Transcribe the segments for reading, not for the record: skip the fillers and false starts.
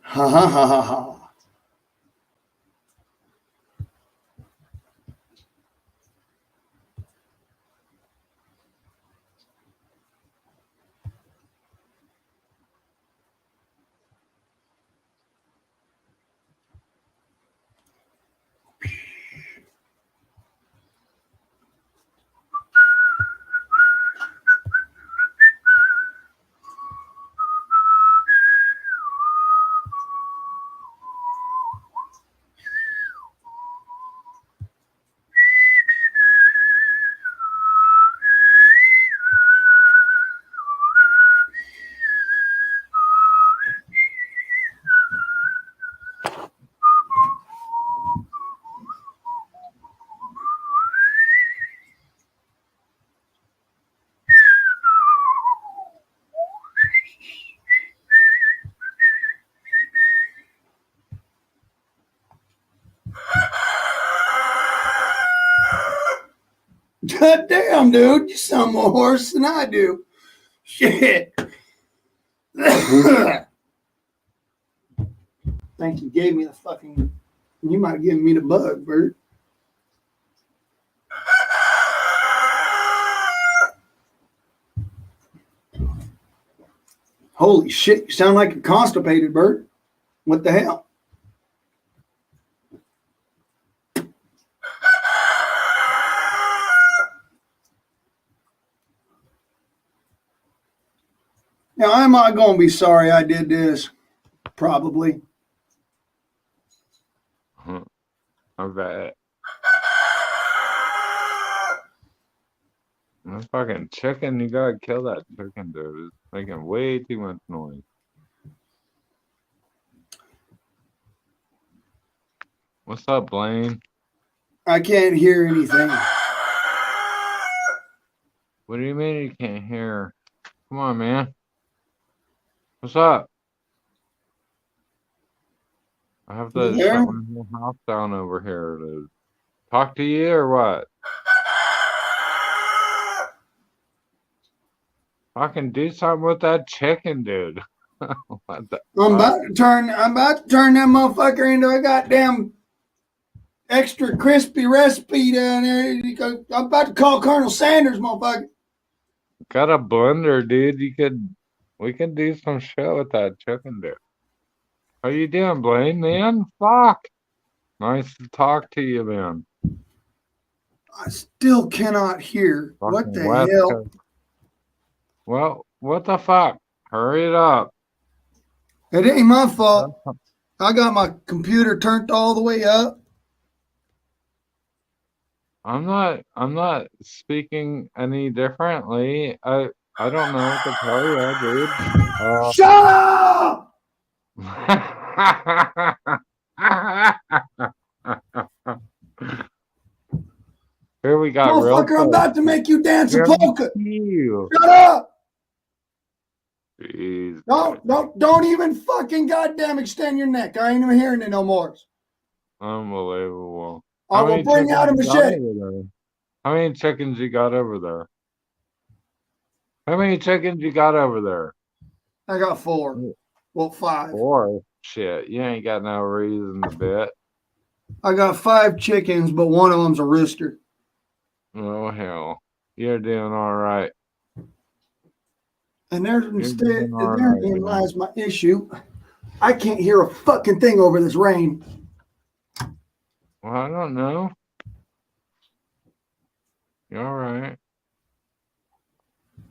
Ha ha ha ha ha. God damn, dude, you sound more hoarse than I do. Shit. Think you gave me the fucking. You might give me the bug, Bert. Holy shit, you sound like you're constipated, Bert. What the hell? Now, I'm not going to be sorry I did this. Probably. I bet. That fucking chicken, you gotta kill that chicken, dude. It's making way too much noise. What's up, Blaine? I can't hear anything. What do you mean you can't hear? Come on, man. What's up? I have to shut my whole house down over here to talk to you or what? Fucking do something with that chicken, dude. What the I'm fuck? about to turn that motherfucker into a goddamn extra crispy recipe down there. I'm about to call Colonel Sanders, motherfucker. Got a blender, dude. We can do some shit with that chicken, dude. How you doing, Blaine, man? Fuck. Nice to talk to you, man. I still cannot hear. Fucking What the West hell? Coast. Well, what the fuck? Hurry it up. It ain't my fault. I got my computer turned all the way up. I'm not speaking any differently. I don't know what to tell you, dude. Shut up! Here we got motherfucker, I'm about to make you dance a polka. Shut up! Jeez. Don't even fucking goddamn extend your neck. I ain't even hearing it no more. Unbelievable. I will bring out a machete. How many chickens you got over there? How many chickens you got over there? I got 4. Well, 5. 4? Shit, you ain't got no reason to bet. I got 5 chickens, but one of them's a rooster. Oh, hell. You're doing all right. And therein lies my issue. I can't hear a fucking thing over this rain. Well, I don't know. You all right?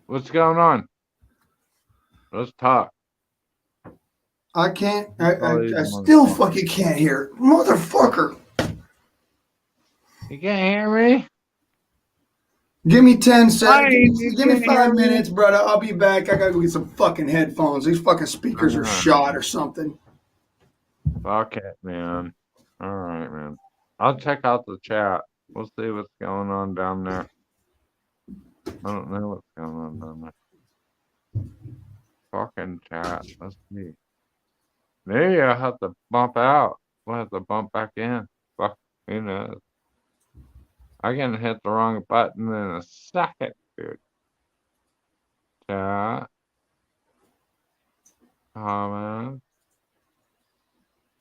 What's going on? Let's talk. I can't. I still fucking can't hear. Motherfucker. You can't hear me? Give me 10 seconds. Give me 5 minutes, brother. I'll be back. I gotta go get some fucking headphones. These fucking speakers are shot or something. Fuck it, man. All right, man. I'll check out the chat. We'll see what's going on down there. I don't know what's going on down there. Fucking chat. Let's see. Maybe I'll have to bump out. We'll have to bump back in. Fuck, who knows? I can hit the wrong button in a second, dude. Chat. Comment.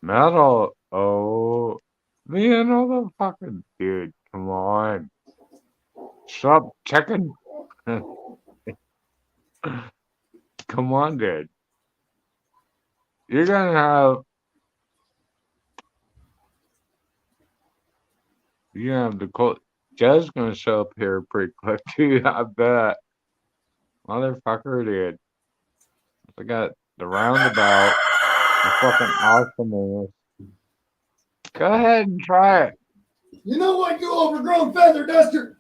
Metal. Oh, man, motherfucking dude. Come on. Stop checking. Come on, dude. You're gonna have. You're gonna have the cold. Jez's gonna show up here pretty quick, too. I bet. Motherfucker, dude. I got the roundabout. The fucking awesomeness. Go ahead and try it. You know what, you overgrown feather duster?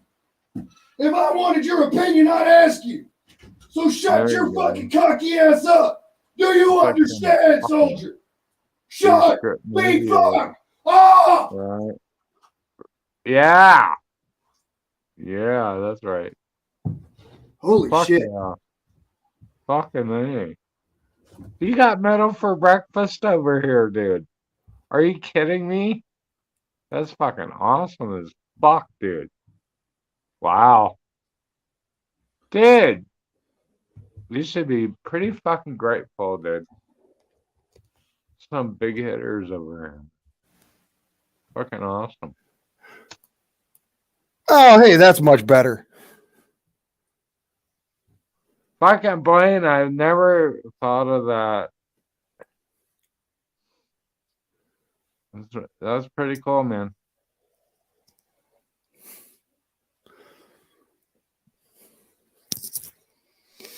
If I wanted your opinion, I'd ask you. So shut There your you go. fucking cocky ass up. Do you Fucking understand, fucking soldier? Shut secret the media. fuck up! Right. Yeah. Yeah, that's right. Holy Fuck shit. yeah. Fucking me. You got metal for breakfast over here, dude. Are you kidding me? That's fucking awesome as fuck, dude. Wow. Dude. You should be pretty fucking grateful, dude. Some big hitters over here. Fucking awesome. Oh, hey, that's much better. Fucking Blaine, I've never thought of that. That's pretty cool, man.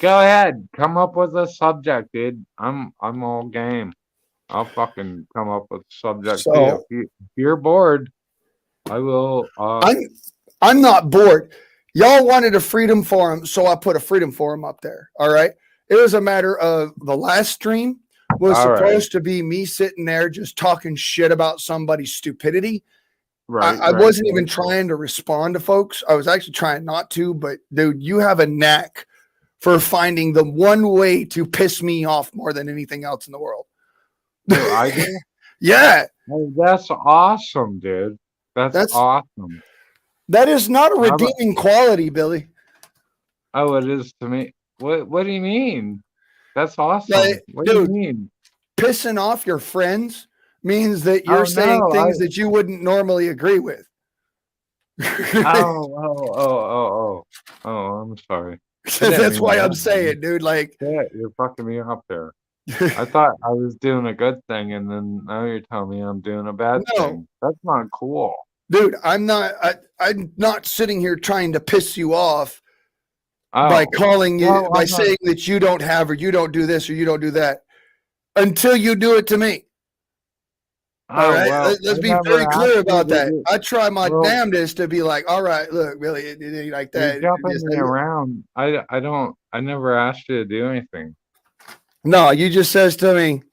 Go ahead, come up with a subject, dude. I'm all game. I'll fucking come up with a subject too. So If you're bored, I will. I'm not bored. Y'all wanted a freedom forum, so I put a freedom forum up there. All right. It was a matter of the last stream was All right. supposed to be me sitting there just talking shit about somebody's stupidity. Right. I wasn't even trying to respond to folks. I was actually trying not to, but dude, you have a knack for finding the one way to piss me off more than anything else in the world. Dude, I do. Yeah. Hey, that's awesome, dude. That's awesome. That is not a redeeming quality, Billy. Oh, it is to me. What do you mean? That's awesome. Like, what do you mean? Pissing off your friends means that you're saying things that you wouldn't normally agree with. Oh, I'm sorry. That's why I'm saying, dude, like, yeah, you're fucking me up there. I thought I was doing a good thing, and then now you're telling me I'm doing a bad thing. That's not cool. Dude, I'm not sitting here trying to piss you off by calling you, by saying that you don't have, or you don't do this, or you don't do that until you do it to me. All right. Well, let's be very clear about that. I try my damnedest to be like, all right, look, Billy, it ain't like that. You're jumping me around. I never asked you to do anything. No, you just says to me,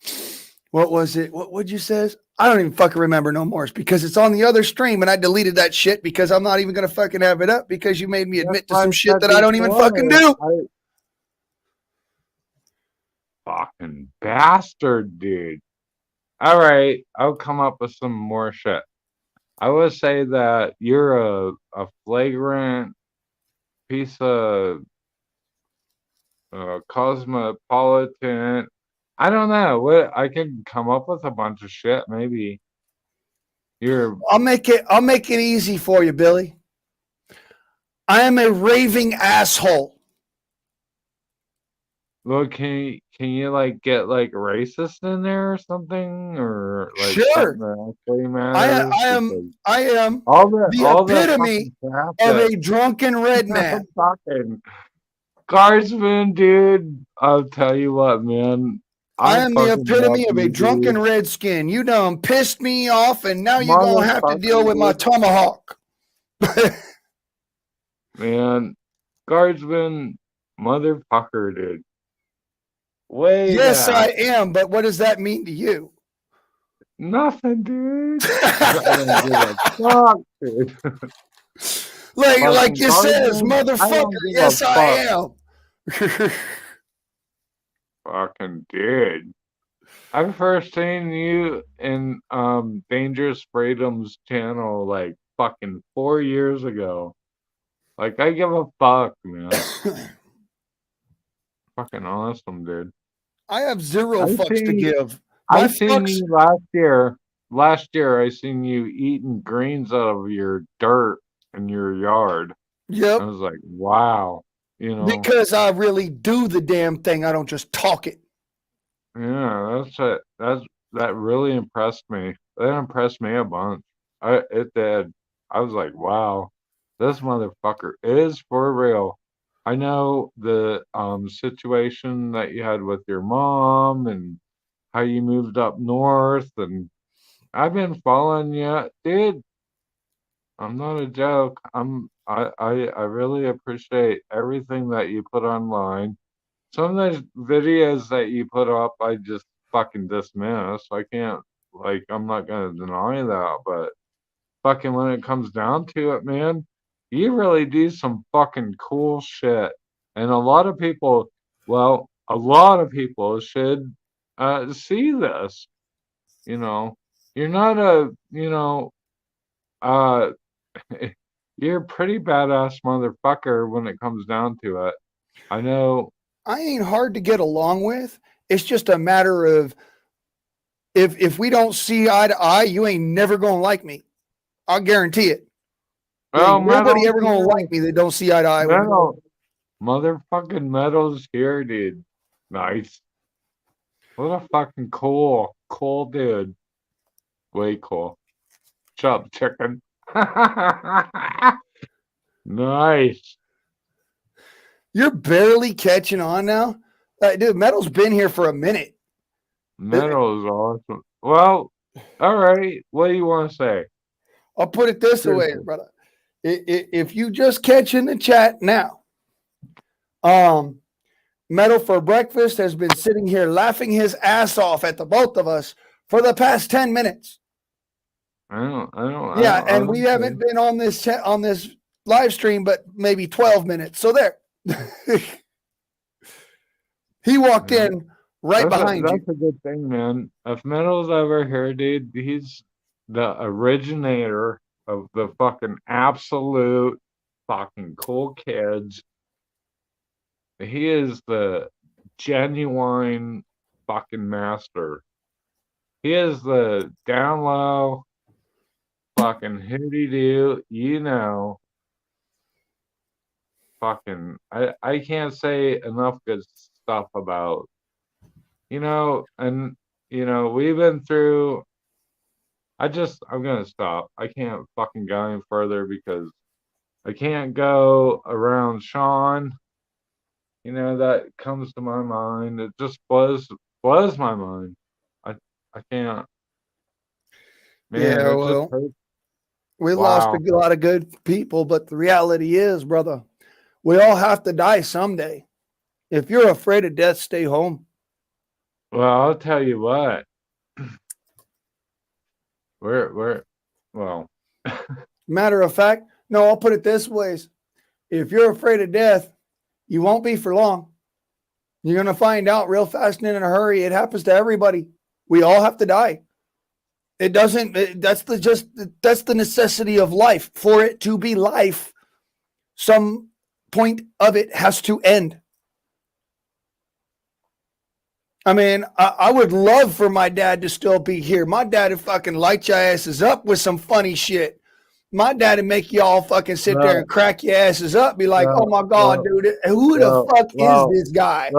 what was it? What'd you says? I don't even fucking remember no more. It's because it's on the other stream and I deleted that shit because I'm not even going to fucking have it up because you made me admit to some shit that I don't even fucking do. Fucking bastard, dude. All right, I'll come up with some more shit. I would say that you're a flagrant piece of cosmopolitan. I don't know what I can come up with a bunch of shit. Maybe I'll make it easy for you, Billy. I am a raving asshole. Well, can you like get like racist in there or something, or like sure? I am the epitome of a drunken red man. Guardsman, dude, I'll tell you what, man. I am the epitome of a drunken redskin. You done pissed me off, and now you're gonna have to deal with my tomahawk. Man, Guardsman, motherfucker, dude. Yes, I am, but what does that mean to you? Nothing, dude. Fuck, dude. like you says, motherfucker. Yes, I am. Fucking dude. I first seen you in Dangerous Freedom's channel like fucking 4 years ago. Like I give a fuck, man. Fucking awesome, dude. I have zero fucks to give. My I seen fucks. you last year. Last year, I seen you eating greens out of your dirt in your yard. I Yep. was like, wow, you know, Because I really do the damn thing. I don't just talk it. yeah, that really impressed me. That impressed me a bunch. It did. I was like, wow, this motherfucker is for real. I know the situation that you had with your mom and how you moved up north, and I've been following you, dude. I'm not a joke. I really appreciate everything that you put online. Some of those videos that you put up, I just fucking dismiss. I can't, like, I'm not gonna deny that, but fucking when it comes down to it, man, you really do some fucking cool shit. And a lot of people, well, a lot of people should see this, you know. You're not uh, you're a pretty badass motherfucker when it comes down to it. I know. I ain't hard to get along with. It's just a matter of if we don't see eye to eye, you ain't never gonna like me. I'll guarantee it. Oh, Ain't nobody metal ever gonna like here. me that don't see eye to eye with me. Metal. Motherfucking metal's here, dude. Nice. What a fucking cool dude. Way cool. Chop chicken. Nice. You're barely catching on now. Dude, Metal's been here for a minute. Metal is awesome. Well, all right. What do you want to say? I'll put it this way, Seriously. brother. If you just catch in the chat now, Metal for breakfast has been sitting here laughing his ass off at the both of us for the past 10 minutes. Yeah, I and we don't haven't care. been on this on this live stream but maybe 12 minutes. So there. He walked Yeah. in right behind you. That's a good thing, man. If Metal's ever here, dude, he's the originator of the fucking absolute fucking cool kids. He is the genuine fucking master. He is the down low fucking hooty doo, fucking I can't say enough good stuff about, and we've been through. I'm gonna stop. I can't fucking go any further because I can't go around Sean. That comes to my mind. It just blows my mind. I I can't. Man, Yeah, it just well, hurts. we lost Wow. a lot of good people, but the reality is, brother, we all have to die someday. If you're afraid of death, stay home. Well, I'll tell you what. We're well. Matter of fact, no, I'll put it this way. If you're afraid of death, you won't be for long. You're going to find out real fast and in a hurry. It happens to everybody. We all have to die. It doesn't, that's the necessity of life. For it to be life, some point of it has to end. I mean, I would love for my dad to still be here. My dad would fucking light your asses up with some funny shit. My dad would make y'all fucking sit there and Well, crack your asses up, be like, oh well, my God, well, dude, who the well, fuck is well. this guy?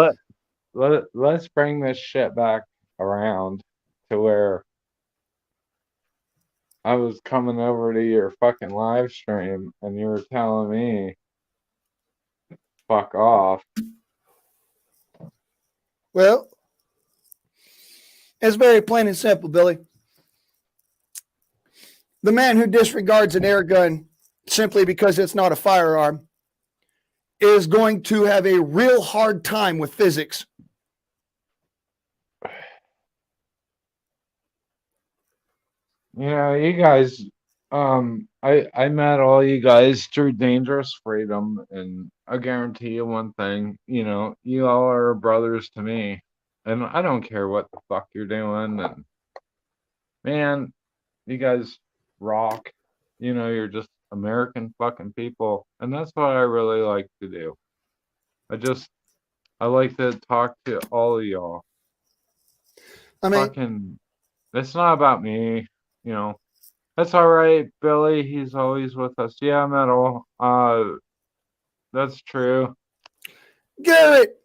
Let's bring this shit back around to where I was coming over to your fucking live stream and you were telling me fuck off. Well, it's very plain and simple, Billy. The man who disregards an air gun simply because it's not a firearm is going to have a real hard time with physics. You guys, I met all you guys through Dangerous Freedom, and I guarantee you one thing, you all are brothers to me, and I don't care what the fuck you're doing, and man, you guys rock. You're just American fucking people, and that's what I really like to do. I like to talk to all of y'all. I mean, fucking, it's not about me, you know. That's all right, Billy. He's always with us. Yeah, Metal. That's true. Garrett.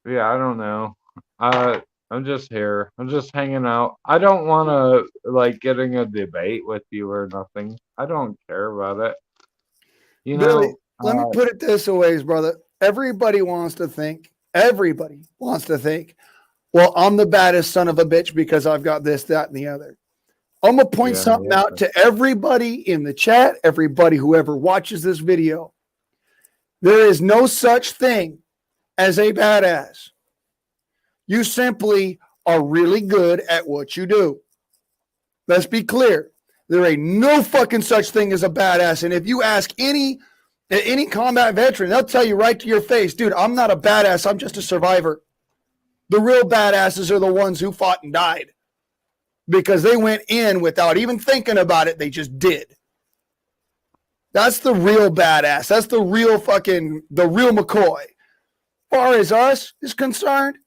Yeah, I don't know. I'm just here. I'm just hanging out. I don't want to like getting a debate with you or nothing. I don't care about it. You Billy, know, let me put it this way, brother. Everybody wants to think, well, I'm the baddest son of a bitch because I've got this, that, and the other. I'm going to point something out to everybody in the chat, everybody who ever watches this video. There is no such thing as a badass. You simply are really good at what you do. Let's be clear. There ain't no fucking such thing as a badass. And if you ask any combat veteran, they'll tell you right to your face, dude, I'm not a badass. I'm just a survivor. The real badasses are the ones who fought and died because they went in without even thinking about it. They just did. That's the real badass. That's the real McCoy. As far as us is concerned,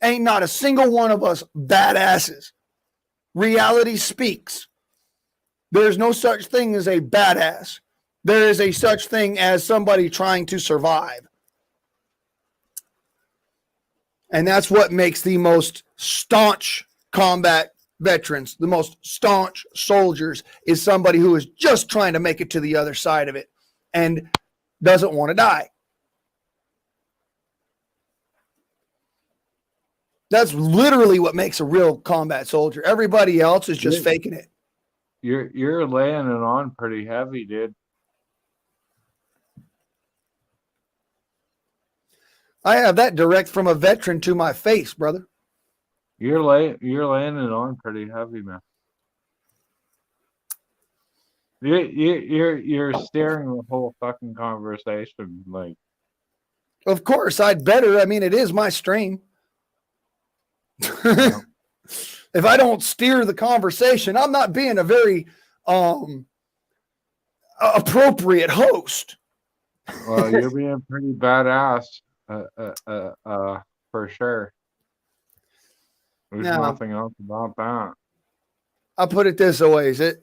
ain't not a single one of us badasses. Reality speaks. There's no such thing as a badass. There is a such thing as somebody trying to survive. And that's what makes the most staunch combat veterans, the most staunch soldiers, is somebody who is just trying to make it to the other side of it and doesn't want to die. That's literally what makes a real combat soldier. Everybody else is just faking it. You're laying it on pretty heavy, dude. I have that direct from a veteran to my face, brother. You're laying it on pretty heavy, man. You're steering the whole fucking conversation, like. Of course, I'd better. I mean, it is my stream. Yeah. If I don't steer the conversation, I'm not being a very appropriate host. Well, you're being pretty badass, for sure. There's nothing else about that. I'll put it this way: since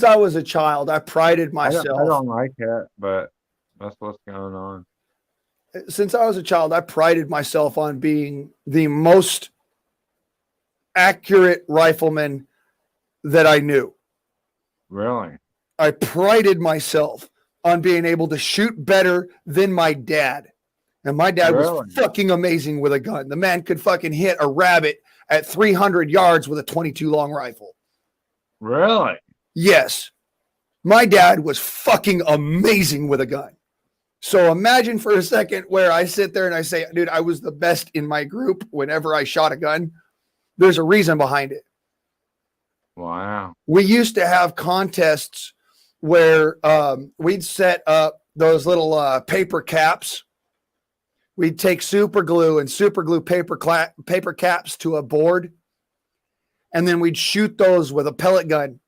I was a child, I prided myself. I don't like it, but that's what's going on. Since I was a child, I prided myself on being the most accurate rifleman that I knew. Really? I prided myself on being able to shoot better than my dad. And my dad was fucking amazing with a gun. The man could fucking hit a rabbit at 300 yards with a 22 long rifle. Really? Yes. My dad was fucking amazing with a gun. So imagine for a second where I sit there and I say, dude, I was the best in my group whenever I shot a gun. There's a reason behind it. Wow. We used to have contests where we'd set up those little paper caps. We'd take super glue and super glue paper caps to a board. And then we'd shoot those with a pellet gun.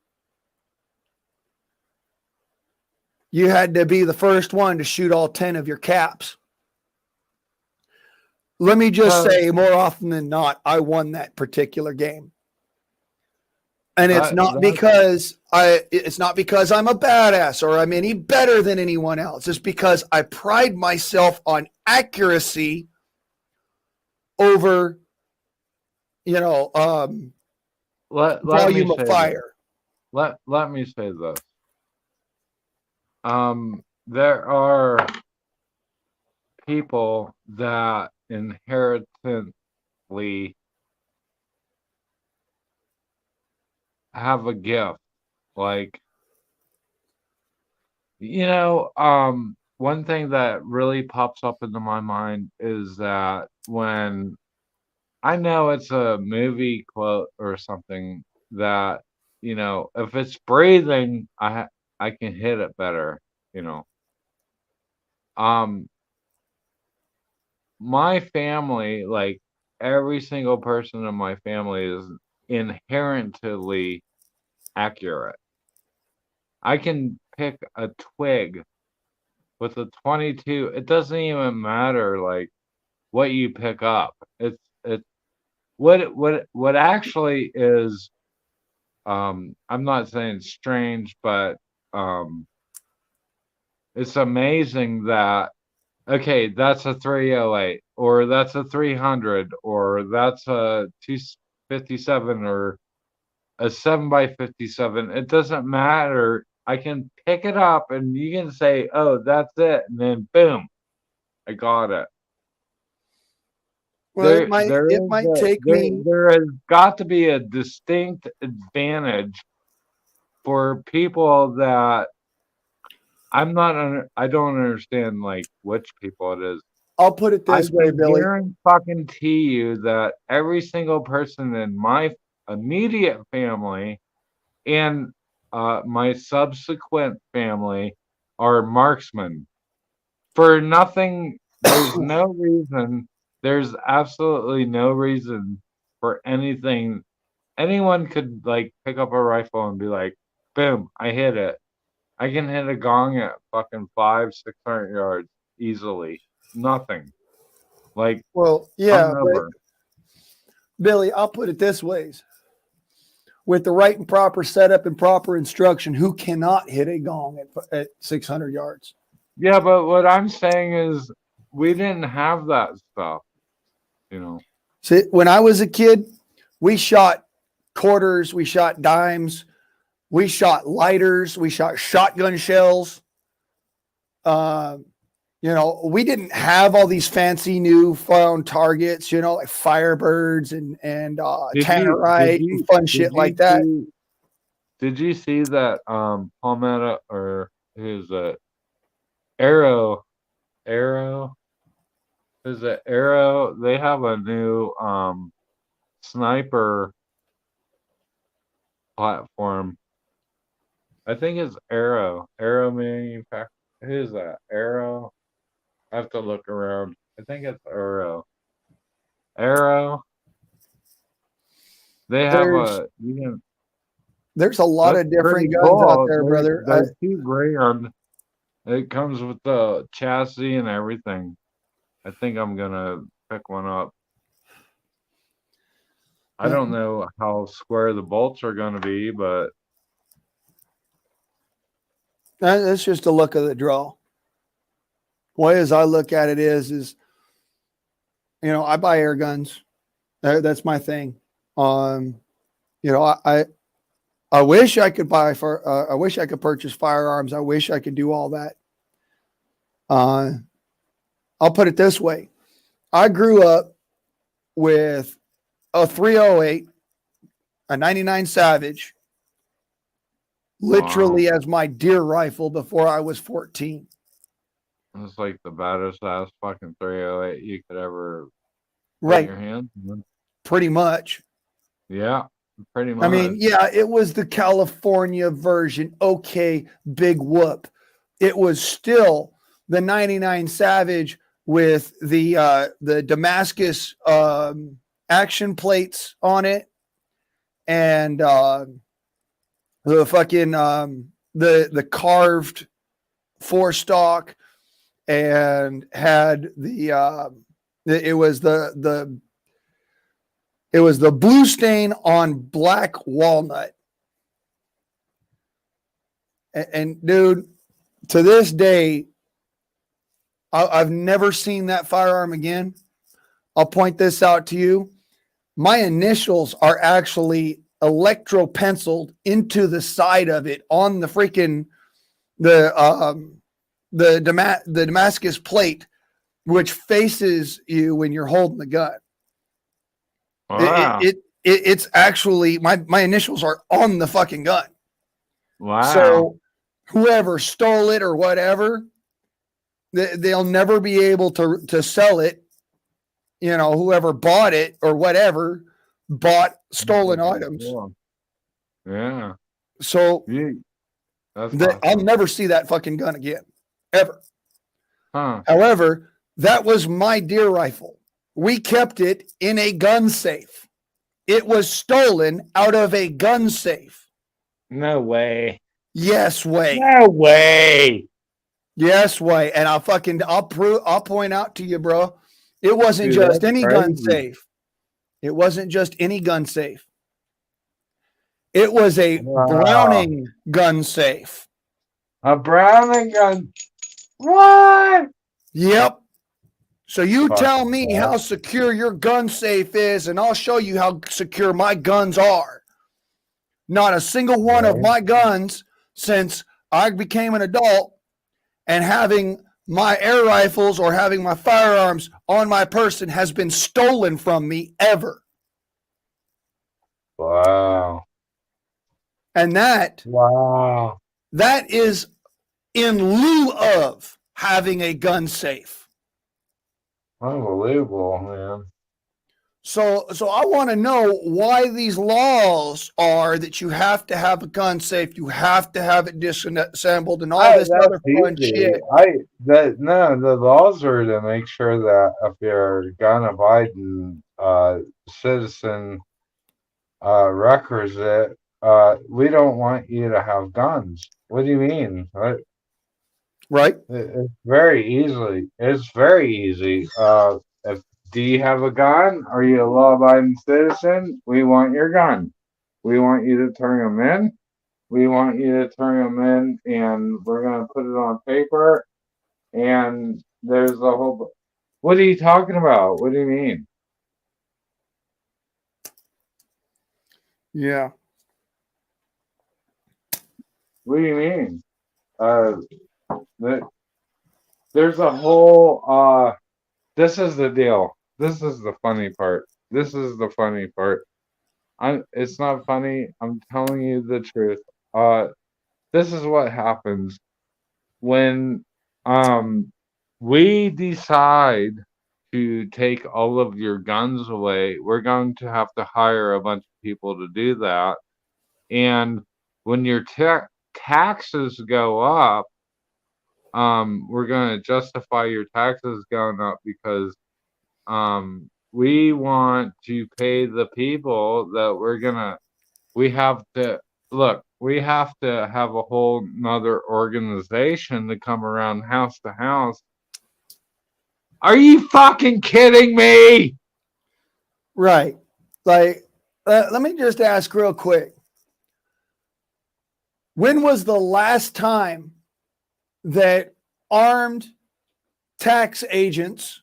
You had to be the first one to shoot all 10 of your caps. Let me just say, more often than not, I won that particular game. And it's not because I'm a badass or I'm any better than anyone else. It's because I pride myself on accuracy over, volume of fire. Let me say this. There are people that inherently have a gift. Like, one thing that really pops up into my mind is that when I know it's a movie quote or something that, if it's breathing, I can hit it better, My family, like every single person in my family is inherently accurate. I can pick a twig with a 22, it doesn't even matter like what you pick up. It's what actually is I'm not saying strange, but it's amazing that okay, that's a 308 or that's a 300 or that's a 257 or a 7x57. It doesn't matter. I can pick it up and you can say, "Oh, that's it," and then boom, I got it. Well, it might take me. There has got to be a distinct advantage for people that I don't understand like which people it is. I'll put it this way, Billy. Guarantee you that every single person in my immediate family and my subsequent family are marksmen. For nothing, there's no reason. There's absolutely no reason for anything. Anyone could like pick up a rifle and be like, "Boom! I hit it." I can hit a gong at fucking 500-600 yards easily. Nothing. Like, well, yeah, but Billy, I'll put it this ways. With the right and proper setup and proper instruction, who cannot hit a gong at 600 yards? Yeah, but what I'm saying is we didn't have that stuff, you know. See, when I was a kid, we shot quarters, we shot dimes, we shot lighters, we shot shotgun shells. You know, we didn't have all these fancy new found targets, you know, like Firebirds and Tannerite and fun shit like that. Did you see that Palmetto or who's it? Arrow? Is it Arrow? They have a new sniper platform. I think it's Arrow. Arrow manufacturer. Who's that? Arrow? I have to look around. I think it's Arrow. Arrow. They have there's a lot of different guns out there, brother. They're $2,000. It comes with the chassis and everything. I think I'm gonna pick one up. I don't know how square the bolts are gonna be, but that's just a look of the draw. Way as I look at it is you know, I buy air guns. That's my thing. You know, I wish I could I wish I could purchase firearms. I wish I could do all that. I'll put it this way. I grew up with a 308, a 99 Savage, literally as my deer rifle before I was 14. It's like the baddest ass fucking 308 you could ever get your hands on. Pretty much. Yeah, pretty much. I mean, yeah, it was the California version. Okay, big whoop. It was still the 99 Savage with the Damascus action plates on it, and the fucking the carved 4-stock, and had it was the blue stain on black walnut. And dude, to this day, I've never seen that firearm again. I'll point this out to you. My initials are actually electro penciled into the side of it on the freaking the Damascus plate, which faces you when you're holding the gun. Wow. It's actually my initials are on the fucking gun. Wow. So whoever stole it or whatever, they'll never be able to sell it. You know, whoever bought it or whatever bought stolen items. Yeah. So awesome. I'll never see that fucking gun again, ever. Huh. However, that was my deer rifle. We kept it in a gun safe. It was stolen out of a gun safe. No way. Yes way. No way. Yes, White. And I'll point out to you, bro. It wasn't Dude, just any crazy. gun safe. It wasn't just any gun safe. It was a Browning gun safe. A Browning gun. What? Yep. So you tell me how secure your gun safe is, and I'll show you how secure my guns are. Not a single one of my guns since I became an adult and having my air rifles or having my firearms on my person has been stolen from me ever. Wow. And that is in lieu of having a gun safe. Unbelievable, man. So I want to know why these laws are that you have to have a gun safe, you have to have it disassembled, and all this other fun shit. The laws are to make sure that if you're a gun-abiding citizen requisite, we don't want you to have guns. What do you mean? Right. It's very easy. Do you have a gun? Are you a law-abiding citizen? We want your gun. We want you to turn them in. We want you to turn them in, and we're going to put it on paper. And there's a whole... What are you talking about? What do you mean? Yeah. What do you mean? There's a whole... This is the deal. This is the funny part. It's not funny. I'm telling you the truth. This is what happens when we decide to take all of your guns away. We're going to have to hire a bunch of people to do that. And when your taxes go up, we're going to justify your taxes going up because we want to pay the people that we have to have a whole nother organization to come around house to house. Are you fucking kidding me? Right. Like, let me just ask real quick. When was the last time that armed tax agents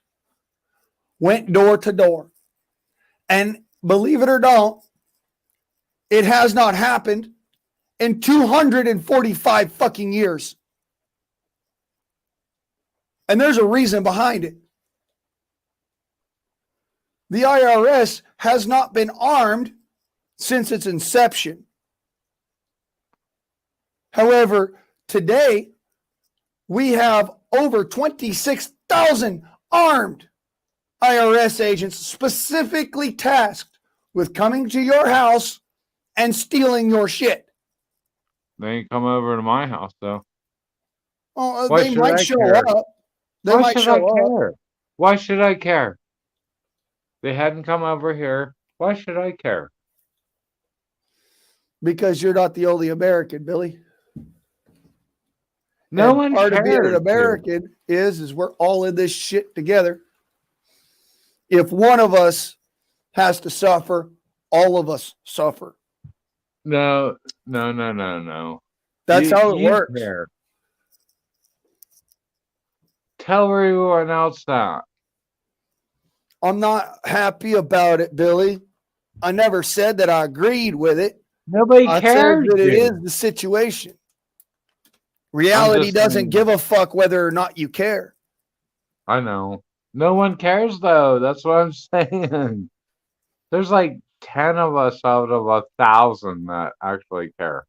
went door to door? And believe it or don't, it has not happened in 245 fucking years. And there's a reason behind it. The IRS has not been armed since its inception. However, today we have over 26,000 armed IRS agents specifically tasked with coming to your house and stealing your shit. They ain't come over to my house though. Oh, they might show up. Why should I care? Why should I care? They hadn't come over here. Why should I care? Because you're not the only American, Billy. No one cares. Part of being an American is we're all in this shit together. If one of us has to suffer, all of us suffer. No. That's how it works. Care. Tell everyone else that. I'm not happy about it, Billy. I never said that I agreed with it. Nobody cares. I said that it is the situation. Reality doesn't give a fuck whether or not you care. I know. No one cares, though. That's what I'm saying. There's like 10 of us out of 1,000 that actually care.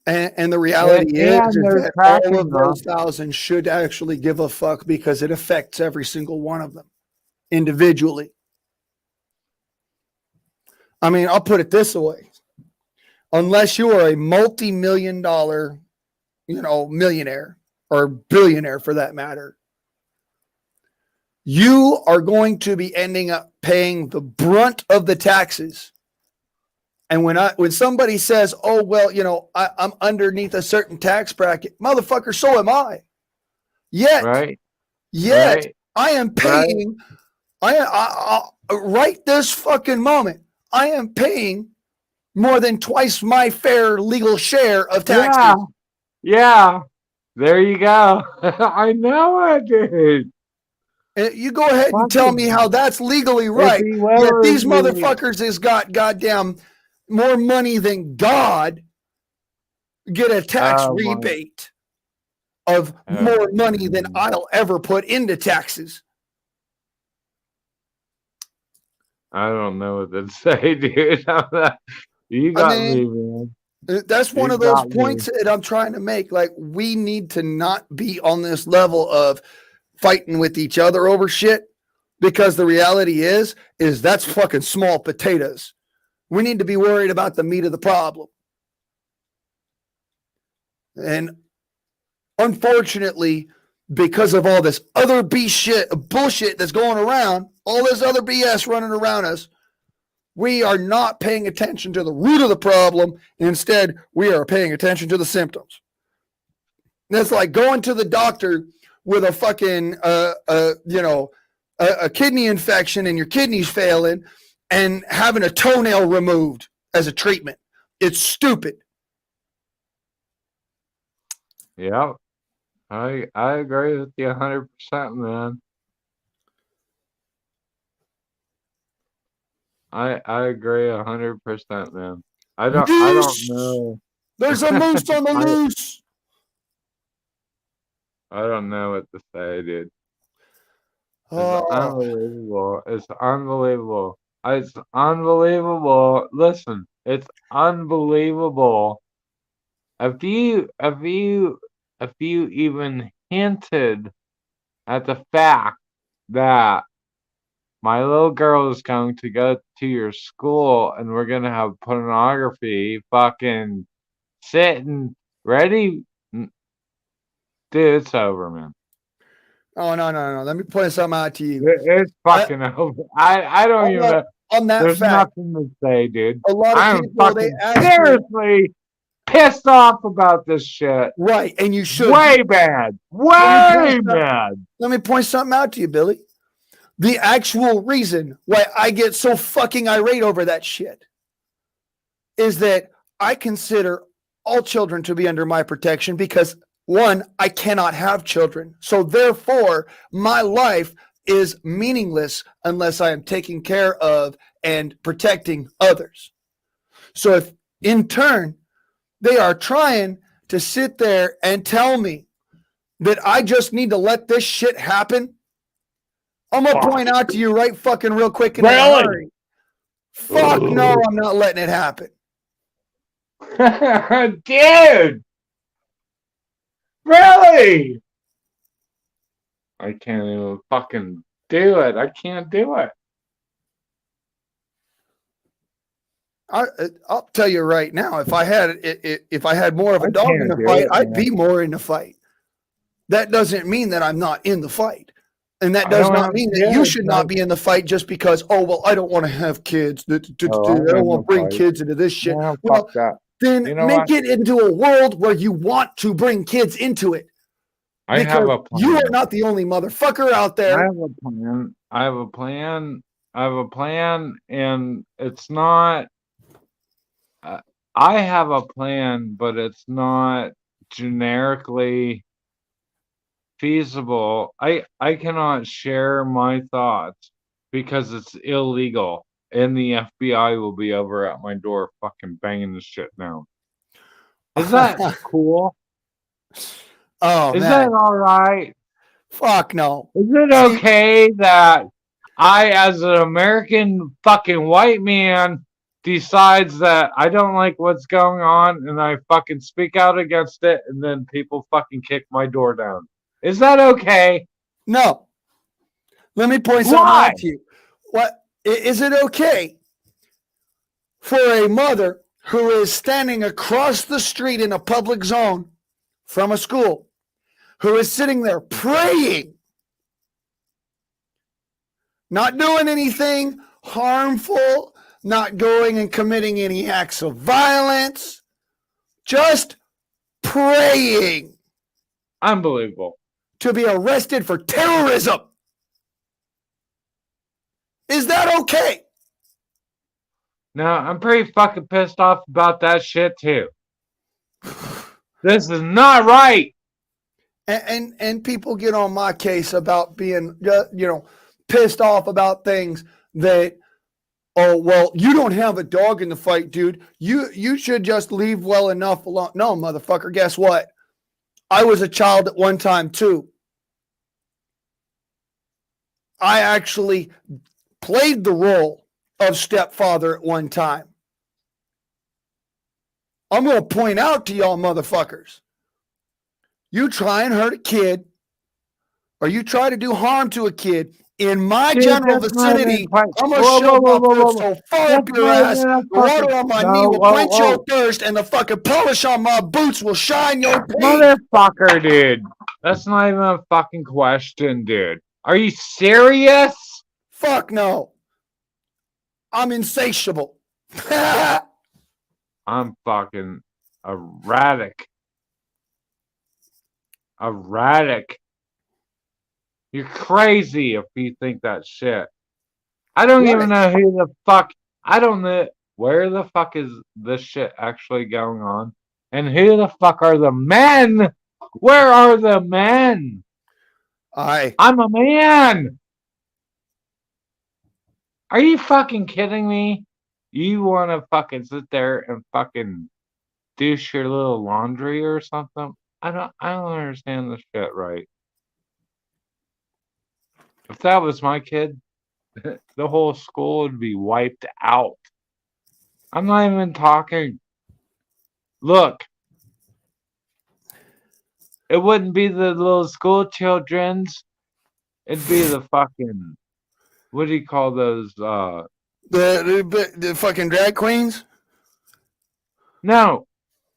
And the reality is that all of those 1,000 should actually give a fuck because it affects every single one of them individually. I mean, I'll put it this way. Unless you are a multi-million-dollar, millionaire or billionaire for that matter, you are going to be ending up paying the brunt of the taxes And when somebody says, "Oh well, I'm underneath a certain tax bracket," motherfucker, so am I. Yet I am paying. I right this fucking moment, I am paying more than twice my fair legal share of taxes. Yeah. There you go. I know it, dude. You go ahead and tell me how that's legally right. Yet these motherfuckers has got goddamn more money than God get a tax rebate of more money than I'll ever put into taxes. I don't know what to say, dude. You got me, man. That's one of those points that I'm trying to make. Like, we need to not be on this level of fighting with each other over shit, because the reality is that's fucking small potatoes. We need to be worried about the meat of the problem. And unfortunately, because of all this other bullshit that's going around, all this other BS running around us, we are not paying attention to the root of the problem. Instead, we are paying attention to the symptoms. And it's like going to the doctor with a fucking, a kidney infection and your kidneys failing and having a toenail removed as a treatment. It's stupid. Yeah, I agree with you 100%, man. I agree 100%, man. I don't know. There's a moose on the loose. I don't know what to say, dude. It's unbelievable. It's unbelievable. It's unbelievable. Listen, it's unbelievable. If you even hinted at the fact that my little girl is going to go to your school and we're gonna have pornography fucking sitting ready, dude, it's over, man. Oh, no. Let me point something out to you. It's fucking over. I don't even know. On that There's fact, nothing to say, dude. A lot of people, they ask seriously pissed off about this shit. Right, and you should. Way bad. Way bad. Let me point something out to you, Billy. The actual reason why I get so fucking irate over that shit is that I consider all children to be under my protection because, one, I cannot have children. So therefore, my life is meaningless unless I am taking care of and protecting others. So if in turn they are trying to sit there and tell me that I just need to let this shit happen, I'm going to point out to you right fucking real quick in a hurry. Fuck no, I'm not letting it happen. Dude! Really? I can't even fucking do it. I can't do it. I'll tell you right now, if I had more of a dog in the fight, I'd be more in the fight. That doesn't mean that I'm not in the fight. And that does not mean that you should not be in the fight just because, oh, well, I don't want to have kids. I don't want to bring kids into this shit. No, well, fuck that. Then make it into a world where you want to bring kids into it. I have a plan. You are not the only motherfucker out there. I have a plan. I have a plan. I have a plan, and it's not. I have a plan, but it's not generically feasible. I cannot share my thoughts because it's illegal, and the FBI will be over at my door fucking banging this shit down. Is that cool? Oh, is that all right? Fuck no. Is it okay that I, as an American fucking white man, decides that I don't like what's going on and I fucking speak out against it, and then people fucking kick my door down? Is that okay? No. Let me point something out to you. What is it okay for a mother who is standing across the street in a public zone from a school, who is sitting there praying, not doing anything harmful, not going and committing any acts of violence, just praying. Unbelievable. To be arrested for terrorism. Is that okay? Now, I'm pretty fucking pissed off about that shit too. This is not right. And people get on my case about being, pissed off about things that, oh, well, you don't have a dog in the fight, dude. You should just leave well enough alone. No, motherfucker, guess what? I was a child at one time too. I actually played the role of stepfather at one time. I'm going to point out to y'all motherfuckers. You try and hurt a kid, or you try to do harm to a kid in my general vicinity, I'm going to shove my foot so far up your ass, the water on my knee will quench your thirst, and the fucking polish on my boots will shine your paint. Motherfucker, dude. That's not even a fucking question, dude. Are you serious? Fuck no. I'm insatiable. I'm fucking erratic. Erratic. You're crazy if you think that shit. I don't even know who the fuck. I don't know where the fuck is this shit actually going on. And who the fuck are the men? Where are the men? I'm a man. Are you fucking kidding me? You want to fucking sit there and fucking douche your little laundry or something? I don't understand this shit right. If that was my kid, the whole school would be wiped out. I'm not even talking. Look, it wouldn't be the little school children's. It'd be the fucking, what do you call those? The fucking drag queens? No,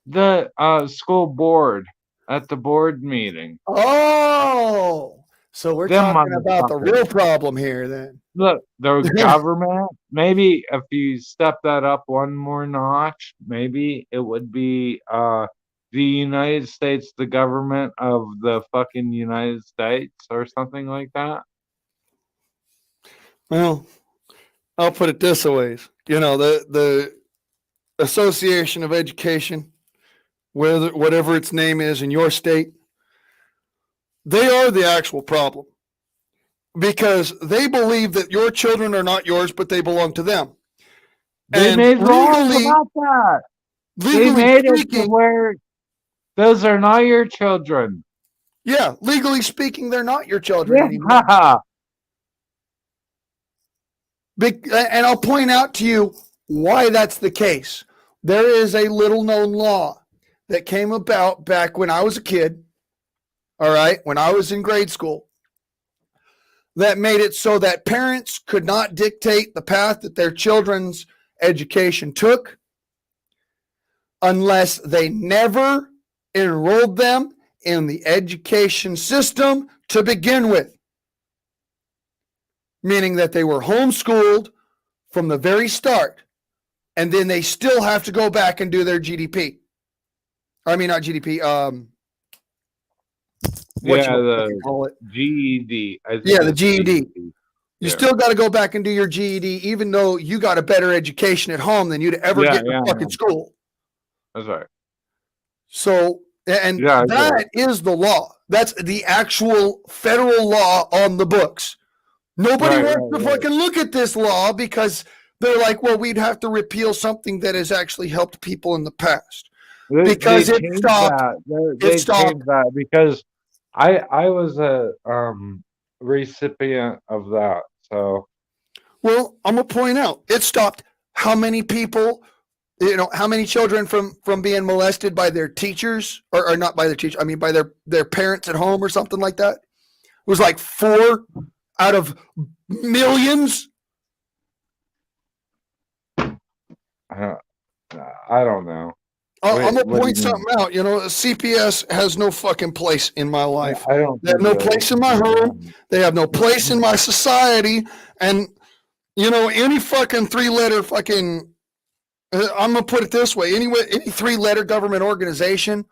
the school board at the board meeting. Oh, so we're talking about the real problem here then. Look, the government, maybe if you step that up one more notch, maybe it would be the United States, the government of the fucking United States or something like that. Well, I'll put it this way. The Association of Education, whatever its name is in your state, they are the actual problem because they believe that your children are not yours, but they belong to them. They made laws about that. They made it to where those are not your children. Yeah, legally speaking, they're not your children anymore. And I'll point out to you why that's the case. There is a little known law that came about back when I was a kid, all right, when I was in grade school, that made it so that parents could not dictate the path that their children's education took unless they never enrolled them in the education system to begin with. Meaning that they were homeschooled from the very start, and then they still have to go back and do their GDP. I mean, not GDP. The GED. Yeah, the GED. You still got to go back and do your GED, even though you got a better education at home than you'd ever get in fucking school. That's right. So, and that is the law. That's the actual federal law on the books. Nobody wants to fucking look at this law because they're like, well, we'd have to repeal something that has actually helped people in the past. Because it stopped. They changed that because I was a recipient of that. So, well, I'm gonna point out it stopped how many people, how many children from being molested by their teachers or not by their teachers. I mean, by their parents at home or something like that. It was like 4 out of millions. I don't know. I'm gonna point something out. CPS has no fucking place in my life. They have no place in my home. They have no place in my society. And Any fucking 3-letter fucking, I'm going to put it this way, any 3-letter government organization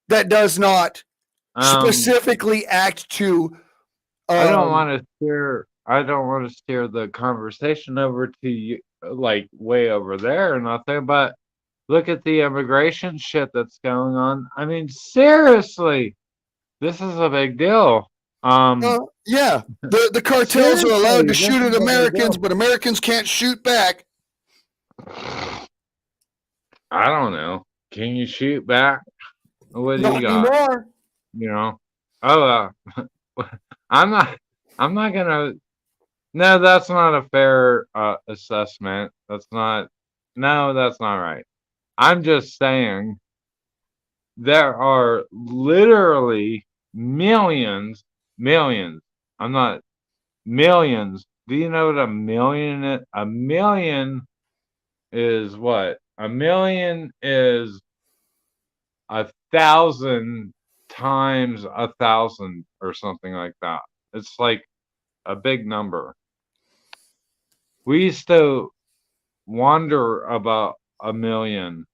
that does not specifically act to. I don't want to steer the conversation over to you, like way over there or nothing, but look at the immigration shit that's going on. I mean, seriously, this is a big deal. Yeah, the cartels are allowed to shoot at Americans, but Americans can't shoot back. I don't know. Can you shoot back? What do Not you got? anymore. I'm not gonna. No, that's not a fair assessment. That's not right. I'm just saying there are literally millions. I'm not millions. Do you know what a million is? A million is what? A million is 1,000 times 1,000 or something like that. It's like a big number. We used to wonder about a million.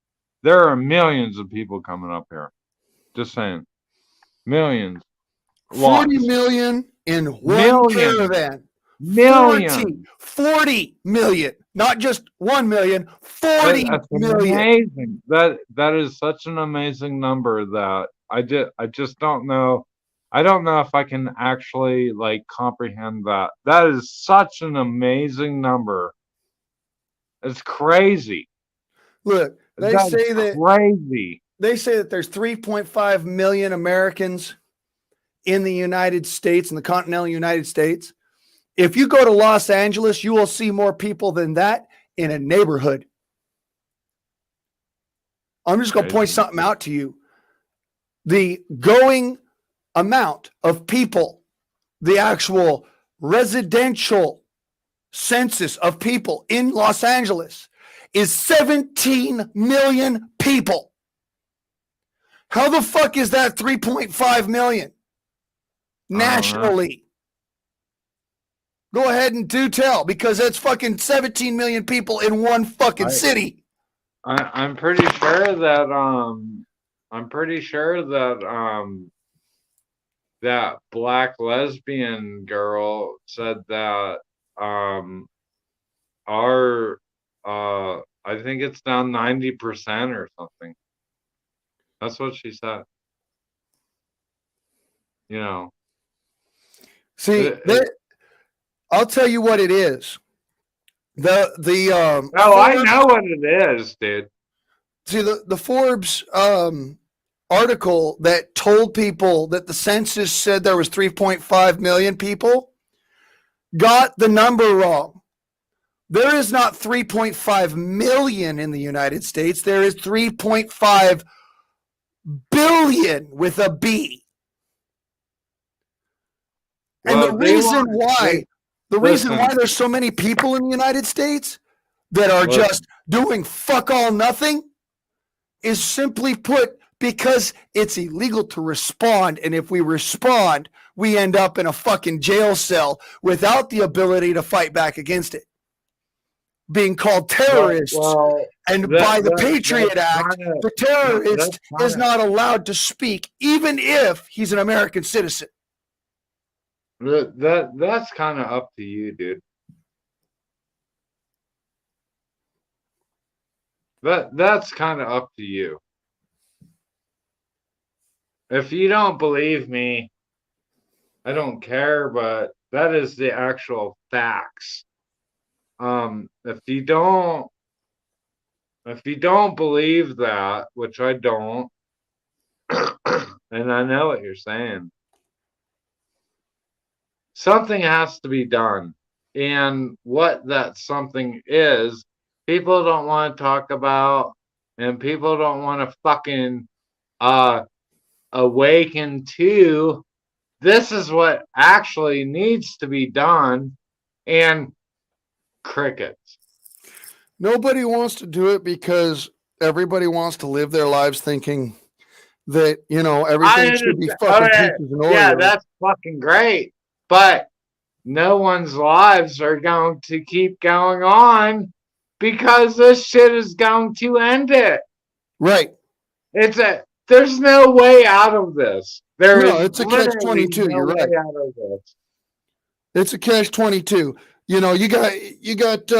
There are millions of people coming up here. Just saying. Millions. 40 million in one caravan. 40 million. Not just 1 million, 40 million. Amazing. That is such an amazing number that I just don't know. I don't know if I can actually like comprehend that. That is such an amazing number. It's crazy. Look, they say that there's 3.5 million Americans in the United States, in the continental United States. If you go to Los Angeles, you will see more people than that in a neighborhood. I'm just going to point something out to you. The going amount of people, the actual residential census of people in Los Angeles is 17 million people. How the fuck is that 3.5 million nationally? Go ahead and do tell, because that's fucking 17 million people in one fucking city. I'm pretty sure that that black lesbian girl said that I think it's down 90% or something. That's what she said. See, I'll tell you what it is. I know what it is, dude. See, the Forbes article that told people that the census said there was 3.5 million people got the number wrong. There is not 3.5 million in the United States. There is 3.5 billion with a B. And the reason why there's so many people in the United States that are just doing fuck all nothing is simply put because it's illegal to respond. And if we respond, we end up in a fucking jail cell without the ability to fight back against it. Being called terrorists. And by the Patriot Act, the terrorist is not allowed to speak, even if he's an American citizen. That's kind of up to you, dude. That's kind of up to you. If you don't believe me, I don't care, but that is the actual facts. If you don't believe that, which I don't, and I know what you're saying, something has to be done. And what that something is, people don't want to talk about, and people don't want to fucking awaken to. This is what actually needs to be done. And crickets. Nobody wants to do it because everybody wants to live their lives thinking that, everything should be fucking peaches and Oreos. Yeah, that's fucking great. But no one's lives are going to keep going on because this shit is going to end it. Right. There's no way out of this. There No, is it's a literally catch-22. no You're way right. out of this. It's a catch-22. You know, you got you got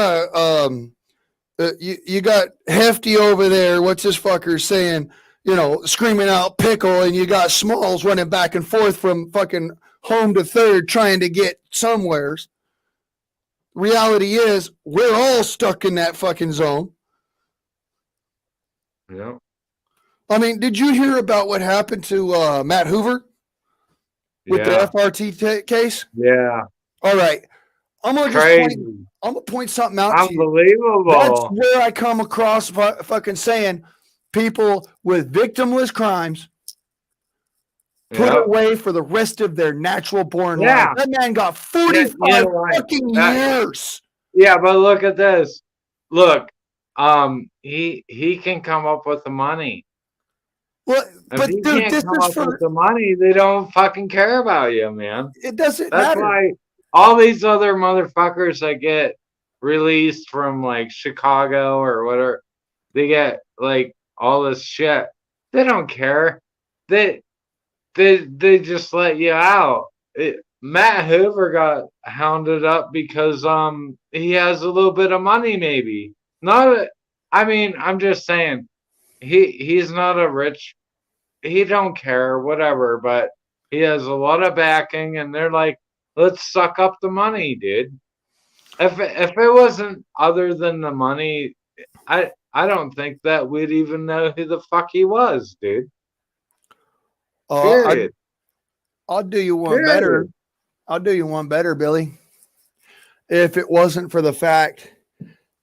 Hefty over there. What's this fucker saying? You know, screaming out pickle, and you got Smalls running back and forth from fucking home to third trying to get somewheres. Reality is, we're all stuck in that fucking zone. Yeah. I mean, did you hear about what happened to Matt Hoover with the FRT case? Yeah. All right. I'm gonna point something out to you. Unbelievable. That's where I come across fucking saying people with victimless crimes put away for the rest of their natural born life. That man got 45 fucking years. Yeah, but look at this. Look, he can come up with the money. Well, if but he dude, can't this come is up for with the money, they don't fucking care about you, man. it doesn't That's matter. why all these other motherfuckers that get released from like Chicago or whatever, they get like all this shit. They don't care. They just let you out. Matt Hoover got hounded up because he has a little bit of money, maybe. I mean, I'm just saying he's not a rich. He don't care, whatever, but he has a lot of backing, and they're like, let's suck up the money, dude. If it wasn't other than the money, I don't think that we'd even know who the fuck he was, dude. Period. I'll do you one better. I'll do you one better, Billy. If it wasn't for the fact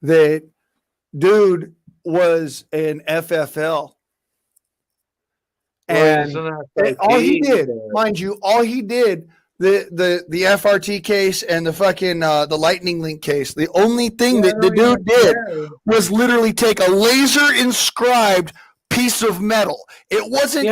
that dude was an FFL. And all he did, mind you, all he did, the FRT case and the fucking the Lightning Link case, the only thing that the dude did was literally take a laser inscribed piece of metal. It wasn't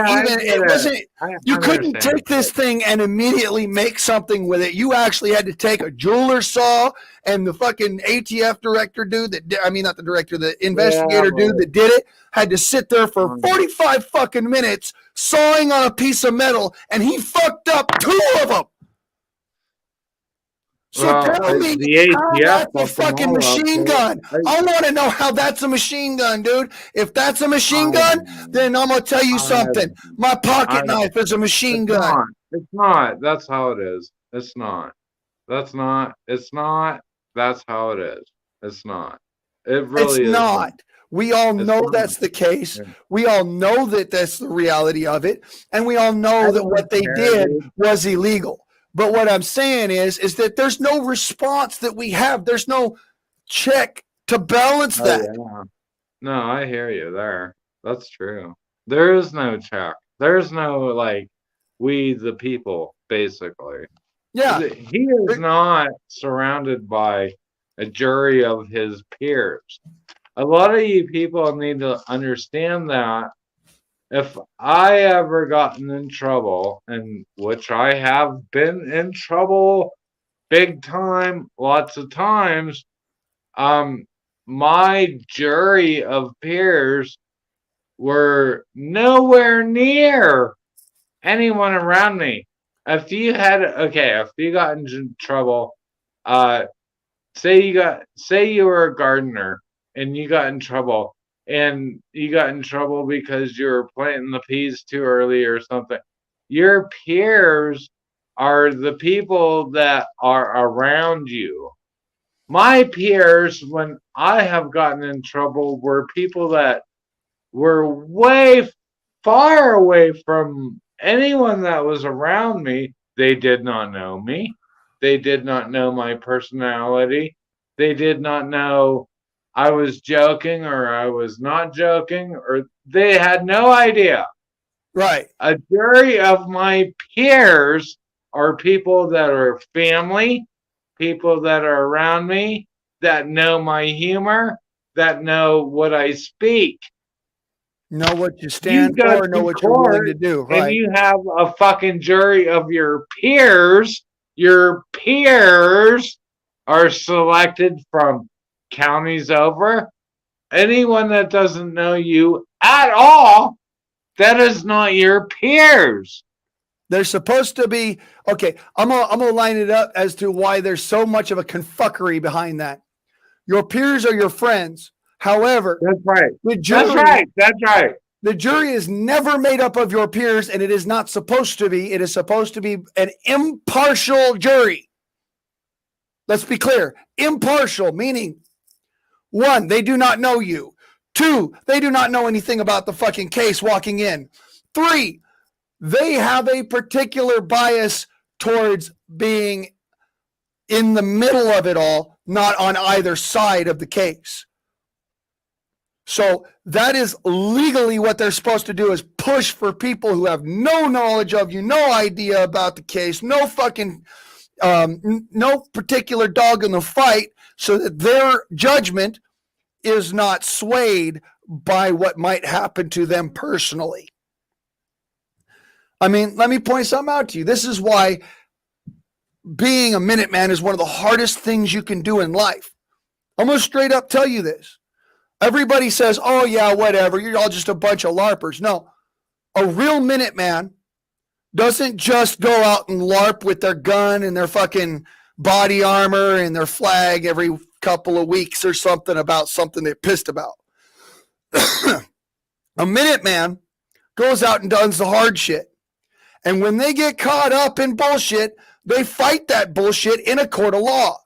you couldn't take this thing and immediately make something with it. You actually had to take a jeweler's saw, and the fucking ATF director dude not the director, the investigator dude that did it had to sit there for 45 fucking minutes sawing on a piece of metal, and he fucked up 2 of them. So tell me how that's a fucking machine gun. I want to know how that's a machine gun, dude. If that's a machine gun, then I'm going to tell you something. My pocket knife is a machine gun. It's not. That's how it is. It's not. That's not. It's not. That's how it is. It's not. It really is. It's not. We all know that's the case. We all know that that's the reality of it. And we all know that what they did was illegal. But what I'm saying is that there's no response that we have. There's no check to balance that. Yeah. No, I hear you there. That's true. There is no check. There's no, like, we the people, basically. Yeah. He is not surrounded by a jury of his peers. A lot of you people need to understand that if I ever gotten in trouble, and which I have been in trouble big time, lots of times, my jury of peers were nowhere near anyone around me. If you got in trouble, say you were a gardener and you got in trouble. And you got in trouble because you were planting the peas too early or something. Your peers are the people that are around you. My peers, when I have gotten in trouble, were people that were way far away from anyone that was around me. They did not know me. They did not know my personality. They did not know I was joking or I was not joking, or they had no idea. Right. A jury of my peers are people that are family, people that are around me, that know my humor, that know what I speak. Know what you stand for, know what you're willing to do. Right. And you have a fucking jury of your peers your peers are selected from counties over. Anyone that doesn't know you at all, that is not your peers. They're supposed to be okay. I'm gonna line it up as to why there's so much of a confuckery behind that. Your peers are your friends. However, that's right. That's right. The jury is never made up of your peers, and it is not supposed to be. It is supposed to be an impartial jury. Let's be clear. Impartial, meaning 1, they do not know you. 2, they do not know anything about the fucking case walking in. 3, they have a particular bias towards being in the middle of it all, not on either side of the case. So that is legally what they're supposed to do, is push for people who have no knowledge of you, no idea about the case, no fucking, no particular dog in the fight, so that their judgment is not swayed by what might happen to them personally. I mean, let me point something out to you. This is why being a Minuteman is one of the hardest things you can do in life. I'm going to straight up tell you this. Everybody says, oh, yeah, whatever. You're all just a bunch of LARPers. No, a real Minuteman doesn't just go out and LARP with their gun and their fucking body armor and their flag every couple of weeks or something about something they're pissed about. A Minuteman goes out and does the hard shit. And when they get caught up in bullshit, they fight that bullshit in a court of law.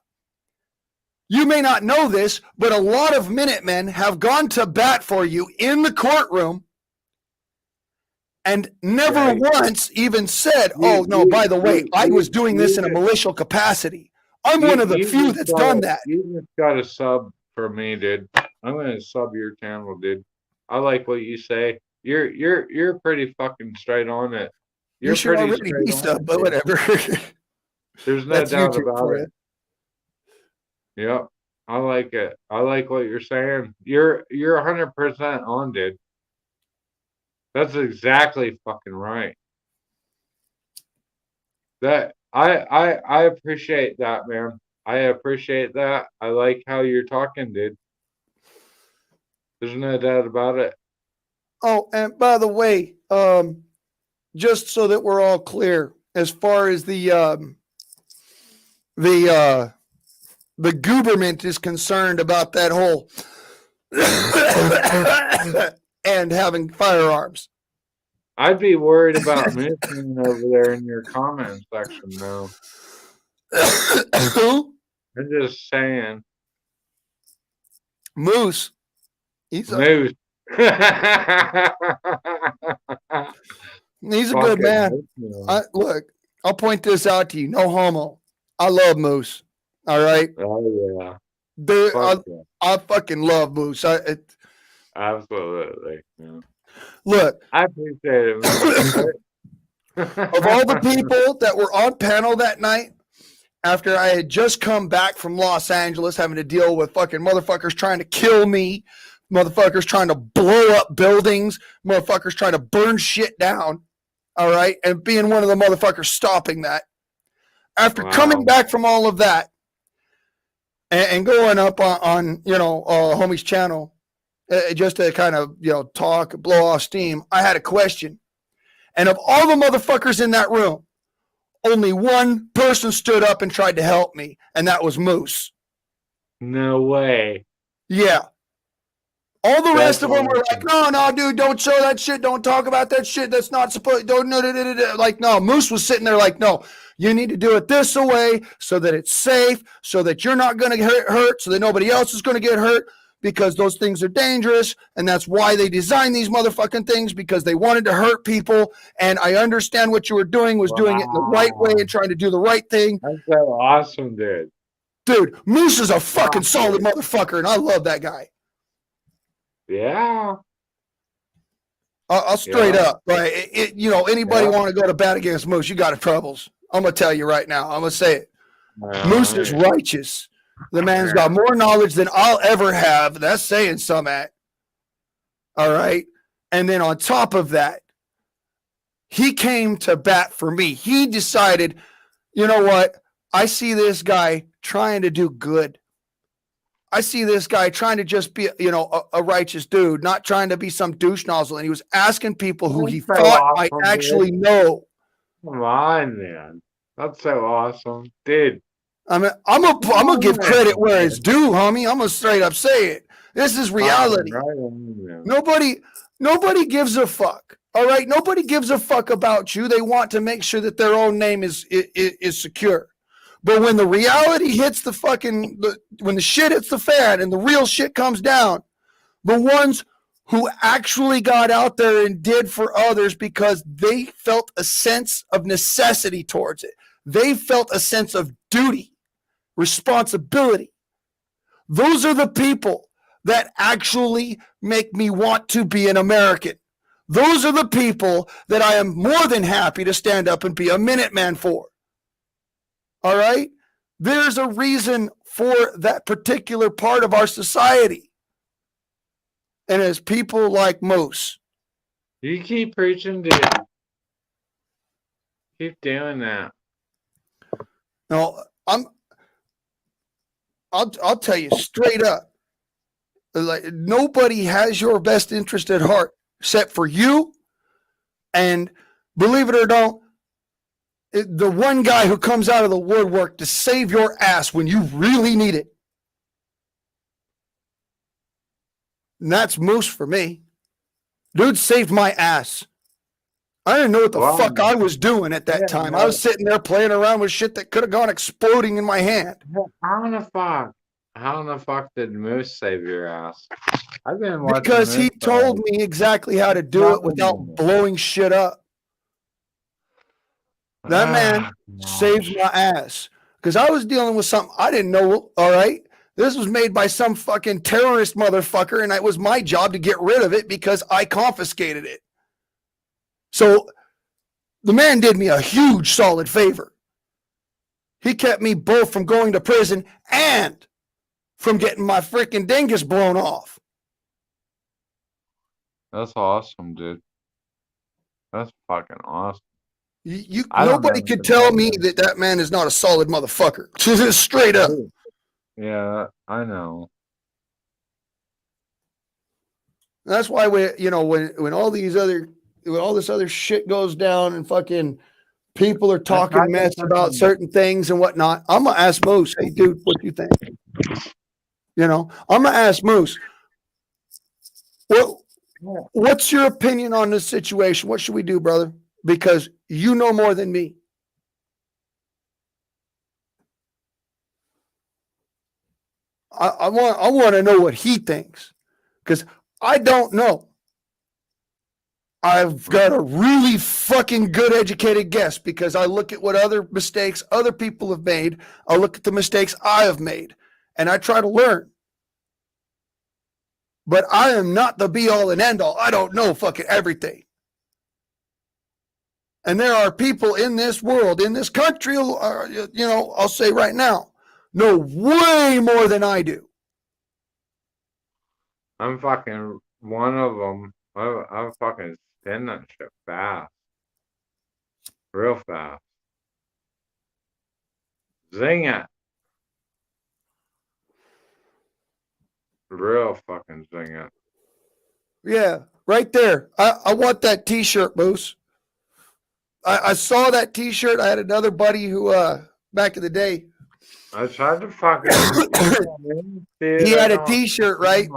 You may not know this, but a lot of Minutemen have gone to bat for you in the courtroom and never once even said, oh, no, by the way, I was doing this in a malicious capacity. I'm one of the few that's done that. You just got a sub for me, dude. I'm going to sub your channel, dude. I like what you say. You're pretty fucking straight on it. You should already be sub, but whatever. There's no doubt about it. Yep. I like it. I like what you're saying. You're 100% on, dude. That's exactly fucking right. That I appreciate that, man. I appreciate that. I like how you're talking, dude. There's no doubt about it. Oh, and by the way, just so that we're all clear, as far as the government is concerned about that whole and having firearms. I'd be worried about missing over there in your comment section, though. I'm just saying. Moose. Moose. He's a good man. Look, I'll point this out to you. No homo. I love Moose. All right. Oh yeah. Dude, I fucking love Moose. Absolutely. Yeah. Look, I appreciate it. Of all the people that were on panel that night, after I had just come back from Los Angeles, having to deal with fucking motherfuckers trying to kill me, motherfuckers trying to blow up buildings, motherfuckers trying to burn shit down, all right, and being one of the motherfuckers stopping that. After coming back from all of that and going up on homie's channel, just to kind of, talk, blow off steam, I had a question. And of all the motherfuckers in that room, only one person stood up and tried to help me, and that was Moose. No way. Yeah. All the rest of them were like, no, dude, don't show that shit. Don't talk about that shit. That's not supposed to. Like, no, Moose was sitting there like, no, you need to do it this way so that it's safe, so that you're not going to get hurt, so that nobody else is going to get hurt, because those things are dangerous. And that's why they designed these motherfucking things, because they wanted to hurt people. And I understand what you were doing was doing it in the right way and trying to do the right thing. That's so awesome, dude. Dude, Moose is a fucking solid motherfucker, and I love that guy. Yeah. I'll straight up. Right? Anybody want to go to bat against Moose, you got troubles. I'm going to tell you right now. I'm going to say it. Moose is righteous. The man's got more knowledge than I'll ever have. That's saying something. All right. And then on top of that, he came to bat for me. He decided you know what? I see this guy trying to do good. I see this guy trying to just be, a righteous dude, not trying to be some douche nozzle. And he was asking people who he thought might actually know. Come on, man. That's so awesome, dude. I mean, I'm gonna give credit where it's due, homie. I'm gonna straight up say it. This is reality. Nobody gives a fuck. All right, nobody gives a fuck about you. They want to make sure that their own name is secure. But when the reality hits when the shit hits the fan and the real shit comes down, the ones who actually got out there and did for others because they felt a sense of necessity towards it. They felt a sense of duty, responsibility. Those are the people that actually make me want to be an American. Those are the people that I am more than happy to stand up and be a Minuteman for. All right? There's a reason for that particular part of our society. And as people like Moose. You keep preaching, dude. Keep doing that. No, I'll tell you straight up. Like, nobody has your best interest at heart except for you. And believe it or not, the one guy who comes out of the woodwork to save your ass when you really need it. And that's Moose for me. Dude saved my ass. I didn't know what the fuck I was doing at that time. I was sitting there playing around with shit that could have gone exploding in my hand. How in the fuck did Moose save your ass? I've been watching because he told me exactly how to do it without blowing shit up. That man saved my ass because I was dealing with something I didn't know. All right. This was made by some fucking terrorist motherfucker, and it was my job to get rid of it because I confiscated it. So the man did me a huge solid favor. He kept me both from going to prison and from getting my freaking dingus blown off. That's awesome, dude. That's fucking awesome. Nobody could tell me that man is not a solid motherfucker. Just straight up. Yeah, I know. That's why when all this other shit goes down and fucking people are talking mess about certain things and whatnot, I'm gonna ask Moose, hey dude, what do you think? I'm gonna ask Moose, what's your opinion on this situation? What should we do, brother? Because you know more than me. I want to know what he thinks because I don't know. I've got a really fucking good educated guess because I look at what other mistakes other people have made. I look at the mistakes I have made and I try to learn. But I am not the be all and end all. I don't know fucking everything. And there are people in this world, in this country, I'll say right now, know way more than I do. I'm fucking one of them. I'm fucking spin that shit fast. Real fast. Zing it. Real fucking zing it. Yeah, right there. I want that t-shirt, Moose. I saw that t-shirt. I had another buddy who back in the day. I tried to fucking he had a t-shirt, right?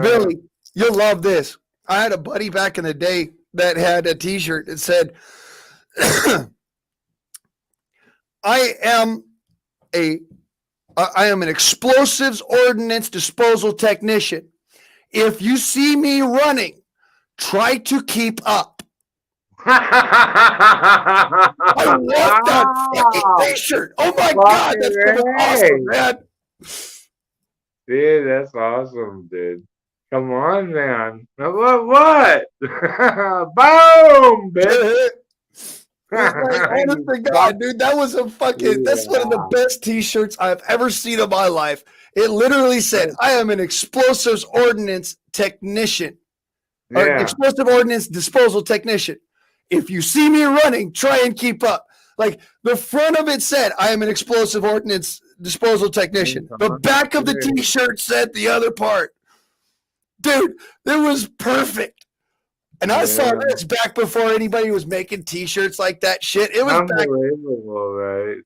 Billy, you'll love this. I had a buddy back in the day that had a t-shirt that said, I am an explosives ordnance disposal technician. If you see me running, try to keep up. I love that fucking t-shirt. Oh my God, that's awesome, man. Dude, that's awesome, dude. Come on, man. What? Boom, bitch. Honest to God, dude, that was that's one of the best t-shirts I've ever seen in my life. It literally said, I am an explosives ordnance technician. Or explosive ordnance disposal technician. If you see me running, try and keep up. Like the front of it said, "I am an explosive ordnance disposal technician." The back of the T-shirt said the other part. Dude, it was perfect. And I saw this back before anybody was making T-shirts like that shit. It was unbelievable, right?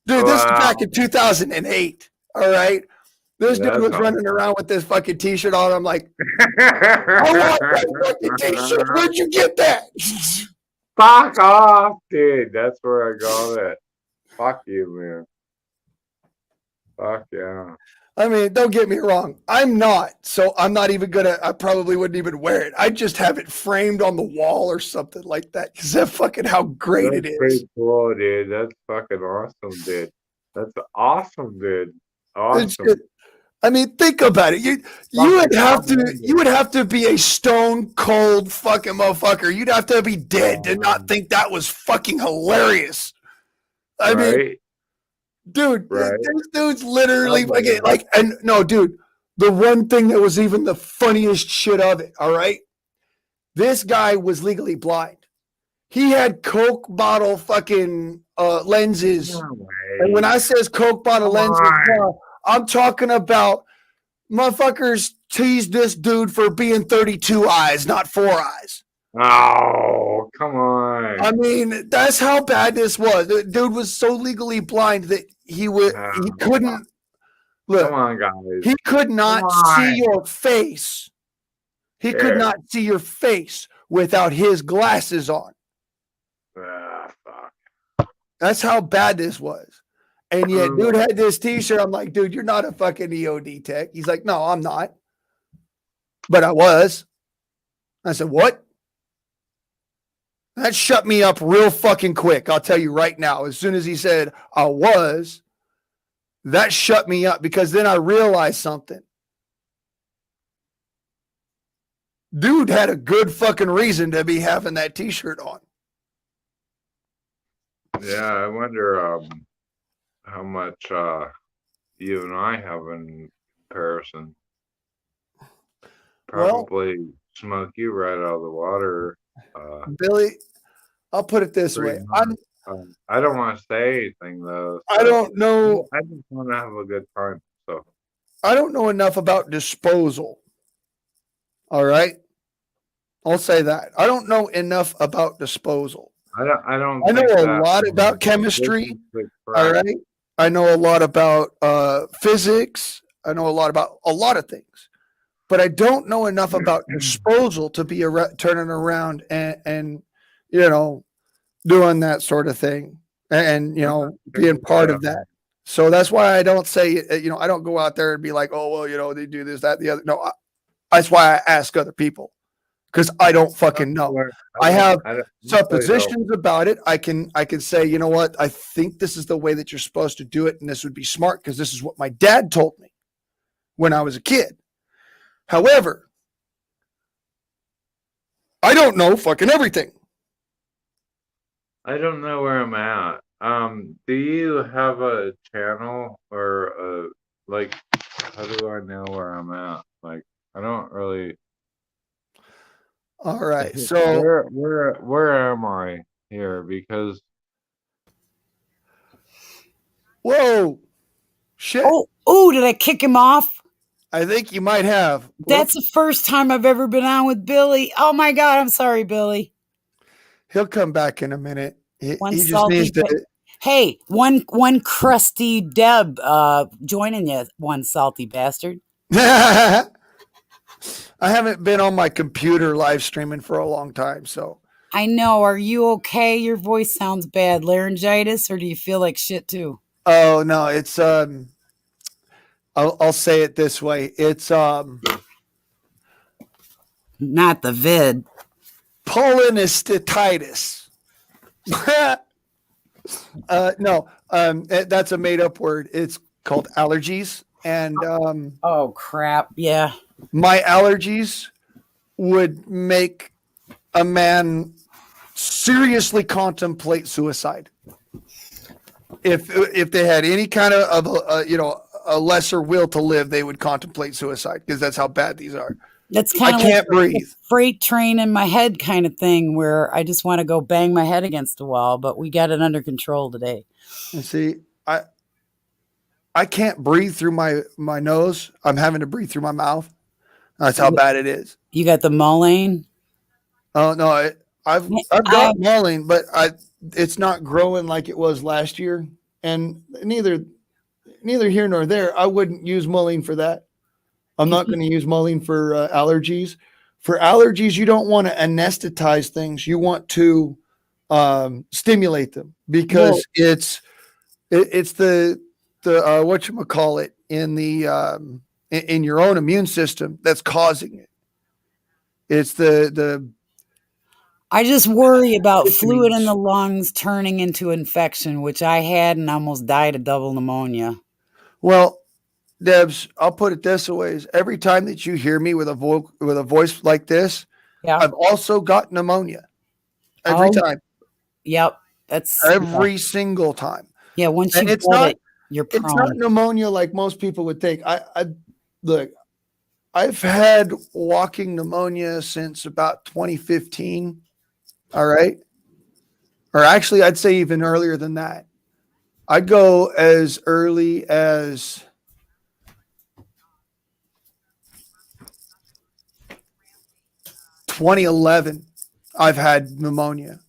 Dude, this is back in 2008. All right. This dude was running around with this fucking T-shirt on. I'm like, I want that fucking T-shirt. Where'd you get that? Fuck off, dude. That's where I got it. Fuck you, man. Fuck yeah. I mean, don't get me wrong. I'm not. So I'm not even going to, I probably wouldn't even wear it. I just have it framed on the wall or something like that. Because that's fucking how great it is. Pretty cool, dude. That's fucking awesome, dude. That's awesome, dude. Awesome. I mean, think about it. You would have to be a stone cold fucking motherfucker. You'd have to be dead to not think that was fucking hilarious. I mean, dude, this dude's literally fucking like, and no, dude, the one thing that was even the funniest shit of it, all right? This guy was legally blind. He had Coke bottle fucking lenses. No and when I says Coke bottle lenses, I'm talking about motherfuckers teased this dude for being 32 eyes, not 4 eyes. Oh, come on. I mean, that's how bad this was. The dude was so legally blind that he couldn't look. Come on, guys. He could not see your face. He could not see your face without his glasses on. Fuck. That's how bad this was. And yet, dude had this T-shirt. I'm like, dude, you're not a fucking EOD tech. He's like, no, I'm not. But I was. I said, what? That shut me up real fucking quick. I'll tell you right now. As soon as he said I was, that shut me up because then I realized something. Dude had a good fucking reason to be having that T-shirt on. Yeah, I wonder how much you and I have in comparison. Probably smoke you right out of the water. Billy, I'll put it this way. I don't want to say anything though. So I don't know. I just want to have a good time. So I don't know enough about disposal. All right. I'll say that. I don't know enough about disposal. I don't. I know a lot about chemistry. All right. I know a lot about physics. I know a lot about a lot of things. But I don't know enough about disposal to be turning around and doing that sort of thing and being part of that. So that's why I don't say, I don't go out there and be like, oh, well, they do this, that, the other. No, that's why I ask other people because I don't fucking know. I have suppositions about it. I can say, you know what? I think this is the way that you're supposed to do it. And this would be smart because this is what my dad told me when I was a kid. However, I don't know fucking everything. I don't know where I'm at. Do you have a channel or how do I know where I'm at? Like, I don't really. All right. So where am I here? Because. Whoa. Shit. Oh, did I kick him off? I think you might have. That's the first time I've ever been on with Billy. Oh my God. I'm sorry, Billy. He'll come back in a minute. He just needs to. Hey, one crusty Deb joining you, one salty bastard. I haven't been on my computer live streaming for a long time, so. I know. Are you okay? Your voice sounds bad. Laryngitis, or do you feel like shit too? Oh no, it's I'll say it this way. It's not the vid. Polynestatitis. No, that's a made up word. It's called allergies. And oh crap, yeah. My allergies would make a man seriously contemplate suicide. If they had any kind of a lesser will to live, they would contemplate suicide because that's how bad these are. That's kind I of like can't breathe. a freight train in my head kind of thing where I just want to go bang my head against the wall, but we got it under control today. And see, I can't breathe through my nose. I'm having to breathe through my mouth. That's how bad it is. You got the mulling? Oh no, I've I got mulling, but it's not growing like it was last year. And neither here nor there. I wouldn't use mulling for that. I'm not going to use mulling for allergies. For allergies, you don't want to anesthetize things. You want to stimulate them because it's the whatchamacallit in the in your own immune system that's causing it. It's the I just worry about fluid in the lungs turning into infection, which I had and almost died of double pneumonia. Well, Debs, I'll put it this way: is every time that you hear me with a voice like this, yeah, I've also got pneumonia. Every time. Yep, that's every single time. Yeah, once And you it's get not it, you're prone. it's not pneumonia like most people would think. I look, I've had walking pneumonia since about 2015. All right. Or actually, I'd say even earlier than that. I'd go as early as 2011. I've had pneumonia,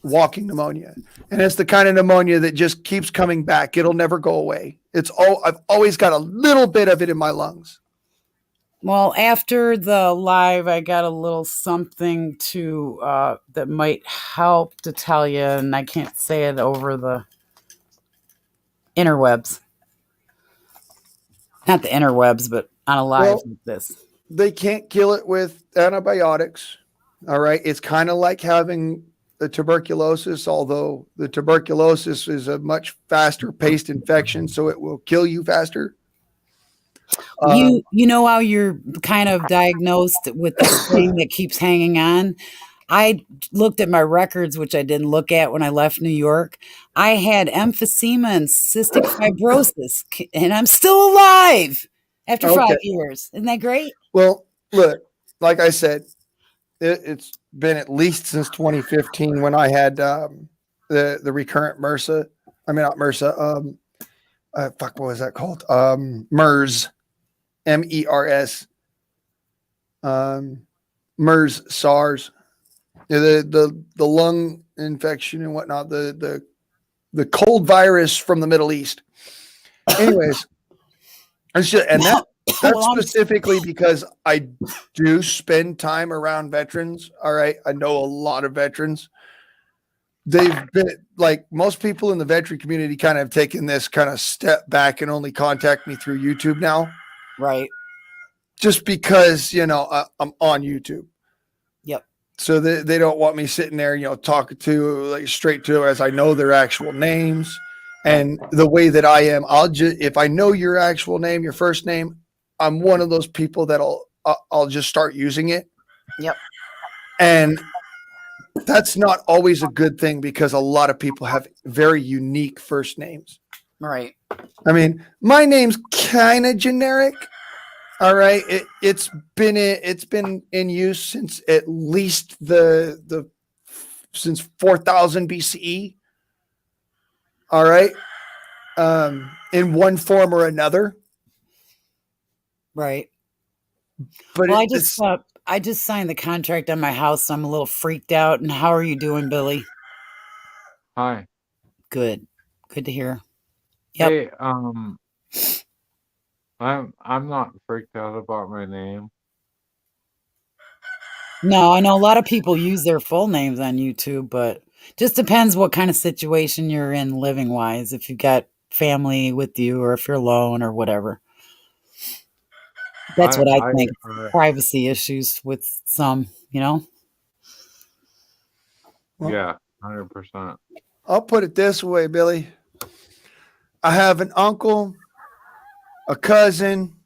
walking pneumonia. And it's the kind of pneumonia that just keeps coming back. It'll never go away. I've always got a little bit of it in my lungs. Well, after the live, I got a little something to that might help to tell you, and I can't say it over the interwebs. Not the interwebs, but on a live like this. They can't kill it with antibiotics. All right. It's kind of like having the tuberculosis, although the tuberculosis is a much faster paced infection, so it will kill you faster. You know how you're kind of diagnosed with this thing that keeps hanging on? I looked at my records, which I didn't look at when I left New York. I had emphysema and cystic fibrosis, and I'm still alive after 5 years. Isn't that great? Well, look, like I said, it's been at least since 2015 when I had the recurrent MRSA. I mean, not MRSA. What was that called? MERS, MERS. MERS, SARS. The lung infection and whatnot. The cold virus from the Middle East. Anyways, and that's specifically because I do spend time around veterans. All right. I know a lot of veterans. They've been like most people in the veteran community kind of have taken this kind of step back and only contact me through YouTube now. Right. Just because, I'm on YouTube. Yep. So they don't want me sitting there, talking to like straight to as I know their actual names. And the way that I am, if I know your actual name, your first name, I'm one of those people I'll just start using it. Yep. And that's not always a good thing because a lot of people have very unique first names. Right. I mean, my name's kind of generic. All right. It's been in use since at least since 4000 BCE. All right. In one form or another. Right. But well, I just signed the contract on my house, so I'm a little freaked out. And how are you doing, Billy? Hi. Good. Good to hear. Yep. Hey, I'm not freaked out about my name. No, I know a lot of people use their full names on YouTube, but just depends what kind of situation you're in living wise. If you've got family with you or if you're alone or whatever. That's what I think. Privacy issues with some, Well, yeah, 100%. I'll put it this way, Billy. I have an uncle, a cousin,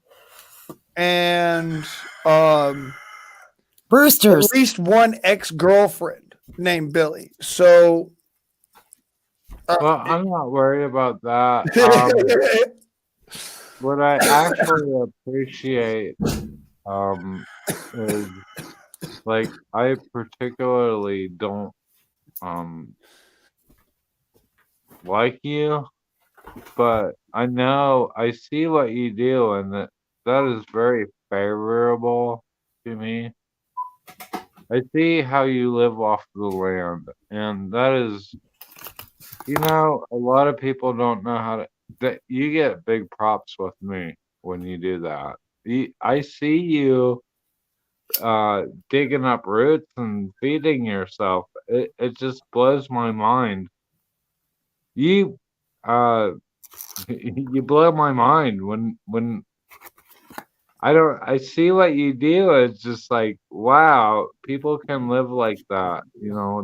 and Brewster's. At least one ex-girlfriend named Billy. So well, I'm not worried about that. What I actually appreciate is like I particularly don't like you, but I see what you do, and that is very favorable to me. I see how you live off the land, and that is, a lot of people don't know how to. That you get big props with me when you do that. I see you digging up roots and feeding yourself. It just blows my mind. You uh you blow my mind when I see what you do. It's just like, wow, people can live like that.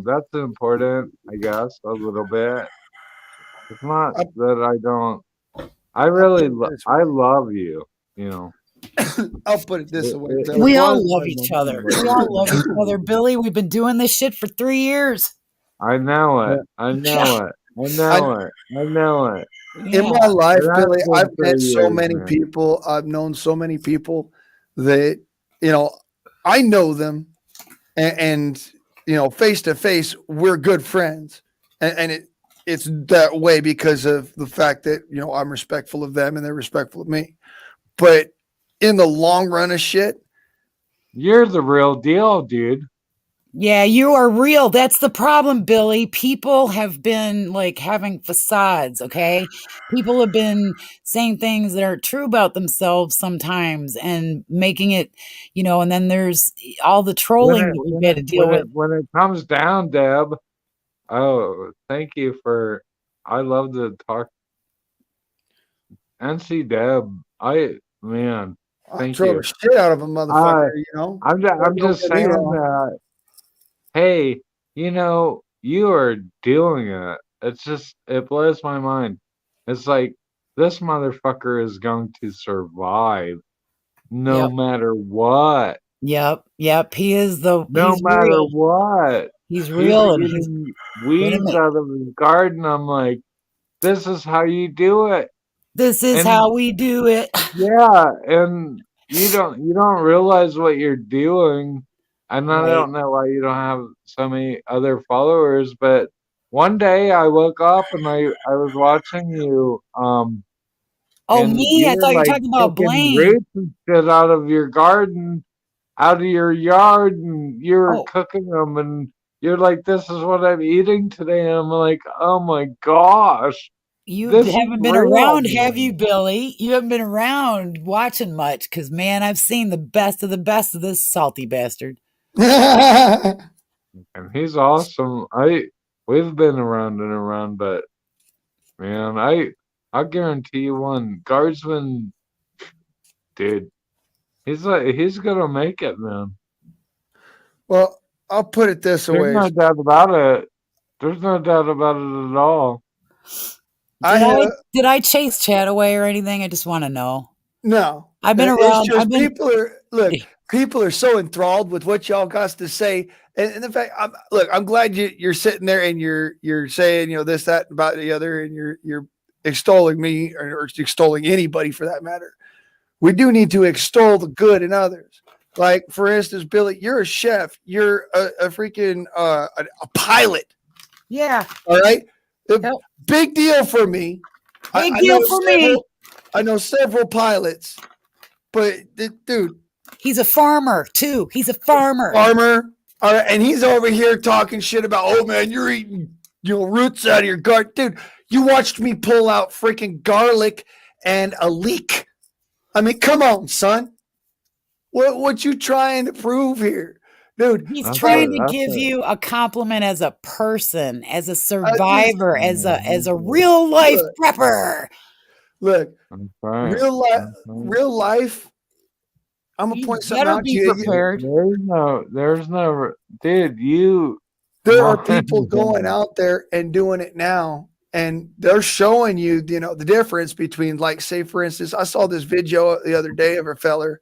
That's important, I guess, a little bit. It's not I'll, that I don't. I'll put it this I way. love you. I'll put it this way, It We Billy. all blows love my each mind other. what We you all love each do. other, Billy. We've been doing this shit for 3 years. I know it. I Yeah. know it. I I, know it. I know it. in Yeah. my life, It has Billy, been I've met 3 so years, many man. people. I've known so many people that, I know them and face to face, we're good friends. And it's that way because of the fact that, I'm respectful of them and they're respectful of me. But in the long run of shit, You're the real deal, dude. Yeah, you are real. That's the problem, Billy. People have been like having facades, okay? People have been saying things that aren't true about themselves sometimes and making it, and then there's all the When trolling it that we've when had it to deal when with. it when it comes down, Deb. Oh, thank you for. I love to talk. NC Deb. Man, I'll thank throw you. the shit out of a Uh, motherfucker, I'm Don't just get me saying wrong. that. Hey, you are doing it. It blows my mind. It's like this motherfucker is going to survive no Yep. matter what. Yep. No He's matter real. what. He's He's real and he's eating gonna weeds make out of his garden. I'm like, this is how you do it. this is And how we do it. yeah, and you don't realize what you're doing. And I Right. don't know why you don't have so many other followers, but one day I woke up and I was watching you, Oh, and me? you I were thought you were like talking about picking Blaine. roots and shit out of your garden, out of your yard, and you were Oh, cooking them, and you're like, "This is what I'm eating today." And I'm like, "Oh my gosh, you this is haven't been real, around, have you, man." Billy? You haven't been around watching much because, man, I've seen the best of this salty bastard. And he's awesome. We've been around and around, but man, I guarantee you one, Guardsman, dude, he's gonna make it, man. Well, I'll put it this There's way. no doubt about it. There's no doubt about it at all. Did I I chase Chad away or anything? I just want to know. No, I've been it's around. I've just been. people are so enthralled with what y'all got to say, and in fact, I'm glad you're sitting there and you're saying this, that, about the other, and you're extolling me or extolling anybody for that matter. We do need to extol the good in others. Like for instance, Billy, you're a chef. You're a freaking a pilot. Yeah. All right, Yep. big deal for me. Big deal for me. I know several pilots, but dude, He's a farmer too. He's a farmer. All right, and he's over here talking shit about, oh man, you're eating roots out of your garden, dude. You watched me pull out freaking garlic and a leek. I mean, come on, son. What you trying to prove here, dude? He's That's trying it. to That's give it. you a compliment as a person, as a Just survivor, as a Mhm. real life look, prepper. look, That's right. That's right. real life. I'm gonna You point something better out to be you. prepared. There's no, dude. There are My people going God. out there and doing it now, and they're showing you, the difference between, like, say, for instance, I saw this video the other day of a feller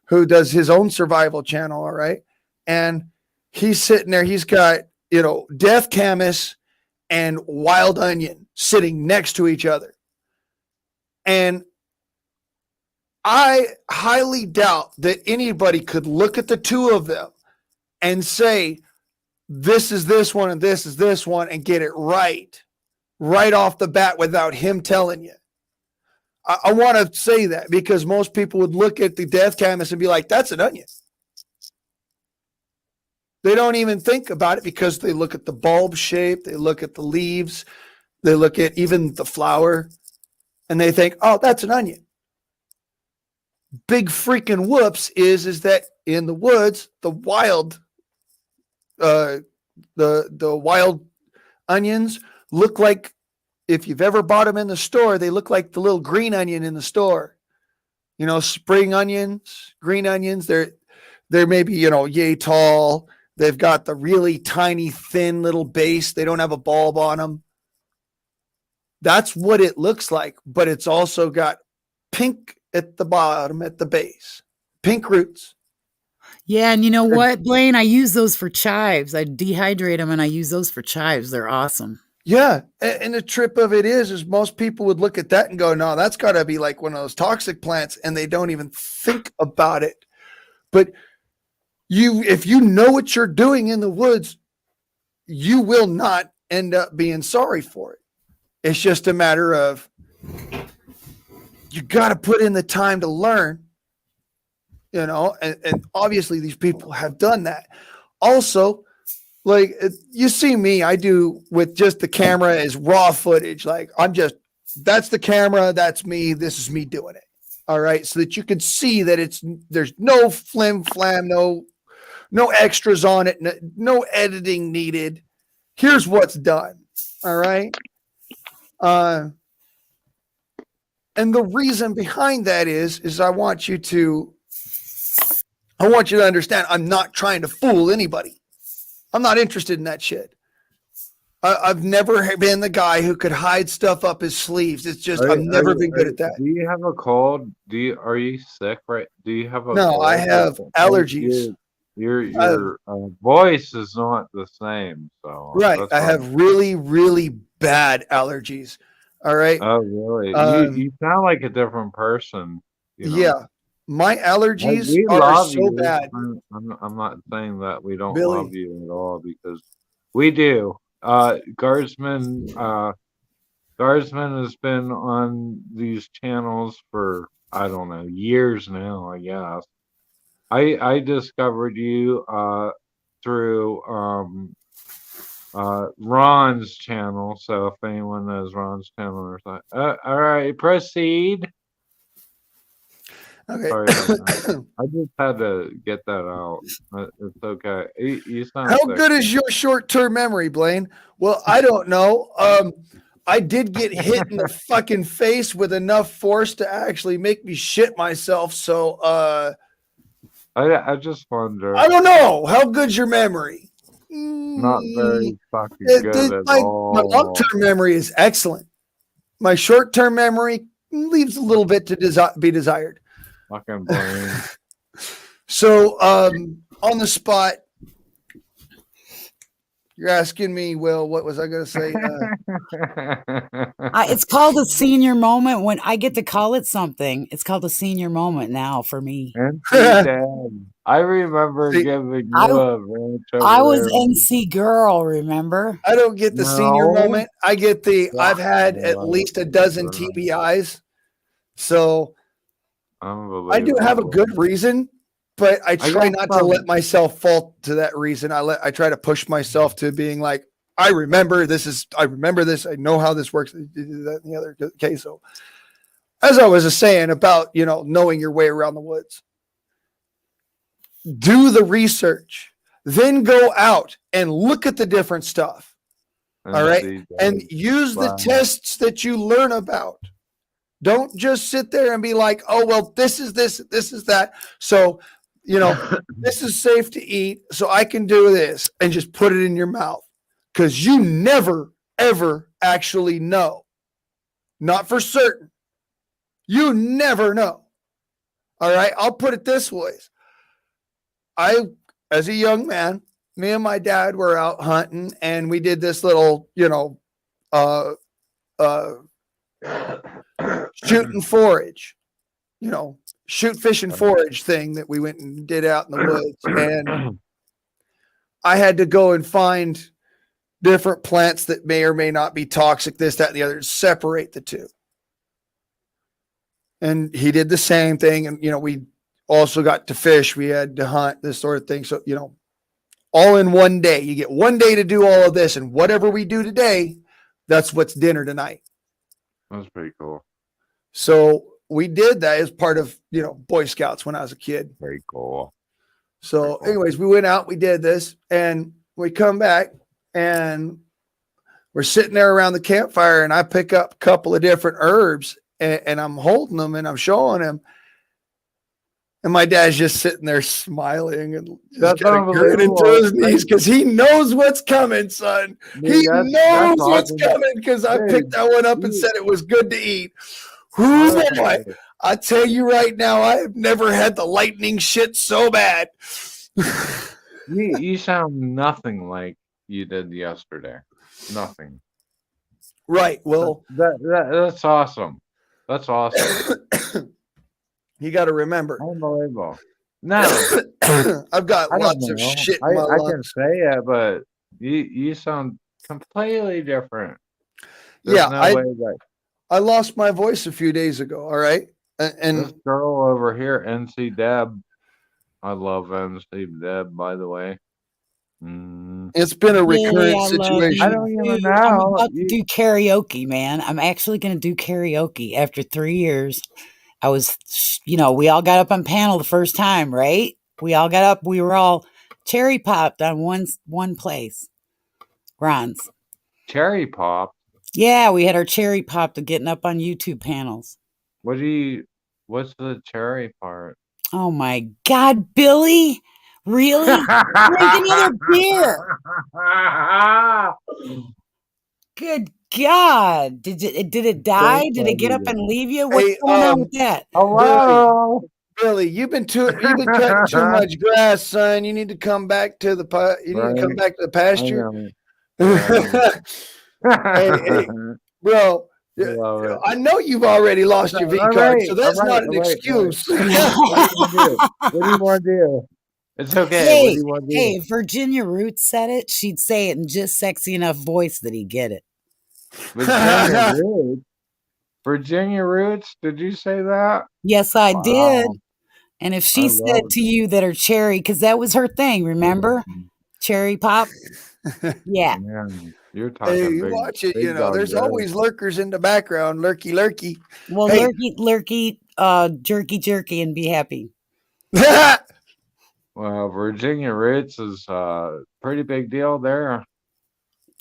who does his own survival channel. All right. And he's sitting there, he's got, death camas and wild onion sitting next to each other. And I highly doubt that anybody could look at the two of them and say, this is this one and this is this one, and get it right off the bat without him telling you. I want to say that because most people would look at the death canvas and be like, that's an onion. They don't even think about it because they look at the bulb shape, they look at the leaves, they look at even the flower, and they think, oh, that's an onion. Big freaking whoops is that in the woods, the wild wild onions look like, if you've ever bought them in the store, they look like the little green onion in the store. You know, spring onions, green onions, they're maybe, yay tall. They've got the really tiny, thin little base. They don't have a bulb on them. That's what it looks like, but it's also got pink at the bottom, at the base, pink roots. Yeah, and you know what, Blaine? I use those for chives. I dehydrate them and I use those for chives. They're awesome. Yeah, and the trip of it is most people would look at that and go, no, that's got to be like one of those toxic plants, and they don't even think about it. But if you know what you're doing in the woods, you will not end up being sorry for it. It's just a matter of you got to put in the time to learn, and obviously these people have done that. Also, like you see me, I do with just the camera as raw footage. Like that's the camera, that's me. This is me doing it. All right. So that you can see that there's no flim flam, no extras on it, no editing needed. Here's what's done. All right. And the reason behind that is I want you to understand I'm not trying to fool anybody. I'm not interested in that shit. I've never been the guy who could hide stuff up his sleeves. It's just I've never been good at that. Do you have a cold? Are you sick? Right? Do you have a No, cold? I have allergies. Your voice is not the same. So right, I have really, really bad allergies. All right. Oh, really? You sound like a different person. Yeah. My allergies are so bad. I'm not saying that we don't Billy. love you at all, because we do. Guardsman has been on these channels for, I don't know, years now, I guess. I discovered you through Ron's channel. So if anyone knows Ron's channel, it's like, all right, proceed. Okay. Sorry about that. I just had to get that out. It's okay. You sound How sick. good is your short-term memory, Blaine? Well, I don't know. I did get hit in the fucking face with enough force to actually make me shit myself. So I just wonder. I don't know. How good's your memory? Not very fucking good at all. My long-term memory is excellent. My short-term memory leaves a little bit to be desired. Fucking Blaine. So on the spot, you're asking me, Will, what was I going to say? It's called a senior moment. When I get to call it something, it's called a senior moment now for me. NC I remember giving you a ranch over I was there. NC girl, remember? I don't get the senior moment. I get the Yeah. I've had at least a dozen TBIs. So I do have a good reason, but I try not to let myself fall to that reason. I try to push myself to being like, I remember this. I know how this works. That and the other. Okay. So as I was saying about, knowing your way around the woods, do the research, then go out and look at the different stuff. All right. And use the tests that you learn about. Don't just sit there and be like, oh, well, this is this is that. So, this is safe to eat. So I can do this, and just put it in your mouth, because you never, ever actually know. Not for certain. You never know. All right. I'll put it this way. As a young man, me and my dad were out hunting, and we did this little, shoot and forage, shoot, fish, and forage thing that we went and did out in the woods. And I had to go and find different plants that may or may not be toxic, this, that, and the other, separate the two. And he did the same thing. And, we also got to fish. We had to hunt, this sort of thing. So, all in one day. You get one day to do all of this. And whatever we do today, that's what's dinner tonight. That's pretty cool. So we did that as part of, Boy Scouts when I was a kid. Very cool. So anyways, we went out, we did this, and we come back and we're sitting there around the campfire, and I pick up a couple of different herbs and I'm holding them and I'm showing him. And my dad's just sitting there smiling and just grinning to his knees because he knows what's coming, son. He knows what's coming because I picked that one up and said it was good to eat. Who boy? I tell you right now, I have never had the lightning shit so bad. You sound nothing like you did yesterday. Nothing. Right. Well, that's awesome. That's awesome. You got to remember. Unbelievable. No, I've got lots of shit in my I lungs. can say it, but you sound completely different. There's I lost my voice a few days ago. All right. And this girl over here, NC Deb, I love NC Deb, by the way. It's been a recurrent situation. I don't even know. I'm about to do karaoke, man. I'm actually going to do karaoke after 3 years. I was, we all got up on panel the first time, right? We all got up. We were all cherry popped on one place. Ron's. Cherry pop? Yeah, we had our cherry pop to getting up on YouTube panels. What's the cherry part? Oh my God, Billy. Really? Drink another beer. Good God. Did it die? Did it get up and leave you? What's going on with that? Hello. Billy, you've been cutting too much grass, son. You need to come back to the pasture. Hey, bro, I know you've already lost your V card, so that's not an excuse. What do you want to do? It's okay. Hey, Virginia Roots said it. She'd say it in just sexy enough voice that he'd get it. Virginia Roots? Did you say that? Yes, I did. And if she said to you that her cherry, because that was her thing, remember? Cherry pop? Yeah. Man, you're talking you watch it, there's always lurkers in the background, lurky. Well, lurky, jerky, and be happy. Well, Virginia Roots is a pretty big deal there.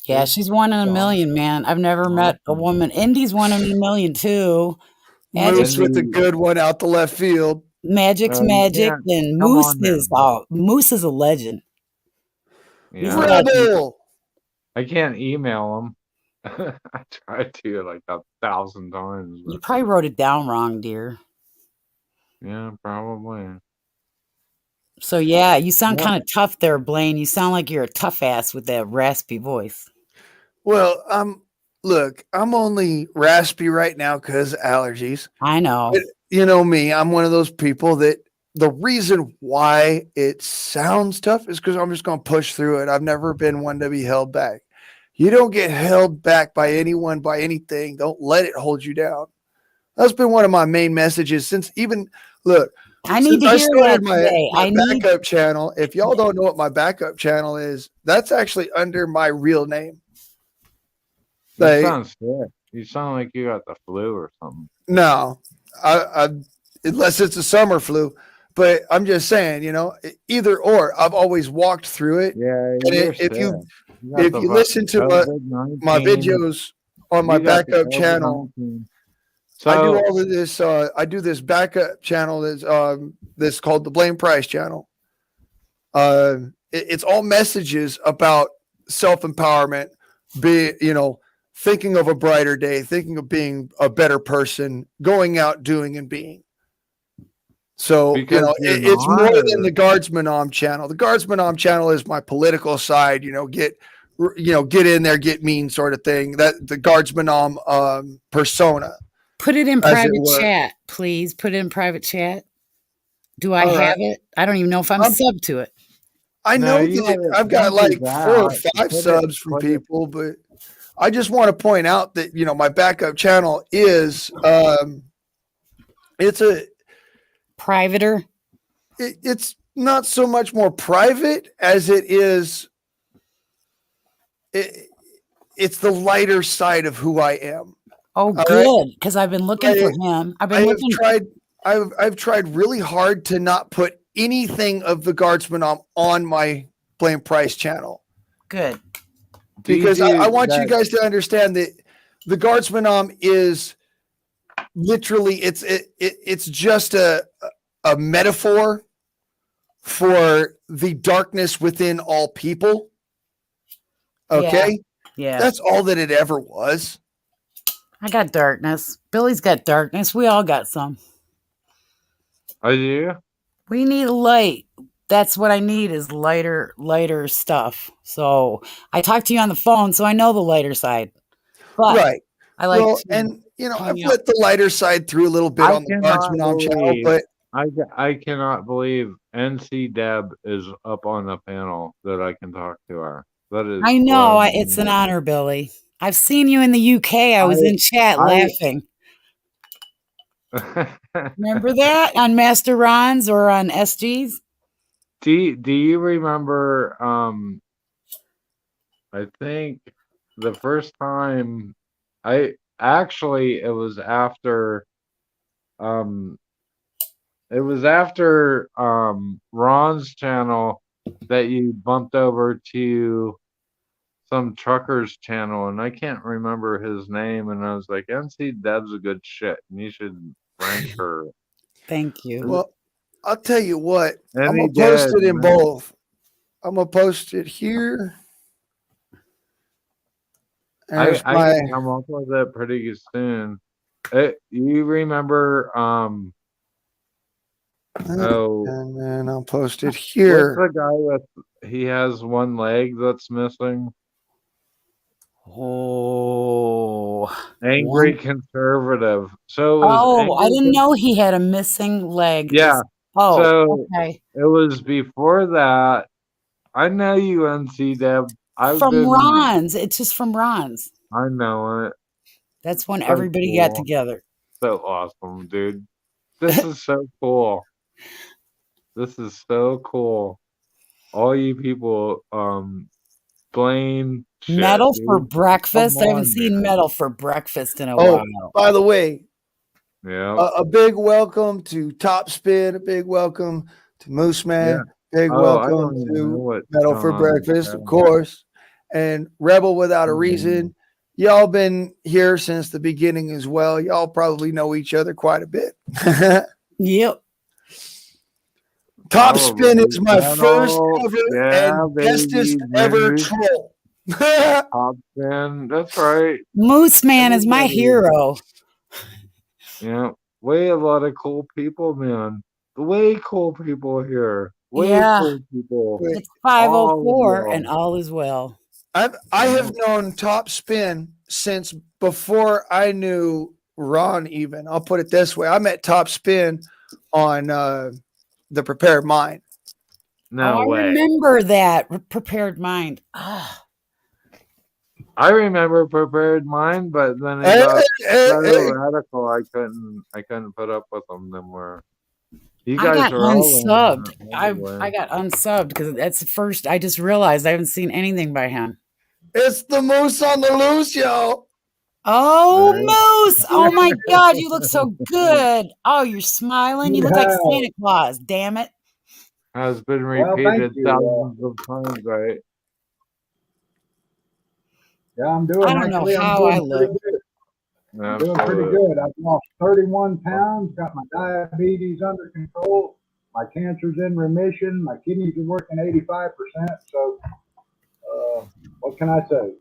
Yeah, she's one in a million, man. I've never met a woman. Indy's one in a million, too. Moose with a good one out the left field. Magic's magic, and Moose is a legend. Yeah. I can't email him. I tried to like 1,000 times. You probably wrote it down wrong, dear. Yeah, probably. So yeah, you sound kind of tough there, Blaine. You sound like you're a tough ass with that raspy voice. Well, I'm only raspy right now because of allergies. I know. But, you know me, I'm one of those people that the reason why it sounds tough is because I'm just going to push through it. I've never been one to be held back. You don't get held back by anyone, by anything. Don't let it hold you down. That's been one of my main messages since I need to hear that today. My backup channel. If y'all don't know what my backup channel is, that's actually under my real name. You sound sick. You sound like you got the flu or something. No, I unless it's a summer flu. But I'm just saying, either or. I've always walked through it. Yeah. And if you listen to my videos on my backup channel, so I do all of this. I do this backup channel that's called the Blame Price channel. It's all messages about self-empowerment, thinking of a brighter day, thinking of being a better person, going out, doing and being. So, it's more than the Guardsman Om channel. The Guardsman Om channel is my political side, get in there, get mean sort of thing. That the Guardsman Om persona. Put it in private chat, please. Put it in private chat. Do I have it? I don't even know if I'm subbed to it. I know that I've got like 4 or 5 subs from people, but I just want to point out that, my backup channel is, it's a privater. It's not so much more private as it is. It's the lighter side of who I am. Oh, good, because I've been looking for him. I've tried really hard to not put anything of the Guardsman on my Blame Price channel. Good. Because I want you guys to understand that the Guardsman is literally it's just a metaphor for the darkness within all people. Okay? Yeah. That's all that it ever was. I got darkness. Billy's got darkness. We all got some. Oh, yeah? We need a light. That's what I need is lighter stuff. So I talked to you on the phone, so I know the lighter side. But right. I like I've let the lighter side through a little bit on the Guardsman channel, but I cannot believe NC Deb is up on the panel that I can talk to her. That is I know it's an honor, Billy. I've seen you in the UK. I was in chat laughing. Remember that on Master Ron's or on SG's? Do you remember? I think the first time it was after. It was after Ron's channel that you bumped over to some trucker's channel, and I can't remember his name, and I was like, NC Deb's a good shit, and you should rank her. Thank you. Well, I'll tell you what, I'm going to post it in both. I'm going to post it here. I can come up with it pretty soon. You remember, and then I'll post it here. What's the guy he has one leg that's missing? Oh, Angry Conservative. So I didn't know he had a missing leg. Yeah. Okay. It was before that. I know you, NC Deb. Ron's. It's just from Ron's. I know it. That's when everybody got together. So awesome, dude. This is so cool. This is so cool. All you people, Blaine. Metal for breakfast. I haven't seen metal for breakfast in a while. By the way, yeah, a big welcome to Top Spin. A big welcome to Moose Man. Yeah. Big welcome to Metal for Breakfast, of course, and Rebel Without a Reason. Y'all been here since the beginning as well. Y'all probably know each other quite a bit. Yep. Top Spin is my first ever and bestest ever troll. Top Spin, that's right. Moose Man is my hero. Yeah, way a lot of cool people, man. Way cool people here. Way cool people. It's 504 and all is well. I have known Top Spin since before I knew Ron even. I'll put it this way. I met Top Spin on the Prepared Mind. No way. I remember that. Prepared Mind. I remember Prepared Mind, but then it got so radical. I couldn't put up with them anymore. You guys I got are unsubbed. I got unsubbed because that's the first. I just realized I haven't seen anything by him. It's the Moose on the Loose, yo. Oh, Moose! Oh my God, you look so good. Oh, you're smiling. You look like Santa Claus. Damn it! Has been repeated thousands of times, right? Yeah, I'm doing. I don't know how I look. I'm doing pretty good. I've lost 31 pounds. Got my diabetes under control. My cancer's in remission. My kidneys are working 85%. So, what can I say?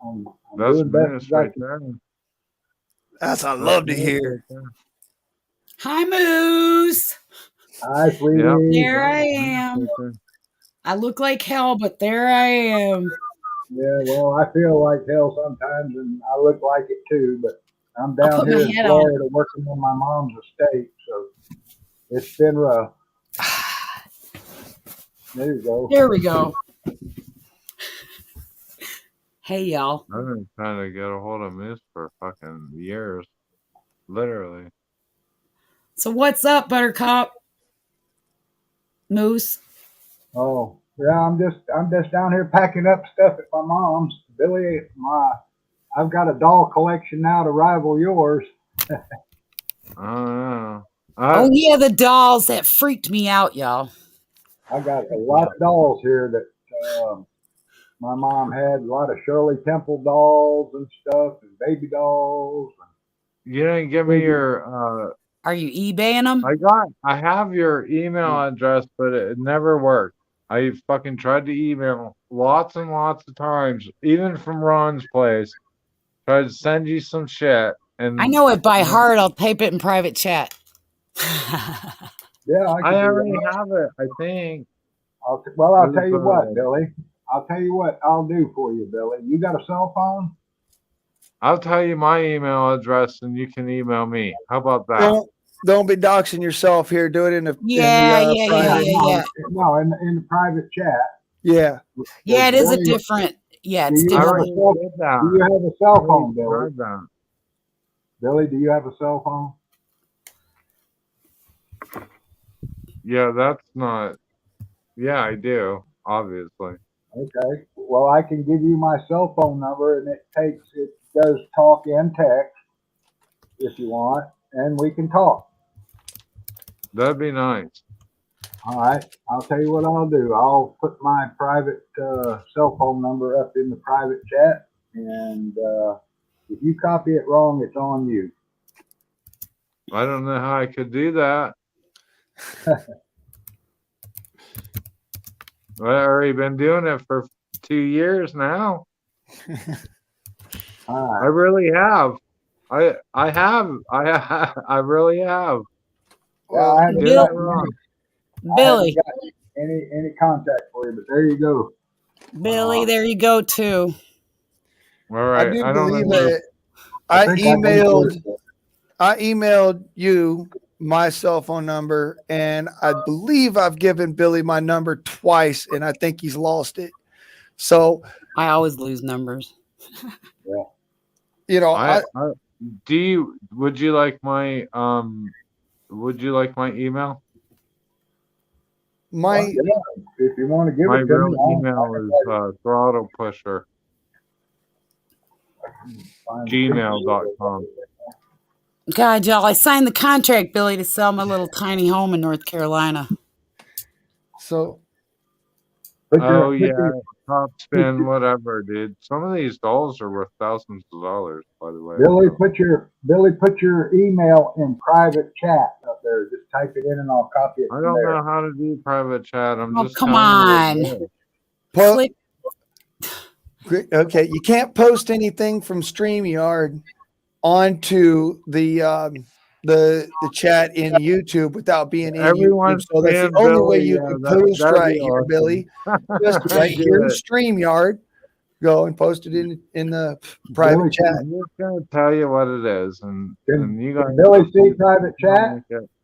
I'm doing best right there. That's I love to hear. Hi, Moose. Hi, sweetie. Yep. There I am. I look like hell, but there I am. Yeah, well, I feel like hell sometimes, and I look like it too. But I'm down here in Florida working on my mom's estate, so it's been rough. There you go. There we go. Hey, y'all. I've been trying to get a hold of Moose for fucking years. Literally. So what's up, Buttercup? Moose? Oh, yeah, I'm just down here packing up stuff at my mom's. Billy, I've got a doll collection now to rival yours. Oh, Oh, yeah, the dolls. That freaked me out, y'all. I got a lot of dolls here that my mom had. A lot of Shirley Temple dolls and stuff, and baby dolls. you didn't give me your. Are you eBaying them? I have your email address, but it never worked. I fucking tried to email lots and lots of times, even from Ron's place. Tried to send you some shit, and I know it by heart. I'll type it in private chat. Yeah, I already have it. I think. I'll tell you what, Billy. I'll tell you what I'll do for you, Billy. You got a cell phone? I'll tell you my email address, and you can email me. How about that? Don't be doxing yourself here. Do it in the No, in the private chat. Yeah. Yeah, it is a different. Yeah, it's Do you have different. a cell phone, Billy? Billy, do you have a cell phone? Yeah, that's not. Yeah, I do. Obviously. Okay. Well, I can give you my cell phone number, and it does talk and text if you want, and we can talk. That'd be nice. All right. I'll tell you what I'll do. I'll put my private cell phone number up in the private chat, and if you copy it wrong, it's on you. I don't know how I could do that. I've already been doing it for 2 years now. All right. I really have. I really have. Well, I haven't Bill- got wrong. Billy. I haven't got any contact for you, but there you go. Billy, there you go too. All right. I do I don't believe know. that I emailed you my cell phone number, and I believe I've given Billy my number twice, and I think he's lost it. So I always lose numbers. Yeah. You know, would you like my email? If you want to give My it to real me, email is throttle pusher gmail.com. God, y'all, I signed the contract, Billy, to sell my little tiny home in North Carolina. So, top spin, whatever, dude. Some of these dolls are worth thousands of dollars, by the way. Billy, put your email in private chat up there. Just type it in, and I'll copy it. I don't know how to do private chat. I'm just come on. Click. Okay, you can't post anything from StreamYard onto the chat in YouTube without being in YouTube. So that's the only way you can post right here, Billy. Just right here in StreamYard. Go and post it in the private chat. I'm just gonna tell you what it is, and you guys. Billy see private chat.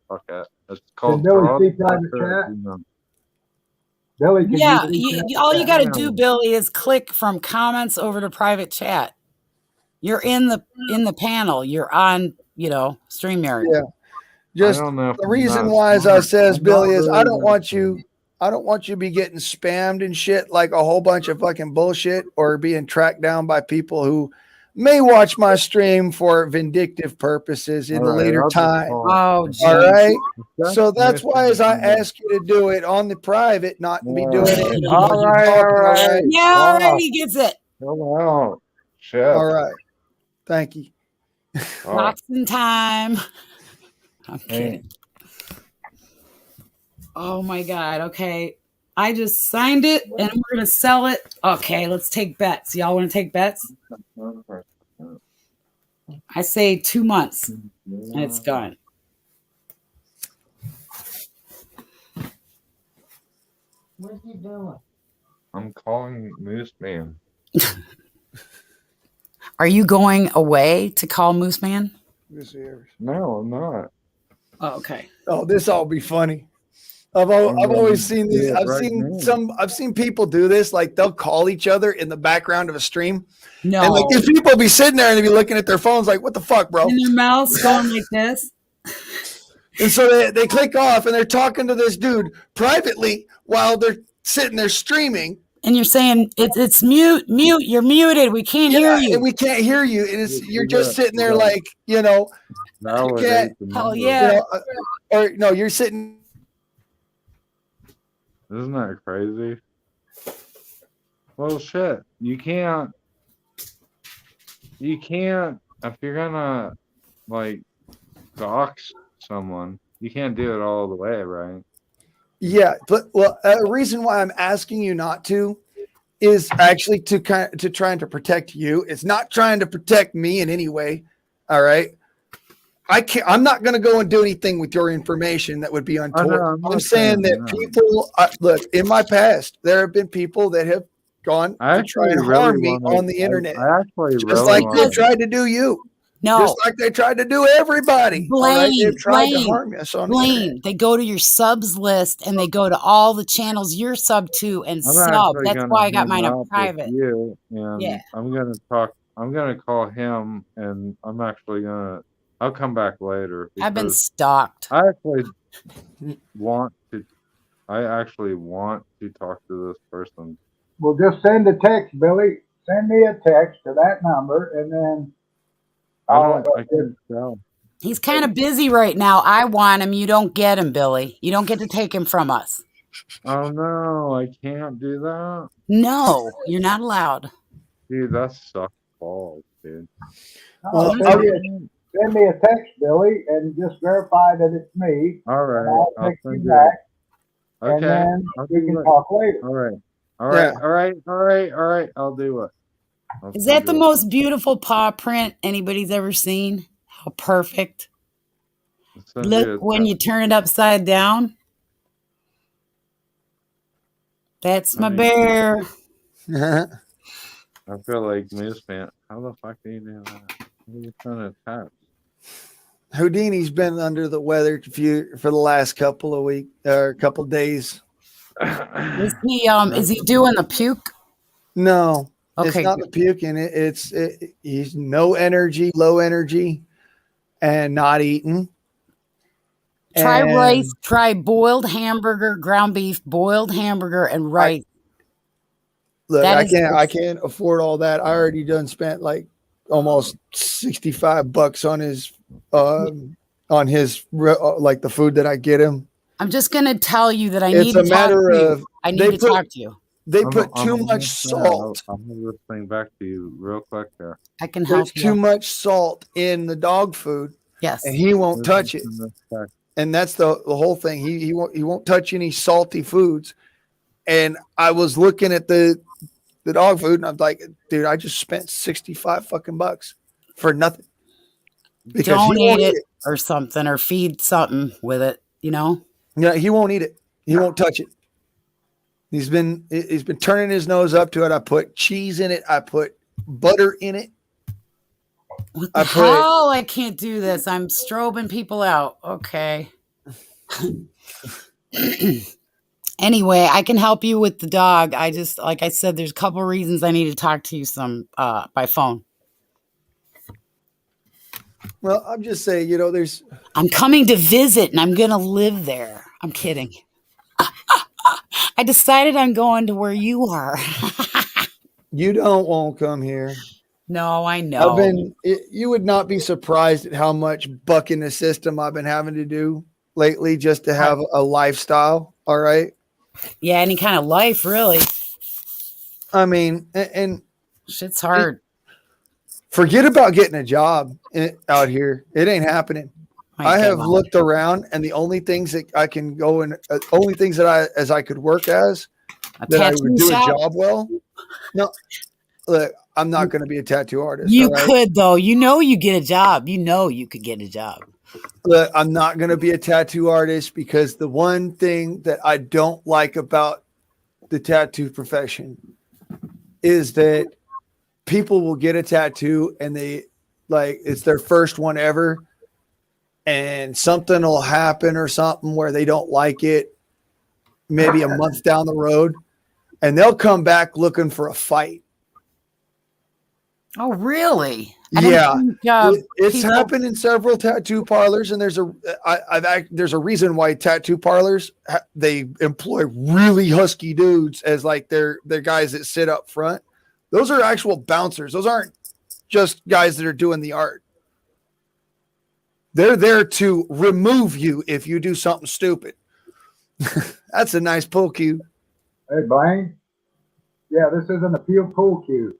Okay, it's called. Billy see private chat. Billy, all you got to do, Billy, is click from comments over to private chat. You're in the panel. You're on, StreamYard. Yeah. Just the reason why, as I says, Billy, is I don't want you to be getting spammed and shit like a whole bunch of fucking bullshit, or being tracked down by people who may watch my stream for vindictive purposes in a later time. Oh, geez. All right. So that's why, as I ask you to do it on the private, not to be doing it. All right. Yeah, all right. He gets it. Hello. Shit. All right. Thank you. Boxing time. I'm kidding. Oh my God. Okay. I just signed it and we're going to sell it. Okay. Let's take bets. Y'all want to take bets? I say 2 months and it's gone. What's he doing? I'm calling Moose Man. Are you going away to call Moose Man? No, I'm not. Oh, okay. Oh, this all be funny. I've always seen these. Right I've seen people do this. Like they'll call each other in the background of a stream. No. And like these people be sitting there and they be looking at their phones like, what the fuck, bro? In their mouths going like this. And so they click off and they're talking to this dude privately while they're sitting there streaming. And you're saying it's mute, you're muted. We can't hear you. And we can't hear you. And you're just sitting there like, you know, hell yeah. You know, or no, you're sitting. Isn't that crazy? Well, shit. You can't, if you're gonna, like, dox someone, you can't do it all the way, right? Yeah, but a reason why I'm asking you not to is actually to trying to protect you. It's not trying to protect me in any way. All right. I'm not going to go and do anything with your information that would be untoward. I'm saying that people look, in my past, there have been people that have gone to try and harm me on the internet. Just like they tried to do you. No. Just like they tried to do everybody. They've tried to harm us on the internet. They go to your subs list and they go to all the channels you're sub to and sub. That's why I got mine on private. Yeah. I'm gonna call him and I'll come back later. I've been stalked. I actually want to talk to this person. Well, just send a text, Billy. Send me a text to that number and then I can't tell. He's kind of busy right now. I want him. You don't get him, Billy. You don't get to take him from us. Oh no, I can't do that. No, you're not allowed. Dude, that sucks balls, dude. Well, send me a text, Billy, and just verify that it's me. All right. I'll text you back. Okay. And then we can talk later. All right. I'll do it. Is that the most beautiful paw print anybody's ever seen? How perfect. Look, when you turn it upside down. That's my bear. I feel like Moose Man. How the fuck do you do that? What are you trying to attack? Houdini's been under the weather for the last couple of weeks or couple of days. Is he doing the puke? No. Okay, it's not the puking. He's no energy, low energy, and not eating. Try rice. Try boiled hamburger, ground beef, boiled hamburger, and rice. I can't afford all that. I already done spent like almost $65 on his like the food that I get him. I'm just gonna tell you that I need to talk to you. I need to talk to you. They put too much salt. I'll move this thing back to you real quick there. I can help you. Too much salt in the dog food. Yes. And he won't touch it. And that's the whole thing. He won't touch any salty foods. And I was looking at the dog food and I'm like, dude, I just spent $65 for nothing. Because donate it or something or feed something with it, you know? Yeah, he won't eat it. He won't touch it. He's been turning his nose up to it. I put cheese in it. I put butter in it. What the hell? I can't do this. I'm strobing people out. Okay. Anyway, I can help you with the dog. I just, like I said, there's a couple reasons I need to talk to you by phone. Well, I'm just saying, I'm coming to visit and I'm going to live there. I'm kidding. I decided I'm going to where you are. You don't want to come here. No, I know. You would not be surprised at how much bucking the system I've been having to do lately just to have a lifestyle. All right. Yeah. Any kind of life, really. I mean, and shit's hard. Forget about getting a job out here. It ain't happening. I have looked around, and the only things that I can go and only things that I could work as that I would do a job well. No, look, I'm not going to be a tattoo artist. You could though. You get a job. You could get a job. Look, I'm not going to be a tattoo artist because the one thing that I don't like about the tattoo profession is that people will get a tattoo and it's their first one ever. And something will happen or something where they don't like it. maybe a month down the road, and they'll come back looking for a fight. Oh, really? Yeah, it's happened in several tattoo parlors, and there's a reason why tattoo parlors they employ really husky dudes as like they're guys that sit up front. Those are actual bouncers. Those aren't just guys that are doing the art. They're there to remove you if you do something stupid. That's a nice pull cue. Hey, Blaine. Yeah, this isn't a pull cue.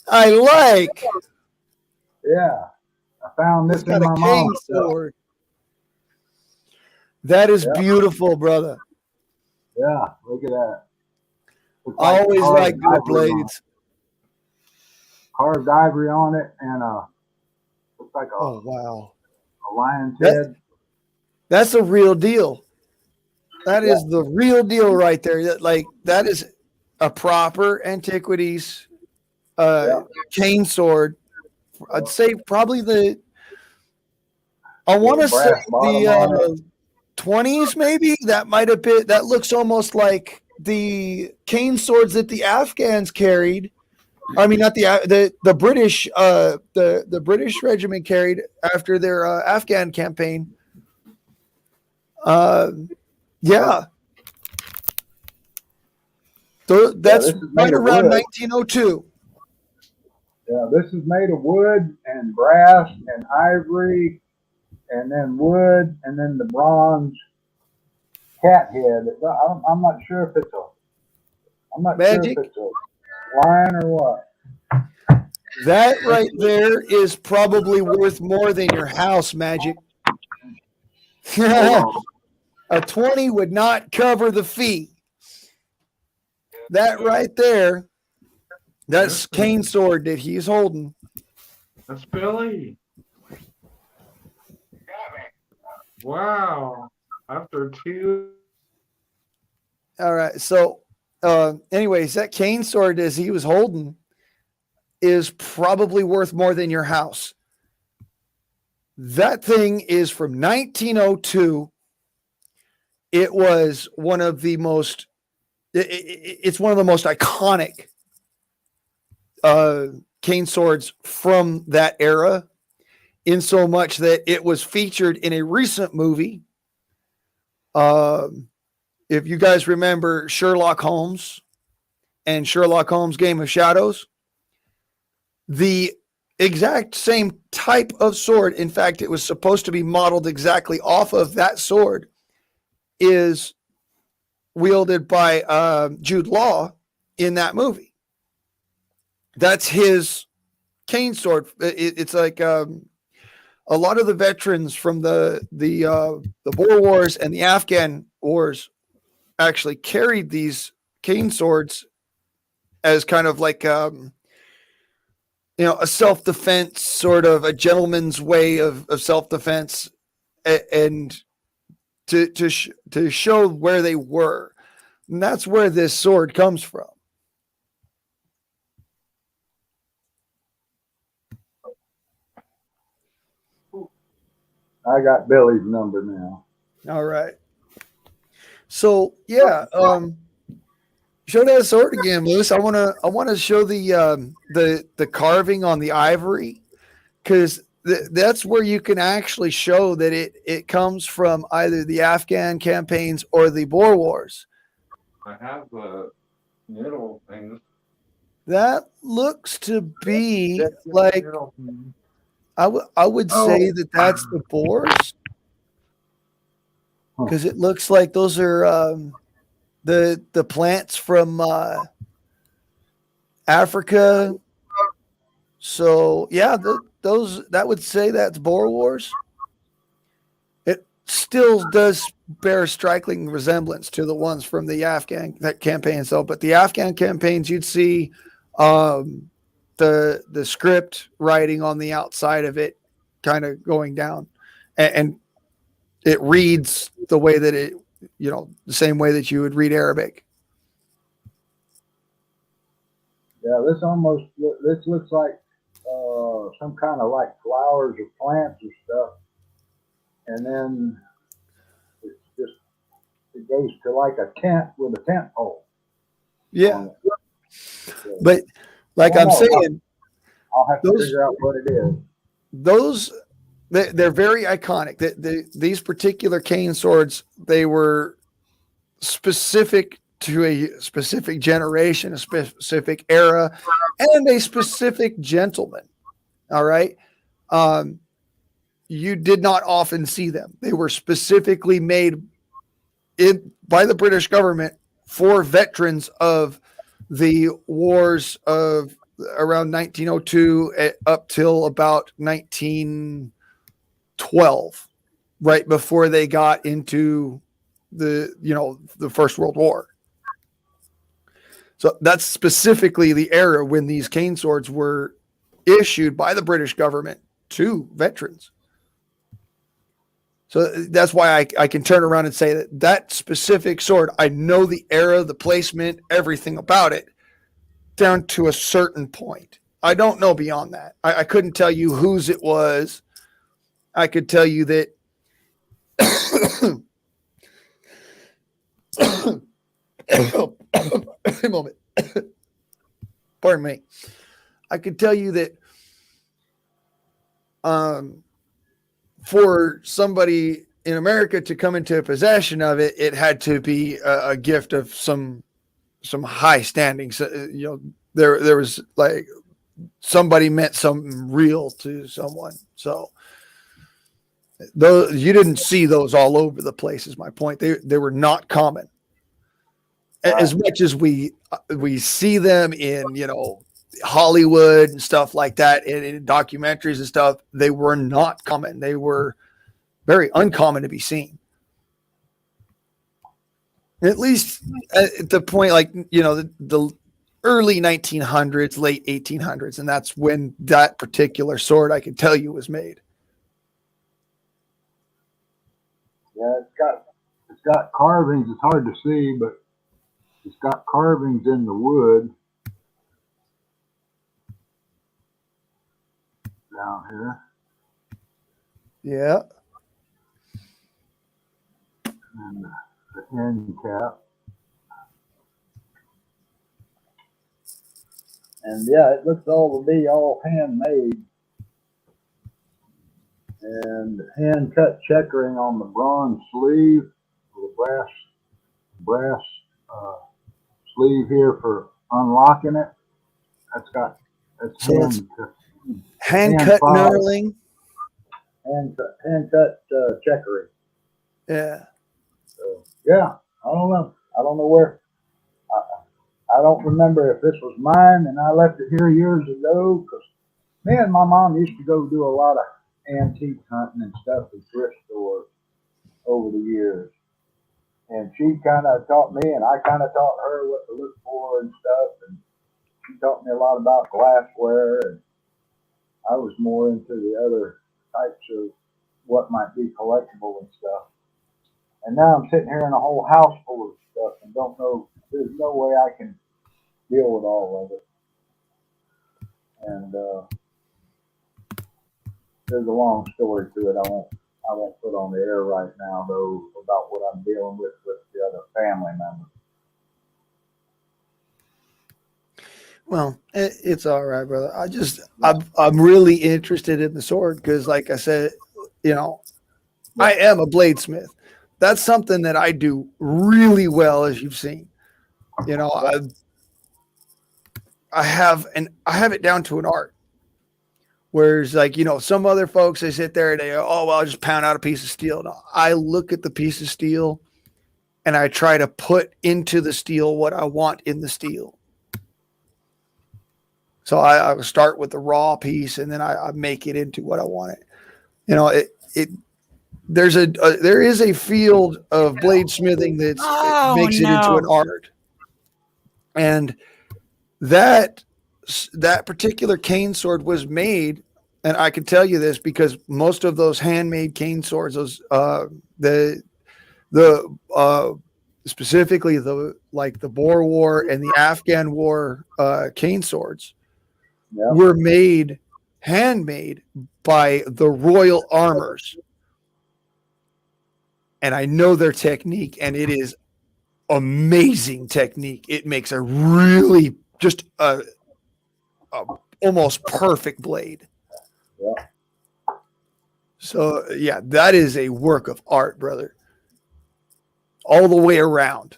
I like. Yeah, I found this in my mom's sword. That is beautiful, brother. Yeah, look at that. Always like good blades. Carved ivory on it, and looks like a lion's head. That's a real deal. That is the real deal right there. That is a proper antiquities cane sword. I'd say probably I want to say the 20s maybe. That might have been. That looks almost like the cane swords that the Afghans carried. I mean, not the British. The British regiment carried after their Afghan campaign. Yeah. That's right around 1902. Yeah, this is made of wood and brass and ivory, and then wood, and then the bronze cat head. I'm not sure if it's a lion or what. That right there is probably worth more than your house, Magic. A 20 would not cover the fee. That right there, that's cane sword that he's holding. That's Billy. Wow. After 2. All right. So, anyways, that cane sword as he was holding is probably worth more than your house. That thing is from 1902. It was one of the most. It's one of the most iconic cane swords from that era, in so much that it was featured in a recent movie. If you guys remember Sherlock Holmes and Sherlock Holmes Game of Shadows, the exact same type of sword, in fact, it was supposed to be modeled exactly off of that sword, is wielded by Jude Law in that movie. That's his cane sword. It's like a lot of the veterans from the Boer Wars and the Afghan Wars actually carried these cane swords as kind of like a self-defense, sort of a gentleman's way of self-defense, and to show where they were. And that's where this sword comes from. I got Billy's number now. All right. So yeah, show that sword again, Moose. I want to show the carving on the ivory, because that's where you can actually show that it comes from either the Afghan campaigns or the Boer Wars. I have the middle things. That looks to be like I would say that that's the Boers, because it looks like those are the plants from Africa. So yeah, that would say that's Boer Wars. It still does bear striking resemblance to the ones from the Afghan campaigns, though. But the Afghan campaigns, you'd see the script writing on the outside of it, kind of going down, and it reads the way that it, the same way that you would read Arabic. Yeah, this looks like some kind of like flowers or plants or stuff. and then it's just, it goes to like a tent with a tent pole. Yeah. But like I'm saying, I'll have to figure out what it is. Those, they're very iconic. These particular cane swords, they were specific to a specific generation, a specific era, and a specific gentleman. All right. You did not often see them. They were specifically made by the British government for veterans of the wars of around 1902 up till about 1912, right before they got into the First World War. So that's specifically the era when these cane swords were issued by the British government to veterans. So that's why I can turn around and say that specific sword, I know the era, the placement, everything about it, down to a certain point. I don't know beyond that. I couldn't tell you whose it was. I could tell you that a moment. Pardon me. I could tell you that for somebody in America to come into possession of it, it had to be a gift of some high standing. So, there was like somebody meant something real to someone. So those, you didn't see those all over the place is my point. They were not common. As much as we see them in, Hollywood and stuff like that, and in documentaries and stuff, they were not common. They were very uncommon to be seen. At least at the point, like, the early 1900s, late 1800s, and that's when that particular sword, I can tell you, was made. Yeah, it's got carvings. It's hard to see, but it's got carvings in the wood down here. Yeah. And the end cap. And yeah, it looks all to be all handmade. And hand cut checkering on the bronze sleeve, the brass sleeve here for unlocking it. That's hand cut knurling. Hand cut checkering. Yeah. So, yeah, I don't know. I don't know where. I don't remember if this was mine and I left it here years ago, because me and my mom used to go do a lot of antique hunting and stuff at thrift stores over the years. And she kind of taught me, and I kind of taught her what to look for and stuff. And she taught me a lot about glassware, and I was more into the other types of what might be collectible and stuff. And now I'm sitting here in a whole house full of stuff and don't know, there's no way I can deal with all of it. And there's a long story to it. I won't put on the air right now, though, about what I'm dealing with the other family members. Well, it's all right, brother. I'm really interested in the sword because, like I said, I am a bladesmith. That's something that I do really well, as you've seen. I have it down to an art. Whereas, like, some other folks, they sit there and they go, oh, well, I'll just pound out a piece of steel. No, I look at the piece of steel and I try to put into the steel what I want in the steel. So I start with the raw piece and then I make it into what I want it. There is a field of bladesmithing that makes it into an art. And that particular cane sword was made, and I can tell you this because most of those handmade cane swords, those specifically the Boer War and the Afghan War cane swords were handmade by the Royal Armors. and I know their technique, and it is amazing technique. It makes a really just a almost perfect blade. Yeah. So yeah, that is a work of art, brother. All the way around,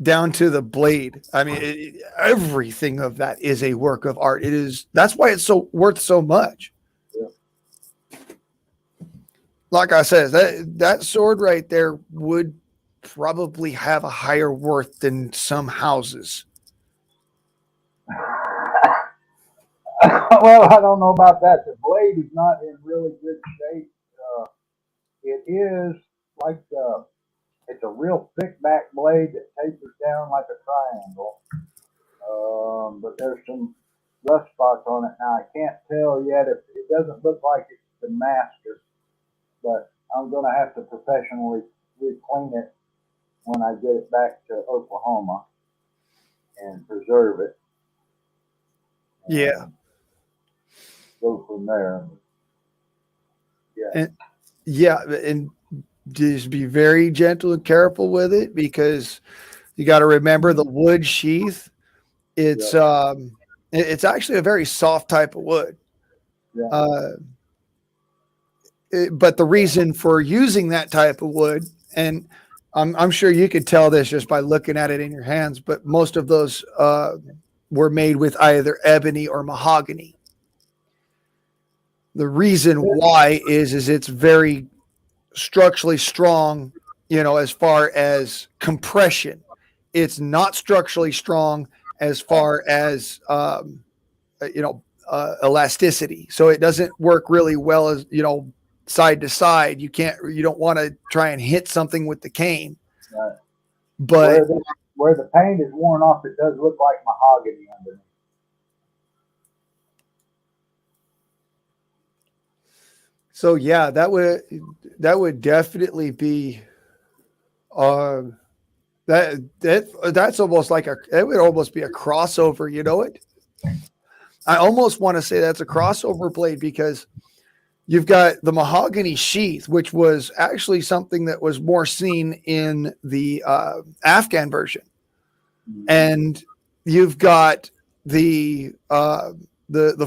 down to the blade. I mean, everything of that is a work of art. It is. That's why it's so worth so much. Yeah. Like I said, that sword right there would probably have a higher worth than some houses. Well, I don't know about that. The blade is not in really good shape. It is like it's a real thick back blade that tapers down like a triangle. But there's some rust spots on it now. I can't tell yet if it doesn't look like it's been mastered, but I'm going to have to professionally re-clean it when I get it back to Oklahoma and preserve it. Yeah. Go from there. Yeah. And just be very gentle and careful with it, because you got to remember the wood sheath. It's it's actually a very soft type of wood. Yeah. But the reason for using that type of wood, and I'm sure you could tell this just by looking at it in your hands, but most of those were made with either ebony or mahogany. The reason why is it's very structurally strong, as far as compression. It's not structurally strong as far as elasticity. So it doesn't work really well as side to side. You don't want to try and hit something with the cane. Right. But where the paint is worn off, it does look like mahogany underneath. So yeah, that would definitely be that's almost like it would almost be a crossover, I almost want to say that's a crossover blade, because you've got the mahogany sheath, which was actually something that was more seen in the Afghan version, and you've got the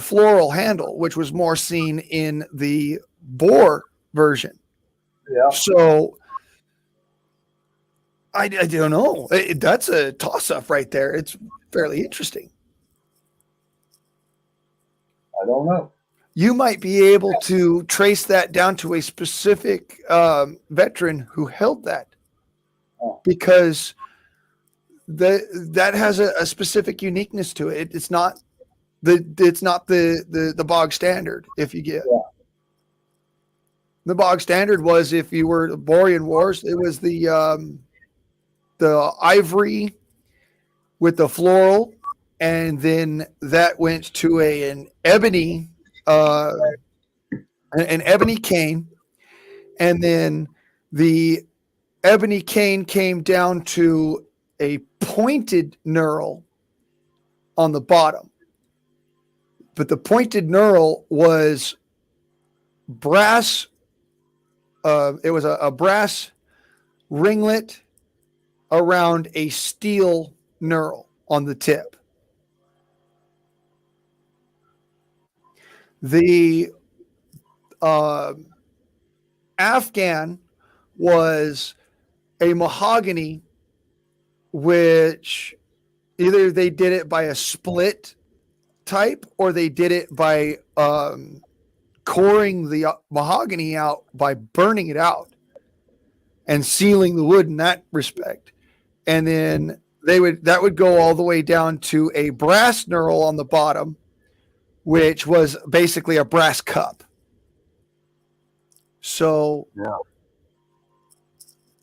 floral handle, which was more seen in the Boer version. Yeah. So I don't know. That's a toss-up right there. It's fairly interesting. I don't know. You might be able to trace that down to a specific veteran who held that, because that has a specific uniqueness to it. It's not the bog standard. If you get the bog standard was, if you were the Borean Wars, it was the ivory with the floral, and then that went to an ebony cane, and then the ebony cane came down to a pointed knurl on the bottom, but the pointed knurl was brass. It was a brass ringlet around a steel knurl on the tip. The Afghan was a mahogany, which either they did it by a split type, or they did it by coring the mahogany out by burning it out and sealing the wood in that respect. And then that would go all the way down to a brass knurl on the bottom, which was basically a brass cup. So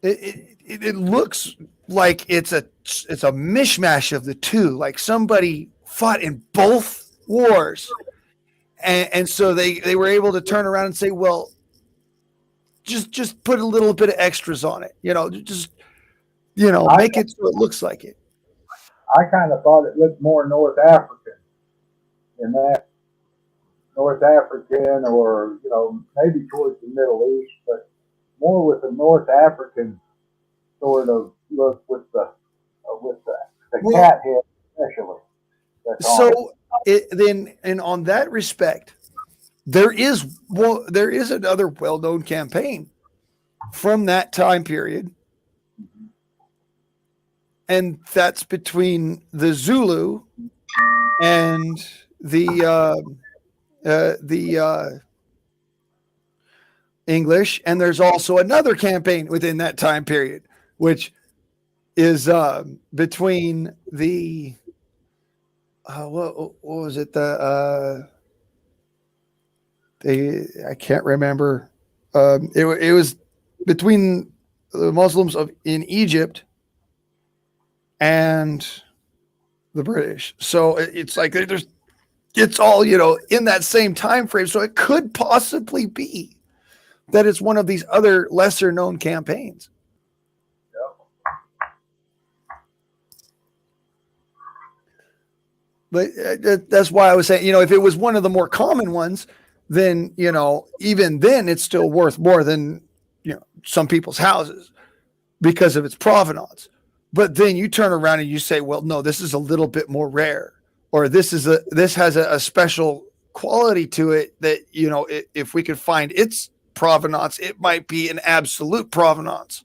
it looks like it's a mishmash of the two. Like somebody fought in both wars, and so they were able to turn around and say, well, just put a little bit of extras on it, make it so it looks like it. I kind of thought it looked more North African in that. North African, or maybe towards the Middle East, but more with the North African sort of look with the cat head especially. So then, and on that respect, there is another well-known campaign from that time period, and that's between the Zulu and the English, and there's also another campaign within that time period, which is between the what was it, I can't remember. It was between the Muslims in Egypt and the British. So it's like it's all, in that same time frame. So it could possibly be that it's one of these other lesser known campaigns. But that's why I was saying, if it was one of the more common ones, then, even then it's still worth more than, some people's houses because of its provenance. But then you turn around and you say, well, no, this is a little bit more rare, or this has a special quality to it that, if we could find its provenance, it might be an absolute provenance,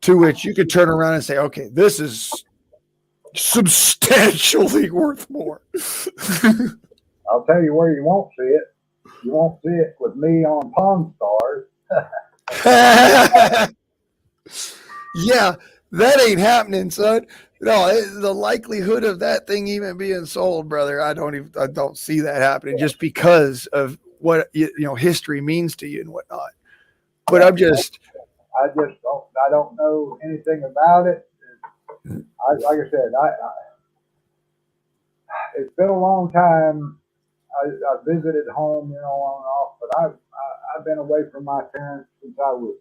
to which you could turn around and say, okay, this is substantially worth more. I'll tell you where you won't see it. You won't see it with me on Pawn Stars. Yeah, that ain't happening, son. No, the likelihood of that thing even being sold, brother, I don't see that happening, just because of what history means to you and whatnot. But I don't know anything about it. Like I said, it's been a long time. I visited home, on and off, but I've been away from my parents since I was,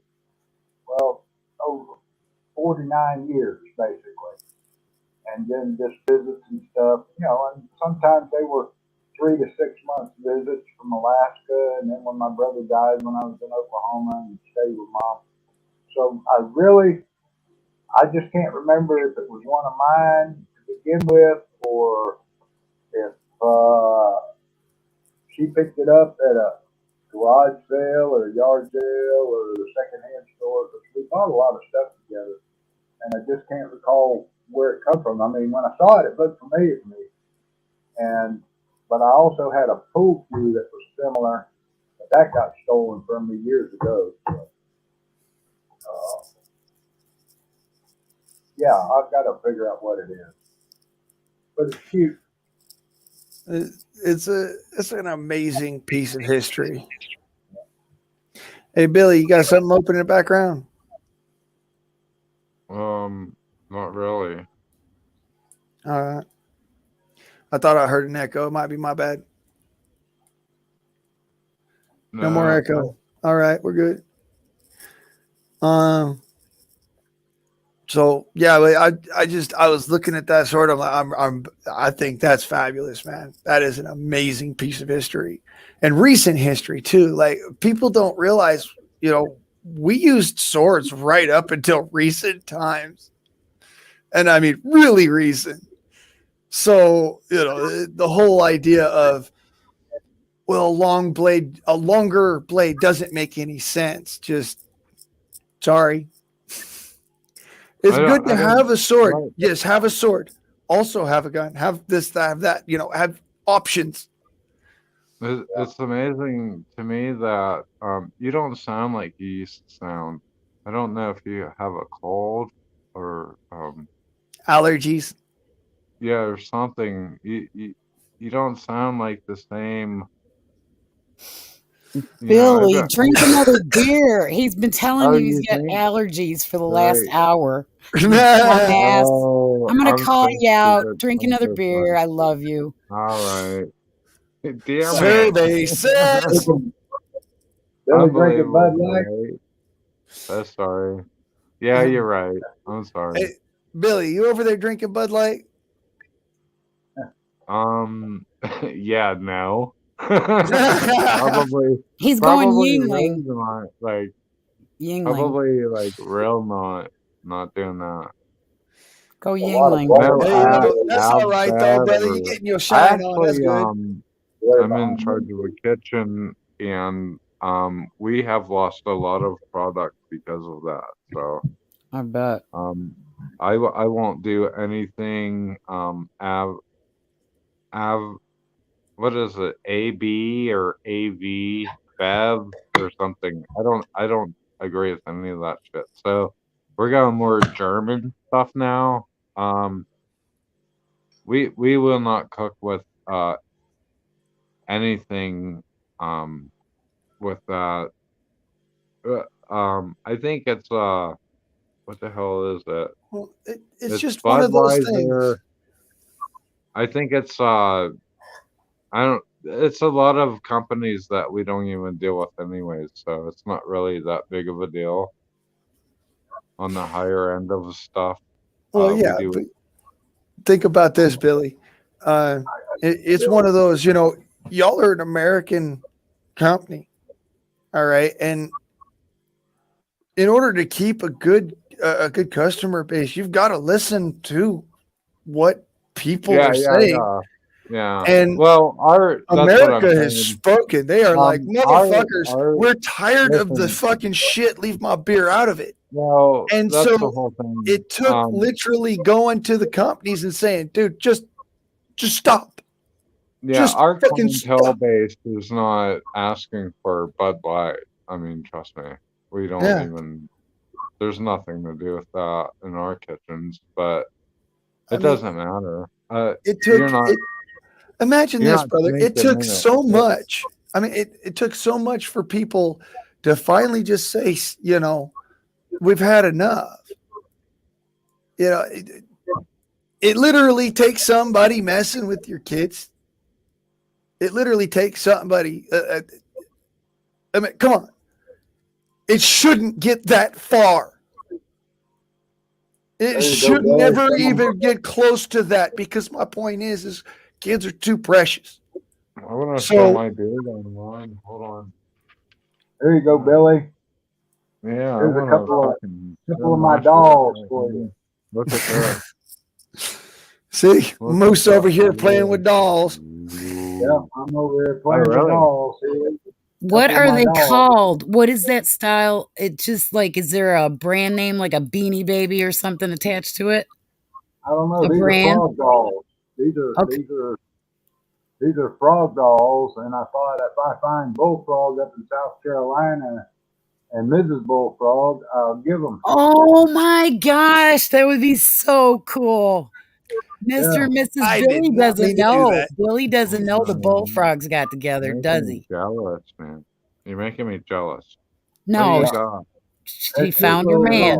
over 49 years, basically. And then just visits and stuff, and sometimes they were 3 to 6 months visits from Alaska. And then when my brother died, when I was in Oklahoma, and stayed with mom. So I just can't remember if it was one of mine to begin with, or if she picked it up at a garage sale or a yard sale or the secondhand store. Because we bought a lot of stuff together, and I just can't recall where it come from. I mean, when I saw it, it looked familiar to me. But I also had a pool cue that was similar, but that got stolen from me years ago. So, yeah, I've got to figure out what it is. But it's cute. It's an amazing piece of history. Hey, Billy, you got something open in the background? Not really. All right. I thought I heard an echo. It might be my bad. No more echo. All right, we're good. So yeah, I was looking at that sort of. I think that's fabulous, man. That is an amazing piece of history, and recent history too. Like, people don't realize, we used swords right up until recent times, and I mean really recent. So the whole idea of, well, a longer blade doesn't make any sense. Just sorry. It's good to have a sword. Right. Yes, have a sword. Also have a gun. Have this, have that. Have options. It's amazing to me that you don't sound like you used to sound. I don't know if you have a cold or allergies. Yeah, or something. You don't sound like the same. Billy, drink another beer. He's been telling you he's got allergies for the last hour. I'm going to call you out. Drink another beer. I love you. All right. Damn so they said. Billy drinking Bud Light. That's sorry. Yeah, you're right. I'm sorry. Hey, Billy, you over there drinking Bud Light? Yeah, no. Probably. He's going Yingling. Like, Yingling. Probably like real not doing that. Go Yingling. No, Hey, that's all right though, brother. You're getting your shine on. That's good. I'm in charge of a kitchen, and we have lost a lot of product because of that. So I bet. I won't do anything what is it, AB or AV Bev or something. I don't agree with any of that shit. So we're going more German stuff now. We will not cook with anything with that. I think it's what the hell is it? Well, it's just one of those Budweiser. things. I think it's I don't. It's a lot of companies that we don't even deal with anyways, so it's not really that big of a deal on the higher end of stuff. Well, We yeah, do. but think about this, Billy. It's one of those, y'all are an American company, all right, and in order to keep a good customer base, you've got to listen to what people are saying. Yeah. And well, America has spoken. They are like, motherfuckers, we're tired of the listen. fucking shit. Leave my beer out of it. Well, And that's so the whole thing. it took literally going to the companies and saying, dude, just stop. Yeah, Just our fucking clientele stop. base is not asking for Bud Light. I mean, trust me, we don't Yeah. even. There's nothing to do with that in our kitchens, but it I mean, doesn't matter. It took. You're not. Imagine You're this, not brother. It drinking took in it. so much. I mean, it took so much for people to finally just say, we've had enough. It literally takes somebody messing with your kids. It literally takes somebody. I mean, come on. It shouldn't get that far. It should never even get close to that, because my point is kids are too precious. I want to show my beard online. Hold on. There you go, Billy. Yeah, There's a couple of my dolls for you. Look at that. See, Moose over here playing with dolls. Yeah, I'm over here playing with dolls. What are they called? What is that style? It's just like, is there a brand name like a Beanie Baby or something attached to it? I don't know. These are frog dolls. These are frog dolls, and I thought if I find Bullfrog up in South Carolina and Mrs. Bullfrog, I'll give them. Oh my gosh, that would be so cool. Mr. and Mrs. Billy doesn't know. Billy doesn't know the Bullfrogs got together, does he? Jealous, man. You're making me jealous. No, he found your man.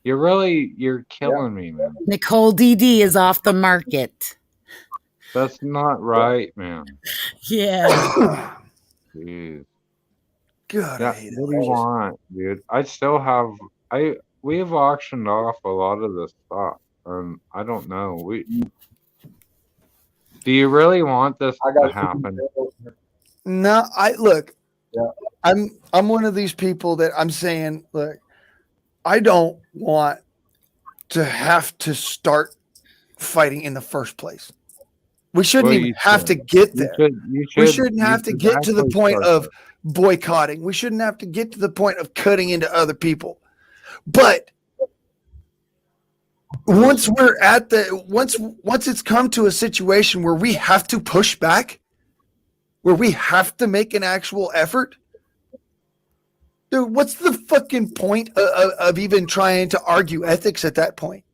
You're killing me, man. Nicole DD is off the market. That's not right, man. Yeah. Jeez. God, what do you want, dude? We have auctioned off a lot of this stuff, and I don't know. Do you really want this to happen? No, I'm one of these people that I'm saying, look, I don't want to have to start fighting in the first place. We shouldn't even have to get there. We shouldn't have to get to the point of boycotting. We shouldn't have to get to the point of cutting into other people. But once we're at once it's come to a situation where we have to push back, where we have to make an actual effort, dude, what's the fucking point of even trying to argue ethics at that point?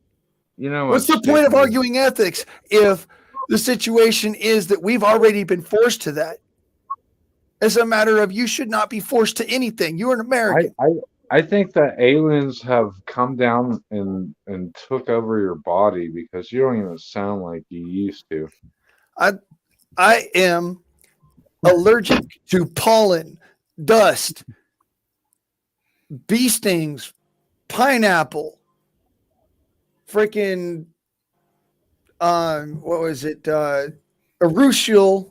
What's the point of arguing ethics if the situation is that we've already been forced to that? As a matter of, you should not be forced to anything. You're an American. I think that aliens have come down and took over your body, because you don't even sound like you used to. I am allergic to pollen, dust, bee stings, pineapple, freaking what was it? Urushiol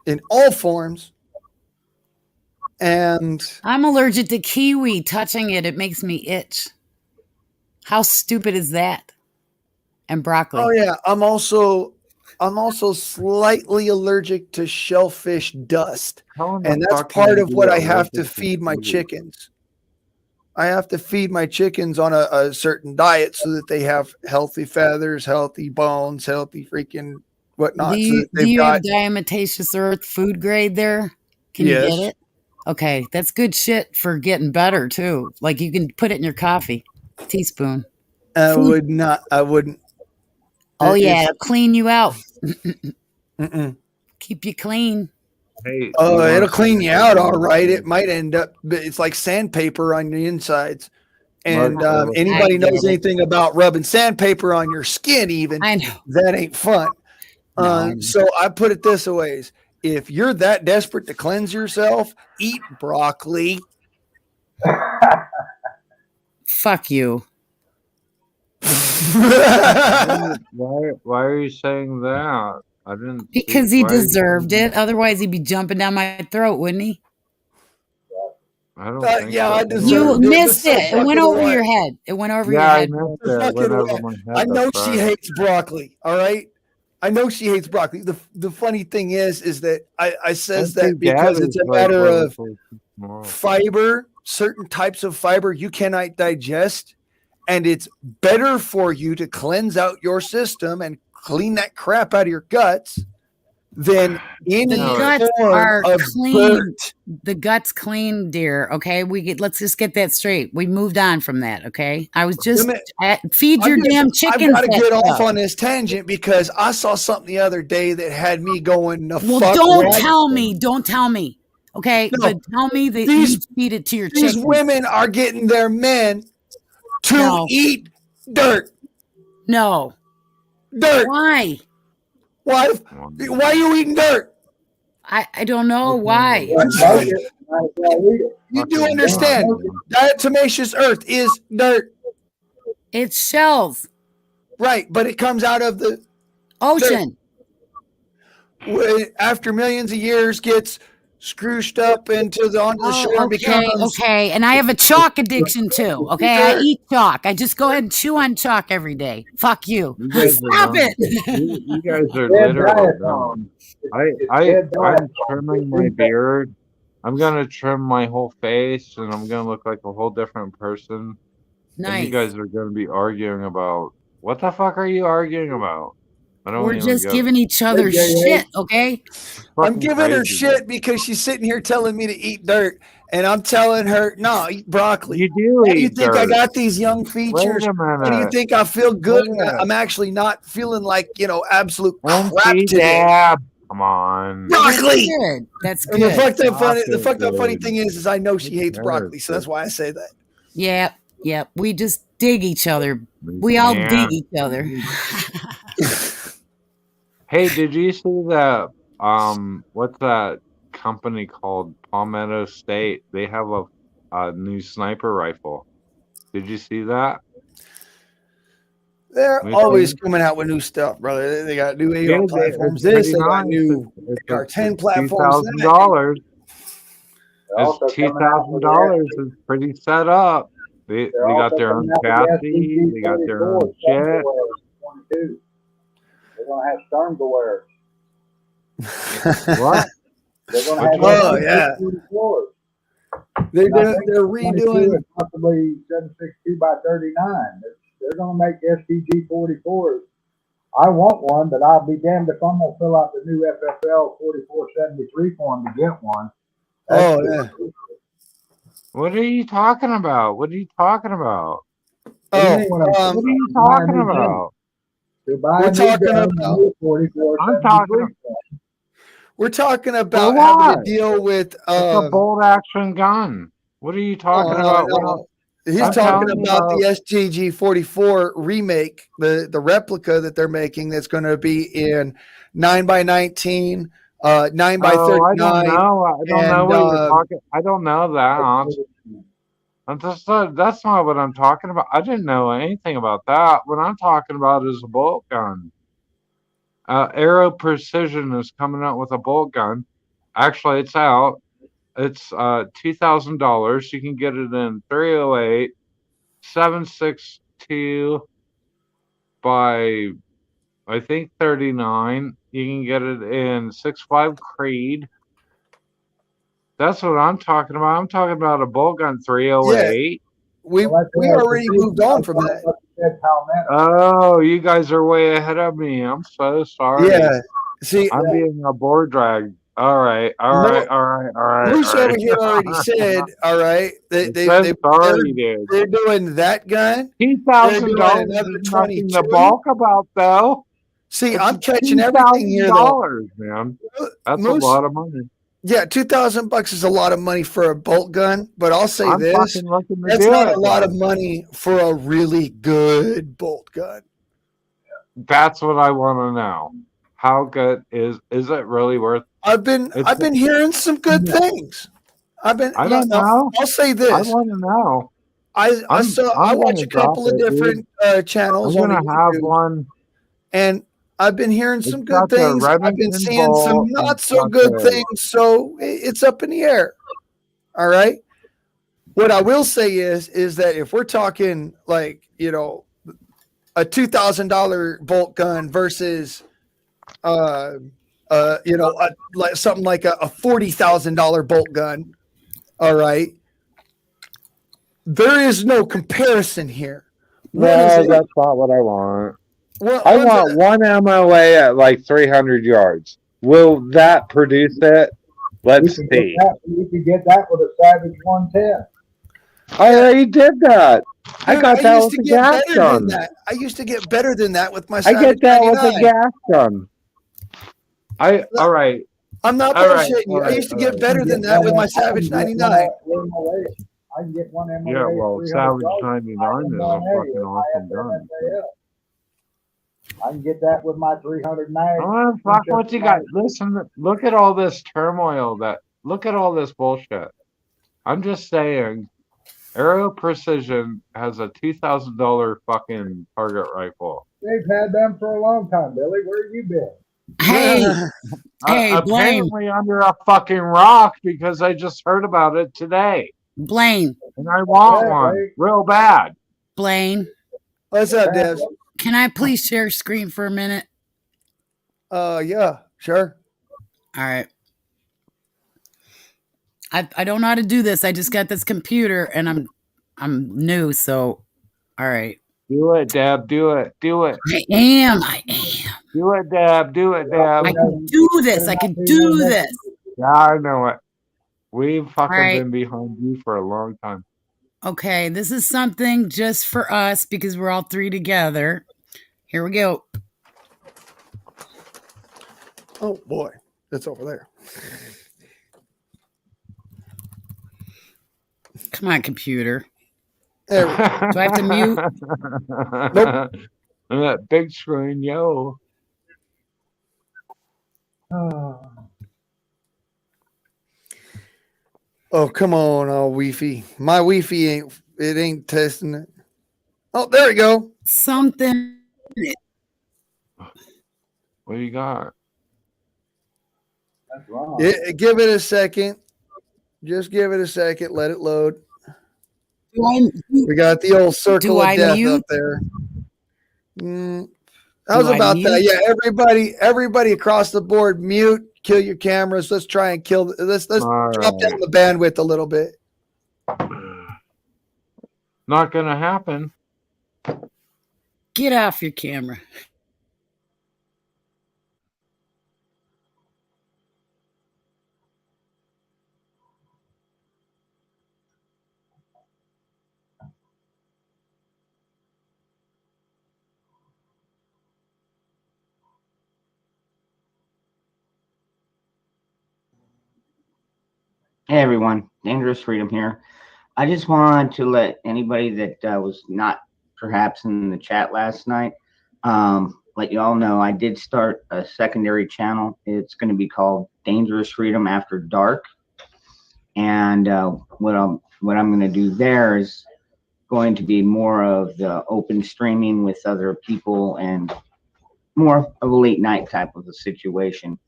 in all forms. And I'm allergic to kiwi. Touching it makes me itch. How stupid is that? And broccoli. Oh yeah, I'm also slightly allergic to shellfish dust. And that's part of what I have to feed my chickens. I have to feed my chickens on a certain diet so that they have healthy feathers, healthy bones, healthy freaking whatnot. Do you have diatomaceous earth food grade there? Can you get it? Okay, that's good shit for getting better too. Like you can put it in your coffee, teaspoon. I wouldn't. Oh yeah, it'll clean you out. Keep you clean. Hey, it'll clean you out all right. It might end up, it's like sandpaper on the insides. And anybody knows anything about rubbing sandpaper on your skin, even I know that ain't fun. So I put it this way: if you're that desperate to cleanse yourself, eat broccoli. Fuck you. Why are you saying that? I didn't. Because he deserved it. Otherwise, he'd be jumping down my throat, wouldn't he? I don't think so. I deserved it. You missed it. It went over your head. It went over your head. I know she hates broccoli. All right. I know she hates broccoli. The funny thing is that I says that because it's a matter of fiber, certain types of fiber you cannot digest, and it's better for you to cleanse out your system and clean that crap out of your guts than any guts form are of clean. dirt. The guts clean, dear. Okay, let's just get that straight. We moved on from that. Okay, I was just feed your damn chickens. I've got to get off on this tangent because I saw something the other day that had me going. Don't tell me. Don't tell me. Okay, but tell me that you feed it to your chickens. These women are getting their men to eat dirt. No. Dirt. Why? Why are you eating dirt? I don't know why. You do understand. Diatomaceous earth is dirt. It's shells. Right, but it comes out of the ocean. After millions of years gets scrooshed up onto the shore and becomes and I have a chalk addiction too. Okay, I eat chalk. I just go ahead and chew on chalk every day. Fuck you. Stop it. You guys are literally dumb. I'm trimming my beard. I'm gonna trim my whole face, and I'm gonna look like a whole different person. Nice. And you guys are gonna be arguing about what the fuck are you arguing about? We're just giving each other shit, okay? I'm giving her shit because she's sitting here telling me to eat dirt, and I'm telling her, no, eat broccoli. You do eat you think dirt. I got these young features? And you think I feel good? I'm actually not feeling like, absolute crap today. Come on. Broccoli! That's good. And the fucked up funny thing is I know she hates broccoli, so that's why I say that. Yeah. We just dig each other. We all dig each other. Hey, did you see that? What's that company called? Palmetto State. They have a new sniper rifle. Did you see that? They're always coming out with new stuff, brother. They got new AR platforms. They got new R10 platforms. $2,000. It's $2,000. It's pretty set up. They got their own chassis. They got their own shit. They're going to have stern wear. What? They're going to have They're redoing possibly 7.62 by 39. They're going to make STG 44s. I want one, but I'll be damned if I'm going to fill out the new FFL 4473 form to get one. What are you talking about? What are you talking about? What are you talking about? We're talking about having to deal with it's a bolt action gun. What are you talking about? No. He's talking about the STG 44 remake, the replica that they're making that's going to be in 9x19, 9x39. I don't know what you're talking. I don't know that. That's not what I'm talking about. I didn't know anything about that. What I'm talking about is a bolt gun. Aero Precision is coming out with a bolt gun. Actually, it's out. It's $2,000. You can get it in 308, 762 by I think 39. You can get it in 6.5 Creed. That's what I'm talking about. I'm talking about a bolt gun 308. We already moved on from that. Oh, you guys are way ahead of me. I'm so sorry. Yeah. See, I'm being a board drag. All right. Moose over here already said, all right, they're doing that gun. $2,000 is nothing to balk about, though. See, I'm catching everything here, though. Man. That's Moose, a lot of money. Yeah, $2,000 is a lot of money for a bolt gun, but I'll say this: that's not a lot of money for a really good bolt gun. That's what I want to know. How good is it really worth? I've been hearing some good things. I don't know. I'll say this. I want to know. I watch a couple of different channels. I'm gonna have one, and I've been hearing some good things. I've been seeing some not so good things. So it's up in the air. All right. What I will say is that if we're talking like, you know, a $2,000 bolt gun versus, you know, something like a $40,000 bolt gun. All right. There is no comparison here. No, that's not what I want. I want one MOA at like 300 yards. Will that produce it? Let's see. You could get that with a Savage 110. I already did that. I got that with a gas gun. I used to get better than that with my Savage 99. I get that with a gas gun. All right. I'm not bullshitting you. I used to get better than that with my Savage 99. I can get one MOA. Yeah, well, Savage 99 is a fucking awesome gun. I can get that with my 300 mag. Oh, fuck what you got. Listen, look at all this turmoil look at all this bullshit. I'm just saying, Aero Precision has a $2,000 fucking target rifle. They've had them for a long time, Billy. Where have you been? Hey, apparently under a fucking rock because I just heard about it today. Blaine. And I want one real bad. Blaine. What's up, Devs? Can I please share screen for a minute? Yeah, sure. All right. I don't know how to do this. I just got this computer and I'm new, so all right. Do it, Deb. Do it. I am. Do it, Deb. I can do this. Yeah, I know it. We've fucking been behind you for a long time. Okay, this is something just for us because we're all three together. Here we go. Oh boy, it's over there. Come on, computer. There we go. Do I have to mute? Nope. And that big screen, yo. Oh, come on, Wi-Fi. My Wi-Fi ain't testing it. Oh, there we go. Something. What do you got? That's wrong. Yeah, give it a second. Just give it a second. Let it load. We got the old circle of death up there. How's about that? Yeah, everybody across the board, mute, kill your cameras. Let's try and kill. Let's drop down the bandwidth a little bit. Not gonna happen. Get off your camera. Hey everyone, Dangerous Freedom here. I just wanted to let anybody that was not perhaps in the chat last night, let you all know I did start a secondary channel. It's going to be called Dangerous Freedom After Dark. And what I'm going to do there is going to be more of the open streaming with other people and more of a late night type of a situation.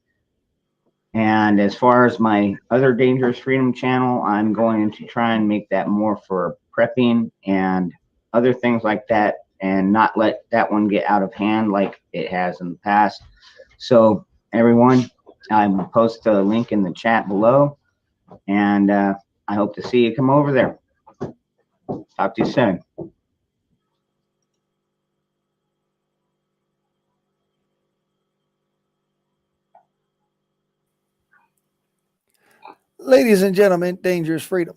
And as far as my other Dangerous Freedom channel, I'm going to try and make that more for prepping and other things like that, and not let that one get out of hand like it has in the past. So everyone, I will post a link in the chat below, and I hope to see you come over there. Talk to you soon. Ladies and gentlemen, Dangerous Freedom.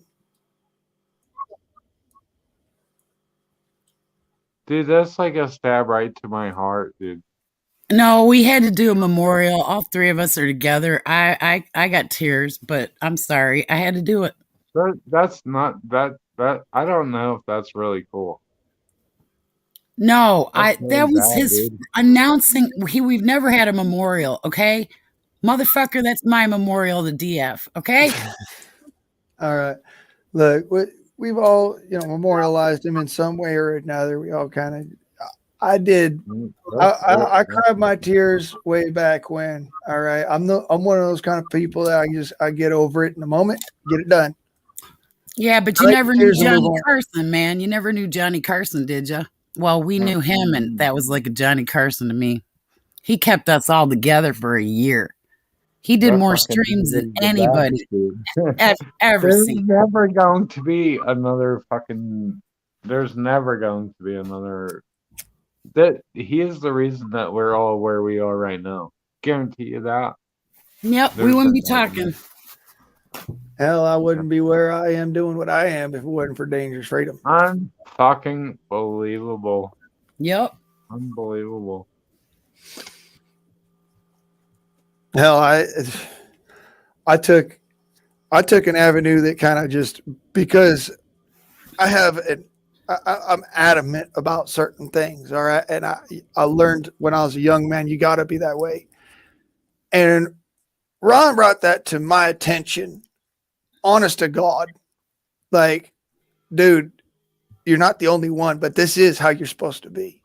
Dude, that's like a stab right to my heart, dude. No, we had to do a memorial. All three of us are together. I got tears, but I'm sorry. I had to do it. That's not that I don't know if that's really cool. No, That's that really was bad, his dude. announcing. We've never had a memorial, okay? Motherfucker, that's my memorial to DF, okay? All right. Look, we've all, memorialized him in some way or another. We all kind of, I did. I cried my tears way back when. All right. I'm one of those kind of people that I get over it in a moment, get it done. Yeah, but you never knew Johnny Carson, man. You never knew Johnny Carson, did you? Well, we knew him, and that was like a Johnny Carson to me. He kept us all together for a year. He did more streams than anybody ever seen. There's never going to be another there's never going to be another. That he is the reason that we're all where we are right now. Guarantee you that. Yep, we wouldn't be talking. Hell, I wouldn't be where I am doing what I am if it wasn't for Dangerous Freedom. Fucking believable. Yep. Unbelievable. Hell, I took an avenue that kind of just, because I'm adamant about certain things. All right. And I learned when I was a young man, you got to be that way. And Ron brought that to my attention. Honest to God, like, dude, you're not the only one, but this is how you're supposed to be.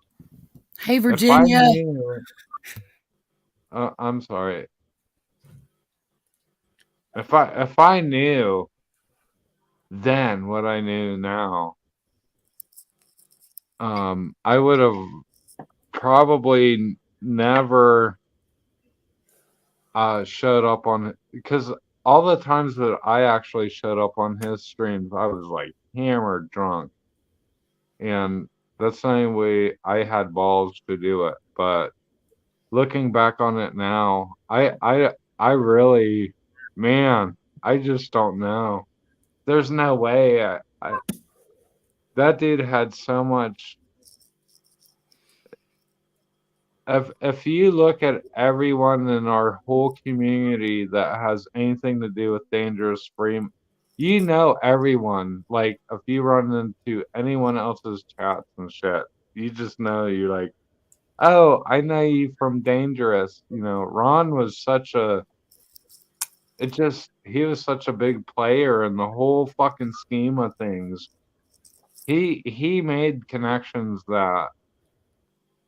Hey, Virginia. I'm sorry. If I knew then what I knew now, I would have probably never showed up on it, because all the times that I actually showed up on his streams, I was like hammered drunk, and that's the only way I had balls to do it. But looking back on it now, I really, man, I just don't know. There's no way. That dude had so much. If you look at everyone in our whole community that has anything to do with Dangerous Freedom, you know everyone. Like, if you run into anyone else's chats and shit, you just know, you're like, oh, I know you from Dangerous. Ron was he was such a big player in the whole fucking scheme of things. He made connections that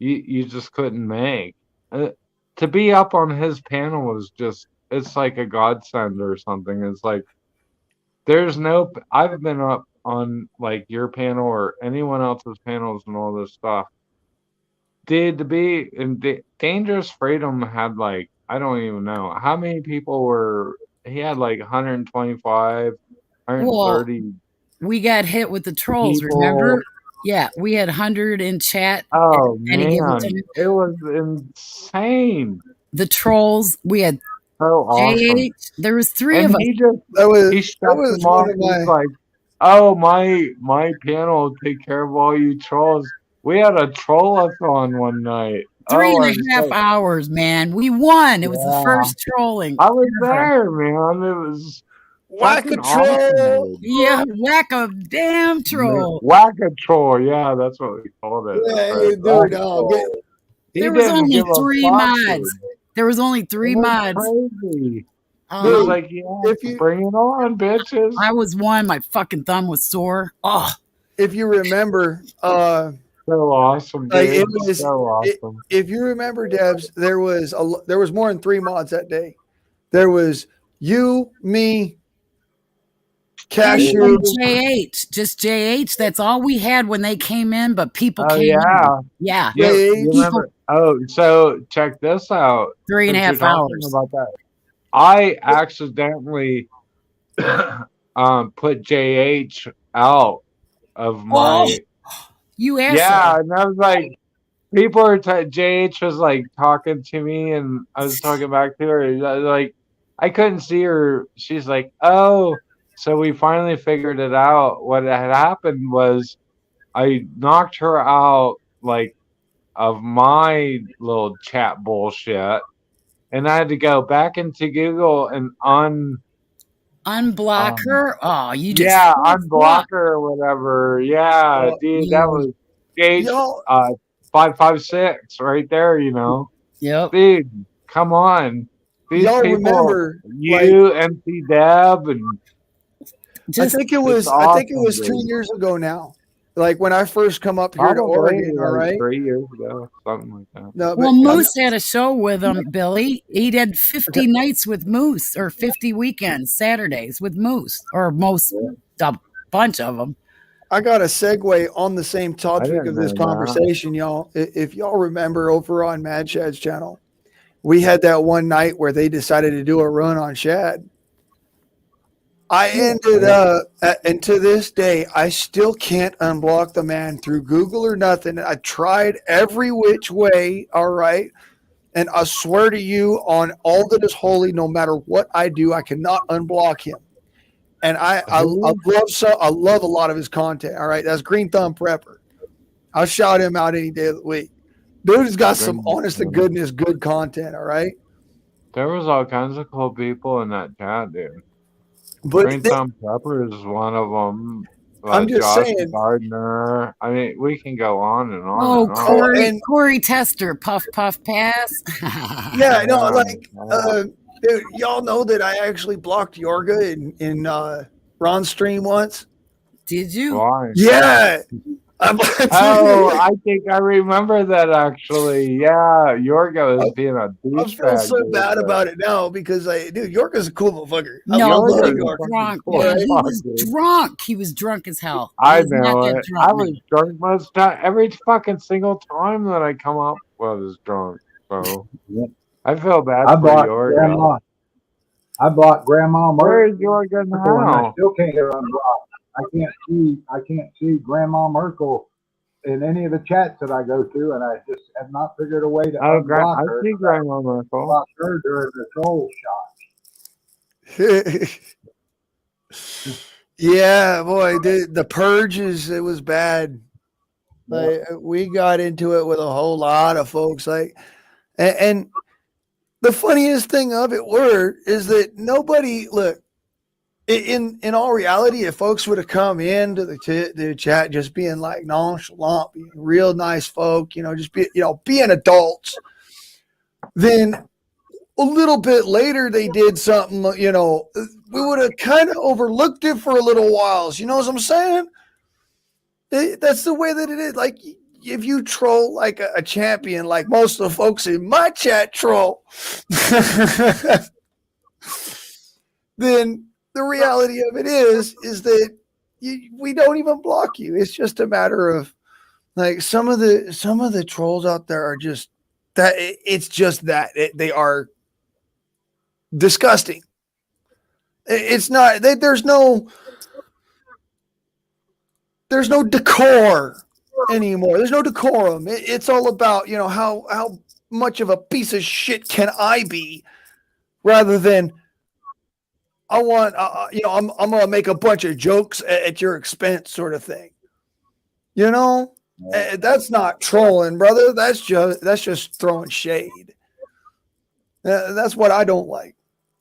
you just couldn't make. To be up on his panel was just, it's like a godsend or something. It's like, I've been up on like your panel or anyone else's panels and all this stuff. To be in Dangerous Freedom had like, I don't even know how many people he had like 125, 130. Well, we got hit with the trolls, people. Remember? Yeah, we had 100 in chat. Oh, man, it was insane. The trolls, we had so awesome. There was three of us. He shut them off. He's like, oh, my panel will take care of all you trolls. We had a troll-a-thon one night. 3.5 hours, man. We won. It was the first trolling. I was there, man. It was whack a troll. Awesome, yeah, whack a damn troll. Whack a troll. Yeah, that's what we called it. Yeah, dude, there was only 3 mods. There was only 3 mods. Crazy. It was like, yeah, bring it on, bitches. I was one. My fucking thumb was sore. Oh, if you remember, so awesome, dude. Like, it was so awesome. If you remember, Debs, there was more than 3 mods that day. There was you, me, And Cashew. JH, just JH. That's all we had when they came in, but people Oh came yeah. in. Yeah. Yeah, you JH. remember? Oh, so check this out. 3.5 Since you're talking hours. about that, I accidentally put JH out of my. You Yeah, asshole. and I was like, people are JH was like talking to me, and I was talking back to her. Like, I couldn't see her. She's like, "Oh," so we finally figured it out. What had happened was I knocked her out, like, of my little chat bullshit, and I had to go back into Google and Unblock her. Oh, you just yeah, fucked unblock up. her or whatever. Yeah, dude, that You. was Gage Y'all, 556 right there. You know, Yep. dude, come on, these y'all people, remember, like, you, MC Deb, and Just I think it's it awesome, was 2 dude. years ago now. Like when I first come up here to Probably Oregon, all like right? 3 years ago, something like that. No, but well, Moose had a show with him, Billy. He did 50 nights with Moose, or 50 weekends, Saturdays with Moose, or most a bunch of them. I got a segue on the same I topic didn't of this know that. conversation, y'all. If y'all remember over on Mad Shad's channel, we had that one night where they decided to do a run on Shad. I ended up, and to this day, I still can't unblock the man through Google or nothing. I tried every which way, all right? And I swear to you on all that is holy, no matter what I do, I cannot unblock him. And I love a lot of his content, all right? That's Green Thumb Prepper. I'll shout him out any day of the week. Dude has got some honest to goodness good content, all right? There was all kinds of cool people in that chat, dude. But Green Thumb Pepper is one of them. I'm just Josh saying. Gardner. I mean, we can go on and on Oh, and on. Corey Tester, puff puff pass. Yeah, no, Yeah, like yeah. dude, y'all know that I actually blocked Yorga in Ron's stream once. Did you? Why? Yeah. Oh, I think I remember that actually. Yeah, Yorgo is being a I feel douchebag. so bad about it now because dude, Yorga's a cool motherfucker. No, I love he was York. drunk, Cool man. as He fuck, was dude. drunk. He was drunk as hell. I He's not know that it. drunk I now. was drunk most time. Every fucking single time that I come up, I was drunk. So I feel bad I for blocked Yorgo. grandma. I blocked Grandma Where is Merkel, Yorgo and I now? still can't get her unblocked. I can't see Grandma Merkel in any of the chats that I go to, and I just have not figured a way to Oh, I unblock her. see Grandma Merkel. Block her during the troll shot. Yeah, boy, dude, the purges, it was bad. Like we got into it with a whole lot of folks. Like, and the funniest thing of it is that nobody look. In all reality, if folks would have come into the chat just being like nonchalant, being real nice folk, just being adults, then a little bit later they did something, we would have kind of overlooked it for a little while. You know what I'm saying? That's the way that it is. Like if you troll like a champion, like most of the folks in my chat troll, then the reality of it is that we don't even block you. It's just a matter of like some of the trolls out there are just that. It's just that they are disgusting. It's not. There's no decor anymore. There's no decorum. It's all about how much of a piece of shit can I be, rather than I want, I'm going to make a bunch of jokes at your expense sort of thing. That's not trolling, brother. That's just throwing shade. That's what I don't like.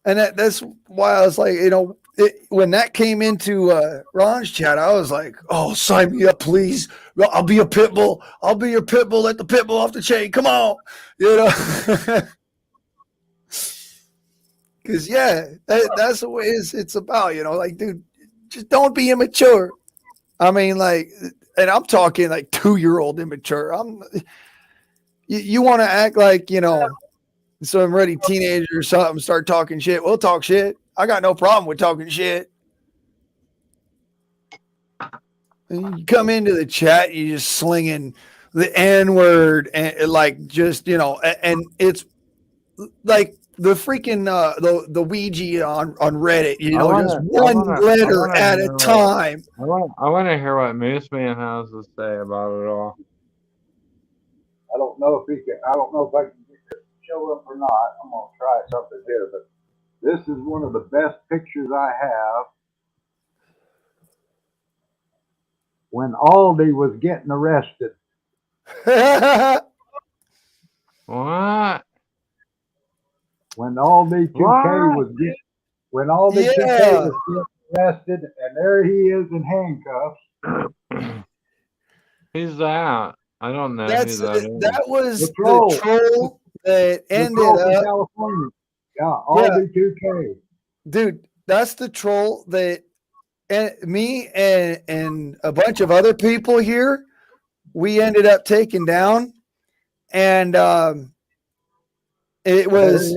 And that's why I was like, when that came into Ron's chat, I was like, oh, sign me up, please. I'll be a pit bull. I'll be your pit bull. Let the pit bull off the chain. Come on. Because, that's the way it's about, like, dude, just don't be immature. I mean, like, and I'm talking like 2-year-old immature. You want to act like, some ready teenager or something start talking shit, we'll talk shit. I got no problem with talking shit. And you come into the chat, you just slinging the N word and like just and it's like the freaking the Ouija on Reddit, just one letter at a time. I want to hear what Moose Man has to say about it all. I don't know if I can get this to show up or not. I'm gonna try something here, but this is one of the best pictures I have. When Aldi was getting arrested. What? When Aldi 2K was getting was getting arrested, and there he is in handcuffs. Who's that? I don't know. That was the troll that ended up in California. Yeah, Aldi 2K. Dude, that's the troll that me and a bunch of other people here, we ended up taking down, and it was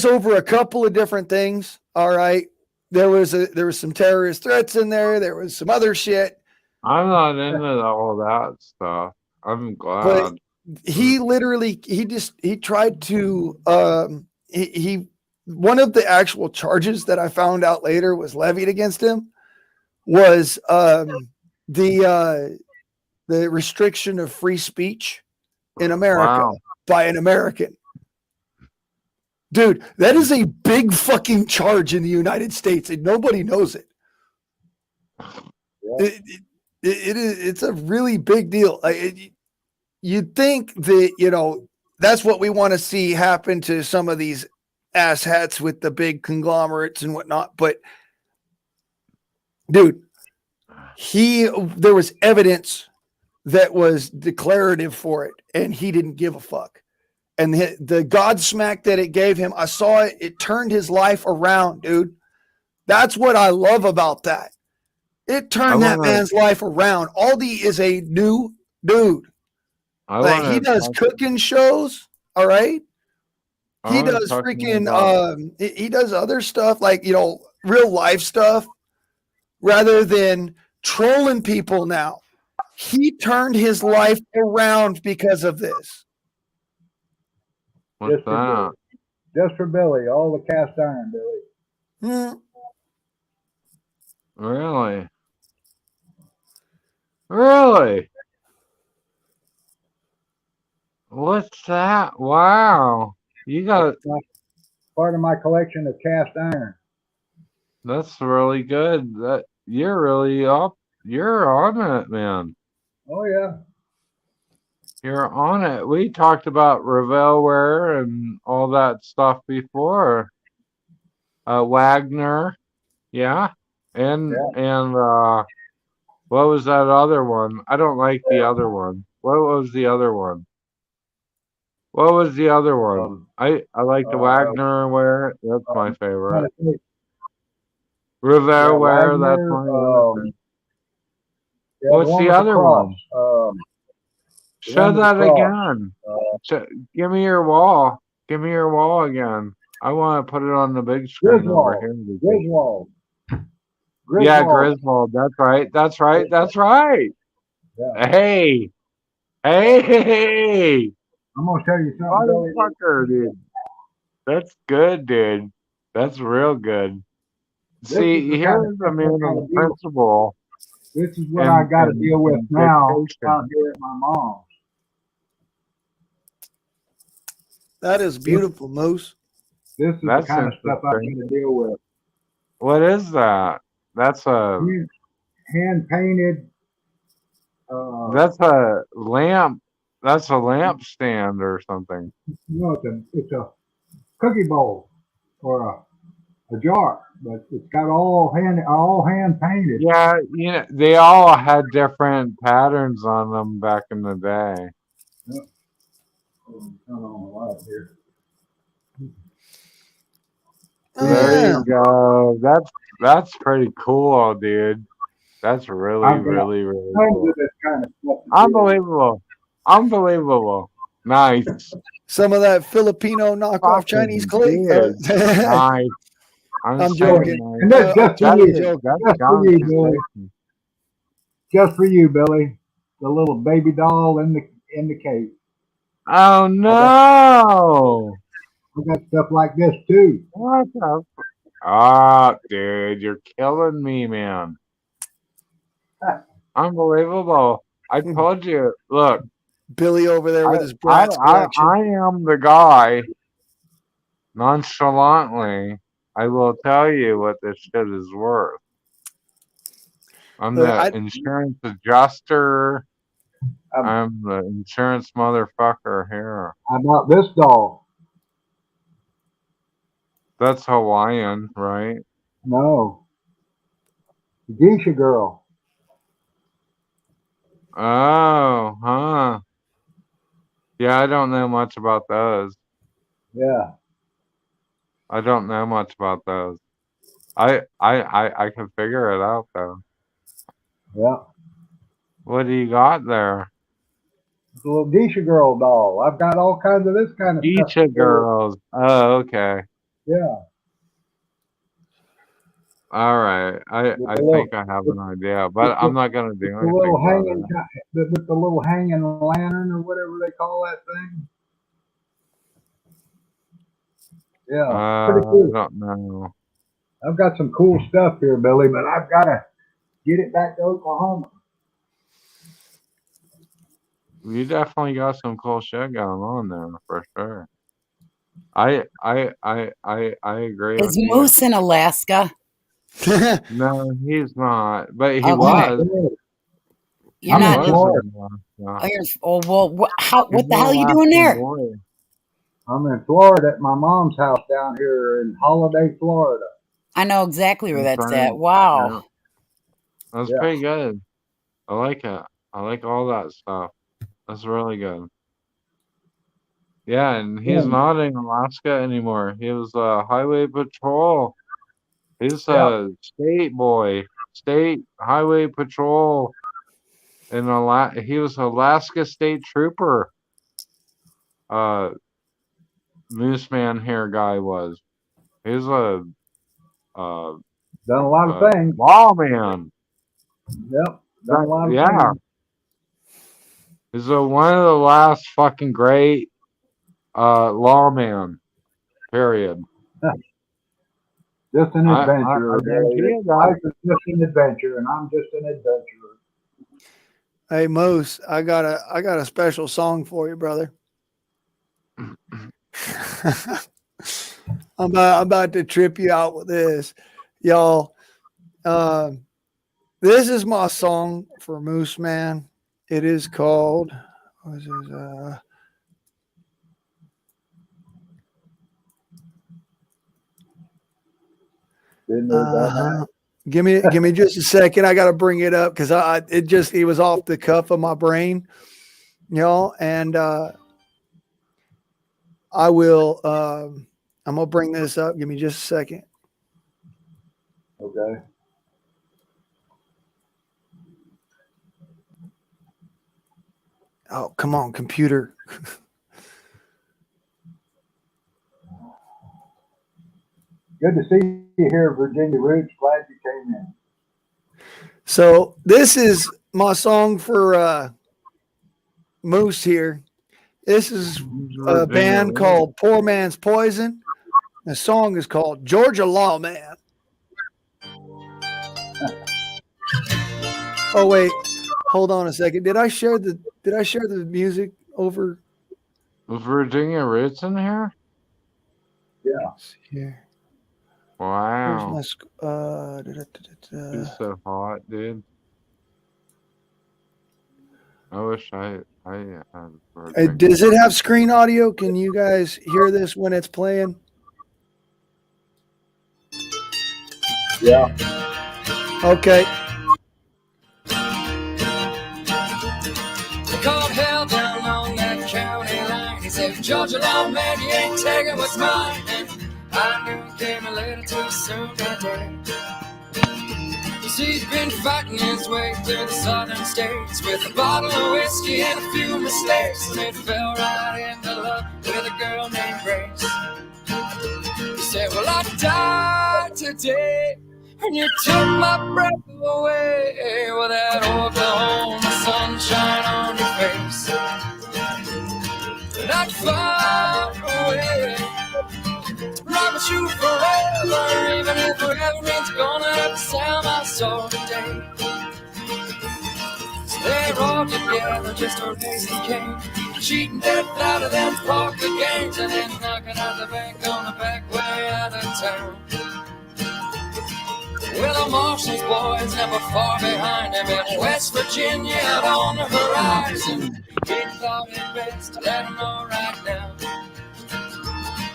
over a couple of different things. All right, there was some terrorist threats in there. There was some other shit. I'm not into all that stuff. I'm glad. But he literally he tried to he one of the actual charges that I found out later was levied against him was the restriction of free speech in America by an American. Dude, that is a big fucking charge in the United States, and nobody knows it. Yeah. It's a really big deal. You'd think that that's what we want to see happen to some of these asshats with the big conglomerates and whatnot, but dude, there was evidence that was declarative for it, and he didn't give a fuck. And the Godsmack that it gave him, I saw it. It turned his life around, dude. That's what I love about that. It turned that man's life around. Aldi is a new dude. He does cooking shows. All right. He does freaking he does other stuff like real life stuff rather than trolling people now. He turned his life around because of this. What's that? Just for Billy, all the cast iron, Billy. Really? Really? What's that? Wow. You got part of my collection of cast iron. That's really good. You're really up. You're on it, man. Oh yeah. You're on it. We talked about Revelware and all that stuff before. Wagner, yeah, and what was that other one? I don't like the other one. What was the other one? What was the other one? I like the Wagner ware. That's my favorite. Revelware. That's my favorite. What's the other one? Show that again. Give me your wall. Give me your wall again. I want to put it on the big screen over here. Griswold. Yeah, Griswold. That's right. That's right. That's right. Yeah. Hey. I'm gonna tell you something, motherfucker, dude. That's good, dude. That's real good. See, here's the man of the principle. This is what I got to deal with now out here at my mom's. That is beautiful, Moose. This is the kind of stuff I got to deal with. What is that? That's a hand painted. That's a lamp. That's a lamp stand or something. No, it's a cookie bowl or a jar, but it's got all hand painted. Yeah, they all had different patterns on them back in the day. Yep. Turn on the light here. There you go. That's pretty cool, dude. That's really cool. Kind of Unbelievable. Nice. some of that Filipino knockoff Chinese clay. Nice. I'm joking. And that's just for you. That's Just for you, Billy. conversation. Just for you, Billy. The little baby doll in the cave. Oh no! I got stuff like this too. What the? Ah, dude, you're killing me, man. Unbelievable. I told you. Look, Billy over there with his I, Bratz collection. I am the guy. Nonchalantly, I will tell you what this shit is worth. I'm the insurance adjuster. I'm the insurance motherfucker here. How about this doll? That's Hawaiian, right? No. The geisha girl. Oh, huh. Yeah, I don't know much about those. Yeah. I don't know much about those. I can figure it out though. Yeah. What do you got there? The little geisha girl doll. I've got all kinds of this kind of stuff. Geisha girls. Oh, okay. Yeah. All right. I think I have an idea, but I'm not gonna do anything. With the little hanging lantern or whatever they call that thing. Yeah. Pretty cool. I don't know. I've got some cool stuff here, Billy, but I've got to get it back to Oklahoma. You definitely got some cool shit going on there for sure. I agree. Is Moose in Alaska? No, he's not. But he was. You're not. Oh well, what the hell are you doing there? Boy. I'm in Florida at my mom's house down here in Holiday, Florida. I know exactly where that's at. Wow. Yeah. That's pretty good. I like it. I like all that stuff. That's really good. Yeah, and he's not in Alaska anymore. He was highway patrol. He's a state boy. State highway patrol. He was Alaska state trooper. Moose Man hair guy was. He's a done a lot of things. Lawman. Yep. Done a lot of things. He's one of the last fucking great lawman. Period. Just an adventurer. Life is just an adventure, and I'm just an adventurer. Hey Moose, I got a special song for you, brother. I'm about to trip you out with this, y'all. This is my song for Moose Man. It is called. What is this? Give me just a second. I got to bring it up because it was off the cuff of my brain, y'all, and I will. I'm gonna bring this up. Give me just a second. Okay. Oh, come on, computer. Good to see you here, Virginia Roots. Glad you came in. So this is my song for Moose here. This is a band called Poor Man's Poison. The song is called Georgia Lawman. Oh wait, hold on a second. Did I share the music over? Was Virginia Roots in here? Yeah. Here. Wow. He's so hot, dude. I wish I had. Does it have screen audio? Can you guys hear this when it's playing? Yeah. Okay. They called hell down on that county line. He said, Georgia Lawman, you ain't taking what's mine. And I knew it came a little too soon that day. You see, he's been fighting his way through the southern states with a bottle of whiskey and a few mistakes, and it fell right into love with a girl named Grace. He said, well, I died today, and you took my breath away with that Oklahoma sunshine on your face. Not far away, promise you forever, even if forever means gonna have to sell my soul today. So they're all together, just a racing cane, cheating death out of them poker games, and then knocking out the bank on the back way out of town. Well, the Marshall's boys never far behind him in West Virginia out on the horizon. He thought it best to let him know right now.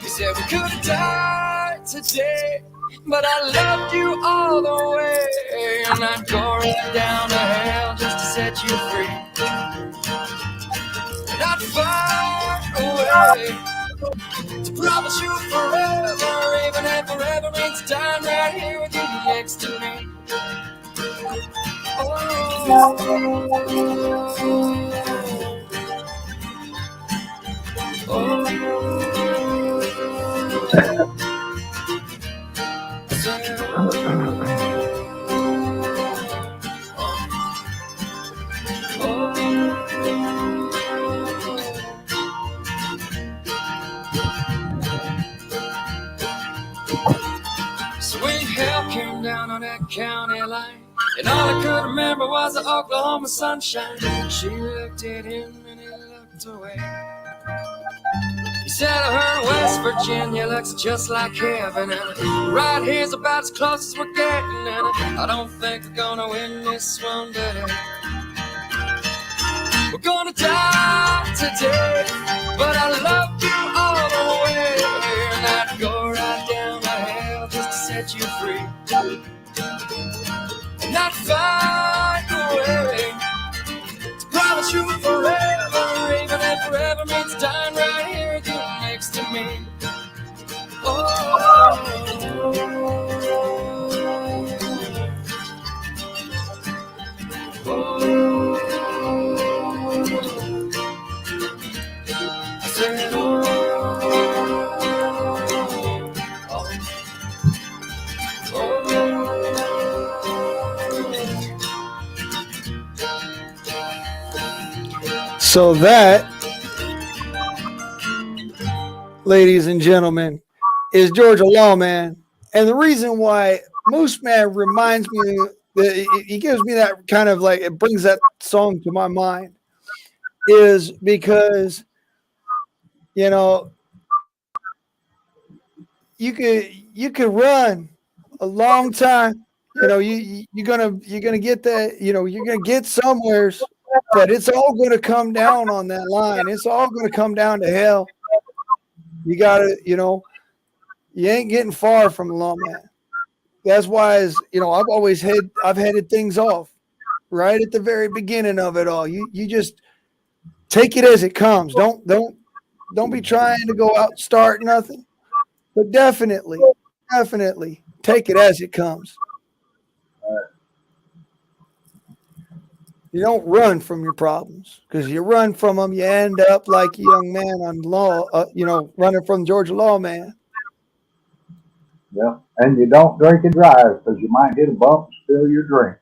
He said we could have died today, but I loved you all the way, and I'd go right down to hell just to set you free. Not far away, to promise you forever, even if forever means dying right here with you next to me. Oh. So when hell came down on that county line, and all I could remember was the Oklahoma sunshine, she looked at him and he looked away. He said, I heard West Virginia looks just like heaven, and right here's about as close as we're getting, and I don't think we're gonna win this one today. We're gonna die today, but I love you all the way, and I'd go right down to hell just to set you free. And I'd find a way to promise you forever, even if forever means dying right here with you next to me. Oh. So that, ladies and gentlemen, is Georgia Lawman. And the reason why Moose Man reminds me, that he gives me that kind of like, it brings that song to my mind, is because, you know, you could run a long time. You know, you're gonna get that. You know, you're gonna get somewheres, but it's all gonna come down on that line. It's all gonna come down to hell. You gotta, you know, you ain't getting far from the lawman. That's why, as you know, I've headed things off right at the very beginning of it all. You just take it as it comes. Don't be trying to go out and start nothing. But definitely take it as it comes. You don't run from your problems, because you run from them, you end up like a young man on law, running from Georgia Lawman. Yeah, and you don't drink and drive, because you might hit a bump and spill your drink.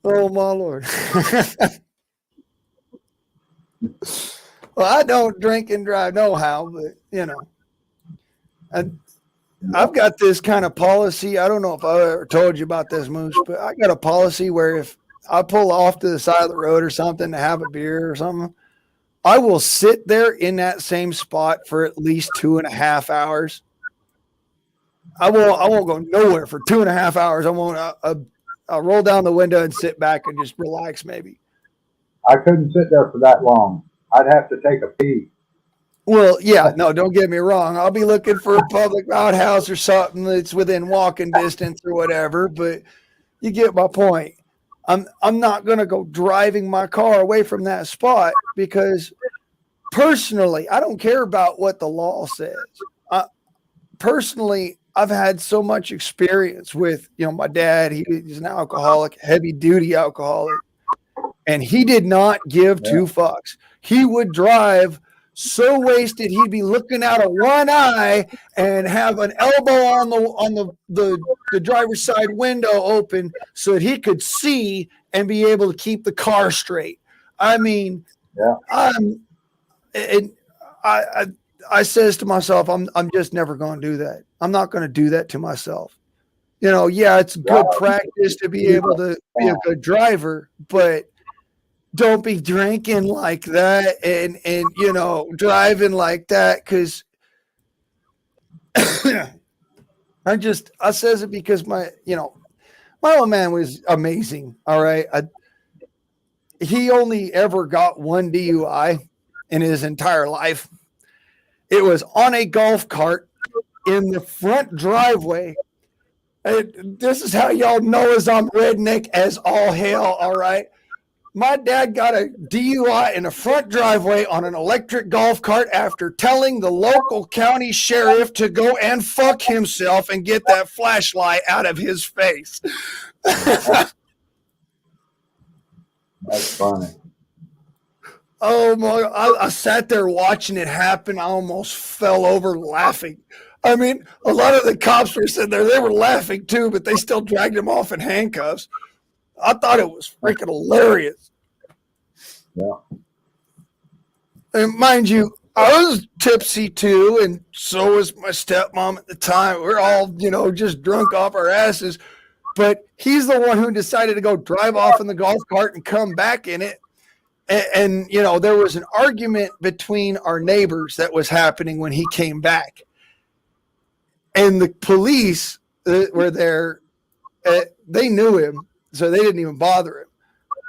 Oh, my Lord. Well, I don't drink and drive no how, but, you know. I've got this kind of policy. I don't know if I ever told you about this, Moose, but I got a policy where if I pull off to the side of the road or something to have a beer or something, I will sit there in that same spot for at least 2.5 hours. I won't go nowhere for 2.5 hours. I'll roll down the window and sit back and just relax maybe. I couldn't sit there for that long. I'd have to take a pee. Well, yeah, no, don't get me wrong. I'll be looking for a public outhouse or something that's within walking distance or whatever, but you get my point. I'm not going to go driving my car away from that spot, because personally, I don't care about what the law says. Personally, I've had so much experience with, my dad. He's an alcoholic, heavy duty alcoholic, and he did not give two fucks. He would drive so wasted he'd be looking out of one eye and have an elbow on the driver's side window open so that he could see and be able to keep the car straight. I mean, I says to myself, I'm just never going to do that. I'm not going to do that to myself. It's good practice to be able to be a good driver, but don't be drinking like that and driving like that, because I says it because my old man was amazing. All right. He only ever got one DUI in his entire life. It was on a golf cart in the front driveway. And this is how y'all know as I'm redneck as all hell. All right. My dad got a DUI in a front driveway on an electric golf cart after telling the local county sheriff to go and fuck himself and get that flashlight out of his face. That's funny. Oh my! I sat there watching it happen. I almost fell over laughing. I mean, a lot of the cops were sitting there. They were laughing too, but they still dragged him off in handcuffs. I thought it was freaking hilarious. Yeah. And mind you, I was tipsy too, and so was my stepmom at the time. We're all, just drunk off our asses. But he's the one who decided to go drive off in the golf cart and come back in it. And there was an argument between our neighbors that was happening when he came back. And the police were there. They knew him, so they didn't even bother him.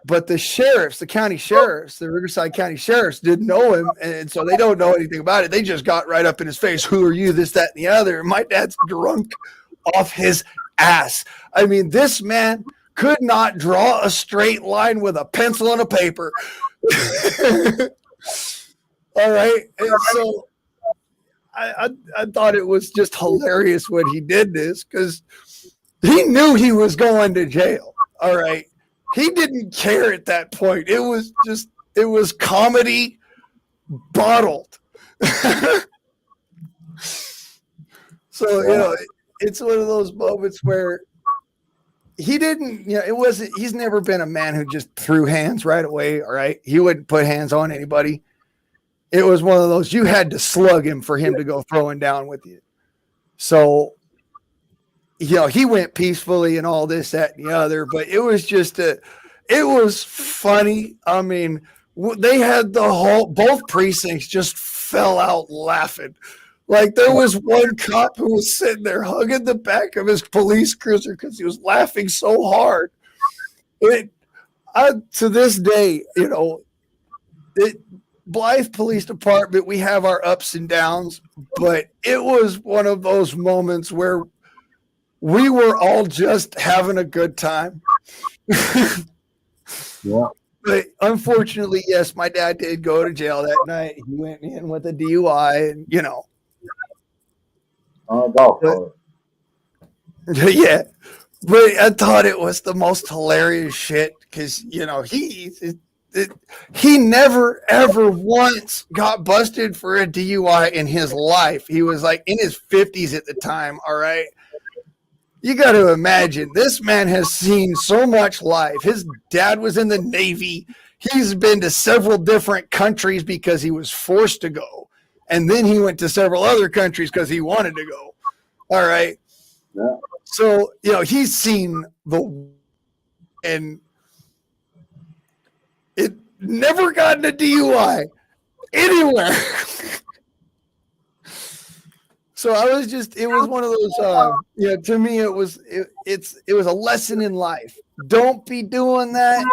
But the sheriffs, the county sheriffs, the Riverside County sheriffs didn't know him, and so they don't know anything about it. They just got right up in his face. Who are you? This, that, and the other. And my dad's drunk off his ass. I mean, this man could not draw a straight line with a pencil and a paper. All right. And so I thought it was just hilarious when he did this, because he knew he was going to jail. All right. He didn't care at that point. It was comedy bottled. So, it's one of those moments where he didn't, he's never been a man who just threw hands right away. All right. He wouldn't put hands on anybody. It was one of those, you had to slug him for him to go throwing down with you. So, he went peacefully and all this, that, and the other, but it was just it was funny. I mean, they had both precincts just fell out laughing. Like, there was one cop who was sitting there hugging the back of his police cruiser because he was laughing so hard. To this day, Blythe Police Department, we have our ups and downs, but it was one of those moments where we were all just having a good time. Yeah. But unfortunately, yes, my dad did go to jail that night. He went in with a DUI, and golf cart. yeah. But I thought it was the most hilarious shit because he never ever once got busted for a DUI in his life. He was like in his 50s at the time. All right. You got to imagine, this man has seen so much life. His dad was in the Navy. He's been to several different countries because he was forced to go. And then he went to several other countries because he wanted to go. All right. Yeah. So, he's seen and it never gotten a DUI anywhere. So it was one of those, to me, it was a lesson in life. Don't be doing that,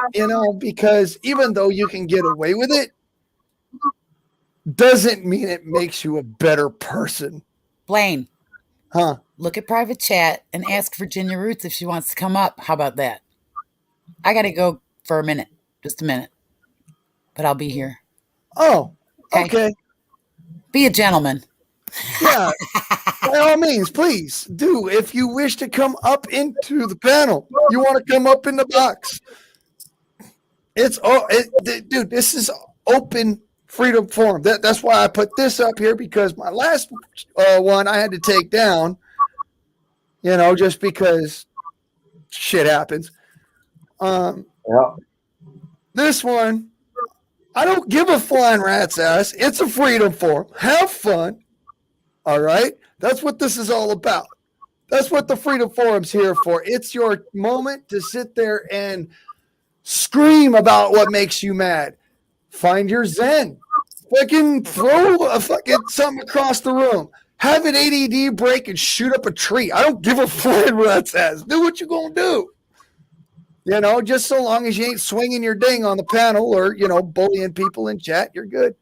because even though you can get away with it, doesn't mean it makes you a better person. Blaine. Huh? Look at private chat and ask Virginia Roots if she wants to come up. How about that? I got to go for a minute, just a minute, but I'll be here. Oh, okay. Be a gentleman. Yeah. by all means, please do. If you wish to come up into the panel, you want to come up in the box. Dude, this is open freedom forum. That's why I put this up here, because my last one I had to take down, just because shit happens. This one, I don't give a flying rat's ass. It's a freedom forum. Have fun. All right? That's what this is all about. That's what the freedom forum's here for. It's your moment to sit there and scream about what makes you mad. Find your zen. Fucking throw a fucking something across the room. Have an ADD break and shoot up a tree. I don't give a flying rat's ass. Do what you gonna do. Just so long as you ain't swinging your ding on the panel or, bullying people in chat, you're good.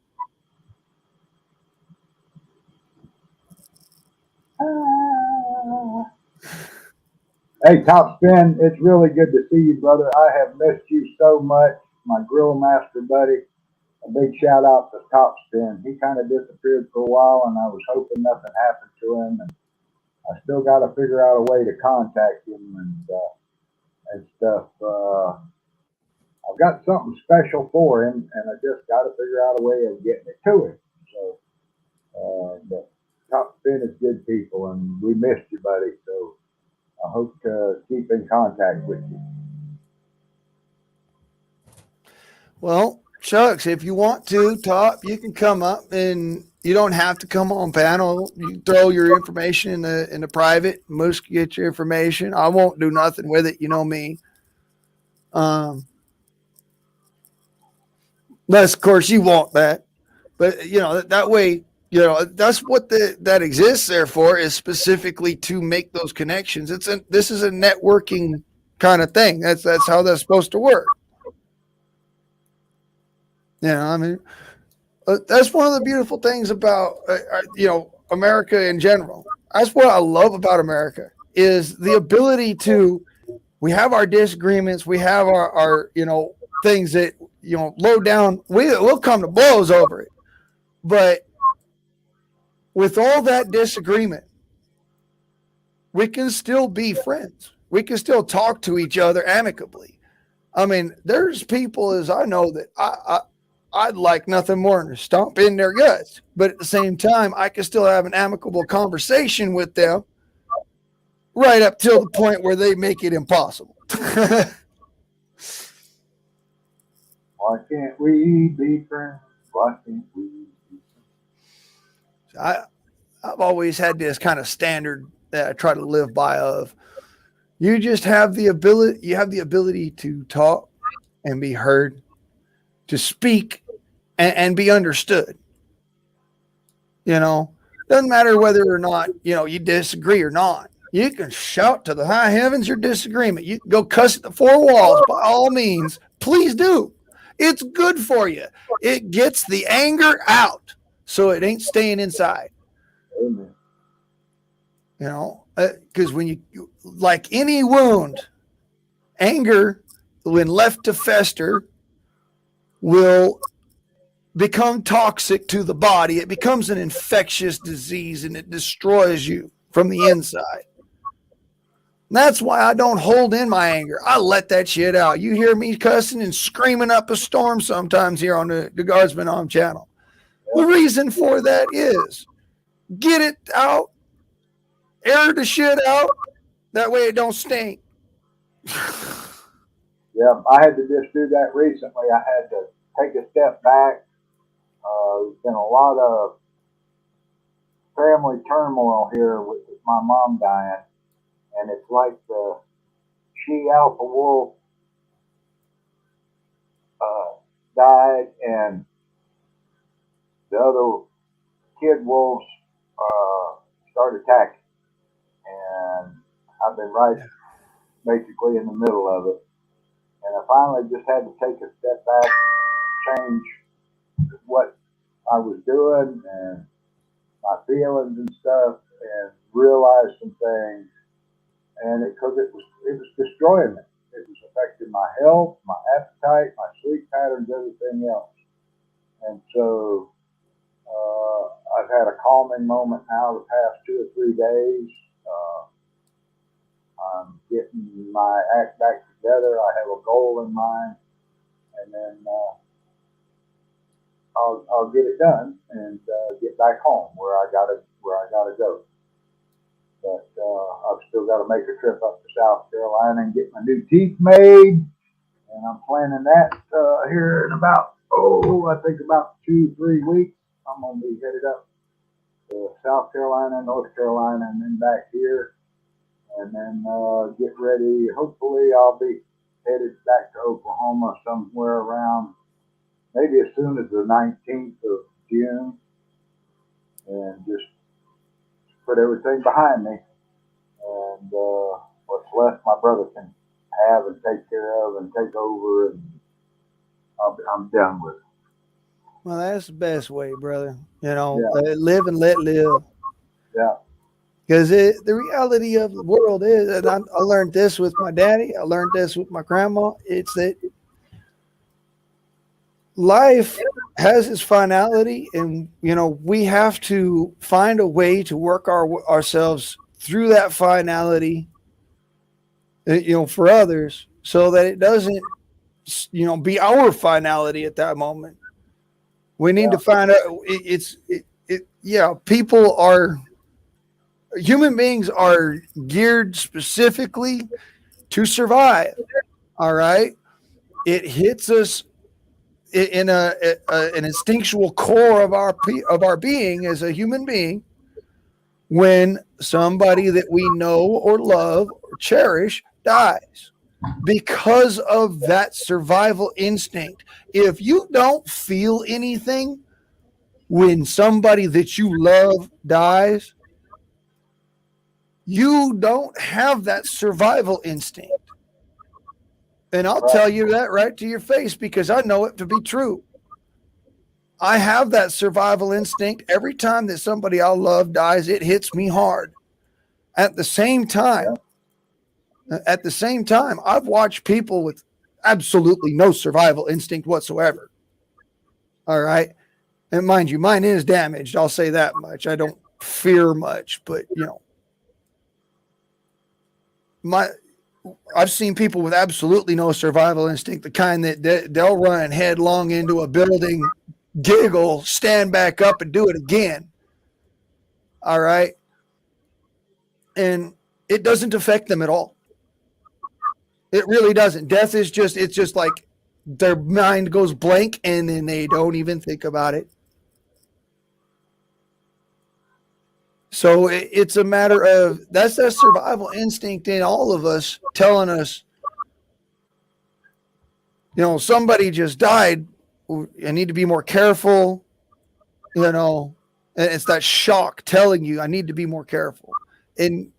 Hey, Top Spin, it's really good to see you, brother. I have missed you so much. My grill master buddy. A big shout out to Top Spin. He kind of disappeared for a while, and I was hoping nothing happened to him. And I still got to figure out a way to contact him and stuff. I've got something special for him, and I just got to figure out a way of getting it to him. So, but Top Spin is good people, and we missed you, buddy. So I hope to keep in contact with you. Well, Chucks, if you want to, Top, you can come up, and you don't have to come on panel. You throw your information in the private. Moose can get your information. I won't do nothing with it. You know me. Unless, of course, you want that. But, that way, that's what that exists there for, is specifically to make those connections. This is a networking kind of thing. That's how that's supposed to work. That's one of the beautiful things about, America in general. That's what I love about America, is the ability we have our disagreements. We have our things that, low down, we'll come to blows over it. But with all that disagreement, we can still be friends. We can still talk to each other amicably. There's people, as I know, that I'd like nothing more than to stomp in their guts. But at the same time, I can still have an amicable conversation with them right up till the point where they make it impossible. Why can't we be friends? Why can't we be friends? I've always had this kind of standard that I try to live by of, you just have the ability to talk and be heard, to speak and be understood. Doesn't matter whether or not, you disagree or not. You can shout to the high heavens your disagreement. You can go cuss at the four walls, by all means. Please do. It's good for you. It gets the anger out, so it ain't staying inside. Amen. Because when you, like any wound, anger, when left to fester, will become toxic to the body. It becomes an infectious disease, and it destroys you from the inside. And that's why I don't hold in my anger. I let that shit out. You hear me cussing and screaming up a storm sometimes here on the Guardsman Arm channel. The reason for that is get it out, air the shit out. That way it don't stink. Yeah, I had to just do that recently. I had to take a step back. There's been a lot of family turmoil here with my mom dying. And it's like the she alpha wolf died, and the other kid wolves started attacking. And I've been right basically in the middle of it. And I finally just had to take a step back and change what I was doing and my feelings and stuff, and realize some things. And because it was destroying me. It was affecting my health, my appetite, my sleep patterns, everything else. And so I've had a calming moment now the past 2 or 3 days. I'm getting my act back together. I have a goal in mind, and then I'll get it done and get back home where I gotta go. But I've still got to make a trip up to South Carolina and get my new teeth made, and I'm planning that here in about I think about 2-3 weeks. I'm gonna be headed up to South Carolina, North Carolina, and then back here, and then get ready. Hopefully, I'll be headed back to Oklahoma somewhere around maybe as soon as the 19th of June, and just put everything behind me. And what's left, my brother can have and take care of and take over, and I'm done with it. Well, that's the best way, brother. You know, Yeah. live and let live. Yeah. Because the reality of the world is, and I learned this with my daddy, I learned this with my grandma, it's that life has its finality, and, you know, we have to find a way to work ourselves through that finality, you know, for others, so that it doesn't, you know, be our finality at that moment. We need to find out. People are, human beings are geared specifically to survive. All right. It hits us in an instinctual core of our being as a human being when somebody that we know or love or cherish dies, because of that survival instinct. If you don't feel anything when somebody that you love dies, you don't have that survival instinct. And I'll tell you that right to your face, because I know it to be true. I have that survival instinct. Every time that somebody I love dies, it hits me hard. At the same time, I've watched people with absolutely no survival instinct whatsoever. All right. And mind you, mine is damaged. I'll say that much. I don't fear much, but, you know, I've seen people with absolutely no survival instinct, the kind that they'll run headlong into a building, giggle, stand back up, and do it again. All right. And it doesn't affect them at all. It really doesn't. Death is it's just like their mind goes blank and then they don't even think about it. So it's a matter of, that's that survival instinct in all of us telling us, you know, somebody just died. I need to be more careful. You know, and it's that shock telling you I need to be more careful. And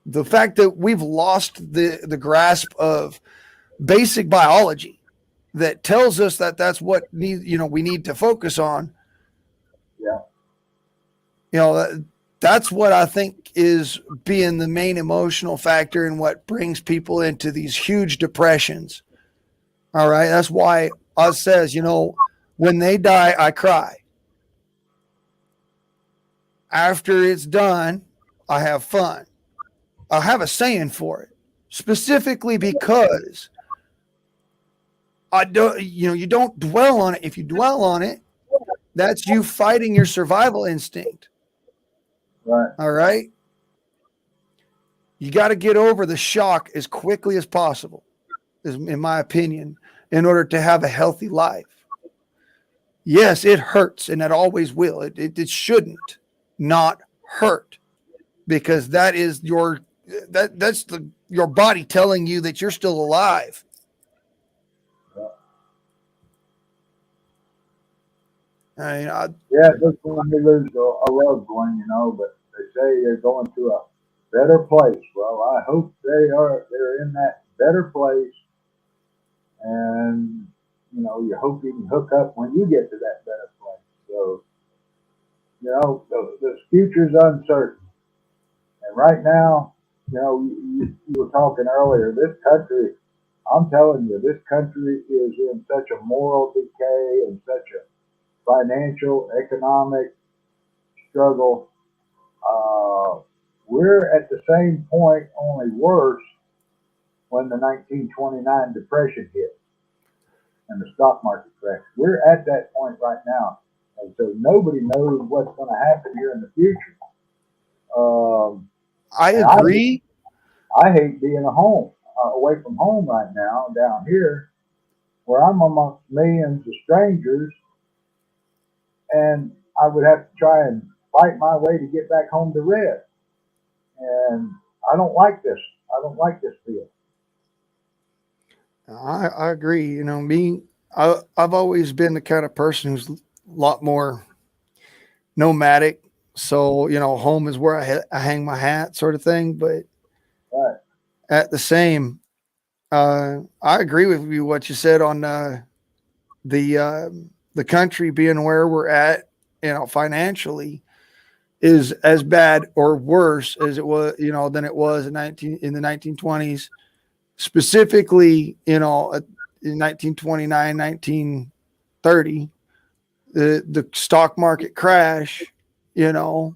the fact that we've lost the grasp of basic biology that tells us that that's what we need to focus on. Yeah. You know, that's what I think is being the main emotional factor and what brings people into these huge depressions. All right. That's why Oz says, you know, when they die, I cry. After it's done, I have fun. I have a saying for it, specifically because you don't dwell on it. If you dwell on it, that's you fighting your survival instinct. Right. All right. You got to get over the shock as quickly as possible, in my opinion, in order to have a healthy life. Yes, it hurts, and it always will. It shouldn't not hurt, because that is your body telling you that you're still alive. It looks like we lose a loved one, you know, but they say they're going to a better place. Well, I hope they're in that better place, and you know, you hope you can hook up when you get to that better place. So, you know, the future's uncertain, and right now, you know, you were talking earlier. This country, I'm telling you, this country is in such a moral decay and such a financial, economic struggle. We're at the same point, only worse, when the 1929 depression hit and the stock market crashed. We're at that point right now. And so nobody knows what's going to happen here in the future. I agree. I hate being away from home right now down here where I'm amongst millions of strangers, and I would have to try and fight my way to get back home to Red. And I don't like this. I don't like this deal. I agree. You know, I've always been the kind of person who's a lot more nomadic. So, you know, home is where I hang my hat sort of thing. But Right. at the same, I agree with you, what you said on the country being where we're at, you know, financially is as bad or worse as it was, you know, than it was in the 1920s, specifically, you know, in 1929, 1930, the stock market crash, you know,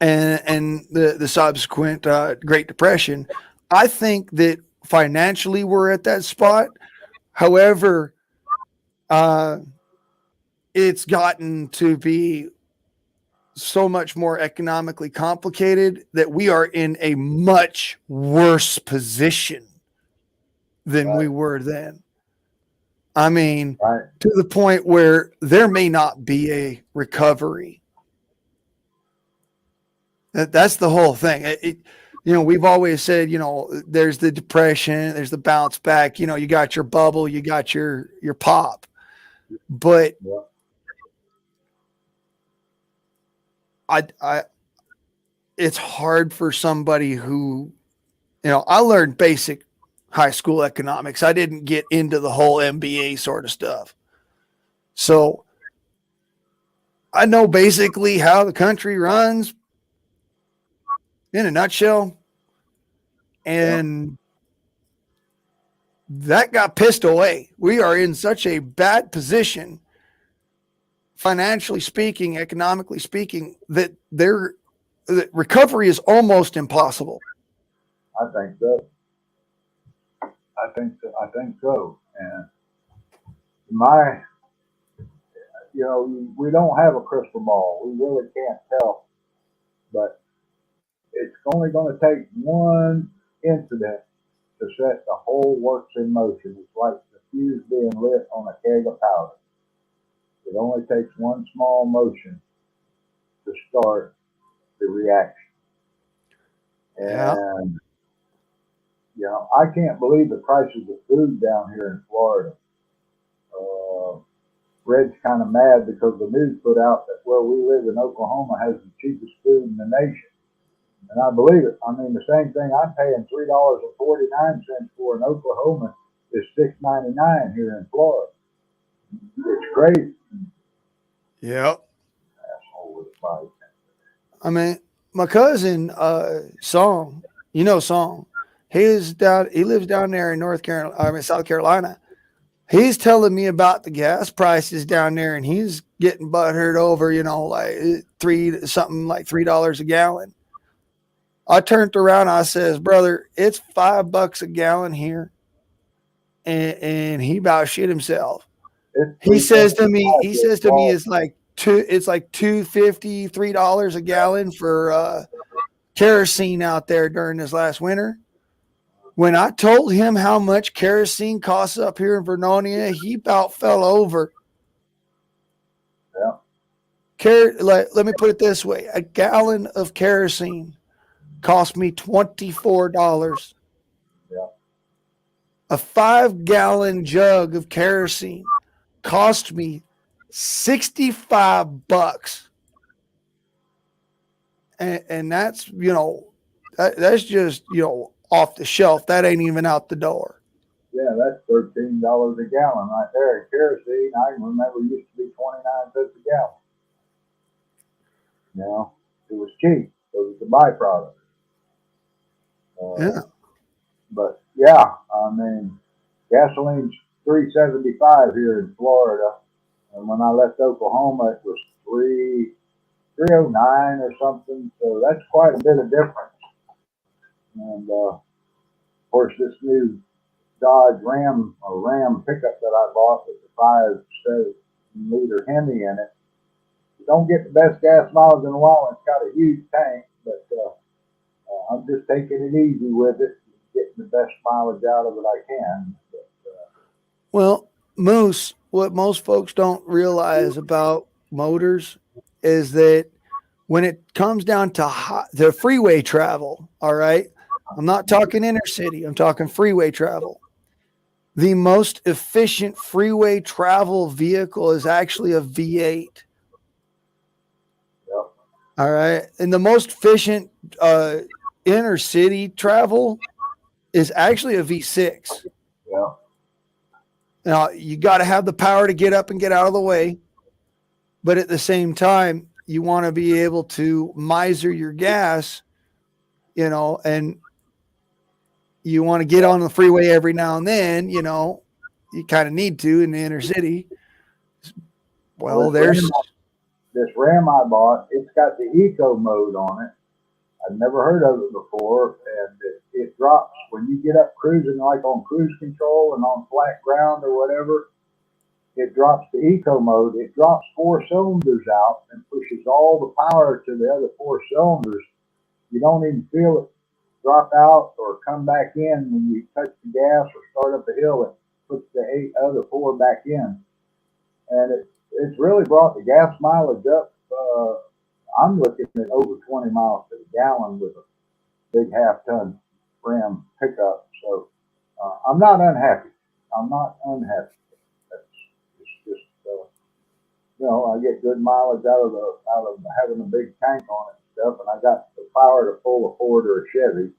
and the subsequent Great Depression. I think that financially we're at that spot. However, it's gotten to be so much more economically complicated that we are in a much worse position than we were then. I mean, to the point where there may not be a recovery. That's the whole thing. You know, we've always said, you know, there's the depression, there's the bounce back, you know, you got your bubble, you got your pop. But it's hard for somebody who, you know, I learned basic high school economics. I didn't get into the whole MBA sort of stuff. So I know basically how the country runs in a nutshell. And that got pissed away. We are in such a bad position, financially speaking, economically speaking, that recovery is almost impossible. I think so. I think so. And you know, we don't have a crystal ball. We really can't tell. But it's only going to take one incident to set the whole works in motion. It's like the fuse being lit on a keg of powder. It only takes one small motion to start the reaction. And, you know, I can't believe the prices of food down here in Florida. Red's kind of mad because the news put out that where we live in Oklahoma has the cheapest food in the nation. And I believe it. I mean, the same thing I'm paying $3.49 for in Oklahoma is $6.99 here in Florida. It's crazy. Yep. I mean, my cousin, Song, you know Song, he lives down there in South Carolina. He's telling me about the gas prices down there, and he's getting butthurt over, you know, like $3 a gallon. I turned around, I says, brother, it's $5 a gallon here. And he about shit himself. He says to me, it's like $2.50, $3 a gallon for kerosene out there during this last winter. When I told him how much kerosene costs up here in Vernonia, he about fell over. Yeah. Let me put it this way. A gallon of kerosene cost me $24. Yeah. A 5-gallon jug of kerosene cost me $65. And that's, you know, that's just, you know, off the shelf. That ain't even out the door. Yeah, that's $13 a gallon right there. Kerosene, I can remember, used to be 29 cents a gallon. You know, it was cheap. It was the byproduct. Yeah. But yeah, I mean, gasoline's $3.75 here in Florida. And when I left Oklahoma, it was 309 or something. So that's quite a bit of difference. And of course, this new Dodge Ram pickup that I bought with the 5.7-liter Hemi in it. You don't get the best gas mileage in a while. It's got a huge tank, but I'm just taking it easy with it, getting the best mileage out of it I can. But, well, Moose, what most folks don't realize about motors is that when it comes down to the freeway travel, all right, I'm not talking inner city, I'm talking freeway travel. The most efficient freeway travel vehicle is actually a V8. Yep. All right. And the most efficient inner city travel is actually a V6. Yeah. Now, you got to have the power to get up and get out of the way. But at the same time, you want to be able to miser your gas, and you want to get on the freeway every now and then, you kind of need to in the inner city. Well, there's this Ram I bought. It's got the eco mode on it. I've never heard of it before, and it drops when you get up cruising, like on cruise control and on flat ground or whatever. It drops the eco mode. It drops 4 cylinders out and pushes all the power to the other 4 cylinders. You don't even feel it drop out or come back in when you touch the gas or start up the hill. It puts the other 4 back in, and it's really brought the gas mileage up. I'm looking at over 20 miles to the gallon with a big half-ton Ram pickup. So I'm not unhappy. I'm not unhappy. It's just I get good mileage out of having a big tank on it and stuff, and I got the power to pull a Ford or a Chevy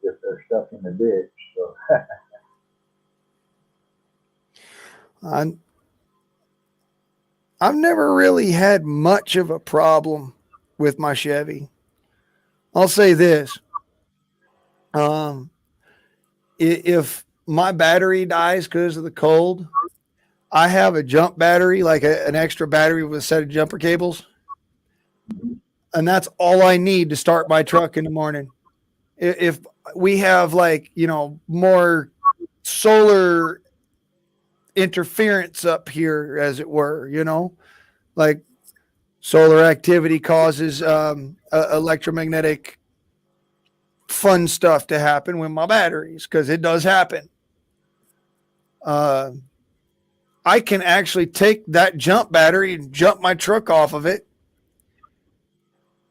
if they're stuck in the ditch. So I've never really had much of a problem with my Chevy. I'll say this. If my battery dies because of the cold, I have a jump battery, like an extra battery with a set of jumper cables. And that's all I need to start my truck in the morning. If we have more solar interference up here, as it were, like solar activity causes electromagnetic fun stuff to happen with my batteries, because it does happen. I can actually take that jump battery and jump my truck off of it,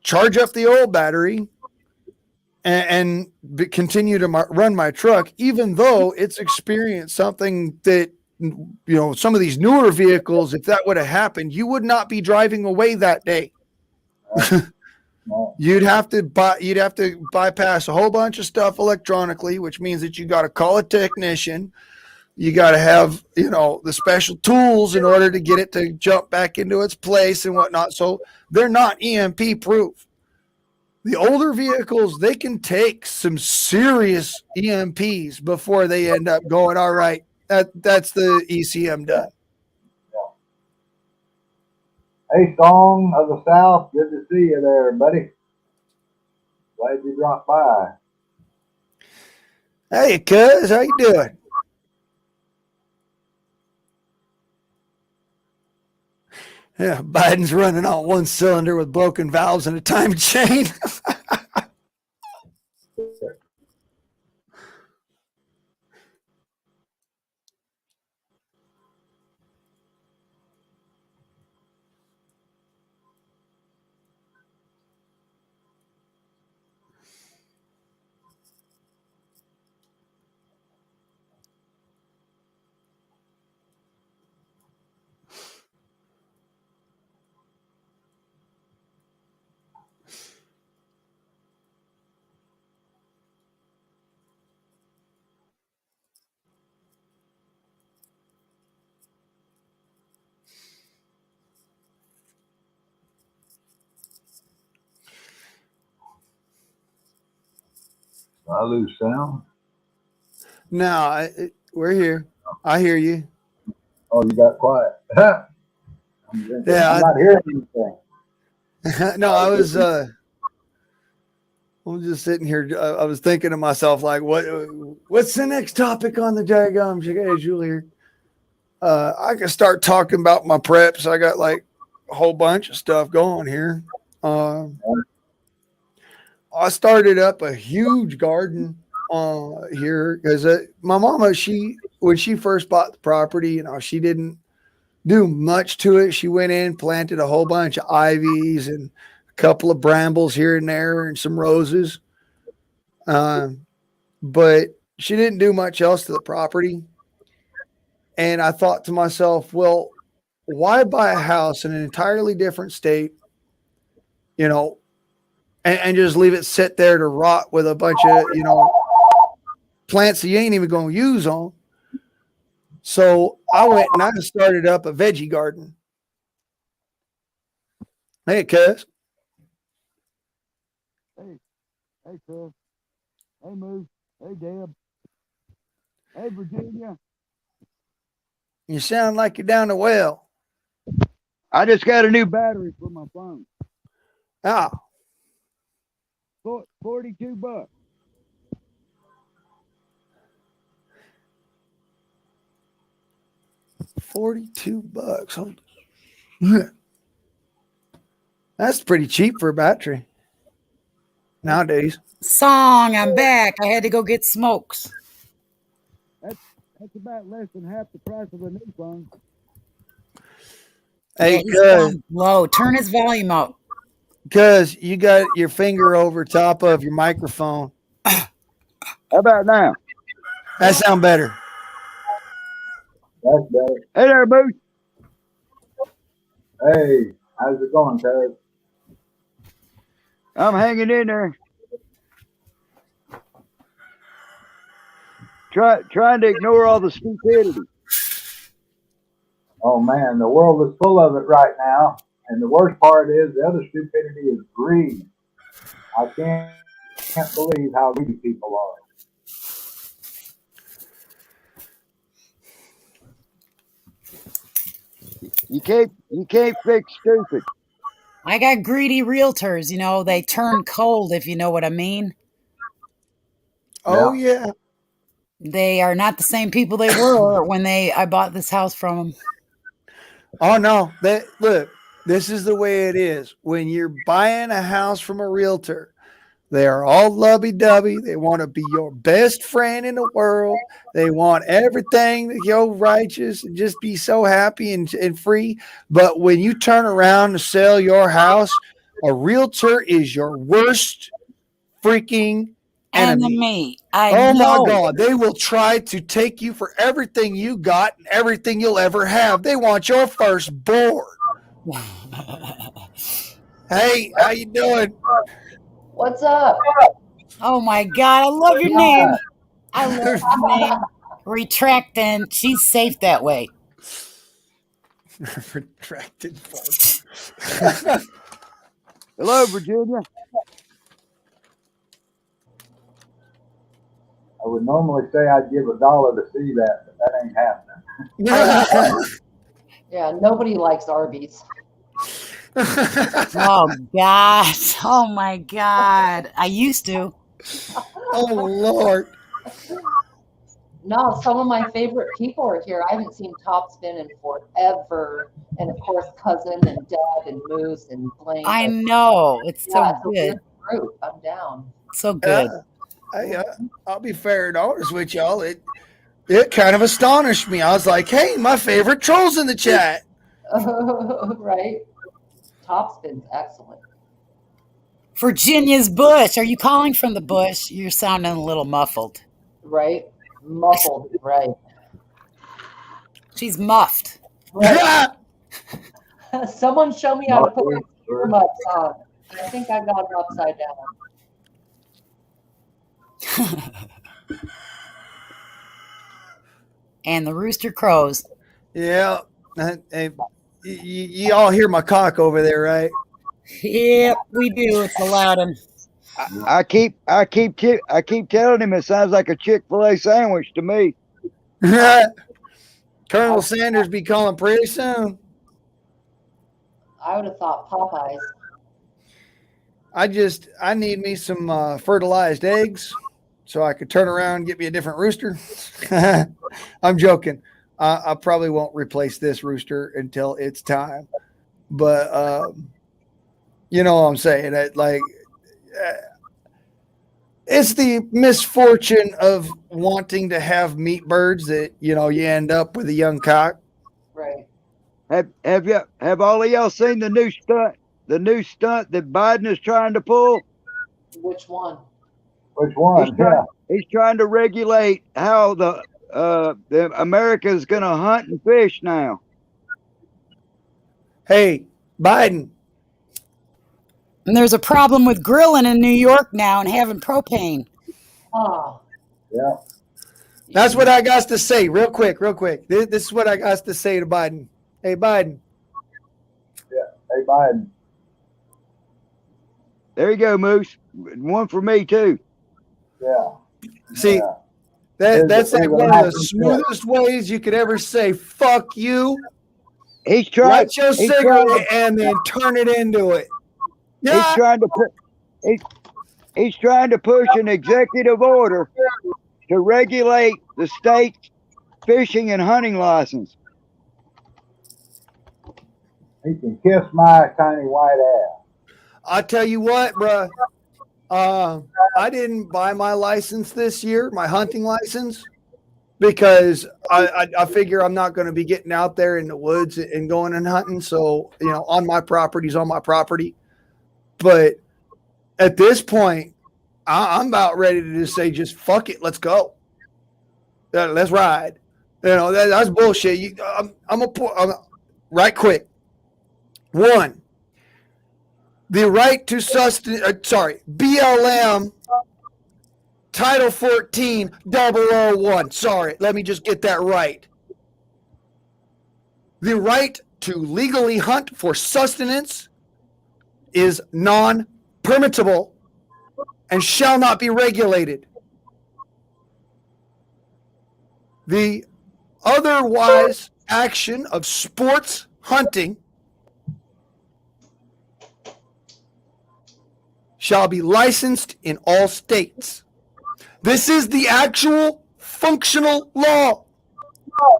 charge up the old battery, and continue to run my truck, even though it's experienced something that, some of these newer vehicles, if that would have happened, you would not be driving away that day. You'd have to bypass a whole bunch of stuff electronically, which means that you got to call a technician. You got to have, the special tools in order to get it to jump back into its place and whatnot. So they're not EMP proof. The older vehicles, they can take some serious EMPs before they end up going, all right, that's the ECM done. Hey, Song of the South, good to see you there, buddy. Glad you dropped by. Hey, cuz, how you doing? Yeah, Biden's running on one cylinder with broken valves and a time chain. I lose sound? No, we're here. I hear you. Oh, you got quiet. Yeah, I'm not hearing anything. no, I was just sitting here. I was thinking to myself, like, what's the next topic on the daggum schedule here? I can start talking about my preps. I got like a whole bunch of stuff going here. I started up a huge garden here because my mama, when she first bought the property, she didn't do much to it. She went in, planted a whole bunch of ivies and a couple of brambles here and there and some roses. But she didn't do much else to the property. And I thought to myself, well, why buy a house in an entirely different state, and just leave it sit there to rot with a bunch of, plants that you ain't even going to use on. So I went and I started up a veggie garden. Hey, cuz. Hey, cuz. Hey, Moose. Hey, Deb. Hey, Virginia. You sound like you're down the well. I just got a new battery for my phone. Ah. $42. $42. That's pretty cheap for a battery nowadays. Song, I'm back. I had to go get smokes. That's about less than half the price of a new phone. Hey, yeah, low. Turn his volume up. Because you got your finger over top of your microphone. How about now? That sound better. That's better. Hey there, Moose. Hey, how's it going, cuz? I'm hanging in there. Trying to ignore all the stupidity. Oh man, the world is full of it right now. And the worst part is the other stupidity is greed. I can't believe how greedy people are. You can't fix stupid. I got greedy realtors, they turn cold, if you know what I mean. Oh yeah. They are not the same people they were when I bought this house from them. Oh no. Look, this is the way it is. When you're buying a house from a realtor, they are all lovey-dovey. They want to be your best friend in the world. They want everything to go righteous and just be so happy and free. But when you turn around to sell your house, a realtor is your worst freaking enemy. I My know. God. They will try to take you for everything you got and everything you'll ever have. They want your firstborn. Hey, how you doing? What's up? Oh my God, I love your name. I love your name. Retracting. She's safe that way. Retracted. Hello, Virginia. I would normally say I'd give $1 to see that, but that ain't happening. Yeah, nobody likes Arby's. Oh God. Oh my God. I used to. Oh Lord. No, some of my favorite people are here. I haven't seen Topspin in forever. And of course, Cousin and Dad and Moose and Blaine. I know. It's so it's good. a weird group. I'm down. So good. I'll be fair and honest with y'all. It kind of astonished me. I was like, hey, my favorite troll's in the chat. Right? Topspin's excellent. Virginia's bush. Are you calling from the bush? You're sounding a little muffled. Right? Muffled, right. She's muffed. Right. Someone show me how to put my earmuffs on. I think I've got them upside down. And the rooster crows. Yeah. You all hear my cock over there, right? Yep, we do. It's allowed him. I keep telling him it sounds like a Chick-fil-A sandwich to me. Colonel Sanders be calling pretty soon. I would have thought Popeyes. I need me some fertilized eggs so I could turn around and get me a different rooster. I'm joking. I probably won't replace this rooster until it's time. But you know what I'm saying? It's the misfortune of wanting to have meat birds that, you know, you end up with a young cock. Right. Have all of y'all seen the new stunt? The new stunt that Biden is trying to pull? Which one? Which one? He's trying to regulate how the America is going to hunt and fish now. Hey, Biden. And there's a problem with grilling in New York now and having propane. Oh. Yeah. That's what I got to say. Real quick. This is what I got to say to Biden. Hey, Biden. Yeah. Hey, Biden. There you go, Moose. One for me too. Yeah. See, that's like one of the smoothest ways you could ever say "fuck you." He's trying. Light your cigarette and then turn it into it. Yeah. He's trying to put. He's trying to push an executive order to regulate the state's fishing and hunting license. He can kiss my tiny white ass. I'll tell you what, bruh. I didn't buy my license this year, my hunting license, because I figure I'm not going to be getting out there in the woods and going and hunting. So, you know, on my property's on my property. But at this point, I'm about ready to just say, just fuck it. Let's go. Let's ride. You know, that's bullshit. I'm right quick. One, the right to sustenance, BLM Title 14 001. Sorry, let me just get that right. The right to legally hunt for sustenance is non-permittable and shall not be regulated. The otherwise action of sports hunting shall be licensed in all states. This is the actual functional law.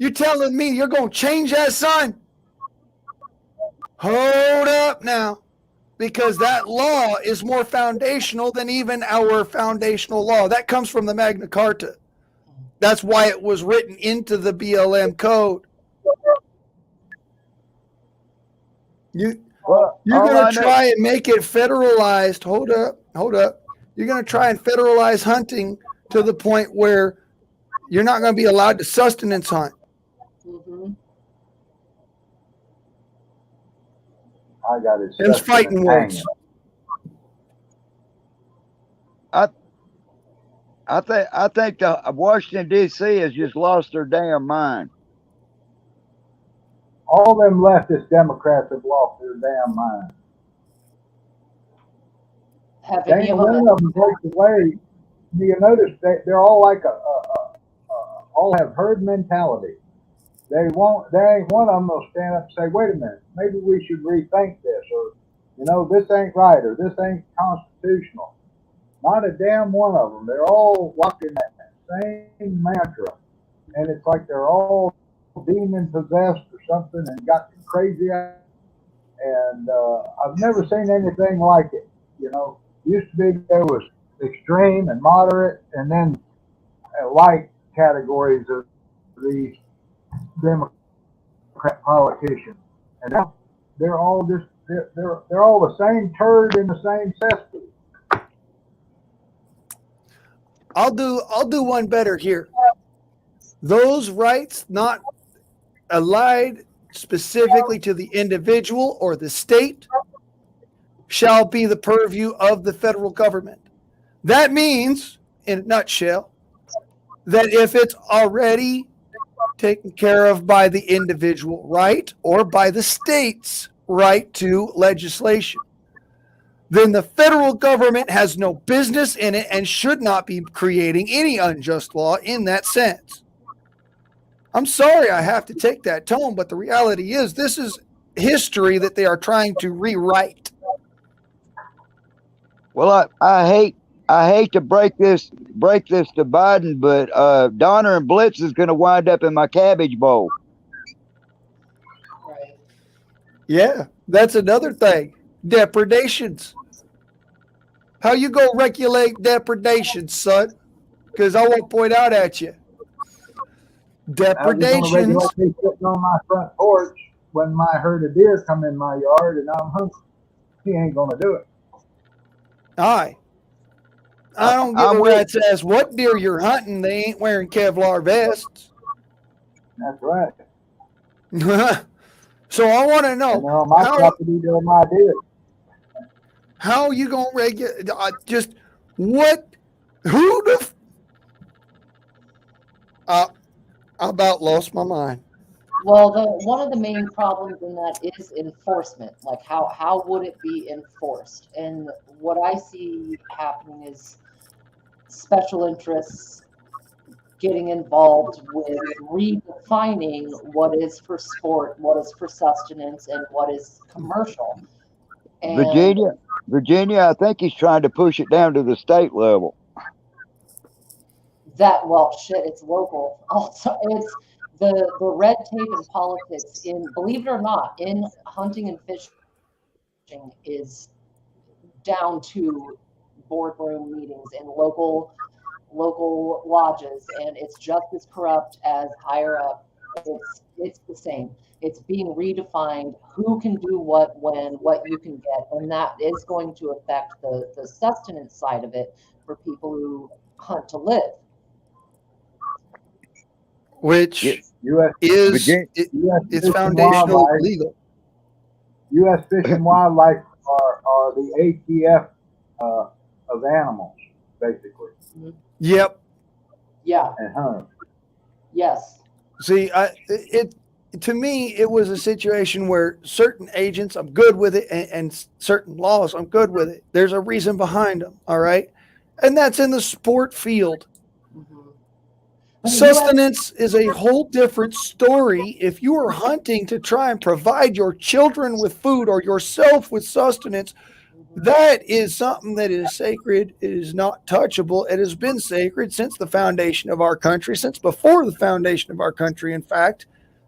You're telling me you're going to change that, son? Hold up now, because that law is more foundational than even our foundational law. That comes from the Magna Carta. That's why it was written into the BLM code. You're going to try and make it federalized. Hold up. You're going to try and federalize hunting to the point where you're not going to be allowed to sustenance hunt. Mm-hmm. I got it. Them's fighting words. I think the Washington D.C. has just lost their damn mind. All them leftist Democrats have lost their damn mind. Ain't one of them breaks away. Do you notice they're all like all have herd mentality. There ain't one of them will stand up and say, "Wait a minute, maybe we should rethink this," or, you know, "This ain't right," or "This ain't constitutional." Not a damn one of them. They're all walking that same mantra, and it's like they're all demon possessed or something and got crazy. And I've never seen anything like it. You know, used to be there was extreme and moderate, and then light categories of these Democrat politicians, and now they're all just they're all the same turd in the same cesspool. I'll do one better here. Those rights not allied specifically to the individual or the state shall be the purview of the federal government. That means, in a nutshell, that if it's already taken care of by the individual right or by the state's right to legislation, then the federal government has no business in it and should not be creating any unjust law in that sense. I'm sorry I have to take that tone, but the reality is this is history that they are trying to rewrite. Well, I hate to break this to Biden, but Donner and Blitz is going to wind up in my cabbage bowl. Right. Yeah, that's another thing. Depredations. How you gonna regulate depredations, son? Because I won't point out at you. Depredations. Like me sitting on my front porch when my herd of deer come in my yard and I'm hungry. He ain't gonna do it. Aye. I don't give a rat's ass what deer you're hunting. They ain't wearing Kevlar vests. That's right. So I want to know, my property to my deer. How you gonna regulate? Just what? Who the? I about lost my mind. Well, one of the main problems in that is enforcement. Like how would it be enforced? And what I see happening is special interests getting involved with redefining what is for sport, what is for sustenance, and what is commercial. And Virginia, I think he's trying to push it down to the state level. It's local. Also, it's the red tape in politics believe it or not, in hunting and fishing is down to boardroom meetings and local lodges, and it's just as corrupt as higher up. It's the same. It's being redefined who can do what, when, what you can get, and that is going to affect the sustenance side of it for people who hunt to live. Which it's foundationally legal. U.S. Fish and Wildlife are the ATF of animals, basically. Yep. Yeah. And hunt. Yes. See, to me, it was a situation where certain agents, I'm good with it, and certain laws, I'm good with it. There's a reason behind them, all right? And that's in the sport field. Mm-hmm. Sustenance is a whole different story. If you are hunting to try and provide your children with food or yourself with sustenance, that is something that is sacred. It is not touchable. It has been sacred since the foundation of our country, since before the foundation of our country, in fact,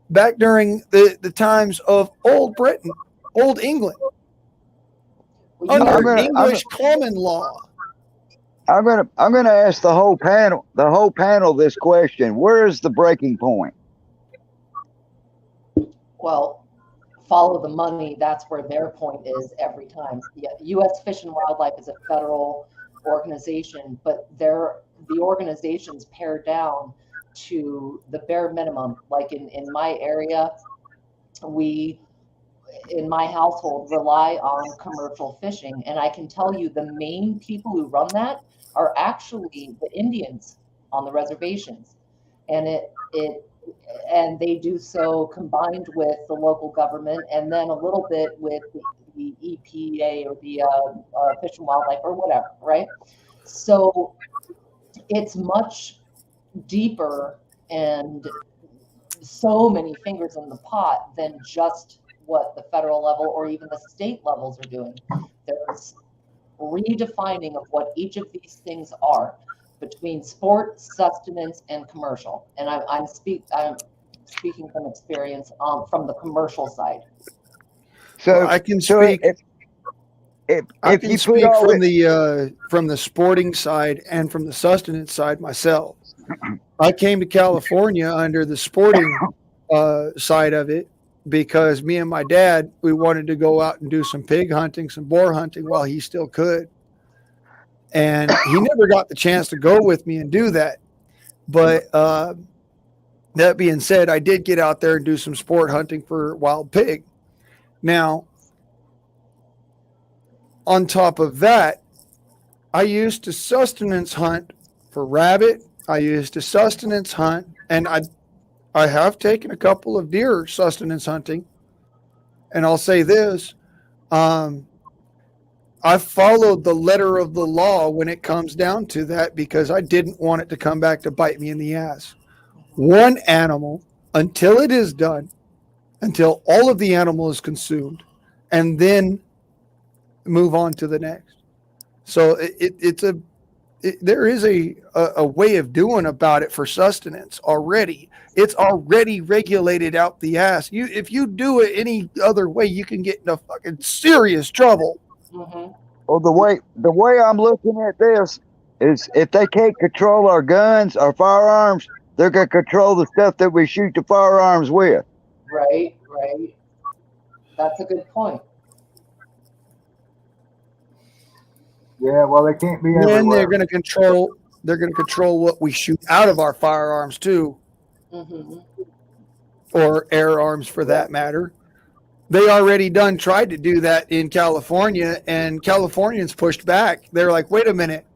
back during the times of Old Britain, Old England, under English common law. I'm gonna ask the whole panel this question. Where is the breaking point? Well, follow the money. That's where their point is every time. Yeah, U.S. Fish and Wildlife is a federal organization, but the organizations pare down to the bare minimum. Like in my area, we, in my household, rely on commercial fishing. And I can tell you the main people who run that are actually the Indians on the reservations. And and they do so combined with the local government and then a little bit with the EPA or the Fish and Wildlife or whatever, right? So it's much deeper and so many fingers in the pot than just what the federal level or even the state levels are doing. There's redefining of what each of these things are between sport, sustenance, and commercial. And I'm speaking from experience from the commercial side. So I can speak. I can speak from the sporting side and from the sustenance side myself. I came to California under the sporting side of it because me and my dad, we wanted to go out and do some pig hunting, some boar hunting while he still could. And he never got the chance to go with me and do that. But that being said, I did get out there and do some sport hunting for wild pig. Now, on top of that, I used to sustenance hunt for rabbit. I used to sustenance hunt, and I have taken a couple of deer sustenance hunting. And I'll say this, I followed the letter of the law when it comes down to that because I didn't want it to come back to bite me in the ass. One animal, until it is done, until all of the animal is consumed, and then move on to the next. So there is a way of doing about it for sustenance already. It's already regulated out the ass. If you do it any other way, you can get into fucking serious trouble. Mm-hmm. Well, the way I'm looking at this is, if they can't control our guns, our firearms, they're gonna control the stuff that we shoot the firearms with. Right. That's a good point. Yeah, well, they can't be Then everywhere. they're going to control what we shoot out of our firearms too, Mm-hmm. or air arms for that matter. They already tried to do that in California, and Californians pushed back. They're like, wait a minute.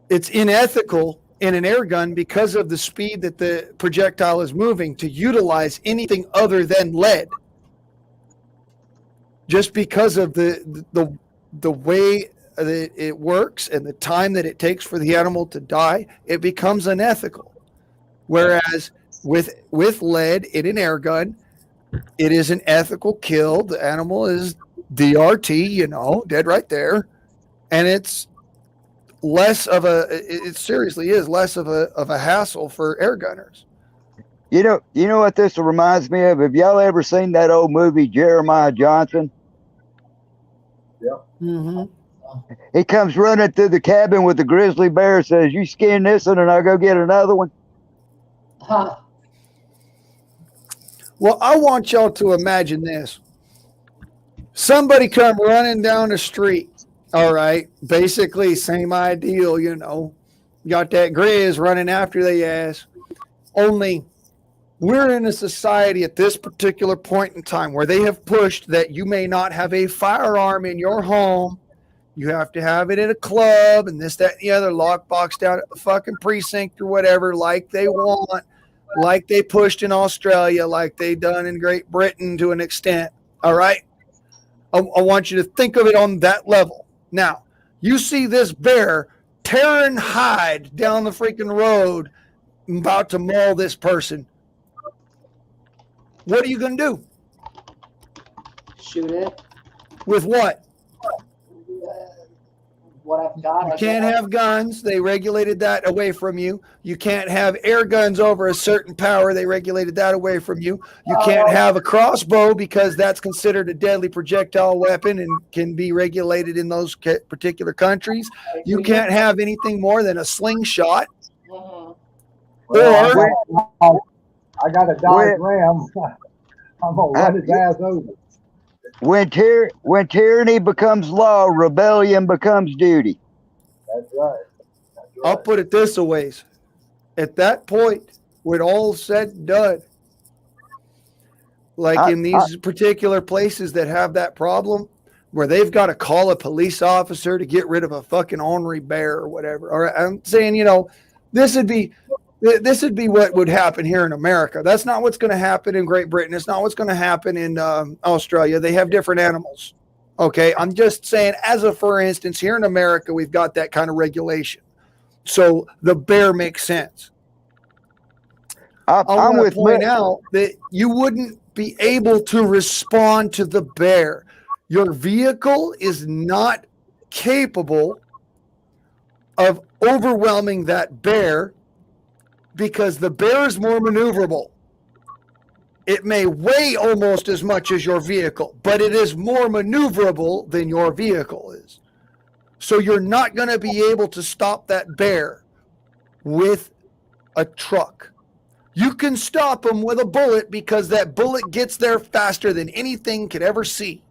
It's unethical in an air gun because of the speed that the projectile is moving to utilize anything other than lead. Just because of the way that it works and the time that it takes for the animal to die, it becomes unethical. Whereas with lead in an air gun, it is an ethical kill. The animal is DRT, dead right there. And it's it seriously is less of a hassle for air gunners. You know what this reminds me of? Have y'all ever seen that old movie Jeremiah Johnson? Yeah. Mm-hmm. He comes running through the cabin with the grizzly bear, says, "You skin this one and I'll go get another one." Huh. Well, I want y'all to imagine this. Somebody come running down the street. All right. Basically, same ideal, Got that grizz running after the ass. Only we're in a society at this particular point in time where they have pushed that you may not have a firearm in your home. You have to have it at a club and this, that, and the other, lockbox down at the fucking precinct or whatever, like they want, like they pushed in Australia, like they done in Great Britain to an extent. All right. I want you to think of it on that level. Now, you see this bear tearing hide down the freaking road, about to maul this person. What are you going to do? Shoot it. With what? What I've got. You can't have guns. They regulated that away from you. You can't have air guns over a certain power. They regulated that away from you. You can't have a crossbow because that's considered a deadly projectile weapon and can be regulated in those particular countries. You can't have anything more than a slingshot. Mm-hmm. Or I got a Dodge Ram. I'm gonna run his ass over. When tyranny becomes law, rebellion becomes duty. That's right. I'll put it this way. At that point, when all's said and done, like in these particular places that have that problem, where they've got to call a police officer to get rid of a fucking ornery bear or whatever. Or I'm saying, this would be what would happen here in America. That's not what's going to happen in Great Britain. It's not what's going to happen in Australia. They have different animals. Okay. I'm just saying, for instance, here in America, we've got that kind of regulation. So the bear makes sense. I want to point out that you wouldn't be able to respond to the bear. Your vehicle is not capable of overwhelming that bear, because the bear is more maneuverable. It may weigh almost as much as your vehicle, but it is more maneuverable than your vehicle is. So you're not going to be able to stop that bear with a truck. You can stop him with a bullet because that bullet gets there faster than anything could ever see.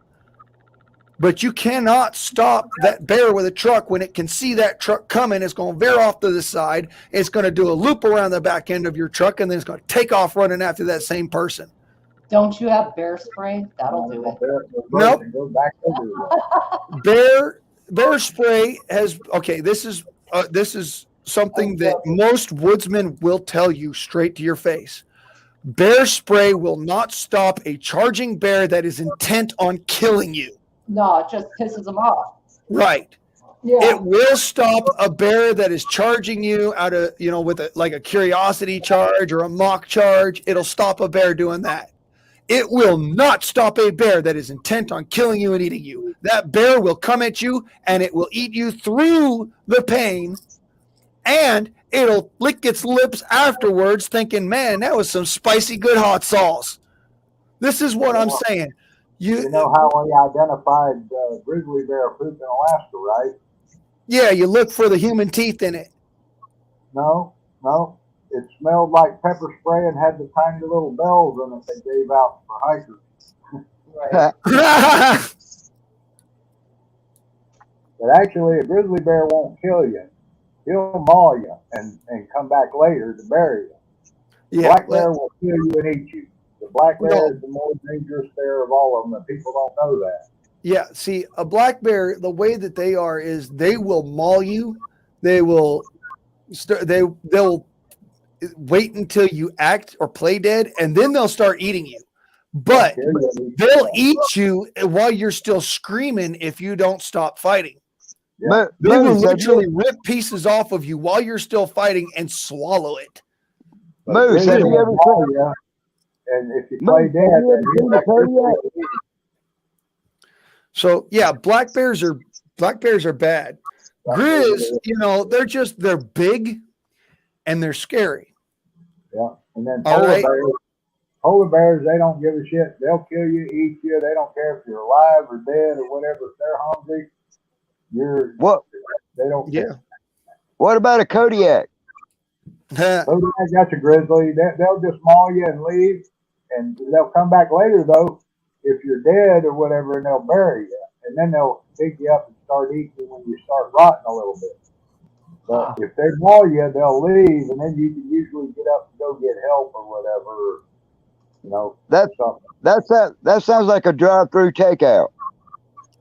But you cannot stop that bear with a truck when it can see that truck coming. It's going to veer off to the side. It's going to do a loop around the back end of your truck, and then it's going to take off running after that same person. Don't you have bear spray? That'll do it. Nope. Bear spray has, okay, this is something that most woodsmen will tell you straight to your face. Bear spray will not stop a charging bear that is intent on killing you. No, it just pisses them off. Right. Yeah. It will stop a bear that is charging you out of, with like a curiosity charge or a mock charge. It'll stop a bear doing that. It will not stop a bear that is intent on killing you and eating you. That bear will come at you and it will eat you through the pain, and it'll lick its lips afterwards thinking, man, that was some spicy good hot sauce. This is what I'm saying. You know how we identified grizzly bear poop in Alaska, right? Yeah, you look for the human teeth in it. No. It smelled like pepper spray and had the tiny little bells in it they gave out for hikers. Right. But actually, a grizzly bear won't kill you. He'll maul you and come back later to bury you. The black bear will kill you and eat you. The black bear is the more dangerous bear of all of them, and people don't know that. Yeah, see, a black bear, the way that they are is they will maul you. They will they'll wait until you act or play dead, and then they'll start eating you. But they'll eat you while you're still screaming if you don't stop fighting. Yeah. They will literally rip pieces off of you while you're still fighting and swallow it. Moose, have you ever seen? And if you play dead, so yeah, black bears are bad. Grizz, they're big and they're scary. Yeah, and then polar bears, they don't give a shit. They'll kill you, eat you. They don't care if you're alive or dead or whatever. If they're hungry, they don't care. What about a Kodiak? Kodiak, that's a grizzly. They'll just maul you and leave, and they'll come back later though if you're dead or whatever, and they'll bury you, and then they'll pick you up and start eating you when you start rotting a little bit. But if they maul you, they'll leave, and then you can usually get up and go get help or whatever. That sounds like a drive-through takeout.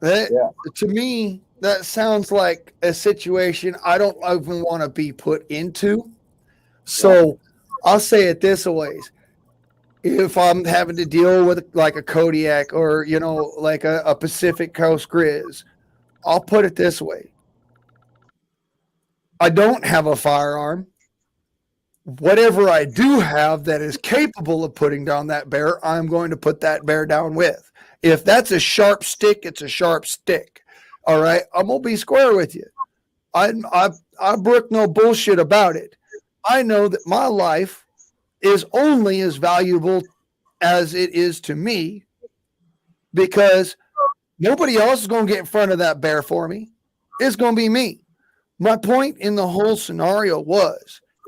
To me, that sounds like a situation I don't even want to be put into. So I'll say it this way. If I'm having to deal with like a Kodiak or, like a Pacific Coast Grizz, I'll put it this way. I don't have a firearm. Whatever I do have that is capable of putting down that bear, I'm going to put that bear down with. If that's a sharp stick, it's a sharp stick. All right, I'm gonna be square with you. I brook no bullshit about it. I know that my life is only as valuable as it is to me, because nobody else is gonna get in front of that bear for me. It's gonna be me. My point in the whole scenario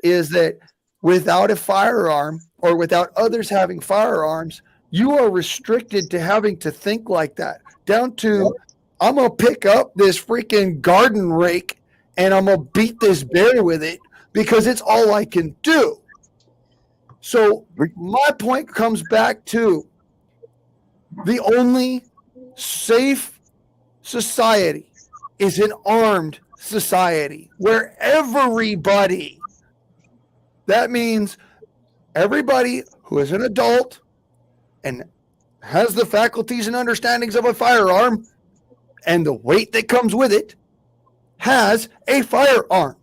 is that without a firearm or without others having firearms, you are restricted to having to think like that. Down to, I'm going to pick up this freaking garden rake and I'm going to beat this bear with it because it's all I can do. So my point comes back to the only safe society is an armed society where everybody, that means everybody who is an adult and has the faculties and understandings of a firearm and the weight that comes with it, has a firearm.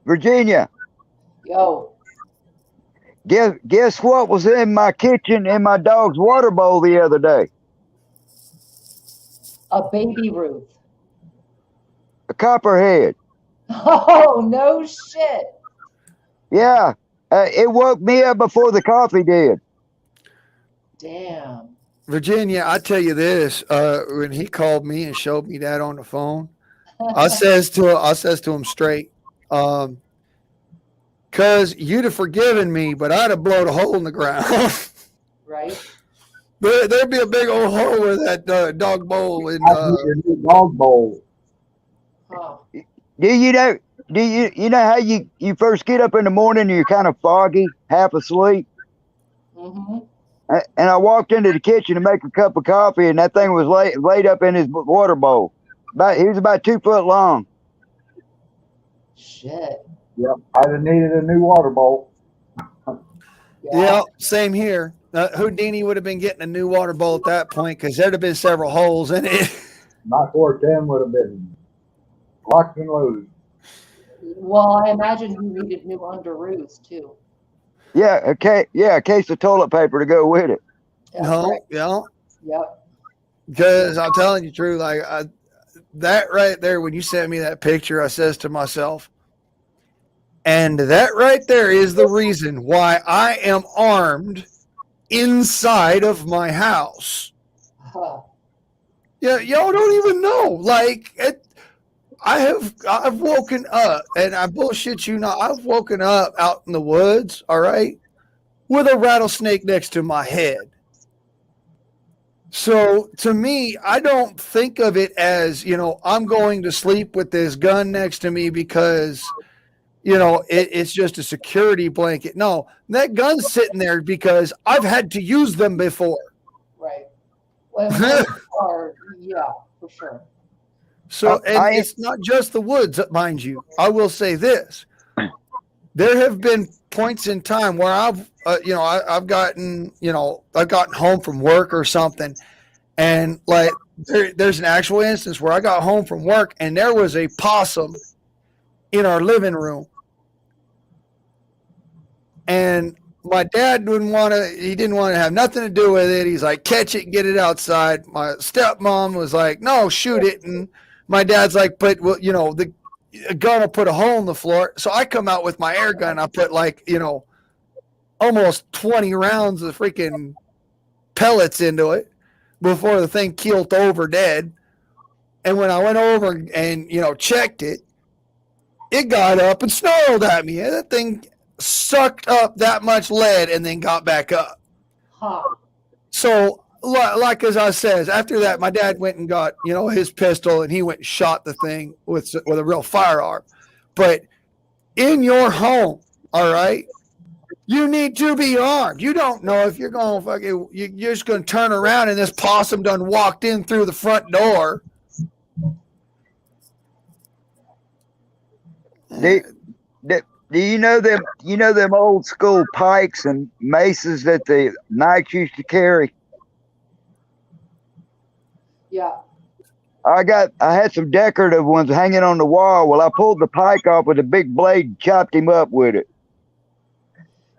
Virginia. Yo. Guess what was in my kitchen in my dog's water bowl the other day? A baby Ruth. A copperhead. Oh, no shit. Yeah. It woke me up before the coffee did. Damn. Virginia, I tell you this, when he called me and showed me that on the phone, I says to him straight, cause you'd have forgiven me, but I'd have blown a hole in the ground. Right. There'd be a big old hole with that dog bowl in dog bowl. Huh. Do you know how you first get up in the morning and you're kind of foggy, half asleep? Mm-hmm. And I walked into the kitchen to make a cup of coffee, and that thing was laid up in his water bowl. He was about 2 foot long. Shit. Yep, I'd have needed a new water bowl. Yeah, same here. Houdini would have been getting a new water bowl at that point because there'd have been several holes in it. My 410 would have been locked and loaded. Well, I imagine you needed new underoos too. Yeah, a case of toilet paper to go with it. No, right. yeah. Yep. Because I'm telling you the truth, like that right there, when you sent me that picture, I says to myself, and that right there is the reason why I am armed inside of my house. Huh. Yeah, y'all don't even know. Like I've woken up, and I bullshit you not. I've woken up out in the woods, all right, with a rattlesnake next to my head. So to me, I don't think of it as, I'm going to sleep with this gun next to me because, it's just a security blanket. No, that gun's sitting there because I've had to use them before. Right. Well, yeah, for sure. So, and it's not just the woods, mind you. I will say this. There have been points in time where I've gotten home from work or something. And like, there's an actual instance where I got home from work and there was a possum in our living room. And my dad didn't want to have nothing to do with it. He's like, catch it, get it outside. My stepmom was like, no, shoot it. And my dad's like, but well, the gun will put a hole in the floor. So I come out with my air gun. I put almost 20 rounds of freaking pellets into it before the thing keeled over dead. And when I went over and checked it, it got up and snarled at me. And that thing sucked up that much lead and then got back up. Huh. So, like as I says, after that, my dad went and got his pistol and he went and shot the thing with a real firearm. But in your home, all right, you need to be armed. You don't know if you're going you're just going to turn around and this possum done walked in through the front door. Do you know them? You know them old school pikes and maces that the knights used to carry? Yeah. I had some decorative ones hanging on the wall. Well, I pulled the pike off with a big blade, chopped him up with it.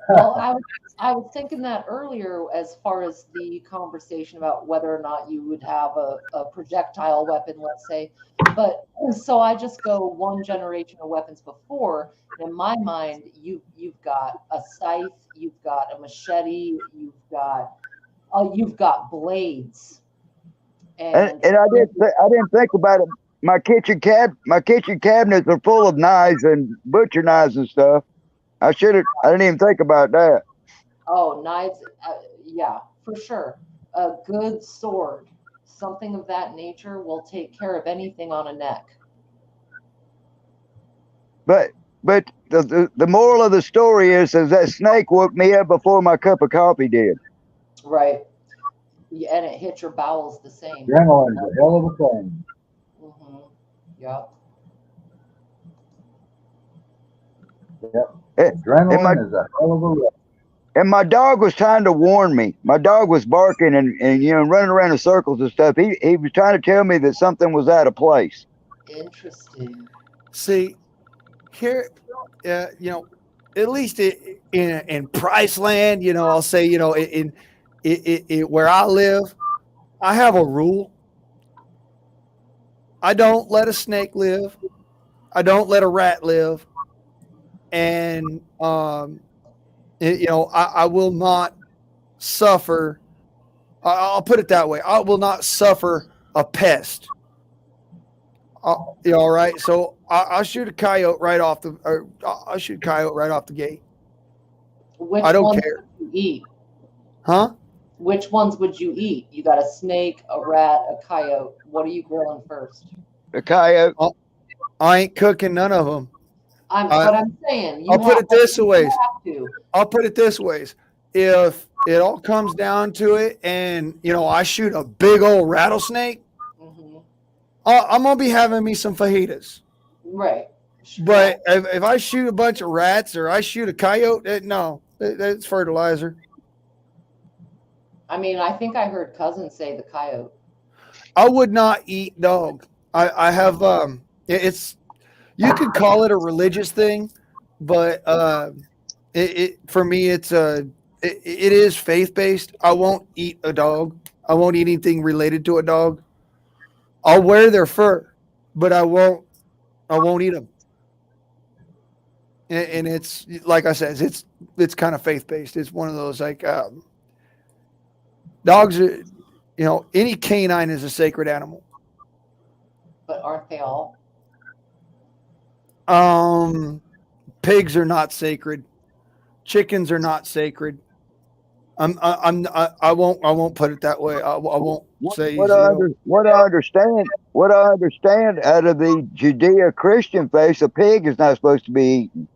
Well, I was thinking that earlier as far as the conversation about whether or not you would have a projectile weapon, let's say. But so I just go one generation of weapons before. In my mind, you've got a scythe, you've got a machete, you've got blades. And I didn't think about it. My kitchen cabinets are full of knives and butcher knives and stuff. I didn't even think about that. Oh, knives, yeah, for sure. A good sword, something of that nature, will take care of anything on a neck. But the moral of the story is that snake woke me up before my cup of coffee did. Right. Yeah, and it hit your bowels the same. Adrenaline's a hell of a thing. Mm-hmm. Yep. Yep. Adrenaline is a hell of a rush. And my dog was trying to warn me. My dog was barking and running around in circles and stuff. He was trying to tell me that something was out of place. Interesting. See, here, at least in Priceland, I'll say, in where I live, I have a rule. I don't let a snake live. I don't let a rat live. And, I will not suffer. I'll put it that way. I will not suffer a pest. All right. So I'll shoot a coyote right off the gate. I don't care. Would you eat? Huh? Which ones would you eat? You got a snake, a rat, a coyote. What are you grilling first? A coyote. I ain't cooking none of them. But I'm saying I'll put it this way. I'll put it this way. If it all comes down to it, and I shoot a big old rattlesnake, I'm gonna be having me some fajitas. Right. But if I shoot a bunch of rats or I shoot a coyote, no, that's fertilizer. I mean, I think I heard Cousin say the coyote. I would not eat dog. I have it's. You could call it a religious thing, but for me, it's it is faith-based. I won't eat a dog. I won't eat anything related to a dog. I'll wear their fur, but I won't eat them. And it's like I said, it's kind of faith-based. It's one of those like dogs are, any canine is a sacred animal. But aren't they all? Pigs are not sacred. Chickens are not sacred. I won't put it that way. I won't say what I understand out of the Judeo-Christian faith, a pig is not supposed to be eaten.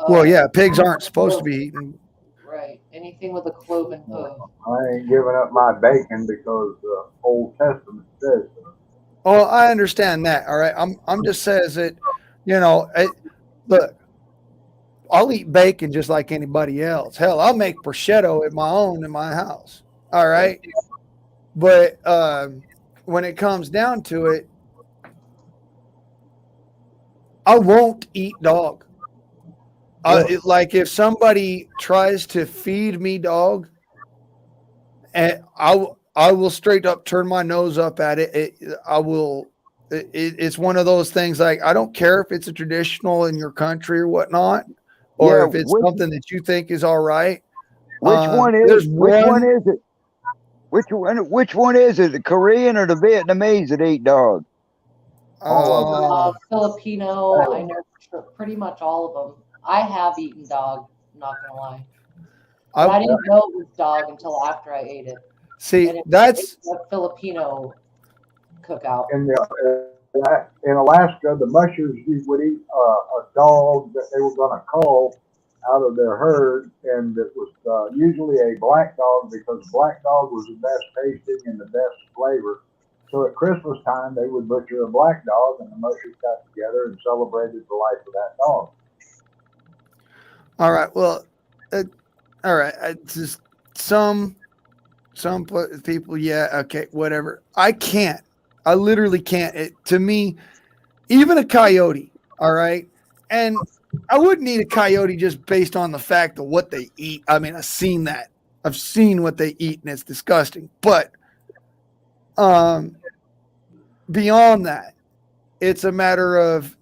Well, yeah, pigs aren't supposed to be eaten. Right. Anything with a cloven hoof. I ain't giving up my bacon because the Old Testament says so. Oh, I understand that. All right. I'm just says that, look, I'll eat bacon just like anybody else. Hell, I'll make prosciutto in my house. All right. But when it comes down to it, I won't eat dog. Like if somebody tries to feed me dog, and I will straight up turn my nose up at it. It's one of those things like, I don't care if it's a traditional in your country or whatnot, or if it's something that you think is all right. Which one is it? Which one is it? The Korean or the Vietnamese that eat dog? Filipino, I know pretty much all of them. I have eaten dog, I'm not gonna lie. But I didn't know it was dog until after I ate it. See, that's a Filipino cookout. In Alaska, the mushers would eat a dog that they were going to cull out of their herd, and it was usually a black dog because black dog was the best tasting and the best flavor. So at Christmas time, they would butcher a black dog, and the mushers got together and celebrated the life of that dog. All right. Well, all right. Just some people, yeah, okay, whatever. I can't. I literally can't. To me, even a coyote, all right? And I wouldn't eat a coyote just based on the fact of what they eat. I mean, I've seen that. I've seen what they eat, and it's disgusting. But beyond that, it's a matter of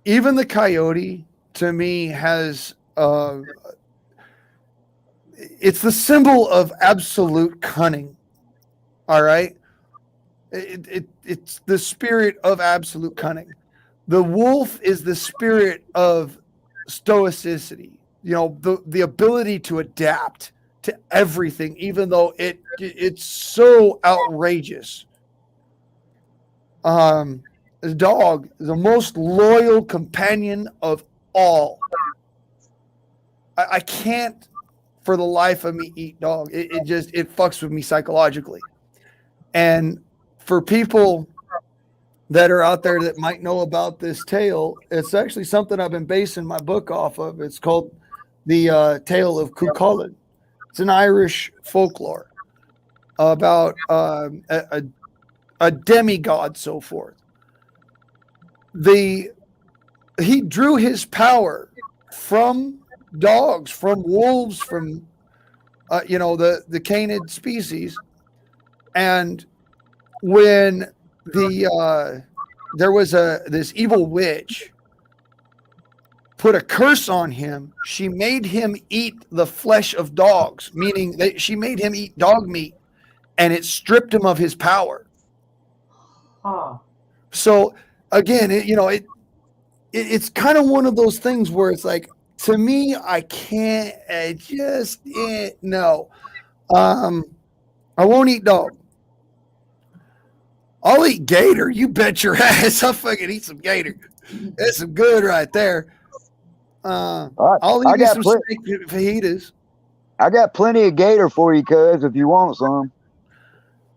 even the coyote, to me, has it's the symbol of absolute cunning, all right? It's the spirit of absolute cunning. The wolf is the spirit of stoicity, the ability to adapt to everything, even though it's so outrageous. The dog is the most loyal companion of all. I can't for the life of me eat dog. It fucks with me psychologically. And for people that are out there that might know about this tale, it's actually something I've been basing my book off of. It's called The Tale of Cuchulainn. It's an Irish folklore about a demigod, so forth. He drew his power from dogs, from wolves, from the canid species. And when there was this evil witch put a curse on him, she made him eat the flesh of dogs, meaning that she made him eat dog meat, and it stripped him of his power. So again, it's kind of one of those things where it's like, to me, I can't no. I won't eat dog. I'll eat gator. You bet your ass. I'll fucking eat some gator. That's some good right there. I'll eat some steak fajitas. I got plenty of gator for you, cuz, if you want some.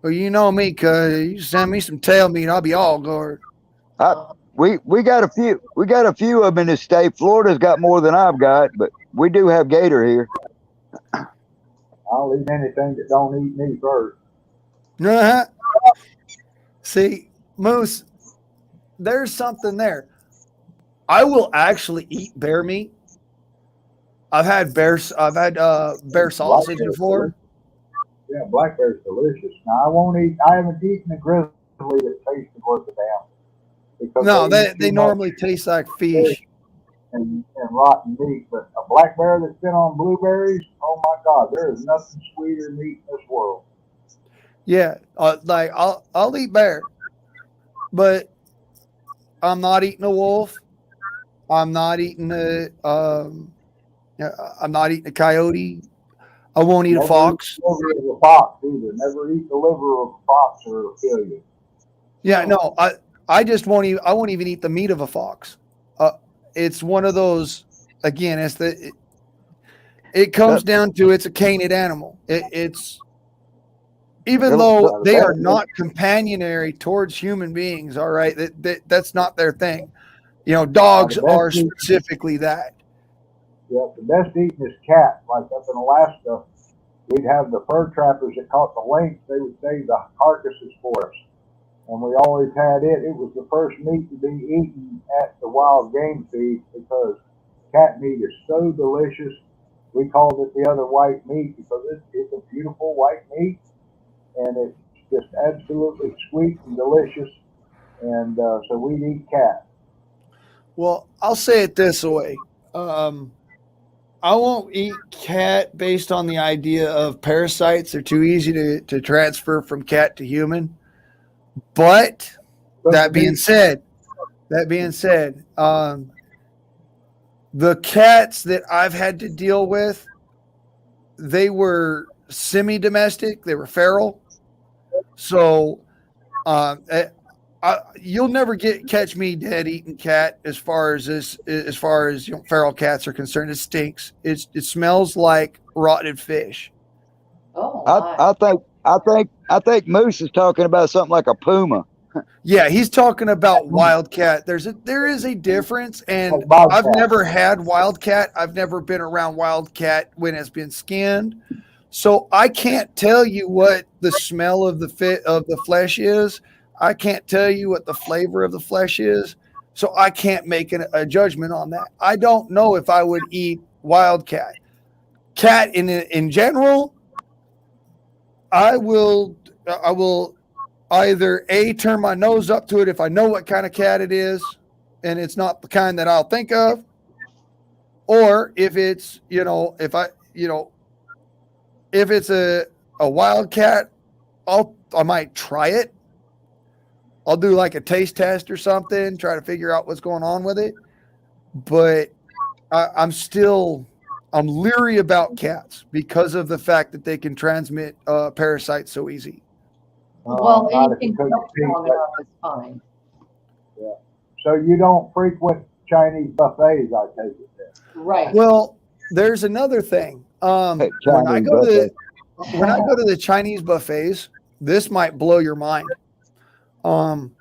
Well, you know me, cuz. You send me some tail meat, I'll be all guard. We got a few. We got a few of them in this state. Florida's got more than I've got, but we do have gator here. I'll eat anything that don't eat me first. Uh-huh. See, Moose, there's something there. I will actually eat bear meat. I've had bear sausage before. Yeah, black bear's delicious. Now I haven't eaten a grizzly that tasted worth a damn. Because No, eat they too normally much taste like fish. and rotten meat. But a black bear that's been on blueberries, oh my God, there is nothing sweeter meat in this world. Yeah, like I'll eat bear, but I'm not eating a wolf. I'm not eating I'm not eating a coyote. I won't eat a fox. Never eat the liver of a fox either. Never eat the liver of a fox or it'll kill you. Yeah, no, I just won't even. I won't even eat the meat of a fox. It's one of those. Again, it comes down to it's a canid animal. It's even though they are not companionary towards human beings. All right, that's not their thing. You know, dogs are specifically that. Yeah, the best eating is cat. Like up in Alaska, we'd have the fur trappers that caught the lynx. They would save the carcasses for us. And we always had it. It was the first meat to be eaten at the wild game feed because cat meat is so delicious. We called it the other white meat because it's a beautiful white meat and it's just absolutely sweet and delicious. And so we'd eat cat. Well, I'll say it this way. I won't eat cat based on the idea of parasites. They're too easy to transfer from cat to human. But that being said, the cats that I've had to deal with, they were semi-domestic. They were feral. So you'll never catch me dead eating cat as far as feral cats are concerned. It stinks. It smells like rotted fish. Oh, I think Moose is talking about something like a puma. Yeah, he's talking about wildcat. There is a difference, and I've never had wildcat. I've never been around wildcat when it's been skinned, so I can't tell you what the smell of the flesh is. I can't tell you what the flavor of the flesh is, so I can't make a judgment on that. I don't know if I would eat wildcat. Cat in general, I will either turn my nose up to it if I know what kind of cat it is, and it's not the kind that I'll think of, or if it's if it's a wild cat, I might try it. I'll do like a taste test or something, try to figure out what's going on with it. But I'm leery about cats because of the fact that they can transmit parasites so easy. Well, anything cooked long enough is fine. Yeah. So you don't frequent Chinese buffets, I take it then. Right. Well, there's another thing. When I go to the Chinese buffets, this might blow your mind. I'm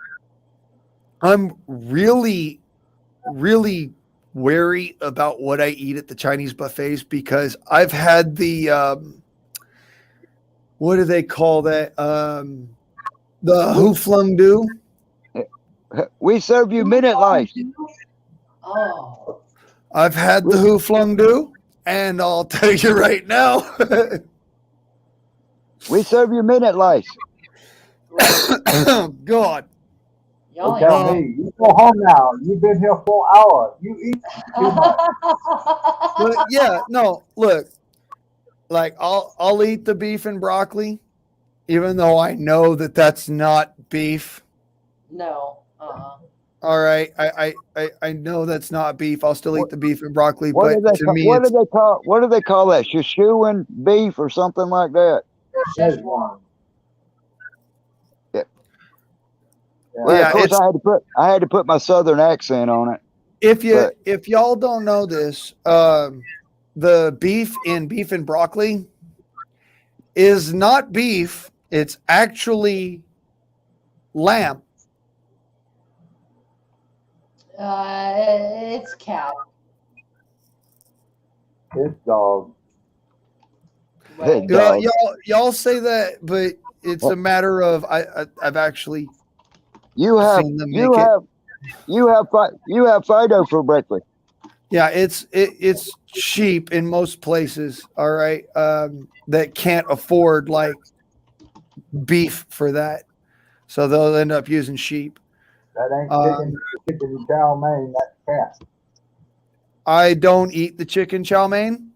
really, really wary about what I eat at the Chinese buffets because I've had the what do they call that? The Hu Flung Do. We serve you minute lice. Oh. I've had the Hu Flung Do, and I'll tell you right now. We serve you minute lice. Oh, God. Don't tell me. You go home now. You've been here for an hour. You eat too much. But yeah, no, look. Like I'll eat the beef and broccoli, even though I know that that's not beef. No. All right, I know that's not beef. I'll still eat the beef and broccoli. What But do they call that? Sichuan beef or something like that? Szechuan. Yeah. Well, Yeah, of course I had to put my southern accent on it. If y'all don't know this, the beef in beef and broccoli is not beef. It's actually lamb. It's cat. It's dog. Right. Y'all say that, but it's a matter of I've actually you have seen them you make have you have Fido for breakfast. Yeah, it's sheep in most places, all right, that can't afford like beef for that. So they'll end up using sheep. That ain't chicken chow mein, that's cat. I don't eat the chicken chow mein.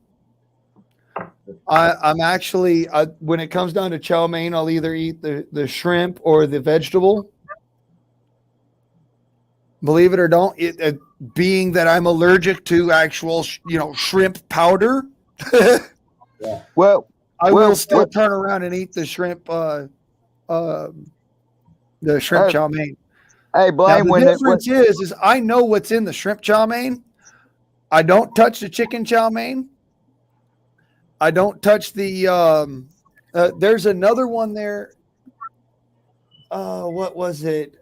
I'm actually, when it comes down to chow mein, I'll either eat the shrimp or the vegetable. Believe it or don't, being that I'm allergic to actual, shrimp powder. Yeah. I will still turn around and eat the shrimp, chow mein. Hey, Blaine, now, the difference is I know what's in the shrimp chow mein. I don't touch the chicken chow mein. I don't touch the. There's another one there. What was it?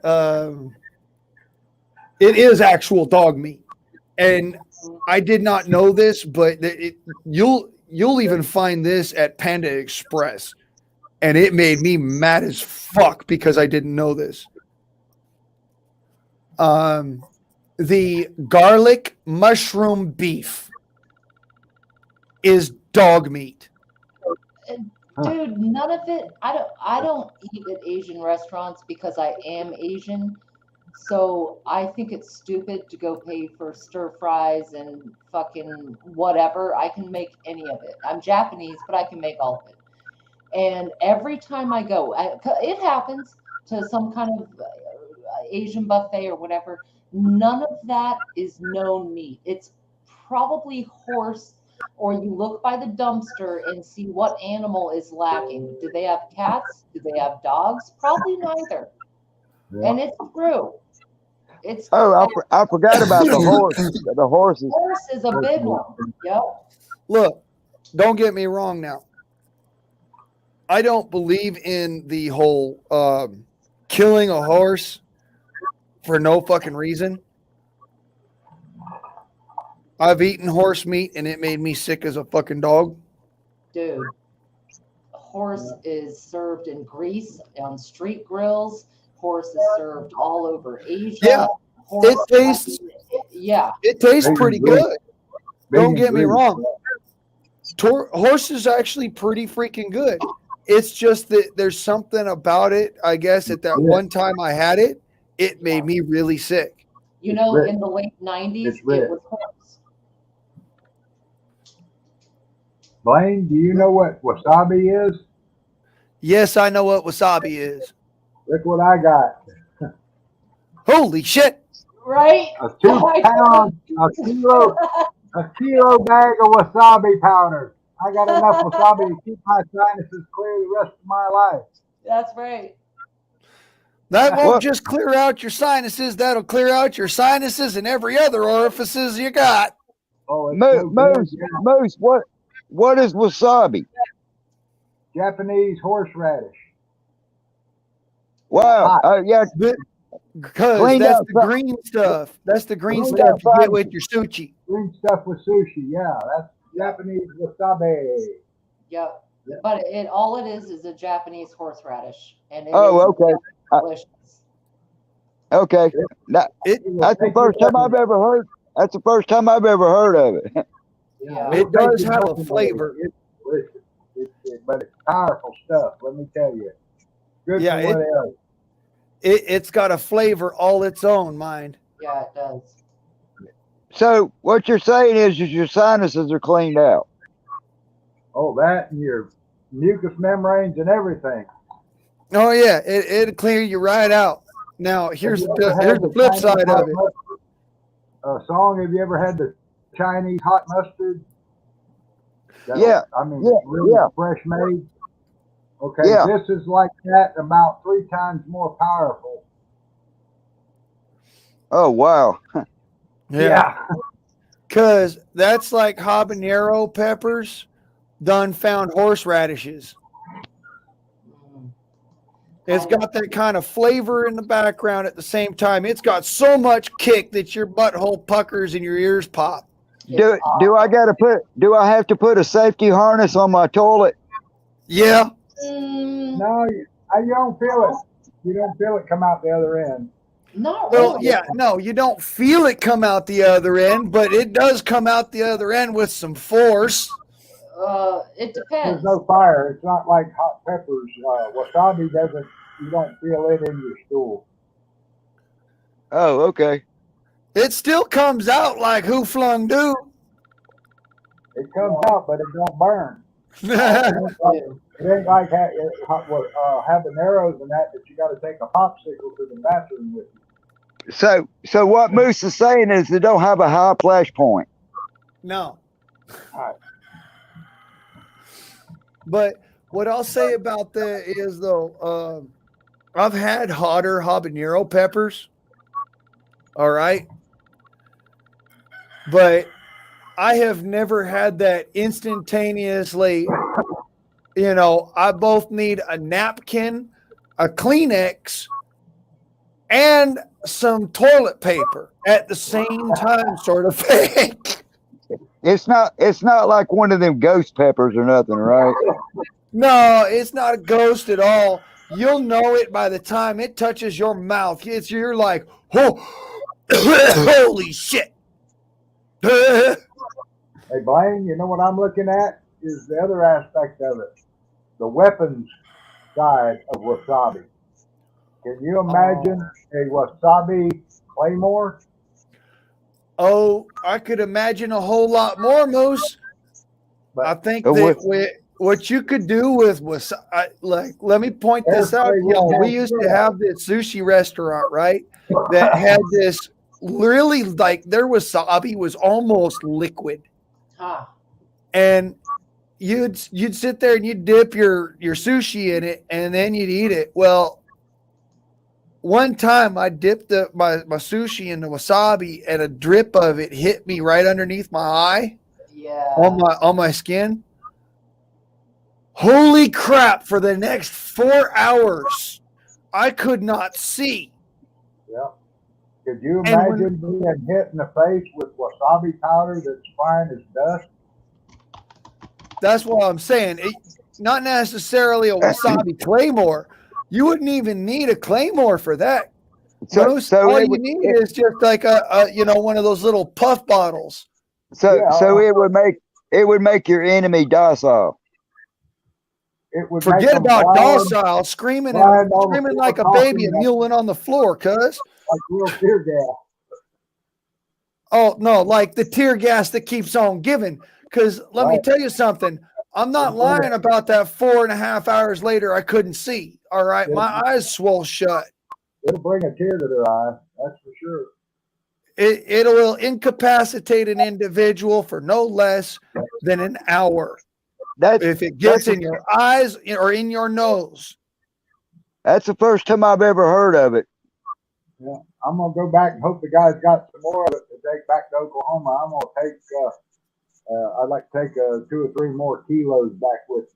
It is actual dog meat, and I did not know this, but you'll even find this at Panda Express, and it made me mad as fuck because I didn't know this. The garlic mushroom beef is dog meat. Dude, none of it. I don't eat at Asian restaurants because I am Asian. So I think it's stupid to go pay for stir fries and fucking whatever. I can make any of it. I'm Japanese, but I can make all of it. And every time I go, it happens to some kind of Asian buffet or whatever. None of that is known meat. It's probably horse, or you look by the dumpster and see what animal is lacking. Do they have cats? Do they have dogs? Probably neither. Yeah. And it's true. I forgot about the horse. The horses. Horse is a big one. Yep. Look, don't get me wrong now. I don't believe in the whole killing a horse for no fucking reason. I've eaten horse meat and it made me sick as a fucking dog. Dude, horse is served in Greece on street grills. Horse is served all over Asia. Yeah, horse it tastes pretty good. Don't get me wrong. Horse is actually pretty freaking good. It's just that there's something about it. I guess at that one time I had it, it made me really sick. You know, in the late 90s, it was horse. Blaine, do you know what wasabi is? Yes, I know what wasabi is. Look what I got. Holy shit. Right? A 2 pound, a kilo bag of wasabi powder. I got enough wasabi to keep my sinuses clear the rest of my life. That's right. That won't just clear out your sinuses. That'll clear out your sinuses and every other orifices you got. Oh, Moose, what is wasabi? Japanese horseradish. Wow. Yeah. Because that's the green stuff. That's the green stuff you get with your sushi. Green stuff with sushi. Yeah, that's Japanese wasabi. Yep. But all it is a Japanese horseradish. And okay. Delicious. Okay. That's the first time I've ever heard. That's the first time I've ever heard of it. Yeah. It does have a flavor. It's delicious. But it's powerful stuff, let me tell you. Good for what else. It's got a flavor all its own, mind. Yeah, it does. So what you're saying is your sinuses are cleaned out. Oh, that and your mucous membranes and everything. Oh yeah, it'll clear you right out. Now here's the flip side of it. Song, have you ever had the Chinese hot mustard? Yeah. I mean, really fresh made. Okay, this is like that, about 3 times more powerful. Oh, wow. Yeah. Because that's like habanero peppers done found horseradishes. It's got that kind of flavor in the background at the same time. It's got so much kick that your butthole puckers and your ears pop. Do I have to put a safety harness on my toilet? Yeah. No, you don't feel it. You don't feel it come out the other end. Not Well, really. yeah, no, you don't feel it come out the other end, but it does come out the other end with some force. It There's depends. no fire. It's not like hot peppers. Wasabi doesn't. You don't feel it in your stool. Oh, okay. It still comes out like who flung do. It comes out, but it don't burn. Ew. It ain't like habaneros and that you got to take a popsicle to the bathroom with you. So what Moose is saying is they don't have a high flash point. No. Right. But what I'll say about that is though, I've had hotter habanero peppers. All right. But I have never had that instantaneously. You know, I both need a napkin, a Kleenex, and some toilet paper at the same time, sort of thing. It's not like one of them ghost peppers or nothing, right? No, it's not a ghost at all. You'll know it by the time it touches your mouth. You're like, oh, holy shit. Hey, Blaine, you know what I'm looking at is the other aspect of it, the weapons side of wasabi. Can you imagine a wasabi claymore? Oh, I could imagine a whole lot more, Moose. But I think that what you could do with was like, let me point this out, y'all. We used to have this sushi restaurant, right? That had this really like their wasabi was almost liquid. Huh. And you'd sit there and you'd dip your sushi in it and then you'd eat it. Well, one time I dipped my sushi in the wasabi and a drip of it hit me right underneath my eye. Yeah. On my skin. Holy crap, for the next 4 hours I could not see. Yeah. Could you imagine being hit in the face with wasabi powder that's fine as dust? That's what I'm saying. Not necessarily a wasabi claymore. You wouldn't even need a claymore for that. So all you need is just like a one of those little puff bottles. So it would make your enemy docile. It would forget about docile, screaming like a baby and mewling on the floor, cuz. Like real tear gas. Oh no, like the tear gas that keeps on giving. Because let me tell you something. I'm not lying about that 4.5 hours later I couldn't see. All right. My eyes swole shut. It'll bring a tear to their eye, that's for sure. It will incapacitate an individual for no less than an hour. If it gets in your eyes or in your nose. That's the first time I've ever heard of it. Yeah, I'm gonna go back and hope the guys got some more of it to take back to Oklahoma. I'm gonna take. I'd like to take 2 or 3 more kilos back with me.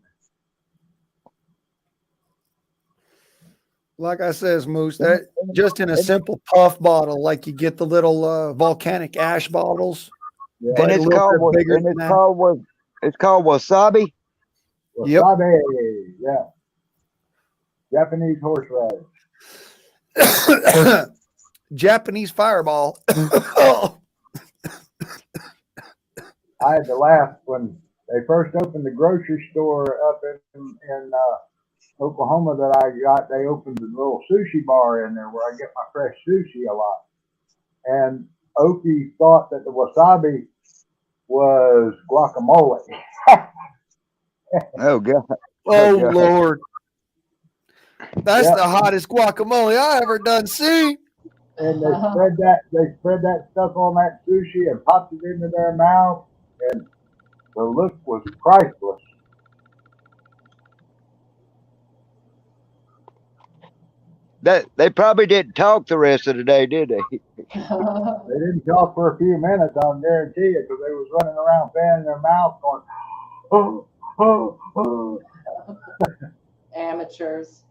Like I says, Moose, that just in a simple puff bottle, like you get the little volcanic ash bottles. Yeah. And it's called wasabi. Wasabi, yeah. Japanese horseradish. Japanese fireball. I had to laugh when they first opened the grocery store up in Oklahoma that I got. They opened a little sushi bar in there where I get my fresh sushi a lot. And Okie thought that the wasabi was guacamole. Oh God! Oh God. Lord! That's the hottest guacamole I ever done seen. And they spread that stuff on that sushi and popped it into their mouth, and the look was priceless. That they probably didn't talk the rest of the day, did they? They didn't talk for a few minutes, I'll guarantee you, because they was running around fanning their mouth going, oh, oh, oh. Amateurs.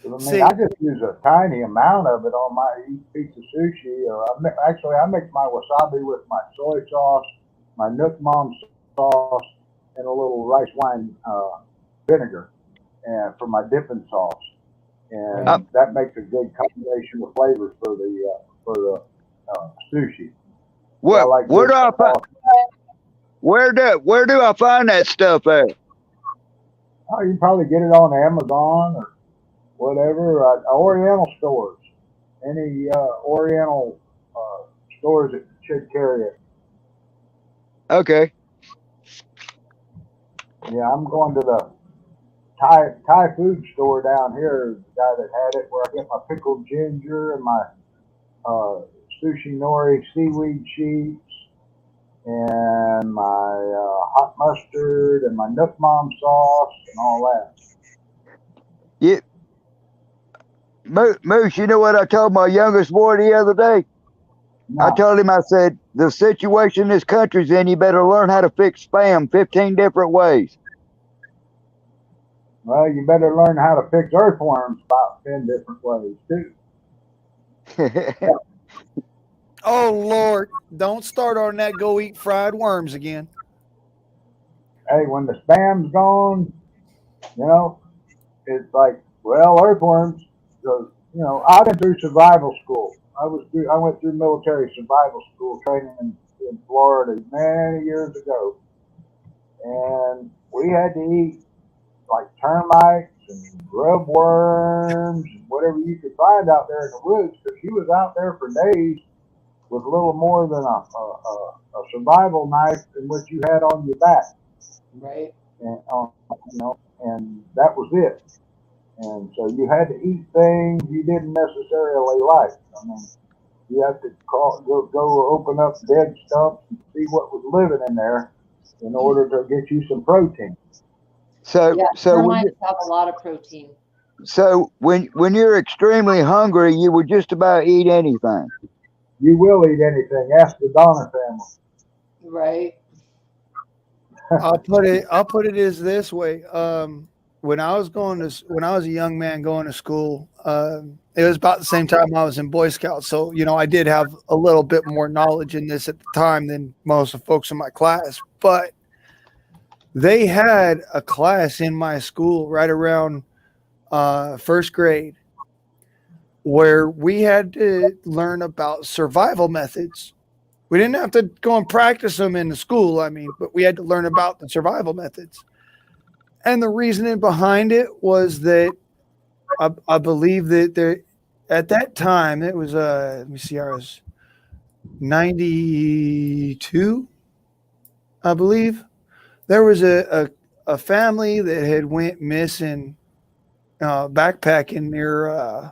I just use a tiny amount of it on my piece of sushi. I mix my wasabi with my soy sauce, my Nook Mom sauce, and a little rice wine vinegar, and for my dipping sauce. and that makes a good combination of flavors for the sushi. What? So like Where do I find? Where do I find that stuff at? Oh, you can probably get it on Amazon or whatever. Oriental stores, any Oriental stores that should carry it. Okay. Yeah, I'm going to the Thai food store down here. The guy that had it, where I get my pickled ginger and my sushi nori seaweed sheets and my hot mustard and my Nook Mom sauce and all that. Yeah. Moose, you know what I told my youngest boy the other day? No. I told him, I said, the situation this country's in, you better learn how to fix spam 15 different ways. Well, you better learn how to fix earthworms about 10 different ways, too. Oh, Lord. Don't start on that go eat fried worms again. Hey, when the spam's gone, you know, it's like, well, earthworms. Because, you know, I've been through survival school. I went through military survival school training in Florida many years ago. And we had to eat like termites and grub worms and whatever you could find out there in the woods, because you was out there for days with little more than a survival knife in which you had on your back. Right. And you know, and that was it. And so you had to eat things you didn't necessarily like. I mean, you have to go open up dead stumps and see what was living in there in order to get you some protein. So termites have a lot of protein. So when you're extremely hungry, you would just about eat anything. You will eat anything. Ask the Donner family. Right. I'll put it as this way. When I was a young man going to school, it was about the same time I was in Boy Scouts. So, you know, I did have a little bit more knowledge in this at the time than most of the folks in my class, but they had a class in my school right around first grade where we had to learn about survival methods. We didn't have to go and practice them in the school, but we had to learn about the survival methods. And the reasoning behind it was that I believe that there, at that time, it was, let me see, I was 92, I believe. There was a family that had went missing backpacking near,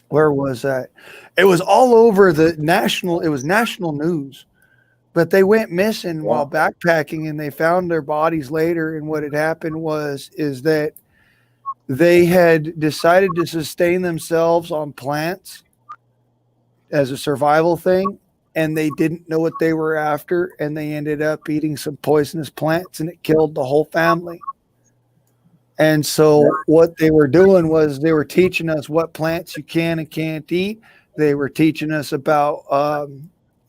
where was that? It was all over it was national news. But they went missing while backpacking, and they found their bodies later. And what had happened is that they had decided to sustain themselves on plants as a survival thing, and they didn't know what they were after, and they ended up eating some poisonous plants, and it killed the whole family. And so what they were doing was they were teaching us what plants you can and can't eat. They were teaching us about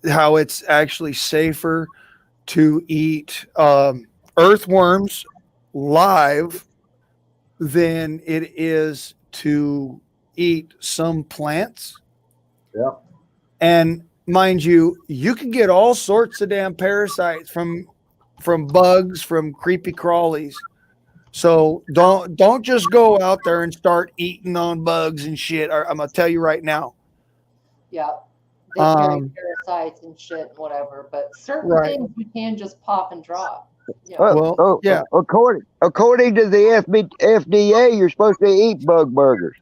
how it's actually safer to eat earthworms live than it is to eat some plants. Yeah. And mind you, you can get all sorts of damn parasites from bugs, from creepy crawlies. So don't just go out there and start eating on bugs and shit. I'm gonna tell you right now. Yeah. They carry parasites and shit, whatever. But certain things you can just pop and drop. Yeah. Yeah. According to the FDA, you're supposed to eat bug burgers.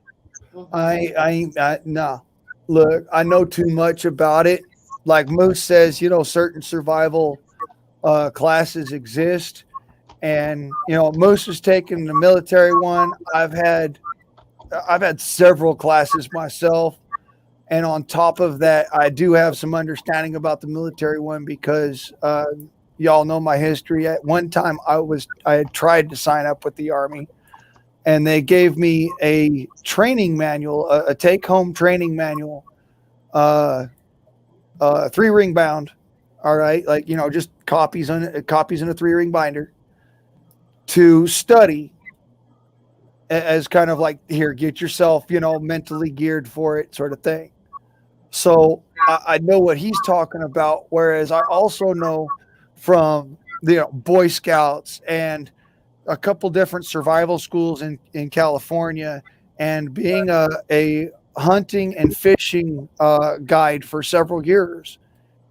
No. Look, I know too much about it. Like Moose says, you know, certain survival classes exist. And, you know, Moose has taken the military one. I've had several classes myself. And on top of that, I do have some understanding about the military one because y'all know my history. At one time, I had tried to sign up with the Army, and they gave me a training manual, a take-home training manual, 3-ring bound. All right, like, you know, just copies in a 3-ring binder to study as kind of like, here, get yourself, mentally geared for it, sort of thing. So I know what he's talking about. Whereas I also know from Boy Scouts and a couple different survival schools in California, and being a hunting and fishing guide for several years.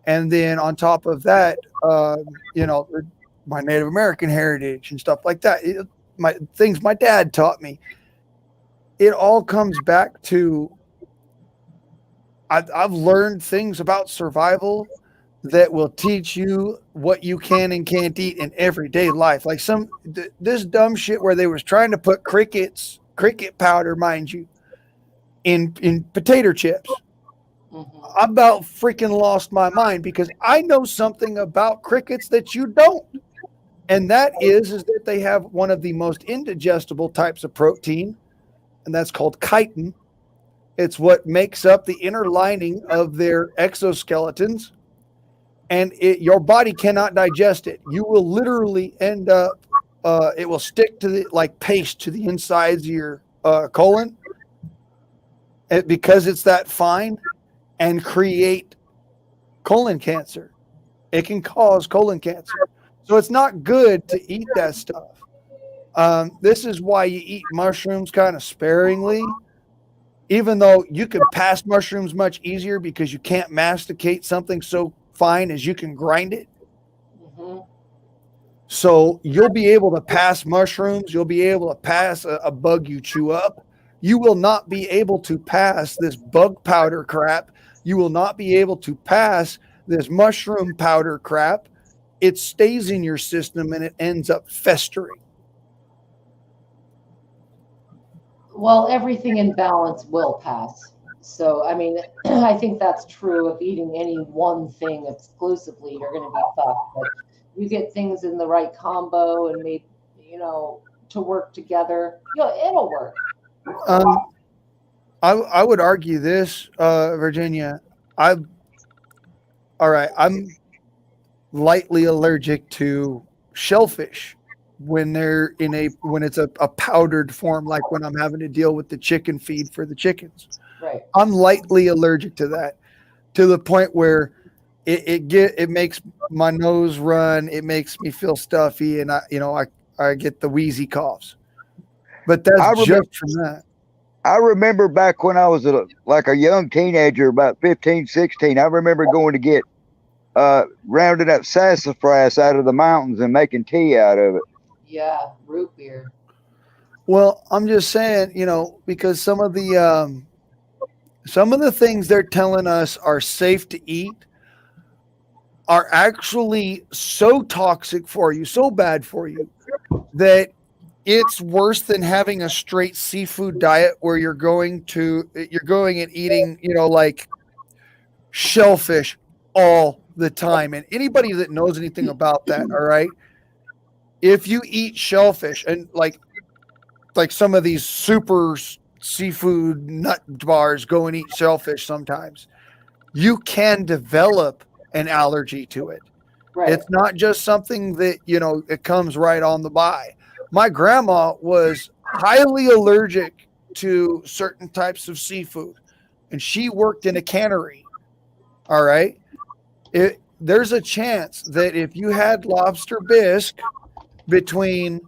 And then on top of that, my Native American heritage and stuff like that, things my dad taught me. It all comes back to I've learned things about survival that will teach you what you can and can't eat in everyday life. Like this dumb shit where they was trying to put cricket powder, mind you, in potato chips. Mm-hmm. I about freaking lost my mind because I know something about crickets that you don't. And that is that they have one of the most indigestible types of protein, and that's called chitin. It's what makes up the inner lining of their exoskeletons, and your body cannot digest it. You will literally end up, it will stick to like paste to the insides of your colon, because it's that fine, and create colon cancer. It can cause colon cancer. So it's not good to eat that stuff. This is why you eat mushrooms kind of sparingly, even though you can pass mushrooms much easier because you can't masticate something so fine as you can grind it. Mm-hmm. So you'll be able to pass mushrooms. You'll be able to pass a bug you chew up. You will not be able to pass this bug powder crap. You will not be able to pass this mushroom powder crap. It stays in your system and it ends up festering. Well, everything in balance will pass. So, I mean, I think that's true of eating any one thing exclusively. You're going to be fucked. But you get things in the right combo and made, to work together, it'll work. I would argue this, Virginia. I'm lightly allergic to shellfish when it's a powdered form, like when I'm having to deal with the chicken feed for the chickens. Right. I'm lightly allergic to that, to the point where it makes my nose run, it makes me feel stuffy, and I get the wheezy coughs. But that's just from that. I remember back when I was like a young teenager, about 15, 16, I remember going to get rounding up sassafras out of the mountains and making tea out of it. Yeah, root beer. Well, I'm just saying, because some of the things they're telling us are safe to eat are actually so toxic for you, so bad for you, that it's worse than having a straight seafood diet where you're going and eating, like shellfish all the time. And anybody that knows anything about that, all right, if you eat shellfish and like some of these super seafood nut bars go and eat shellfish sometimes, you can develop an allergy to it. Right. It's not just something that, it comes right on the by. My grandma was highly allergic to certain types of seafood, and she worked in a cannery. All right. There's a chance that if you had lobster bisque between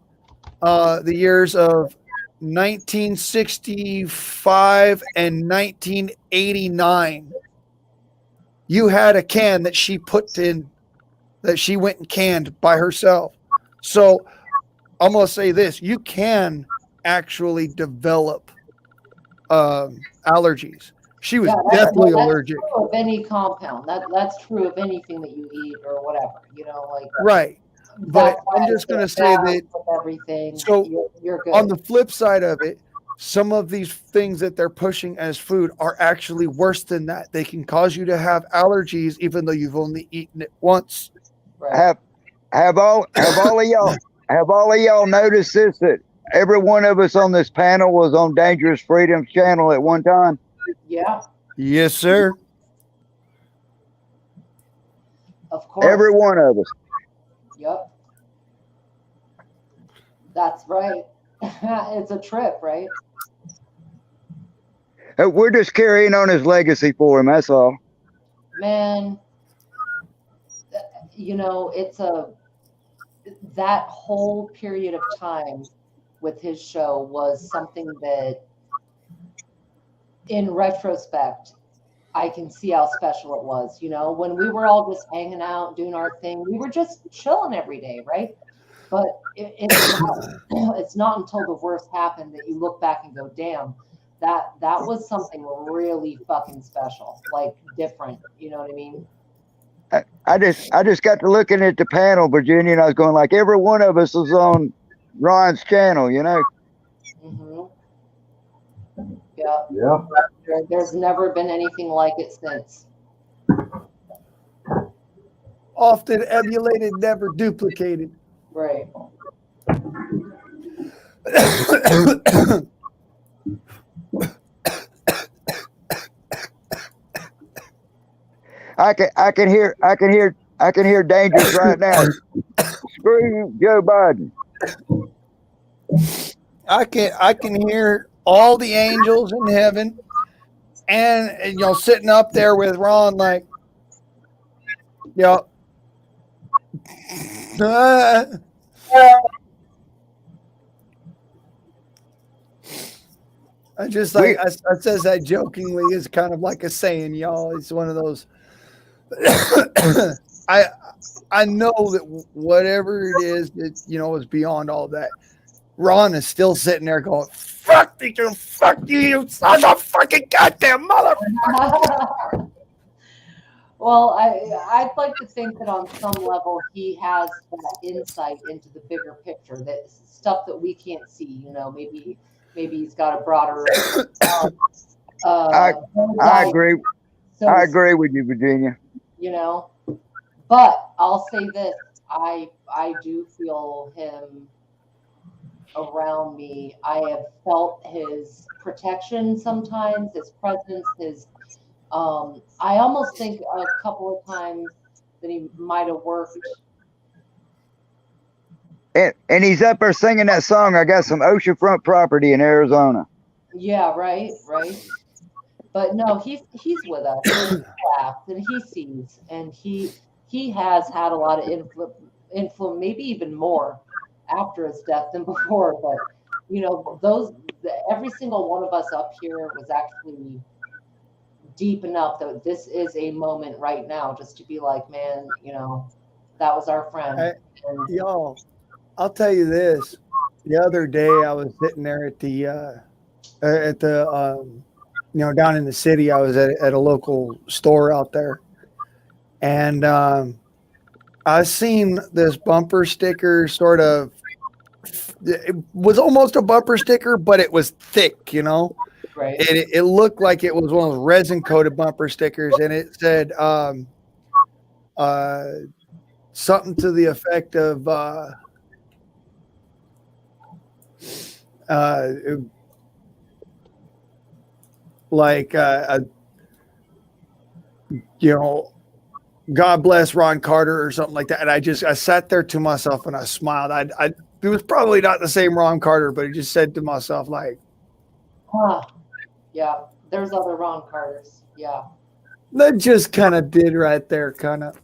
the years of 1965 and 1989, you had a can that she went and canned by herself. So I'm going to say this: you can actually develop allergies. She was definitely allergic. That's true of any compound. That's true of anything that you eat or whatever. Right. But I'm just going to say that everything. So you're good. On the flip side of it, some of these things that they're pushing as food are actually worse than that. They can cause you to have allergies, even though you've only eaten it once. Right. Have all of y'all noticed this, that every one of us on this panel was on Dangerous Freedom's channel at one time? Yeah. Yes, sir. Of course. Every one of us. Yep. That's right. It's a trip, right? We're just carrying on his legacy for him. That's all. Man, that whole period of time with his show was something that, in retrospect, I can see how special it was. When we were all just hanging out, doing our thing, we were just chilling every day, right? But it's not until the worst happened that you look back and go, damn, that was something really fucking special, like different. You know what I mean? I just got to looking at the panel, Virginia, and I was going like, every one of us was on Ron's channel, Mm-hmm. Yeah. There's never been anything like it since. Often emulated, never duplicated. Right. I can hear Dangerous right now. Screw you, Joe Biden. I can hear all the angels in heaven, and sitting up there with Ron, like, I just like I says that jokingly is kind of like a saying, y'all. It's one of those. I know that whatever it is that is beyond all that. Ron is still sitting there going, "Fuck you, you son of a fucking goddamn motherfucker." Well, I'd like to think that on some level he has that insight into the bigger picture, that stuff that we can't see. Maybe he's got a broader. I agree. So, I agree with you, Virginia. But I'll say this: I do feel him around me. I have felt his protection sometimes, his presence, his. I almost think a couple of times that he might have worked. And he's up there singing that song. I got some oceanfront property in Arizona. Yeah, right. But no, he's with us. He laughs and he sees, and he has had a lot of influence, maybe even more after his death than before. But every single one of us up here was actually deep enough that this is a moment right now just to be like, man, that was our friend. Y'all, I'll tell you this. The other day I was sitting there at the down in the city. I was at a local store out there, and I seen this bumper sticker. Sort of, it was almost a bumper sticker, but it was thick, Right. It looked like it was one of those resin coated bumper stickers, and it said something to the effect of God bless Ron Carter or something like that. And I sat there to myself and I smiled. It was probably not the same Ron Carter, but I just said to myself, like, yeah, there's other Ron Carters. Yeah. That just kind of did right there, kind of.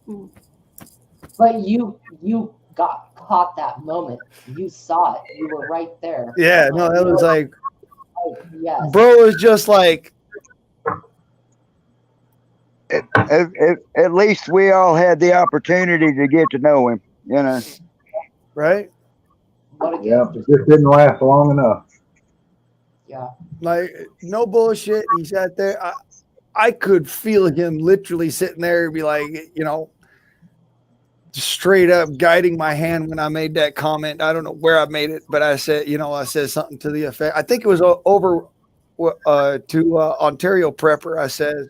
But you got caught that moment. You saw it. You were right there. Yeah, no, that was like, yes. Bro was just like. At least we all had the opportunity to get to know him, Right? Yeah, it just didn't last long enough. Yeah. Like, no bullshit. He sat there. I could feel him literally sitting there and be like, straight up guiding my hand when I made that comment. I don't know where I made it, but I said, I said something to the effect. I think it was over to Ontario Prepper. I said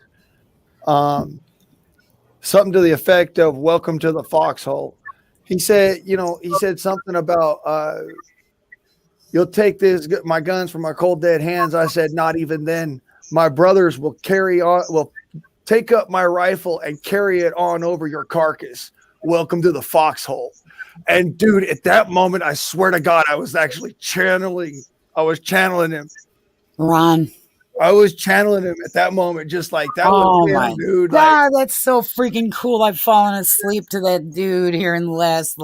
something to the effect of "Welcome to the foxhole." He said, he said something about you'll take my guns from my cold dead hands. I said, not even then. My brothers will take up my rifle and carry it on over your carcass. Welcome to the foxhole. And dude, at that moment, I swear to God, I was actually channeling him. Ron. I was channeling him at that moment, just like that was him, dude. God, that's so freaking cool. I've fallen asleep to that dude here in the last,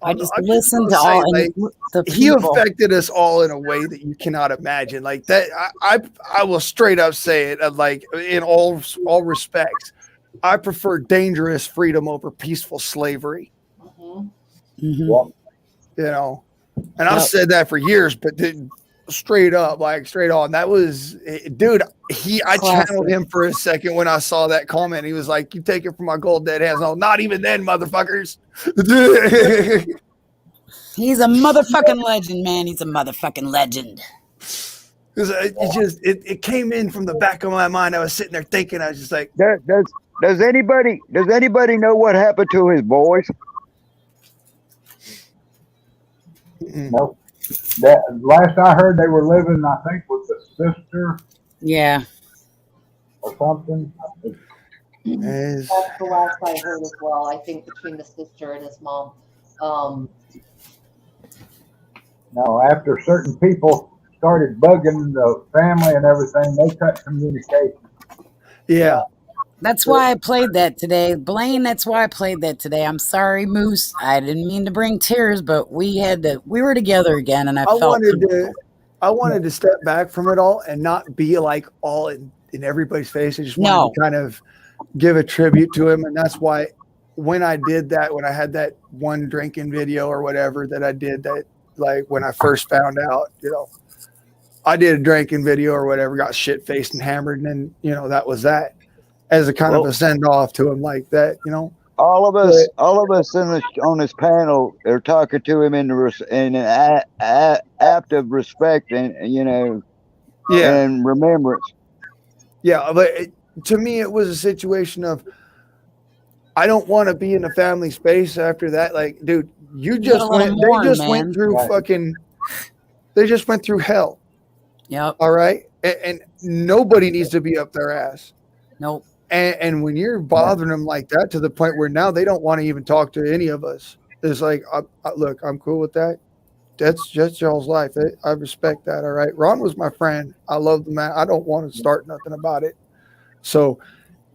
I just listened to all the people. He affected us all in a way that you cannot imagine. Like that, I will straight up say it. Like in all respects, I prefer dangerous freedom over peaceful slavery. Mm-hmm. You know, and I've said that for years, but straight up, like straight on, that was, dude. I channeled him for a second when I saw that comment. He was like, "You take it from my gold dead hands." No, not even then, motherfuckers. He's a motherfucking legend, man. He's a motherfucking legend. It came in from the back of my mind. I was sitting there thinking. I was just like, does anybody know what happened to his boys? Nope. That last I heard, they were living, I think, with the sister. Yeah. Or something. That's the last I heard as well. I think between the sister and his mom. No, after certain people started bugging the family and everything, they cut communication. Yeah. That's why I played that today. Blaine, that's why I played that today. I'm sorry, Moose. I didn't mean to bring tears, but we were together again, and I wanted to step back from it all and not be like all in everybody's face. I just wanted to kind of give a tribute to him. And that's why when I did that, when I had that one drinking video or whatever that I did, that like when I first found out, I did a drinking video or whatever, got shit faced and hammered. And then, that was that. As a kind of a send off to him like that, All of us on this panel are talking to him in an act of respect and and remembrance. Yeah, but to me, it was a situation of I don't want to be in a family space after that. Like, dude, they just went through hell. Yep. All right, and nobody needs to be up their ass. Nope. And when you're bothering them like that to the point where now they don't want to even talk to any of us, it's like, look, I'm cool with that. That's just y'all's life. I respect that. All right. Ron was my friend. I love the man. I don't want to start nothing about it. So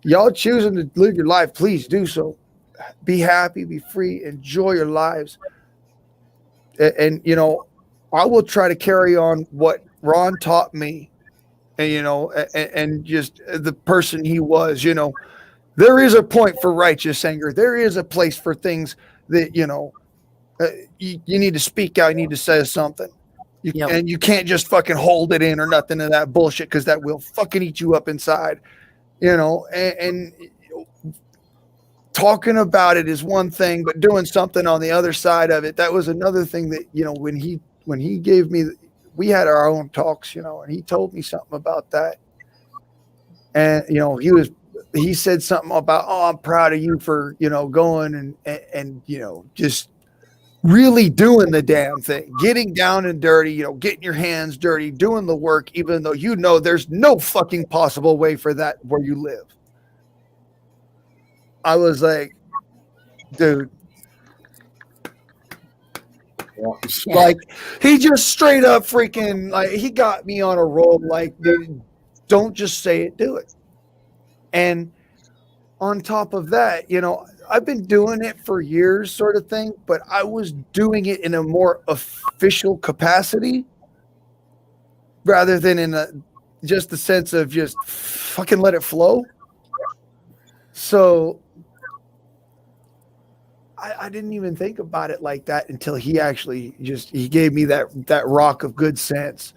y'all choosing to live your life, please do so. Be happy, be free, enjoy your lives. And I will try to carry on what Ron taught me. And, and just the person he was, there is a point for righteous anger. There is a place for things that, you need to speak out. You need to say something. And you can't just fucking hold it in or nothing of that bullshit, because that will fucking eat you up inside, and talking about it is one thing, but doing something on the other side of it, that was another thing that, when he gave me we had our own talks, and he told me something about that. And, he said something about, "Oh, I'm proud of you for, going and, just really doing the damn thing, getting down and dirty, getting your hands dirty, doing the work, even though, there's no fucking possible way for that where you live." I was like, dude, like he just straight up freaking, like, he got me on a roll. Like, dude, don't just say it, do it. And on top of that, I've been doing it for years, sort of thing, but I was doing it in a more official capacity rather than in just the sense of just fucking let it flow. So I didn't even think about it like that until he actually he gave me that rock of good sense.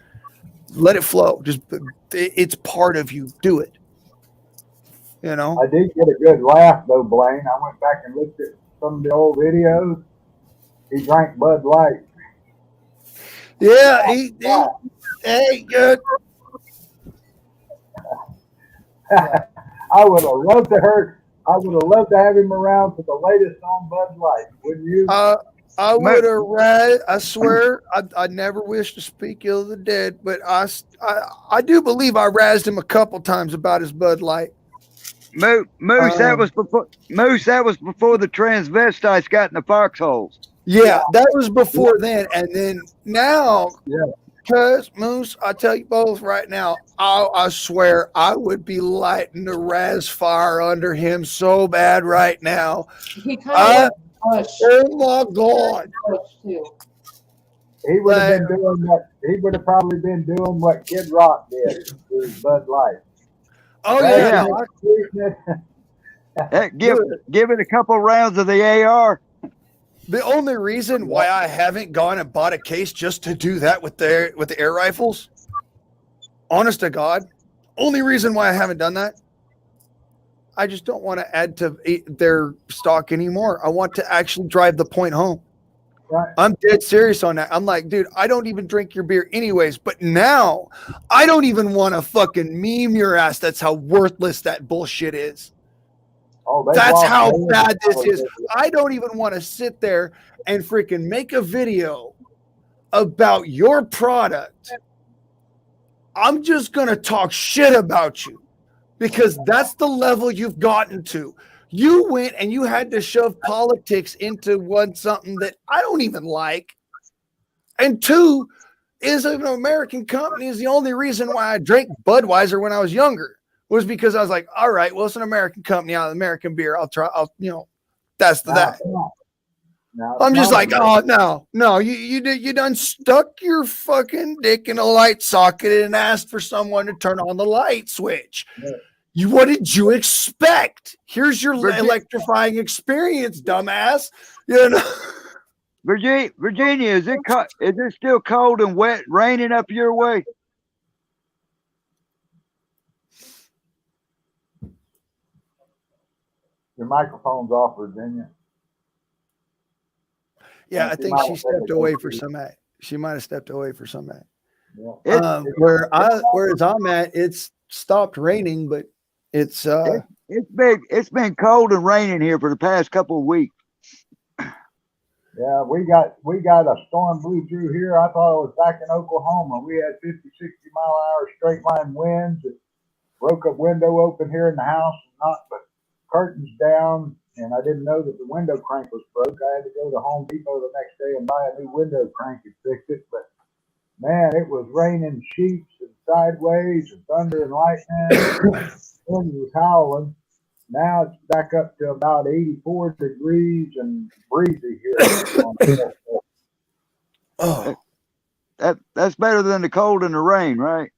Let it flow. It's part of you. Do it. I did get a good laugh though, Blaine. I went back and looked at some of the old videos. He drank Bud Light. Yeah, he good. I would have loved to have him around for the latest on Bud Light. Wouldn't you? I would have I swear, I never wish to speak ill of the dead, but I do believe I razzed him a couple times about his Bud Light. Moose, that was before the transvestites got in the foxholes. Yeah, that was before then. And then now, cuz Moose, I tell you both right now, I swear I would be lighting the raz fire under him so bad right now. He kind of oh my God. Too. He would have been doing what he would have probably been doing what Kid Rock did with Bud Light. Oh yeah. Give it a couple rounds of the AR. The only reason why I haven't gone and bought a case just to do that with the air rifles, honest to God, only reason why I haven't done that, I just don't want to add to their stock anymore. I want to actually drive the point home. Right. I'm dead serious on that. I'm like, dude, I don't even drink your beer anyways, but now I don't even want to fucking meme your ass. That's how worthless that bullshit is. Oh, that's how bad this is. I don't even want to sit there and freaking make a video about your product. I'm just going to talk shit about you because that's the level you've gotten to. You went and you had to shove politics into something that I don't even like. And two, is an American company is the only reason why I drank Budweiser when I was younger. Was because I was like, all right, well, it's an American company, American beer. That's that. I'm just like, oh no, you done stuck your fucking dick in a light socket and asked for someone to turn on the light switch. Yeah. What did you expect? Here's your electrifying experience, dumbass. You know, Virginia, is it still cold and wet, raining up your way? Your microphone's off, Virginia. Yeah, I think she stepped away for some act. She might have stepped away for some act. Yeah. Whereas I'm at, it's stopped raining, but it's been cold and raining here for the past couple of weeks. Yeah, we got a storm blew through here. I thought it was back in Oklahoma. We had 50, 60 mile an hour straight line winds. It broke a window open here in the house, knocked the curtains down, and I didn't know that the window crank was broke. I had to go to Home Depot the next day and buy a new window crank and fix it. But man, it was raining sheets and sideways and thunder and lightning. Wind was howling. Now it's back up to about 84 degrees and breezy here. Oh, that's better than the cold and the rain, right?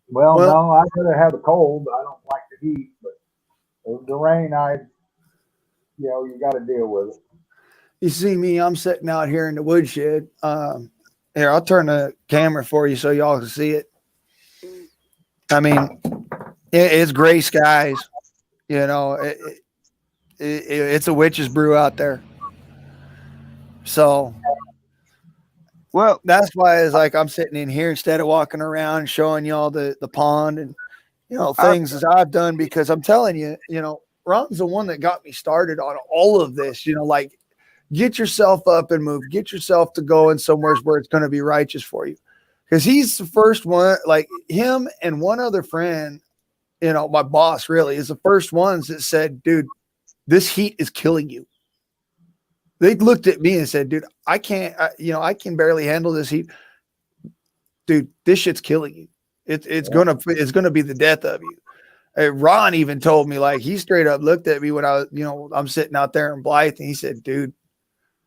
Well, no, I'd rather have the cold. I don't like the heat, but the rain, you got to deal with it. You see me, I'm sitting out here in the woodshed. Here, I'll turn the camera for you so y'all can see it. I mean, it's gray skies. You know, it's a witch's brew out there. So, well, that's why it's like I'm sitting in here instead of walking around showing y'all the pond and things as I've done, because I'm telling you, Ron's the one that got me started on all of this. Like, get yourself up and move, get yourself to going somewhere where it's going to be righteous for you. Because he's the first one, like him and one other friend, my boss really is the first ones that said, dude, this heat is killing you. They looked at me and said, dude, I can't, I can barely handle this heat. Dude, this shit's killing you. It's gonna be the death of you. Ron even told me, like, he straight up looked at me when I was, I'm sitting out there in Blythe, and he said, dude,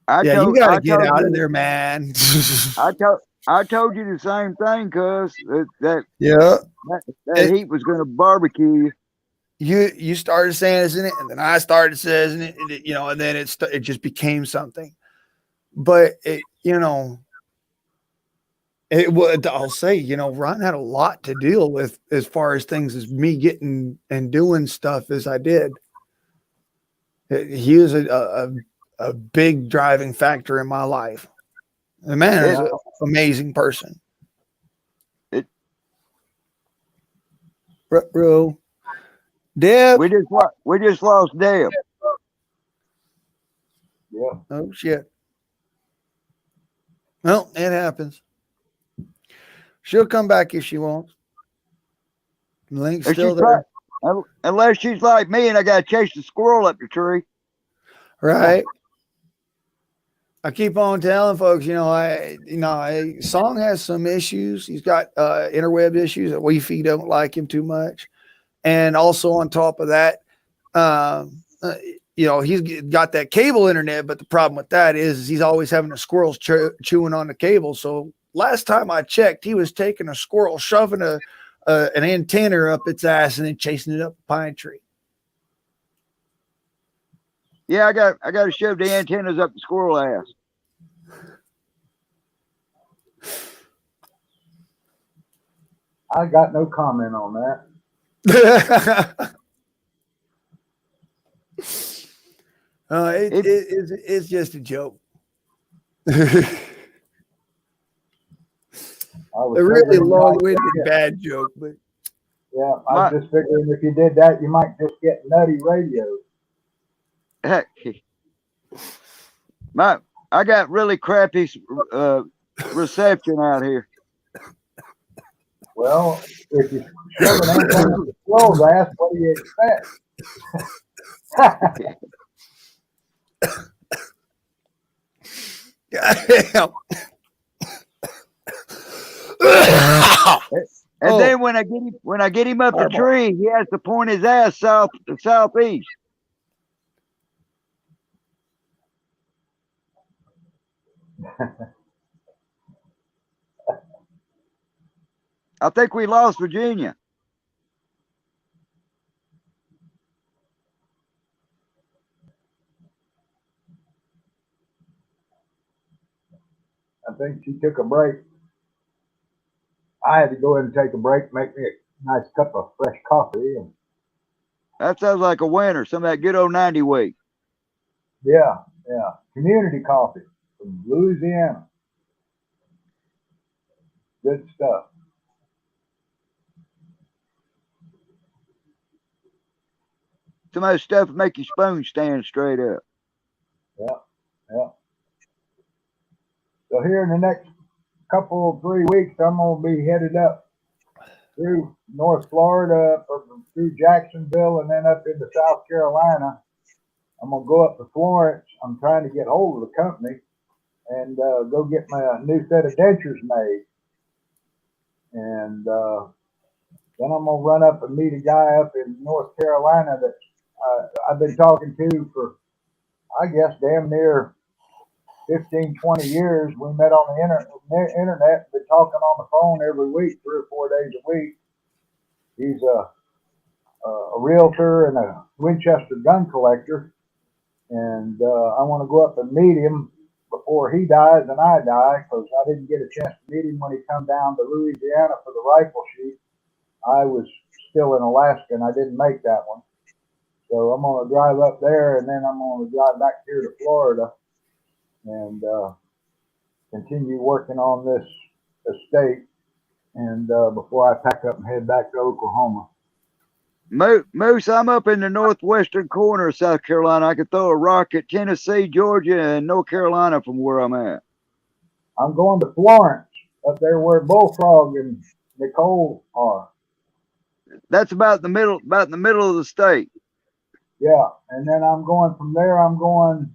you gotta get out of there, man. I told you the same thing, cuz that heat was gonna barbecue you. You started saying isn't it, and then I started saying it, and then it just became something. But it would, I'll say, Ron had a lot to deal with as far as things as me getting and doing stuff as I did. He was a big driving factor in my life. The man is an amazing person. Deb. We just lost Deb. Yeah. Oh shit. Well, it happens. She'll come back if she wants. The link's still there. Unless she's like me and I got to chase the squirrel up the tree. Right. I keep on telling folks, Song has some issues. He's got interweb issues that Wi-Fi don't like him too much. And also on top of that, he's got that cable internet, but the problem with that is he's always having the squirrels chewing on the cable. So last time I checked, he was taking a squirrel, shoving an antenna up its ass and then chasing it up a pine tree. Yeah, I got to shove the antennas up the squirrel ass. I got no comment on that. It's just a joke. A really long-winded bad joke, but yeah, I was just figuring if you did that, you might just get nutty radio. I got really crappy reception out here. Well, if you shove an antenna up the squirrel's ass, what do you expect? Goddamn. And then when I get him up the tree, he has to point his ass southeast. I think we lost Virginia. I think she took a break. I had to go in and take a break, make me a nice cup of fresh coffee. And that sounds like a winner. Some of that good old 90 weight. Yeah. Community coffee from Louisiana. Good stuff. Some of that stuff make your spoon stand straight up. Yeah. So here in the next couple 3 weeks, I'm gonna be headed up through North Florida, through Jacksonville, and then up into South Carolina. I'm gonna go up to Florence. I'm trying to get hold of the company and go get my new set of dentures made. And then I'm gonna run up and meet a guy up in North Carolina that I've been talking to for, I guess, damn near 15, 20 years. We met on the internet, been talking on the phone every week, 3 or 4 days a week. He's a realtor and a Winchester gun collector. And I want to go up and meet him before he dies and I die, because I didn't get a chance to meet him when he come down to Louisiana for the rifle shoot. I was still in Alaska and I didn't make that one. So I'm going to drive up there and then I'm going to drive back here to Florida and continue working on this estate, and before I pack up and head back to Oklahoma. Moose, I'm up in the northwestern corner of South Carolina. I could throw a rock at Tennessee, Georgia, and North Carolina from where I'm at. I'm going to Florence, up there where Bullfrog and Nicole are. That's about the middle of the state. Yeah, and then I'm going from there. I'm going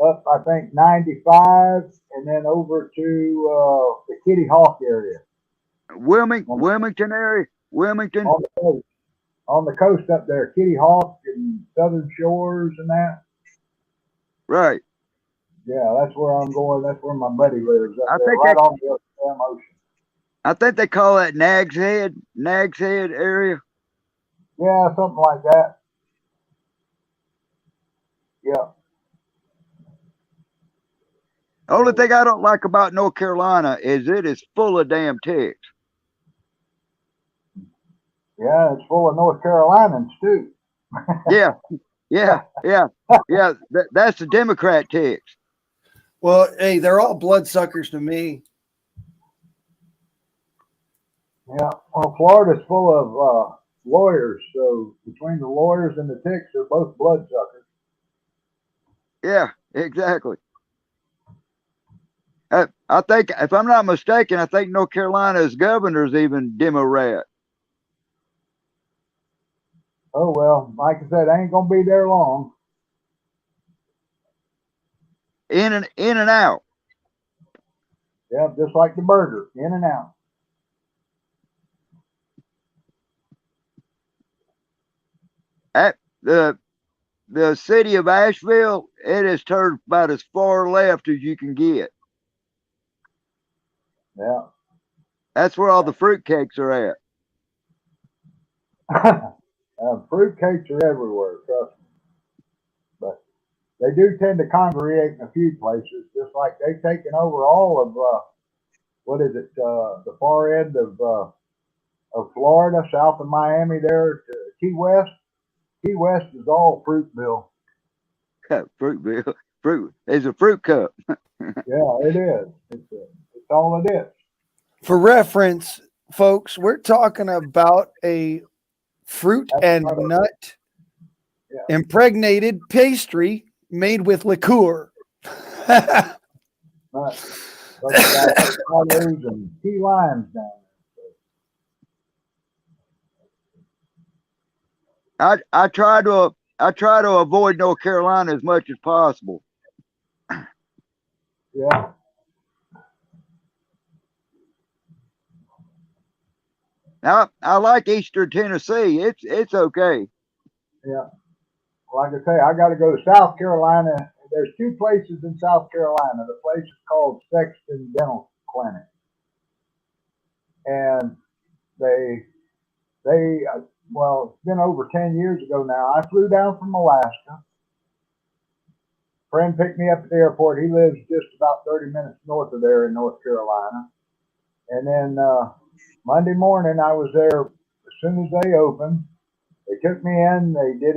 up, I think, 95, and then over to the Kitty Hawk area. Wilmington area? Wilmington? On the coast up there, Kitty Hawk and Southern Shores and that. Right. Yeah, that's where I'm going. That's where my buddy lives. Up there, right on the damn ocean. I think they call that Nag's Head area. Yeah, something like that. Yeah. The only thing I don't like about North Carolina is it is full of damn ticks. Yeah, it's full of North Carolinians too. Yeah. That's the Democrat ticks. Well, hey, they're all bloodsuckers to me. Yeah, well, Florida's full of lawyers, so between the lawyers and the ticks, they're both bloodsuckers. Yeah, exactly. I think, if I'm not mistaken, I think North Carolina's governor's even Democrat. Oh, well, like I said, I ain't going to be there long. In and out. Yeah, just like the burger, in and out. At the city of Asheville, it is turned about as far left as you can get. Yeah. That's where all the fruitcakes are at. Fruitcakes are everywhere, trust me. But they do tend to congregate in a few places, just like they've taken over all of, the far end of Florida, south of Miami there to Key West. Key West is all Fruitville. Fruitville. Fruit is a fruit cup. Yeah, it is. It's all it is. For reference, folks, we're talking about a fruit and nut impregnated pastry made with liqueur. And key limes down I try to avoid North Carolina as much as possible. Yeah. I like Eastern Tennessee. It's okay. Yeah. Like I say, I got to go to South Carolina. There's two places in South Carolina. The place is called Sexton Dental Clinic, and well, it's been over 10 years ago now. I flew down from Alaska. Friend picked me up at the airport. He lives just about 30 minutes north of there in North Carolina. And then Monday morning, I was there as soon as they opened. They took me in. They did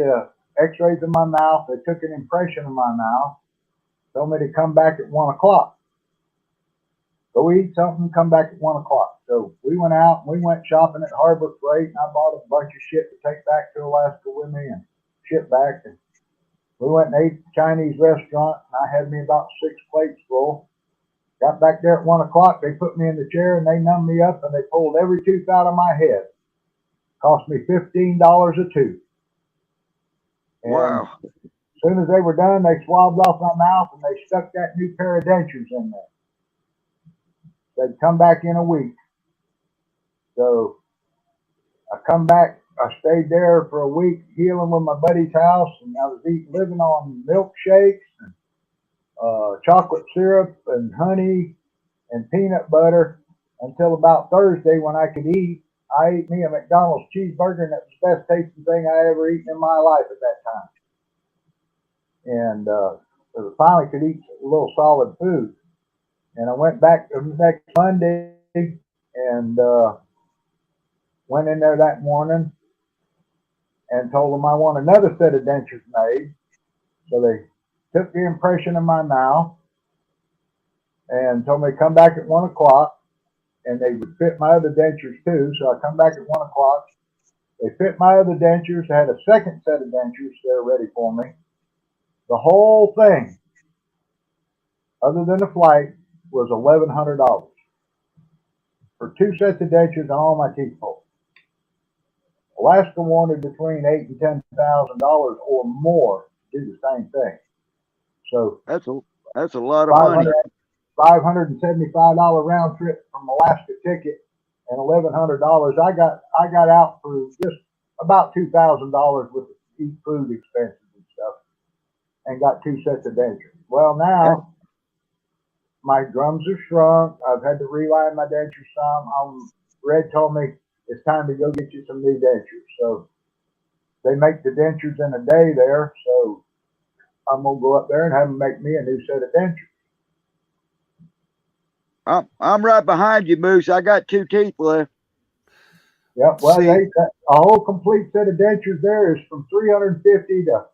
x-rays of my mouth. They took an impression of my mouth. Told me to come back at 1 o'clock. Go eat something, come back at 1 o'clock. So we went out and we went shopping at Harbor Freight, and I bought a bunch of shit to take back to Alaska with me and ship back. And we went and ate at the Chinese restaurant, and I had me about 6 plates full. Got back there at 1 o'clock. They put me in the chair and they numbed me up and they pulled every tooth out of my head. Cost me $15 a tooth. And wow. as soon as they were done, they swabbed off my mouth and they stuck that new pair of dentures in there. They'd come back in a week. So I come back. I stayed there for a week healing with my buddy's house, and I was living on milkshakes and chocolate syrup and honey and peanut butter until about Thursday when I could eat. I ate me a McDonald's cheeseburger, and that was the best tasting thing I ever eaten in my life at that time. And I finally could eat a little solid food. And I went back the next Monday and went in there that morning and told them I want another set of dentures made. So they took the impression of my mouth and told me to come back at 1 o'clock, and they would fit my other dentures too. So I come back at 1 o'clock. They fit my other dentures. I had a second set of dentures there ready for me. The whole thing, other than the flight, was $1,100 for 2 sets of dentures and all my teeth pulled. Alaska wanted between $8,000 and $10,000 or more to do the same thing. So that's a lot of money. $575 round trip from Alaska ticket and $1,100. I got out for just about $2,000 with eat food expenses and stuff, and got 2 sets of dentures. Well, now my drums are shrunk. I've had to reline my dentures some. Red told me it's time to go get you some new dentures. So they make the dentures in a day there. So I'm gonna go up there and have them make me a new set of dentures. I'm right behind you, Moose. I got 2 teeth left. Yep. Well, a whole complete set of dentures there is from $350 to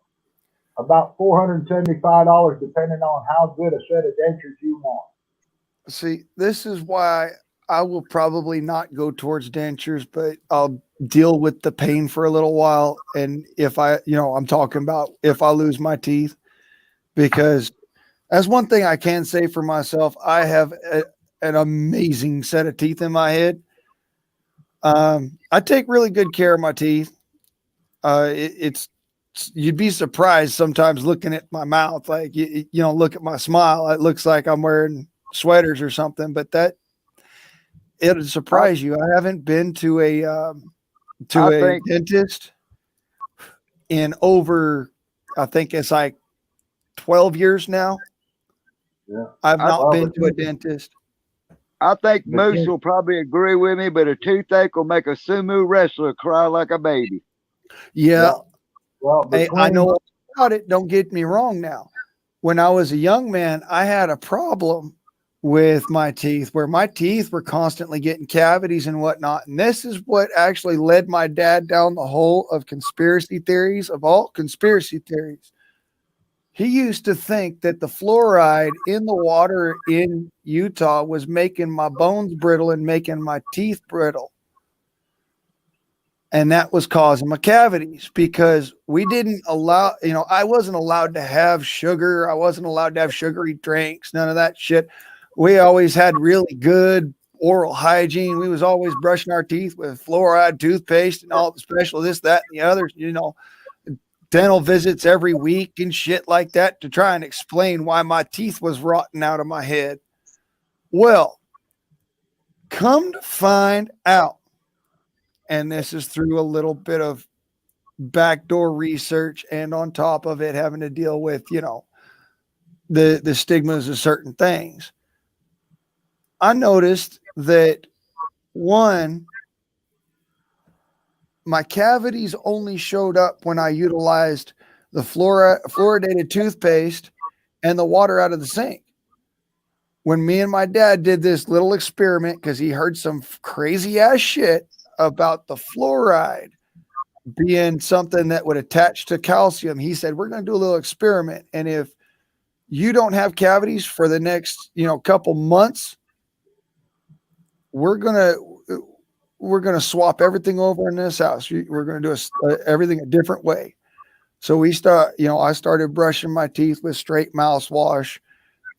about $475, depending on how good a set of dentures you want. See, this is why I will probably not go towards dentures, but I'll deal with the pain for a little while. And if I'm talking about if I lose my teeth, because that's one thing I can say for myself. I have an amazing set of teeth in my head. I take really good care of my teeth. It's you'd be surprised sometimes looking at my mouth. Like you know, look at my smile. It looks like I'm wearing sweaters or something. But it'll surprise you. I haven't been to a dentist in over, I think it's like 12 years now. Yeah. I've not been to a dentist. I think Moose will probably agree with me, but a toothache will make a sumo wrestler cry like a baby. Yeah. Well, I know all about it. Don't get me wrong now. When I was a young man, I had a problem with my teeth where my teeth were constantly getting cavities and whatnot. And this is what actually led my dad down the hole of conspiracy theories, of all conspiracy theories. He used to think that the fluoride in the water in Utah was making my bones brittle and making my teeth brittle. And that was causing my cavities because we didn't allow, I wasn't allowed to have sugar. I wasn't allowed to have sugary drinks, none of that shit. We always had really good oral hygiene. We was always brushing our teeth with fluoride toothpaste and all the special this, that, and the others, dental visits every week and shit like that to try and explain why my teeth was rotting out of my head. Well, come to find out, and this is through a little bit of backdoor research and on top of it having to deal with, the stigmas of certain things. I noticed that my cavities only showed up when I utilized the fluoridated toothpaste and the water out of the sink. When me and my dad did this little experiment, because he heard some crazy ass shit about the fluoride being something that would attach to calcium, he said, we're going to do a little experiment. And if you don't have cavities for the next, couple months, we're going to swap everything over in this house. We're going to do everything a different way. So I started brushing my teeth with straight mouthwash,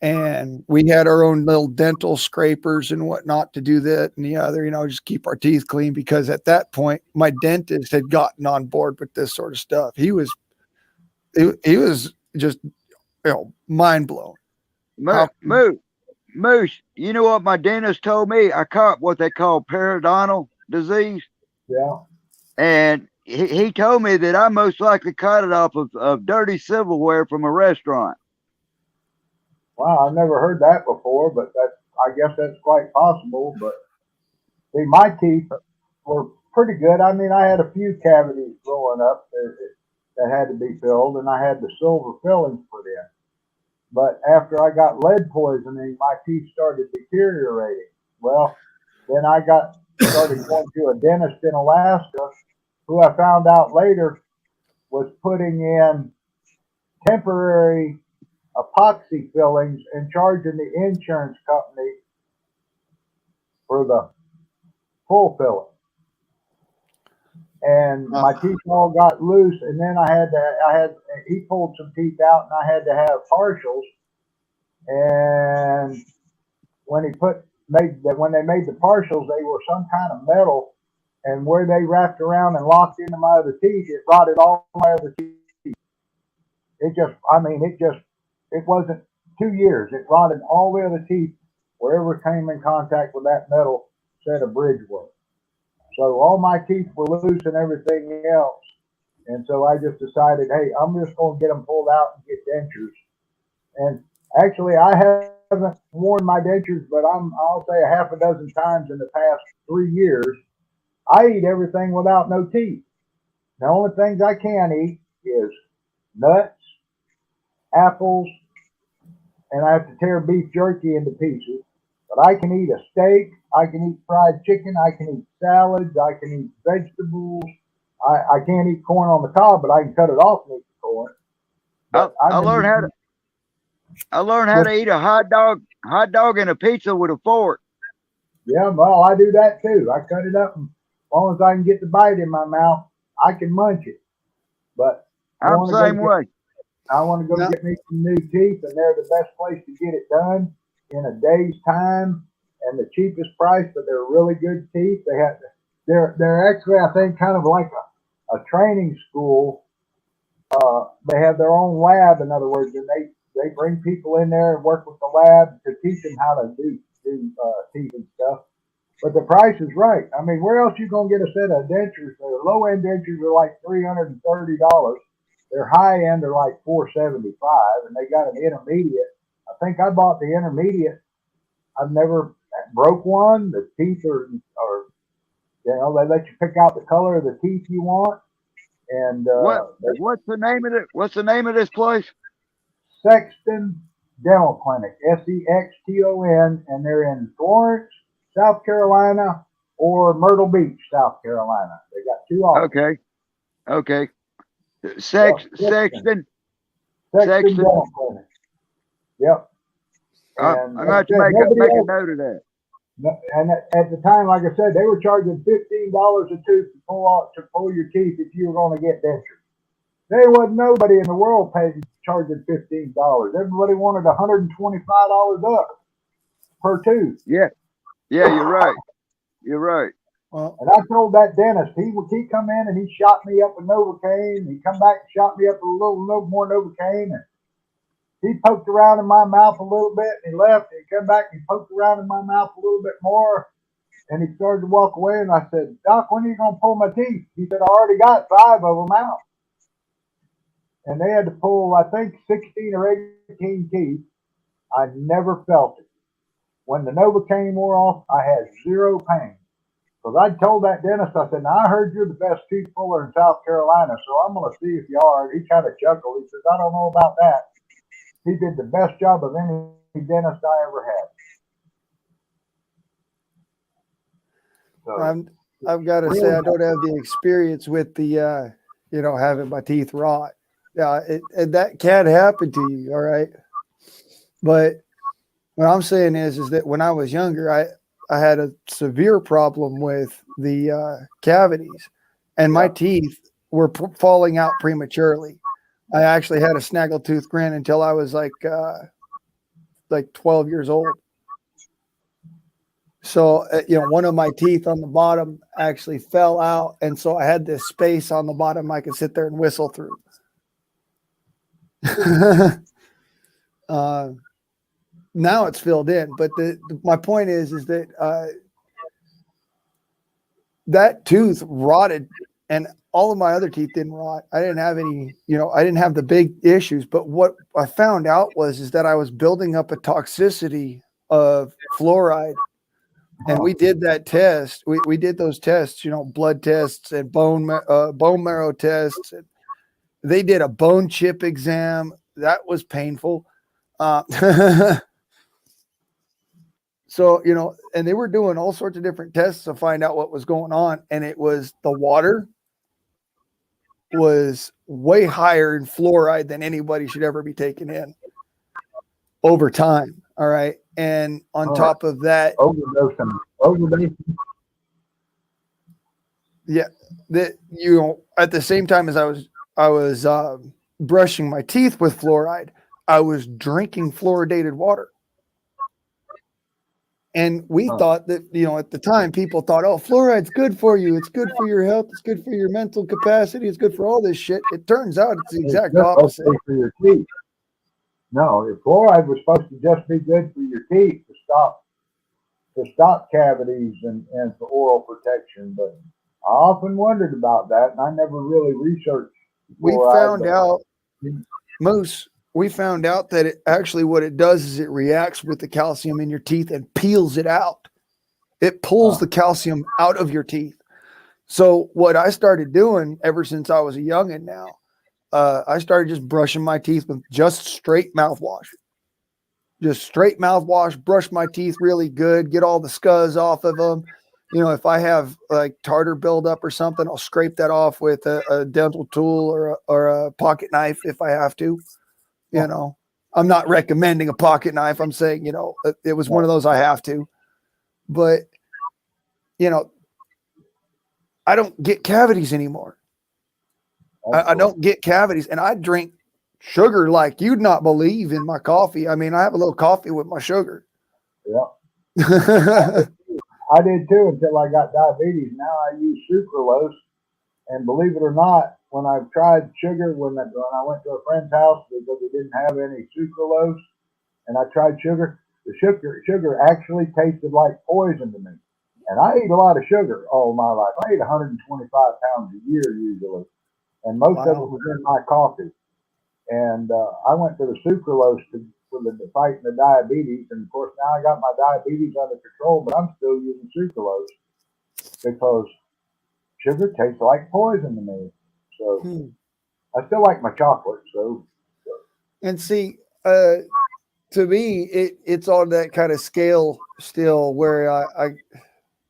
and we had our own little dental scrapers and whatnot to do that and the other, just keep our teeth clean, because at that point my dentist had gotten on board with this sort of stuff. He was just, mind blown. Moose, you know what my dentist told me? I caught what they call periodontal disease. Yeah. And he told me that I most likely caught it off of dirty silverware from a restaurant. Wow, I've never heard that before, but I guess that's quite possible. But see, my teeth were pretty good. I mean, I had a few cavities growing up that had to be filled, and I had the silver fillings put in. But after I got lead poisoning, my teeth started deteriorating. Well, then I started going to a dentist in Alaska, who I found out later was putting in temporary epoxy fillings and charging the insurance company for the full filling. And my teeth all got loose, and then he pulled some teeth out, and I had to have partials. And when they made the partials, they were some kind of metal, and where they wrapped around and locked into my other teeth, it rotted all my other teeth. It wasn't 2 years. It rotted all the other teeth wherever it came in contact with that metal set of bridge work. So all my teeth were loose and everything else. And so I just decided, hey, I'm just going to get them pulled out and get dentures. And actually, I haven't worn my dentures, but I'll say a half a dozen times in the past 3 years. I eat everything without no teeth. The only things I can eat is nuts, apples, and I have to tear beef jerky into pieces. But I can eat a steak, I can eat fried chicken, I can eat salads, I can eat vegetables. I can't eat corn on the cob, but I can cut it off and eat the corn. I learned how to eat a hot dog and a pizza with a fork. Yeah, well, I do that too. I cut it up, and as long as I can get the bite in my mouth, I can munch it. But I'm the same way. I want to go get me some new teeth, and they're the best place to get it done in a day's time and the cheapest price. But they're really good teeth. They're actually, I think, kind of like a training school. They have their own lab, in other words, and they bring people in there and work with the lab to teach them how to do teeth and stuff. But the price is right. I mean, where else you gonna get a set of dentures? Their low end dentures are like $330. Their high end are like $475, and they got an intermediate. I think I bought the intermediate. I've never broke one. The teeth are they let you pick out the color of the teeth you want. And what's the name of it? What's the name of this place? Sexton Dental Clinic, Sexton, and they're in Florence, South Carolina, or Myrtle Beach, South Carolina. They got 2 offices. Okay. Sexton Dental Clinic. Yep. I'm going to have to make a note of that. And at the time, like I said, they were charging $15 a tooth to pull your teeth if you were going to get dentures. There wasn't nobody in the world charging $15. Everybody wanted $125 up per tooth. Yeah, you're right. You're right. And I told that dentist, he'd come in and he shot me up with Novocaine. He'd come back and shot me up with a little more Novocaine. And he poked around in my mouth a little bit and he left. And he come back and he poked around in my mouth a little bit more. And he started to walk away. And I said, Doc, when are you going to pull my teeth? He said, I already got 5 of them out. And they had to pull, I think, 16 or 18 teeth. I never felt it. When the Novocaine wore off, I had 0 pain. Because I told that dentist, I said, now I heard you're the best tooth puller in South Carolina, so I'm going to see if you are. And he kind of chuckled. He says, I don't know about that. He did the best job of any dentist I ever had. So, I've got to say, I don't have the experience with the, having my teeth rot. Yeah, that can happen to you, all right? But what I'm saying is that when I was younger, I had a severe problem with the cavities, and my teeth were falling out prematurely. I actually had a snaggletooth grin until I was like 12 years old. So, one of my teeth on the bottom actually fell out, and so I had this space on the bottom I could sit there and whistle through. Now it's filled in, but my point is that that tooth rotted, and all of my other teeth didn't rot. I didn't have any, I didn't have the big issues. But what I found out is that I was building up a toxicity of fluoride, and we did that test. We did those tests, blood tests and bone marrow tests. And they did a bone chip exam. That was painful. So, and they were doing all sorts of different tests to find out what was going on. And it was the water was way higher in fluoride than anybody should ever be taking in over time. All right. And on top of that, overdosing. Yeah. At the same time as I was brushing my teeth with fluoride, I was drinking fluoridated water. And we thought that, at the time, people thought, oh, fluoride's good for you. It's good for your health. It's good for your mental capacity. It's good for all this shit. It turns out it's the exact opposite. For your teeth. No, the fluoride was supposed to just be good for your teeth to stop cavities and for oral protection. But I often wondered about that, and I never really researched fluoride. We found out that it actually what it does is it reacts with the calcium in your teeth and peels it out. It pulls the calcium out of your teeth. So what I started doing ever since I was a youngin' now, I started just brushing my teeth with just straight mouthwash. Just straight mouthwash, brush my teeth really good, get all the scuzz off of them. If I have like tartar buildup or something, I'll scrape that off with a dental tool or a pocket knife if I have to. I'm not recommending a pocket knife. I'm saying, it was one of those I have to. But, I don't get cavities anymore. I don't get cavities. And I drink sugar like you'd not believe in my coffee. I mean, I have a little coffee with my sugar. Yeah. I did too until I got diabetes. Now I use sucralose. And believe it or not, when I've tried sugar, when I went to a friend's house because they didn't have any sucralose, and I tried sugar, the sugar actually tasted like poison to me. And I eat a lot of sugar all my life. I eat 125 pounds a year usually, and most of it was in my coffee. And I went to the sucralose for the fighting the diabetes, and of course now I got my diabetes under control, but I'm still using sucralose because sugar tastes like poison to me. So I still like my chocolate. So. And see, to me, it's on that kind of scale still where I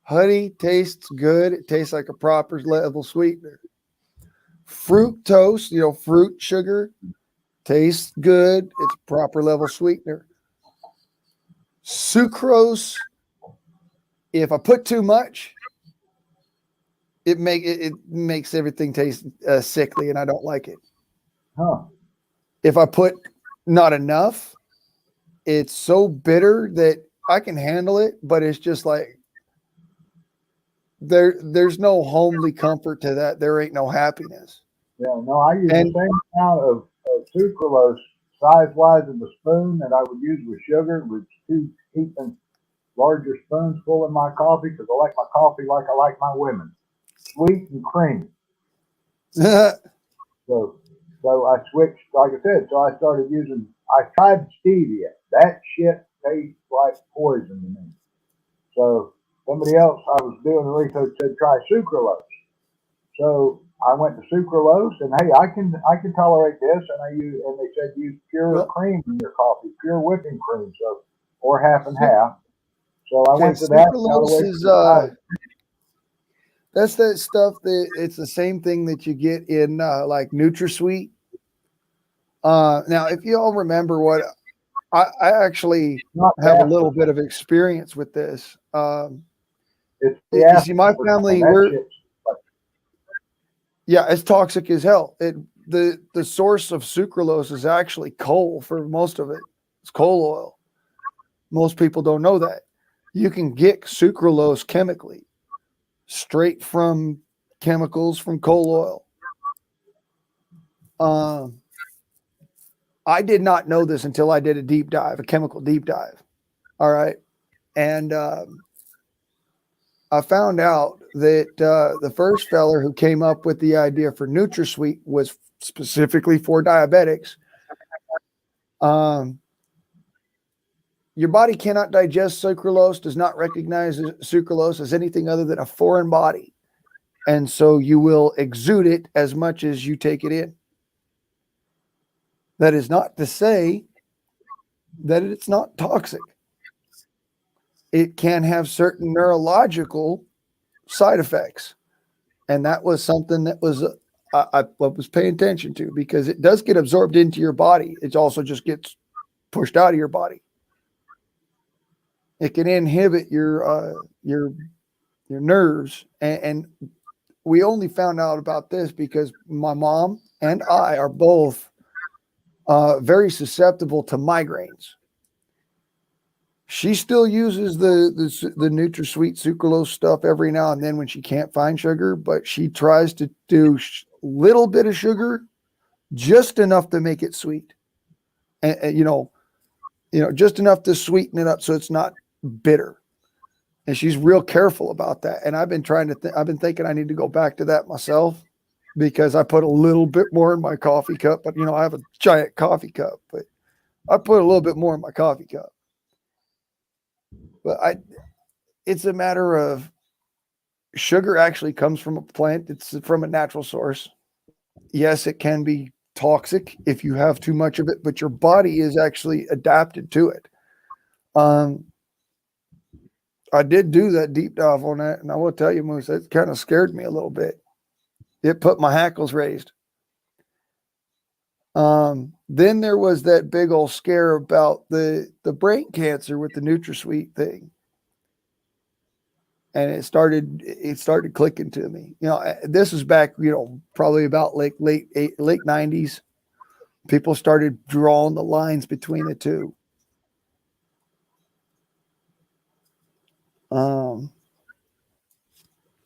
honey tastes good. It tastes like a proper level sweetener. Fructose, fruit sugar tastes good. It's a proper level sweetener. Sucrose, if I put too much, it makes everything taste sickly, and I don't like it. Huh. If I put not enough, it's so bitter that I can handle it, but it's just like there's no homely comfort to that. There ain't no happiness. Yeah, no, I use the same amount of sucralose size-wise of the spoon that I would use with sugar, with two heaping larger spoons full in my coffee, because I like my coffee like I like my women, sweet and creamy. So I switched, like I said, so I started I tried stevia. That shit tastes like poison to me. So somebody else I was doing research said try sucralose. So I went to sucralose, and hey, I can tolerate this, and they said use pure cream in your coffee, pure whipping cream, so or half and half. So I went to that. Sucralose is that's that stuff that it's the same thing that you get in like NutraSweet. Now, if you all remember what I actually have a little bit of experience with this. You see, my family, it's toxic as hell. The source of sucralose is actually coal for most of it. It's coal oil. Most people don't know that. You can get sucralose chemically, straight from chemicals from coal oil. I did not know this until I did a chemical deep dive. All right. And I found out that the first feller who came up with the idea for NutraSweet was specifically for diabetics. Your body cannot digest sucralose, does not recognize sucralose as anything other than a foreign body. And so you will exude it as much as you take it in. That is not to say that it's not toxic. It can have certain neurological side effects. And that was something that was I was paying attention to, because it does get absorbed into your body. It also just gets pushed out of your body. It can inhibit your nerves. And we only found out about this because my mom and I are both very susceptible to migraines. She still uses the NutraSweet sucralose stuff every now and then when she can't find sugar, but she tries to do little bit of sugar, just enough to make it sweet, and just enough to sweeten it up so it's not bitter. And she's real careful about that. And I've been I've been thinking I need to go back to that myself, because I put a little bit more in my coffee cup. But I have a giant coffee cup, but I put a little bit more in my coffee cup. But it's a matter of sugar actually comes from a plant. It's from a natural source. Yes, it can be toxic if you have too much of it, but your body is actually adapted to it. I did do that deep dive on that, and I will tell you, Moose, it kind of scared me a little bit. It put my hackles raised. Then there was that big old scare about the brain cancer with the NutraSweet thing. And it started clicking to me. This is back, probably about late 90s. People started drawing the lines between the two.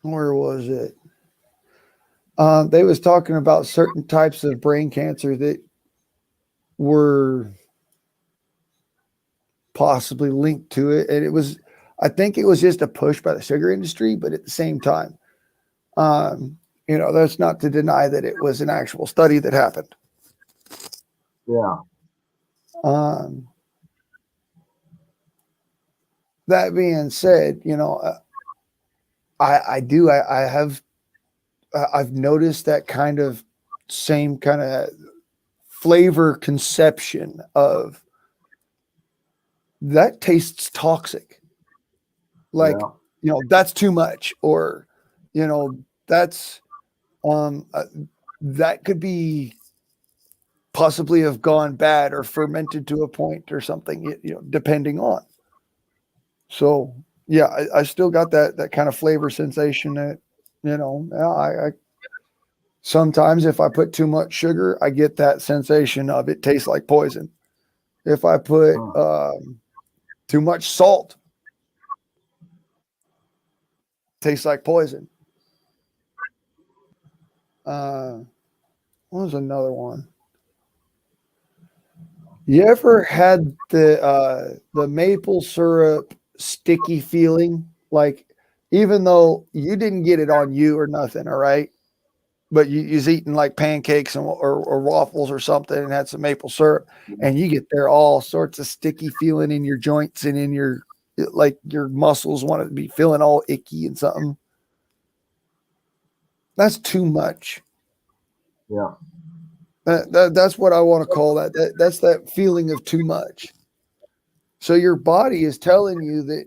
Where was it? They was talking about certain types of brain cancer that were possibly linked to it. And I think it was just a push by the sugar industry, but at the same time, that's not to deny that it was an actual study that happened. Yeah. That being said, I've noticed that kind of same kind of flavor conception of that tastes toxic. Like, that's too much, or, that's, that could be possibly have gone bad or fermented to a point or something, depending on. So yeah, I still got that kind of flavor sensation that, I sometimes if I put too much sugar, I get that sensation of it tastes like poison. If I put too much salt, tastes like poison. What was another one? You ever had the maple syrup sticky feeling? Like, even though you didn't get it on you or nothing, all right, but you was eating like pancakes or waffles or something and had some maple syrup, and you get there all sorts of sticky feeling in your joints and in your, like, your muscles want to be feeling all icky and something. That's too much. Yeah. That's what I want to call that. That's that feeling of too much. So your body is telling you that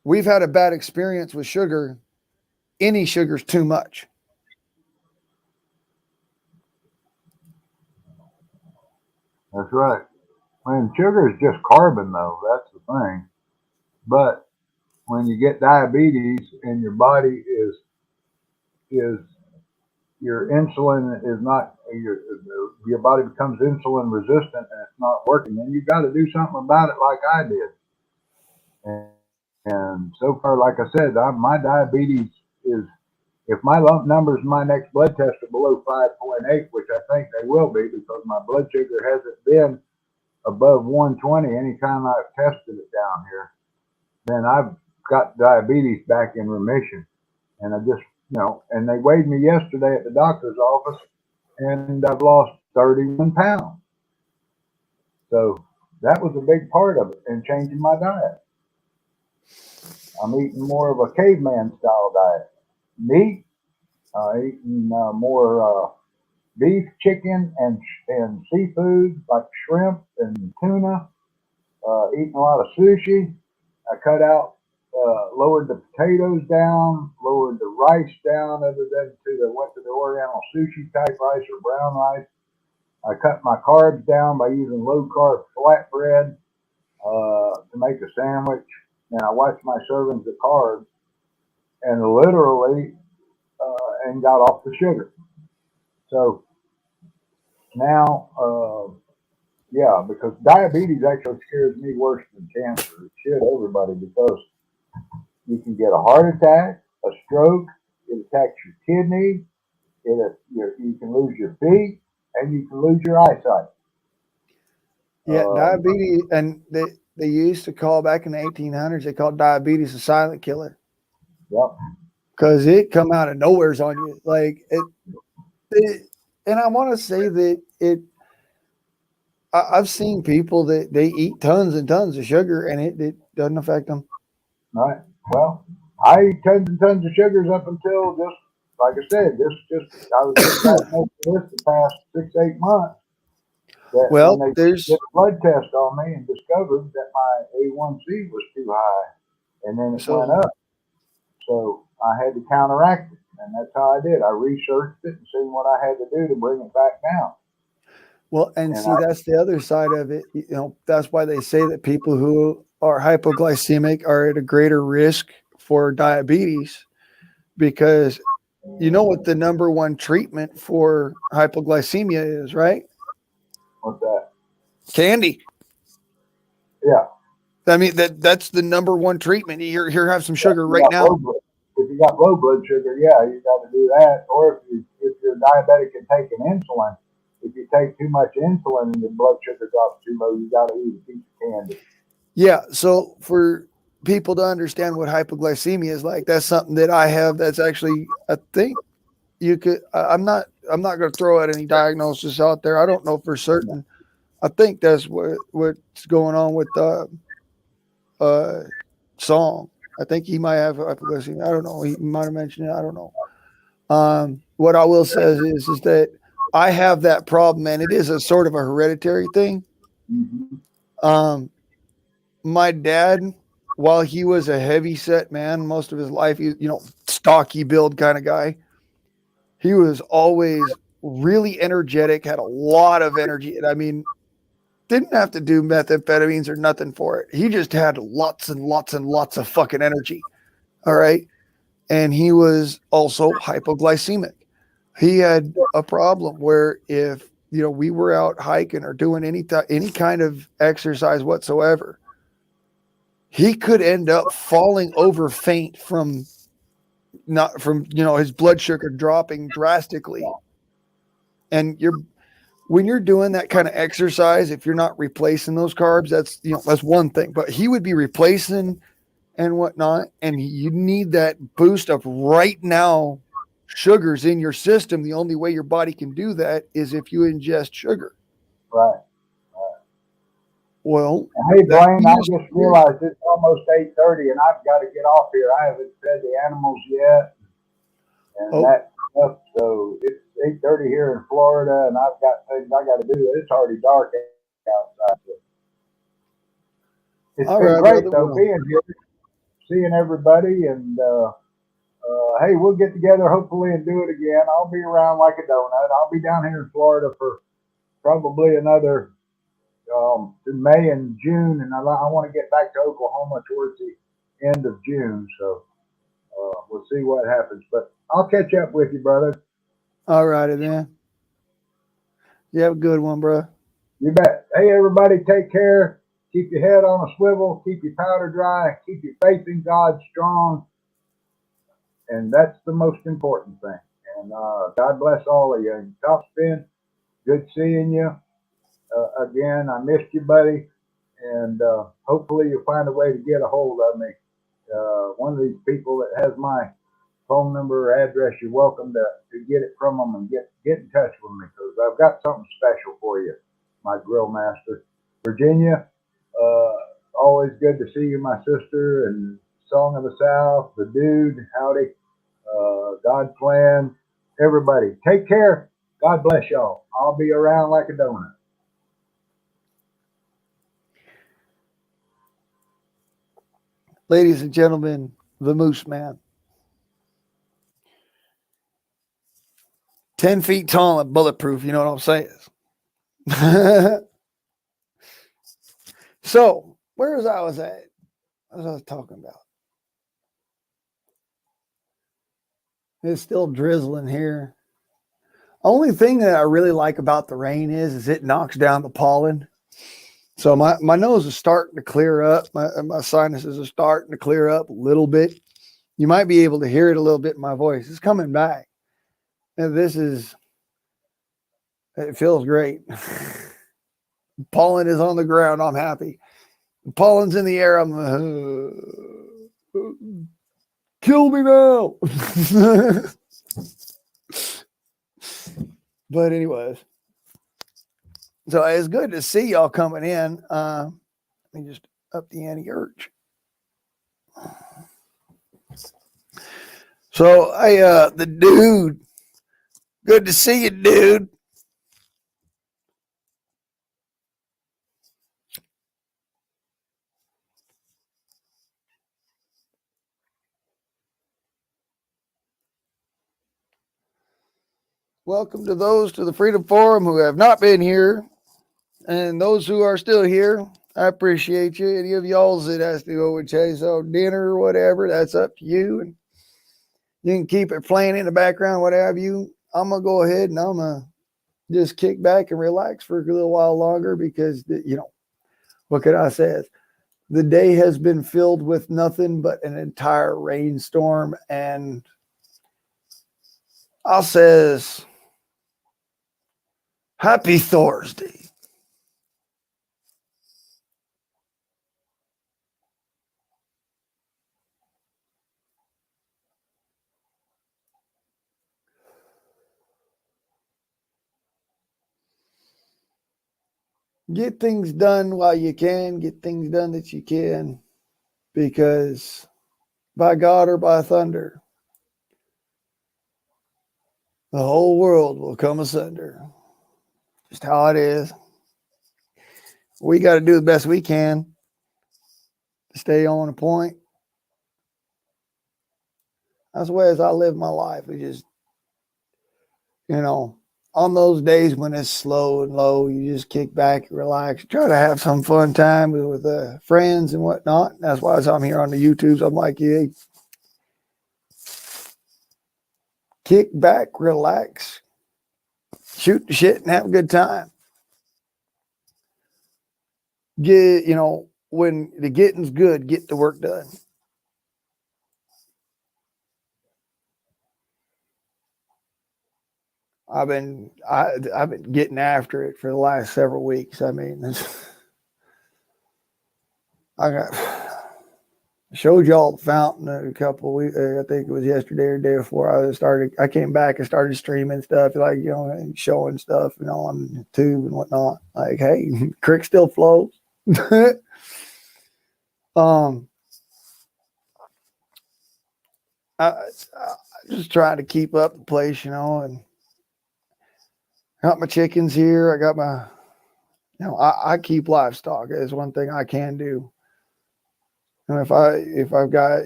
we've had a bad experience with sugar. Any sugar's too much. That's right. When sugar is just carbon, though, that's the thing. But when you get diabetes and your body is your insulin is not, your body becomes insulin resistant and it's not working, and you got to do something about it, like I did. And so far, like I said, my diabetes is, if my lump numbers in my next blood test are below 5.8, which I think they will be because my blood sugar hasn't been above 120 anytime I've tested it down here, then I've got diabetes back in remission. And I just, and they weighed me yesterday at the doctor's office, and I've lost 31 pounds. So that was a big part of it in changing my diet. I'm eating more of a caveman style diet. Meat, eating more beef, chicken, and seafood like shrimp and tuna. Eating a lot of sushi. I cut out, lowered the potatoes down, lowered the rice down, other than went to the Oriental sushi type rice or brown rice. I cut my carbs down by using low carb flatbread to make a sandwich, and I watched my servings of carbs, and literally, and got off the sugar. So now, yeah, because diabetes actually scares me worse than cancer. It should everybody, because you can get a heart attack, a stroke, it attacks your kidney, you can lose your feet, and you can lose your eyesight. Yeah, diabetes, and they used to call, back in the 1800s, they called diabetes a silent killer. Yep. Because it come out of nowhere's on you. Like it, and I want to say that I've seen people that they eat tons and tons of sugar and it doesn't affect them. Right. Well, I eat tons and tons of sugars up until just, like I said, I was just diagnosed with this the past 6-8 months. Well, when they there's did a blood test on me and discovered that my A1C was too high, and then it went up. So I had to counteract it, and that's how I did. I researched it and seen what I had to do to bring it back down. Well, and see, that's the other side of it. That's why they say that people who are hypoglycemic are at a greater risk for diabetes, because you know what the number one treatment for hypoglycemia is, right? What's that? Candy. Yeah. I mean, that's the number one treatment. Here, have some sugar right now. if you got low blood sugar, yeah, you got to do that. Or if you're diabetic and taking insulin, if you take too much insulin and your blood sugar drops too low, you got to eat a piece of candy. Yeah. So for people to understand what hypoglycemia is like, that's something that I have. That's actually, I think you could. I'm not going to throw out any diagnosis out there. I don't know for certain. I think that's what's going on with Song. I think he might have hypoglycemia. I don't know. He might have mentioned it. I don't know. What I will say is that I have that problem, and it is a sort of a hereditary thing. Mm-hmm. My dad, while he was a heavy set man most of his life, stocky build kind of guy, he was always really energetic, had a lot of energy. And I mean, didn't have to do methamphetamines or nothing for it. He just had lots and lots and lots of fucking energy. All right. And he was also hypoglycemic. He had a problem where if, we were out hiking or doing any kind of exercise whatsoever, he could end up falling over faint from his blood sugar dropping drastically. And when you're doing that kind of exercise, if you're not replacing those carbs, that's one thing, but he would be replacing and whatnot. And you need that boost of right now sugars in your system. The only way your body can do that is if you ingest sugar. Right. Well, hey, Blaine, I just realized it's almost 8:30 and I've got to get off here. I haven't fed the animals yet. And that stuff, so it's 8:30 here in Florida and I've got things I got to do. It's already dark outside. It's been great, though, being here, seeing everybody, and hey, we'll get together hopefully and do it again. I'll be around like a donut. I'll be down here in Florida for probably another in May and June, and I want to get back to Oklahoma towards the end of June. So we'll see what happens. But I'll catch up with you, brother. All righty, then. You have a good one, bro. You bet. Hey, everybody, take care. Keep your head on a swivel. Keep your powder dry. Keep your faith in God strong. And that's the most important thing. And God bless all of you. And Topspin, good seeing you. Again, I missed you, buddy. And hopefully you'll find a way to get a hold of me. One of these people that has my phone number or address, you're welcome to get it from them and get in touch with me, because I've got something special for you, my grill master. Virginia, always good to see you, my sister, and Song of the South, the dude, howdy, God plan, everybody. Take care. God bless y'all. I'll be around like a donut. Ladies and gentlemen, the Moose Man. 10 feet tall and bulletproof, you know what I'm saying? So, where was I at? What was I talking about? It's still drizzling here. Only thing that I really like about the rain is it knocks down the pollen. So my nose is starting to clear up. My sinuses are starting to clear up a little bit. You might be able to hear it a little bit in my voice. It's coming back. And it feels great. Pollen is on the ground. I'm happy. Pollen's in the air. I'm kill me now. But anyways, so it's good to see y'all coming in. Let me just up the anti-urge. So the dude, good to see you, dude. Welcome to those to the Freedom Forum who have not been here, and those who are still here. I appreciate you. Any of y'all that has to go and chase out dinner or whatever, that's up to you. And you can keep it playing in the background, what have you. I'm going to go ahead and I'm going to just kick back and relax for a little while longer because, what can I say? The day has been filled with nothing but an entire rainstorm, and I says, happy Thorsday. Get things done while you can, get things done that you can, because by God or by thunder, the whole world will come asunder. Just how it is. We got to do the best we can to stay on a point. That's the way as I live my life. We just, on those days when it's slow and low, you just kick back, relax, try to have some fun time with friends and whatnot. That's why as I'm here on the YouTubes, I'm like, yeah, kick back, relax, shoot the shit and have a good time. When the getting's good, get the work done. I've been getting after it for the last several weeks. I mean, showed y'all the fountain a couple of weeks. I think it was yesterday or the day before. I came back and started streaming stuff, like and showing stuff, on YouTube and whatnot. Like, hey, creek still flows. I just trying to keep up the place, and got my chickens here. I got my, I keep livestock. Is one thing I can do. And if I've got,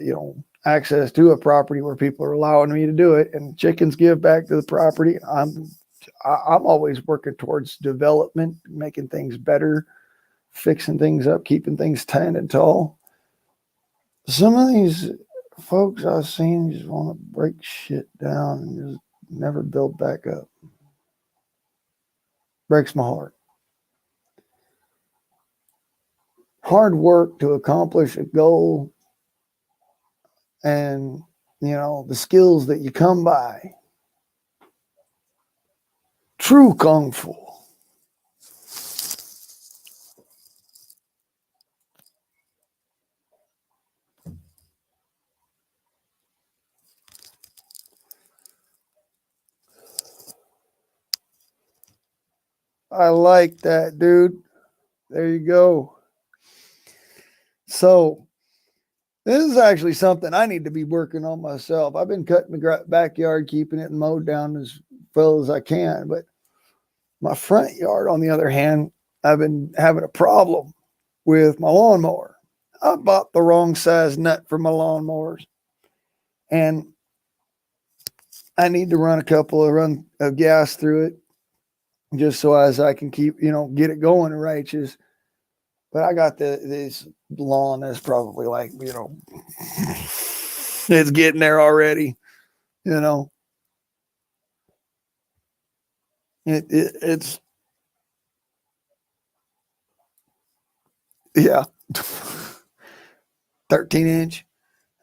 access to a property where people are allowing me to do it, and chickens give back to the property, I'm always working towards development, making things better, fixing things up, keeping things tended tall. Some of these folks I've seen just want to break shit down and just never build back up. Breaks my heart. Hard work to accomplish a goal, and the skills that you come by. True kung fu. I like that, dude. There you go. So this is actually something I need to be working on myself. I've been cutting the backyard, keeping it mowed down as well as I can. But my front yard, on the other hand, I've been having a problem with my lawnmower. I bought the wrong size nut for my lawnmowers. And I need to run a couple of gas through it just so as I can keep, get it going righteous. But I got this lawn that's probably like, it's getting there already, it's, yeah, 13-inch.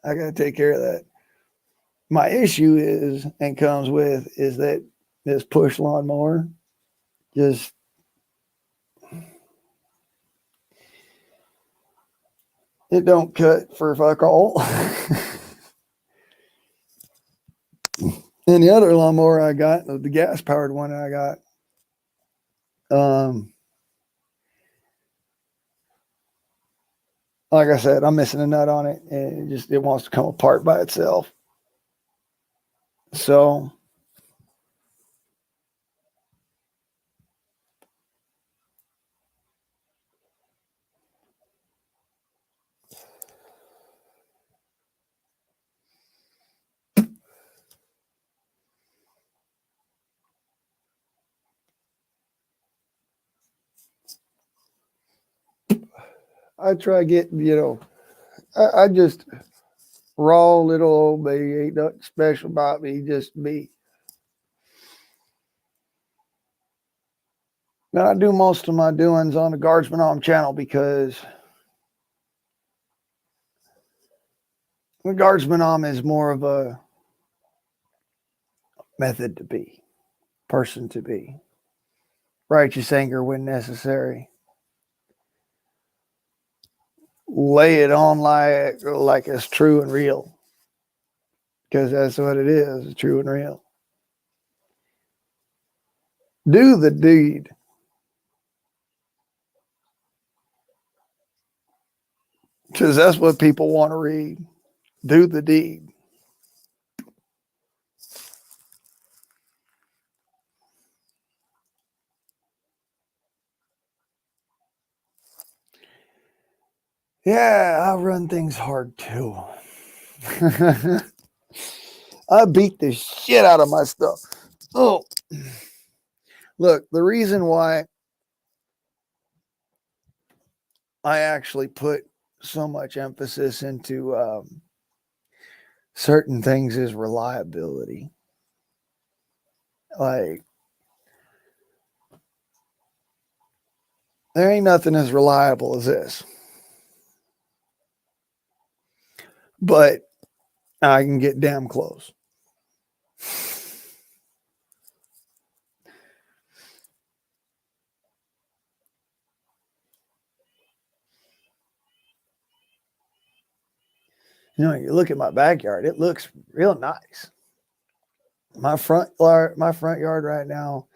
I got to take care of that. My issue is that this push lawnmower just, it don't cut for fuck all. And the other lawnmower I got, the gas powered one I got, like I said, I'm missing a nut on it, and it wants to come apart by itself. So I try getting, I just raw little old me, ain't nothing special about me, just me. Now I do most of my doings on the Guardsman Arm channel because The guardsman is more of a method to be, person to be. Righteous anger when necessary. Lay it on like it's true and real. Because that's what it is, true and real. Do the deed. Because that's what people want to read. Do the deed. Yeah, I run things hard too. I beat the shit out of my stuff. Oh, look, the reason why I actually put so much emphasis into certain things is reliability. Like, there ain't nothing as reliable as this. But I can get damn close. You know, you look at my backyard, it looks real nice. My front yard right now.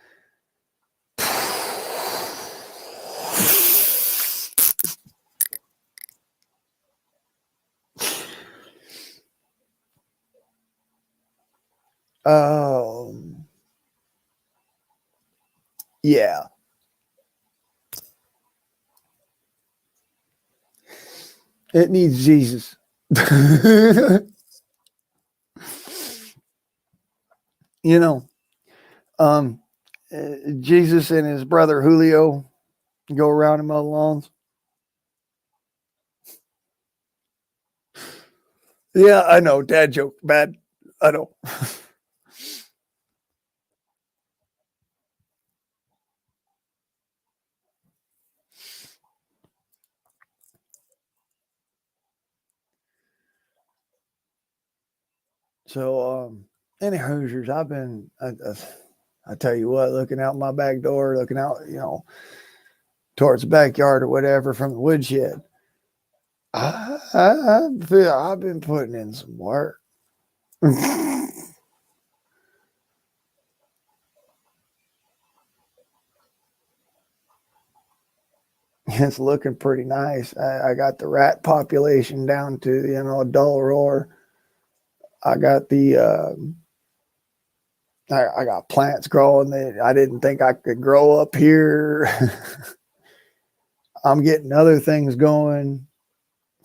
Yeah. It needs Jesus. You know, Jesus and his brother Julio go around and mow the lawns. Yeah, I know. Dad joke. Bad. I know. So, any Hoosiers, I tell you what, looking out my back door, looking out, towards the backyard or whatever from the woodshed, I feel I've been putting in some work. It's looking pretty nice. I got the rat population down to, a dull roar. I got I got plants growing that I didn't think I could grow up here. I'm getting other things going,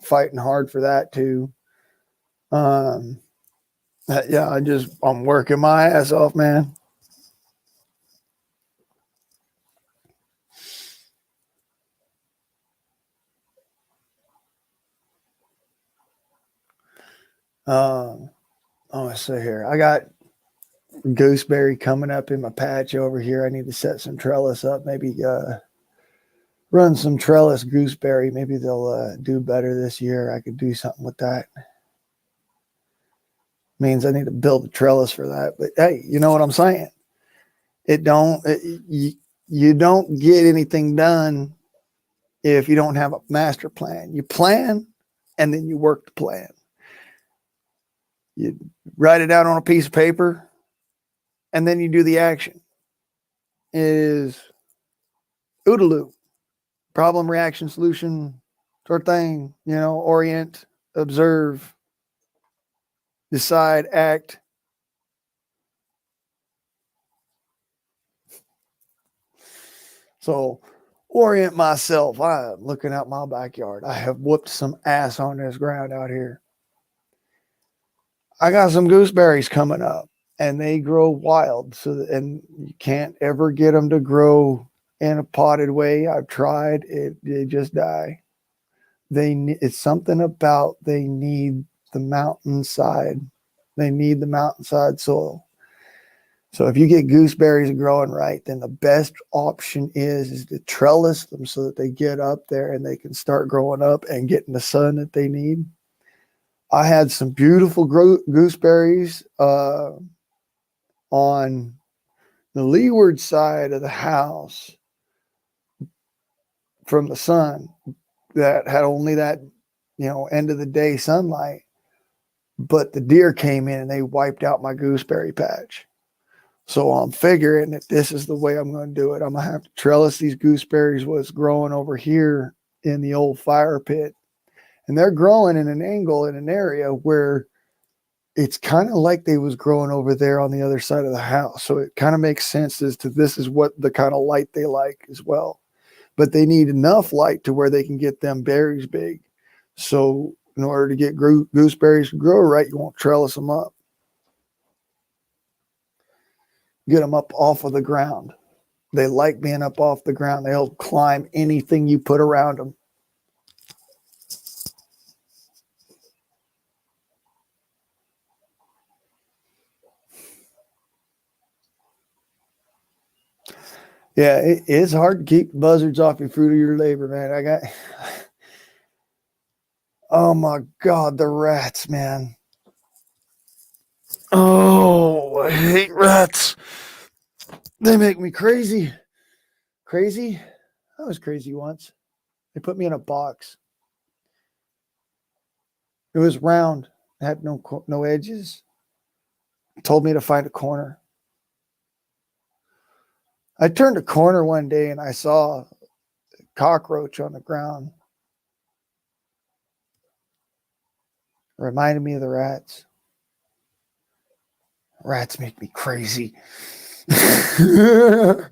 fighting hard for that too. Yeah, I'm working my ass off, man. Let's see here. I got gooseberry coming up in my patch over here. I need to set some trellis up. Maybe run some trellis gooseberry. Maybe they'll do better this year. I could do something with that. Means I need to build a trellis for that. But hey, you know what I'm saying? You don't get anything done if you don't have a master plan. You plan and then you work the plan. You write it out on a piece of paper and then you do the action. It is OODA loop, problem, reaction, solution sort of thing, orient, observe, decide, act. So orient myself. I'm looking out my backyard. I have whooped some ass on this ground out here. I got some gooseberries coming up and they grow wild. And you can't ever get them to grow in a potted way. I've tried it. They just die. It's something about they need the mountainside. They need the mountainside soil. So if you get gooseberries growing right, then the best option is to trellis them so that they get up there and they can start growing up and getting the sun that they need. I had some beautiful gooseberries on the leeward side of the house from the sun that had only that, end of the day sunlight. But the deer came in and they wiped out my gooseberry patch. So I'm figuring that this is the way I'm going to do it. I'm going to have to trellis these gooseberries what's growing over here in the old fire pit. And they're growing in an angle in an area where it's kind of like they was growing over there on the other side of the house. So it kind of makes sense as to this is what the kind of light they like as well. But they need enough light to where they can get them berries big. So in order to get gooseberries to grow right, you won't trellis them up. Get them up off of the ground. They like being up off the ground. They'll climb anything you put around them. Yeah, it's hard to keep buzzards off your fruit of your labor, man. Oh my God, the rats, man. Oh, I hate rats. They make me crazy. Crazy? I was crazy once. They put me in a box. It was round. It had no edges. Told me to find a corner. I turned a corner one day and I saw a cockroach on the ground. Reminded me of the rats. Rats make me crazy. Hey,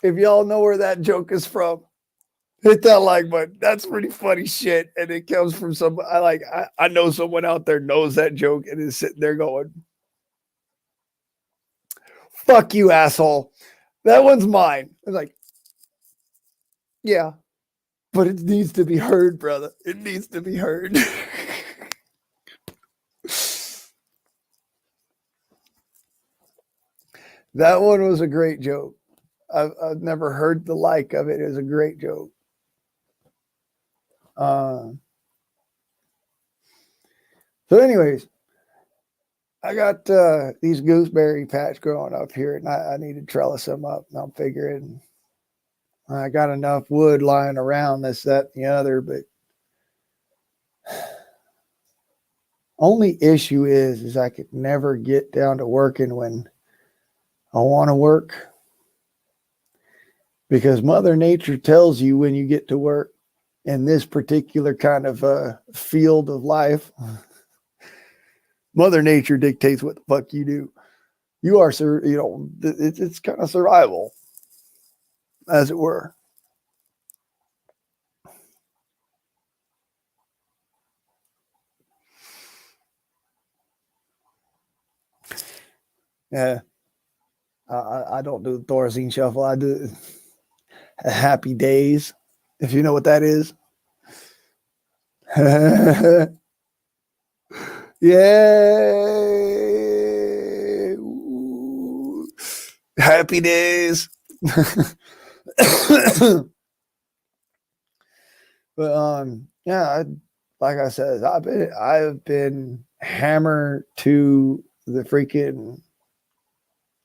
if y'all know where that joke is from, hit that like button. That's pretty funny shit. And it comes from I know someone out there knows that joke and is sitting there going, fuck you, asshole. That one's mine. I'm like, yeah, but it needs to be heard, brother. It needs to be heard. That one was a great joke. I've never heard the like of it. It was a great joke. So anyways, I got these gooseberry patch growing up here, and I need to trellis them up. And I'm figuring I got enough wood lying around, this, that, and the other, but only issue is I could never get down to working when I want to work, because Mother Nature tells you when you get to work in this particular kind of field of life. Mother Nature dictates what the fuck you do. You are, it's kind of survival, as it were. Yeah. I don't do the Thorsday shuffle. I do Happy Days, if you know what that is. Yay! Ooh. Happy Days. But yeah, like I said, I've been hammered to the freaking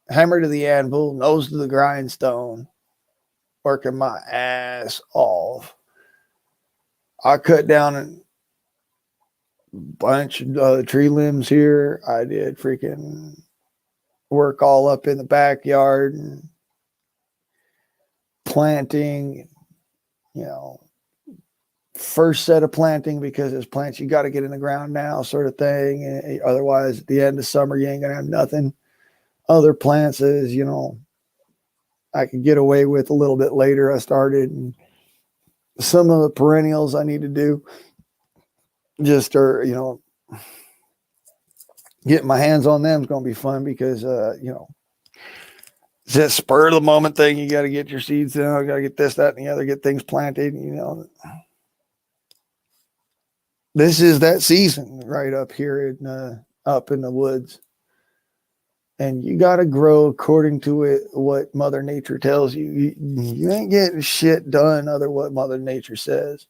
hammer to the anvil, nose to the grindstone, working my ass off. I cut down a bunch of tree limbs here. I did freaking work all up in the backyard and planting, first set of planting, because there's plants you got to get in the ground now, sort of thing. And otherwise, at the end of summer, you ain't going to have nothing. Other plants is, I could get away with a little bit later. I started, and some of the perennials I need to do just are, getting my hands on them is going to be fun, because, it's that spur of the moment thing. You got to get your seeds down. You got to get this, that, and the other, get things planted, This is that season right up here up in the woods. And you got to grow according to what Mother Nature tells you. You ain't getting shit done other what Mother Nature says.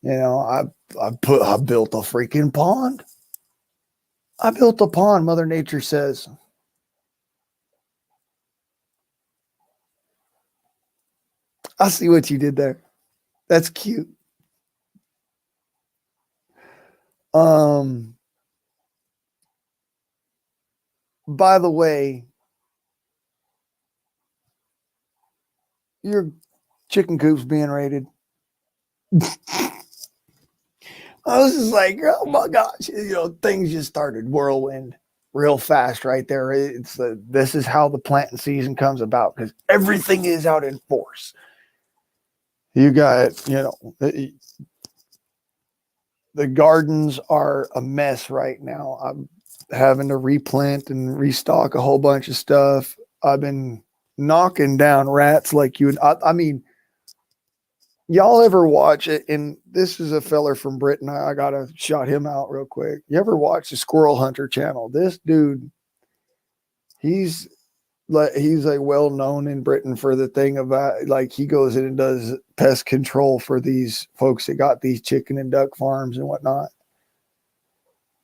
I built a freaking pond. I built a pond, Mother Nature says. I see what you did there. That's cute. By the way, your chicken coop's being raided. I was just like, oh my gosh, things just started whirlwind real fast right there. This is how the planting season comes about because everything is out in force. You got, the gardens are a mess right now. I'm having to replant and restock a whole bunch of stuff. I've been knocking down rats like you. I mean, y'all ever watch it? And this is a feller from Britain. I gotta shout him out real quick. You ever watch the Squirrel Hunter channel? This dude, he's like well known in Britain for the thing about like he goes in and does pest control for these folks that got these chicken and duck farms and whatnot,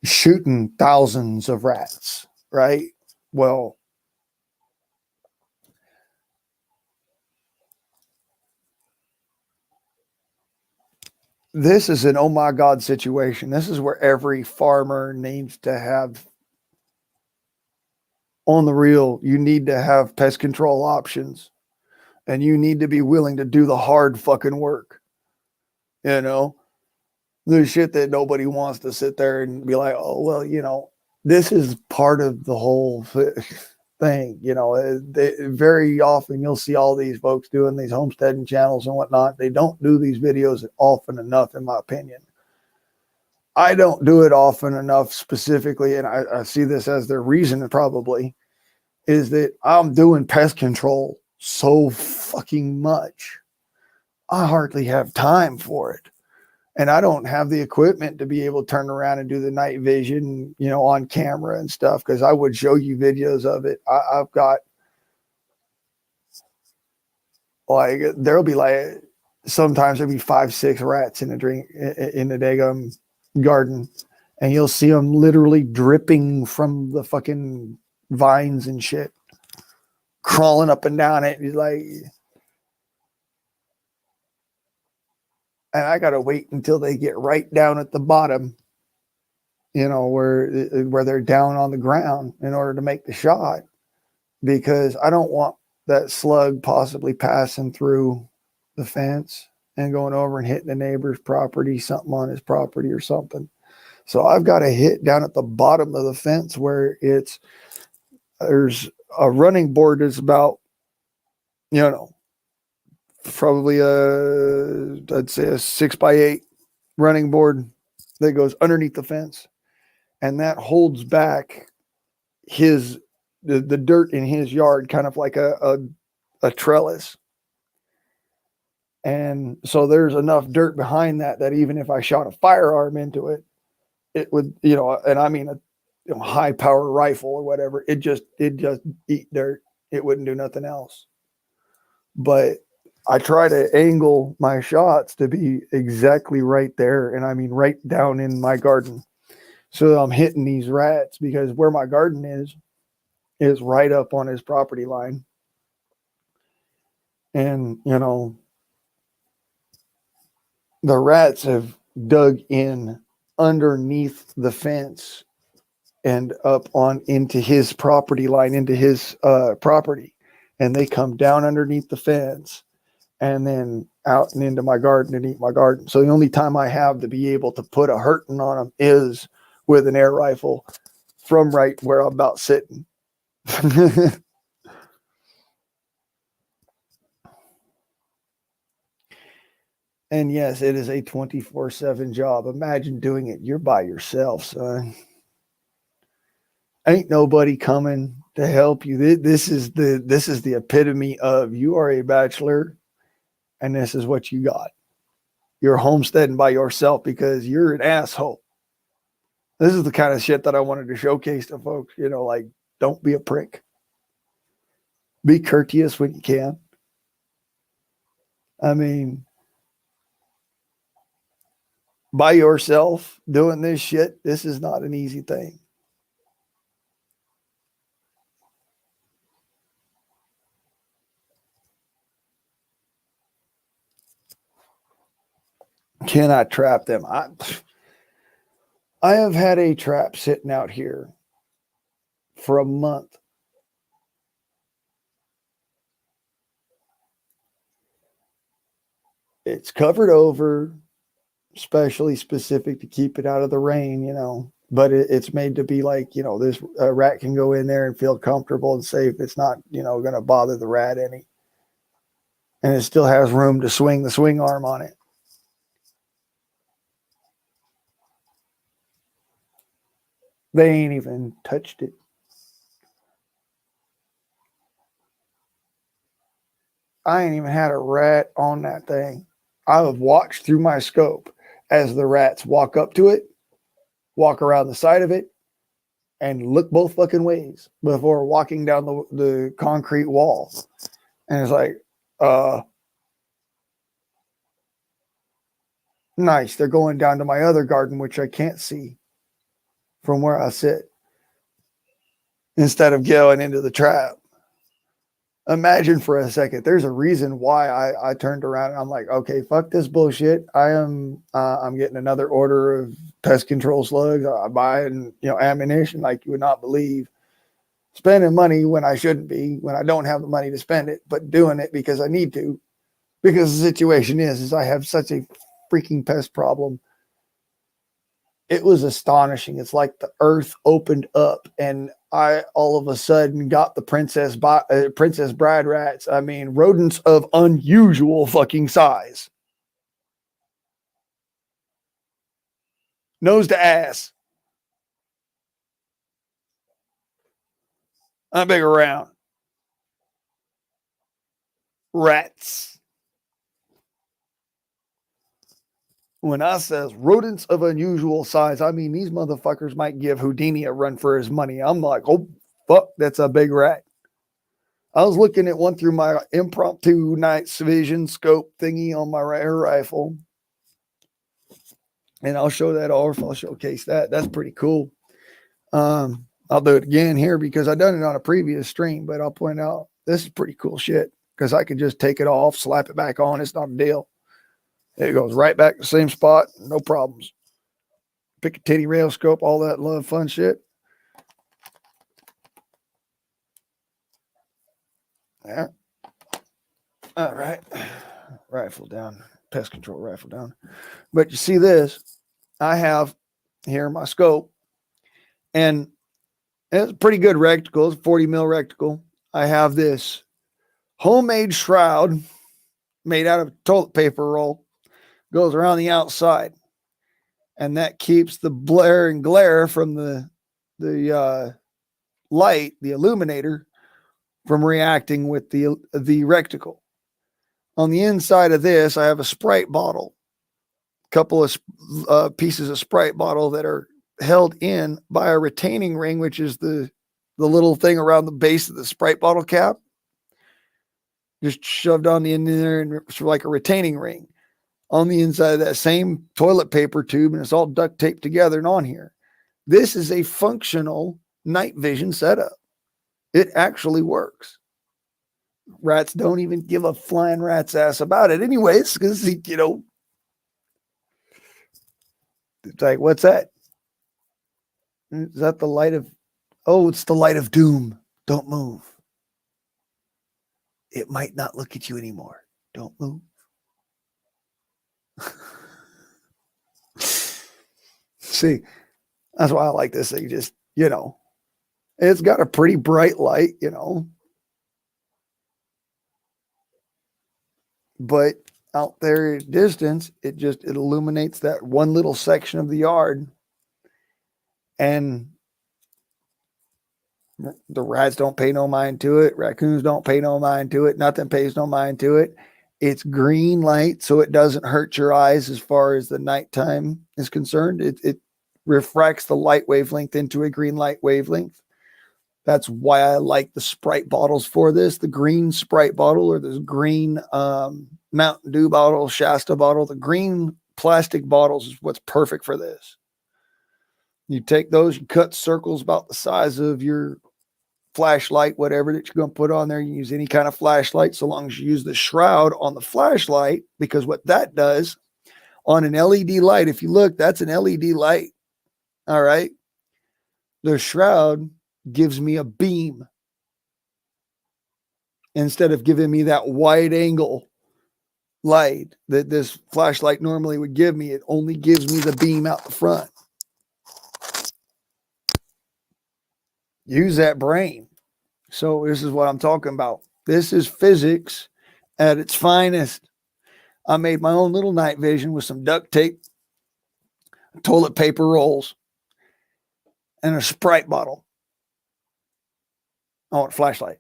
shooting thousands of rats, right? Well, this is an oh my God situation. This is where every farmer needs to have on the real, you need to have pest control options and you need to be willing to do the hard fucking work. The shit that nobody wants to sit there and be like, oh, well, this is part of the whole thing. Very often you'll see all these folks doing these homesteading channels and whatnot. They don't do these videos often enough, in my opinion. I don't do it often enough specifically, and I see this as their reason probably, is that I'm doing pest control so fucking much. I hardly have time for it. And I don't have the equipment to be able to turn around and do the night vision, on camera and stuff, because I would show you videos of it. I've got, like, there'll be like, sometimes there'll be 5-6 rats in the daggum garden, and you'll see them literally dripping from the fucking vines and shit, crawling up and down it. Like, and I gotta wait until they get right down at the bottom, where they're down on the ground in order to make the shot, because I don't want that slug possibly passing through the fence and going over and hitting the neighbor's property, something on his property or something. So I've got to hit down at the bottom of the fence where there's a running board that's about, probably I'd say a 6x8 running board that goes underneath the fence, and that holds back the dirt in his yard, kind of like a trellis. And so there's enough dirt behind that even if I shot a firearm into it, it would, and I mean a high power rifle or whatever, it just eat dirt. It wouldn't do nothing else. But I try to angle my shots to be exactly right there. And I mean, right down in my garden. So I'm hitting these rats, because where my garden is right up on his property line. And, the rats have dug in underneath the fence and up on into his property line, into his property. And they come down underneath the fence and then out and into my garden and eat my garden. So the only time I have to be able to put a hurting on them is with an air rifle from right where I'm about sitting. And yes, it is a 24/7 job. Imagine doing it. You're by yourself, son. Ain't nobody coming to help you. This is the epitome of, you are a bachelor and this is what you got. You're homesteading by yourself because you're an asshole. This is the kind of shit that I wanted to showcase to folks, like, don't be a prick. Be courteous when you can. I mean, by yourself doing this shit, this is not an easy thing. Cannot trap them. I have had a trap sitting out here for a month. It's covered over, especially specific to keep it out of the rain, you know, but it's made to be like, you know, this rat can go in there and feel comfortable and safe. It's not, you know, going to bother the rat any. And it still has room to swing the swing arm on it. They ain't even touched it. I ain't even had a rat on that thing. I have watched through my scope as the rats walk up to it, walk around the side of it, and look both fucking ways before walking down the concrete wall. And it's like, nice. They're going down to my other garden, which I can't see from where I sit, instead of going into the trap. Imagine for a second, there's a reason why I turned around and I'm like, okay, fuck this bullshit. I'm getting another order of pest control slugs. I'm buying, you know, ammunition like you would not believe. Spending money when I shouldn't be, when I don't have the money to spend it, but doing it because I need to. Because the situation is I have such a freaking pest problem. It was astonishing. It's like the earth opened up and I all of a sudden got the Princess Bride rats. I mean, rodents of unusual fucking size. Nose to ass. I'm big around. Rats. When I says rodents of unusual size, I mean, these motherfuckers might give Houdini a run for his money. I'm like, oh, fuck, that's a big rat. I was looking at one through my impromptu night vision scope thingy on my air rifle. And I'll show that off. I'll showcase that. That's pretty cool. I'll do it again here because I've done it on a previous stream, but I'll point out this is pretty cool shit because I can just take it off, slap it back on. It's not a deal. It goes right back to the same spot. No problems. Pick a titty rail scope, all that love, fun shit. Yeah. All right. Rifle down. Pest control rifle down. But you see this? I have here my scope. And it's a pretty good recticle. It's a 40 mil recticle. I have this homemade shroud made out of toilet paper roll. Goes around the outside, and that keeps the blare and glare from the light, the illuminator, from reacting with the recticle. On the inside of this, I have a Sprite bottle, a couple of pieces of Sprite bottle that are held in by a retaining ring, which is the little thing around the base of the Sprite bottle cap, just shoved on the end there, and it's like a retaining ring on the inside of that same toilet paper tube, and it's all duct taped together and on here. This is a functional night vision setup. It actually works. Rats don't even give a flying rat's ass about it anyways, because, you know, it's like, what's that? Is that the light of, oh, it's the light of doom. Don't move. It might not look at you anymore. Don't move. See, that's why I like this thing. Just, you know, it's got a pretty bright light, you know, but out there at distance, it illuminates that one little section of the yard, and the rats don't pay no mind to it. Raccoons don't pay no mind to it. Nothing pays no mind to it. It's green light, so it doesn't hurt your eyes as far as the nighttime is concerned. It refracts the light wavelength into a green light wavelength. That's why I like the Sprite bottles for this. The green Sprite bottle or this green Mountain Dew bottle, Shasta bottle. The green plastic bottles is what's perfect for this. You take those, you cut circles about the size of your flashlight, whatever that you're going to put on there. You use any kind of flashlight, so long as you use the shroud on the flashlight, because what that does on an LED light, if you look, that's an LED light. All right. The shroud gives me a beam instead of giving me that wide angle light that this flashlight normally would give me. It only gives me the beam out the front. Use that brain. So this is what I'm talking about. This is physics at its finest. I made my own little night vision with some duct tape, toilet paper rolls, and a Sprite bottle. Oh, a flashlight.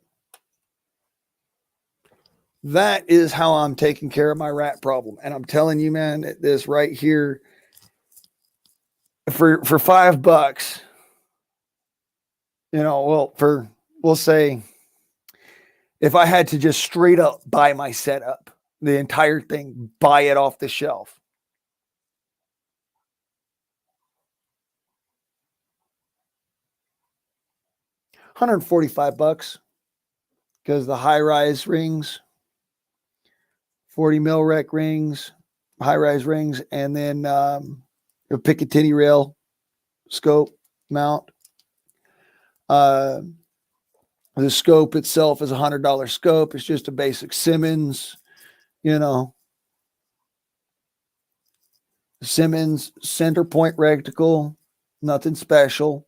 That is how I'm taking care of my rat problem. And I'm telling you, man, this right here for $5, we'll say if I had to just straight up buy my setup, the entire thing, buy it off the shelf, $145, because the high-rise rings, 40 mil rec rings, high-rise rings, and then a Picatinny rail scope mount. The scope itself is $100 scope. It's just a basic Simmons, Simmons center point reticle, nothing special.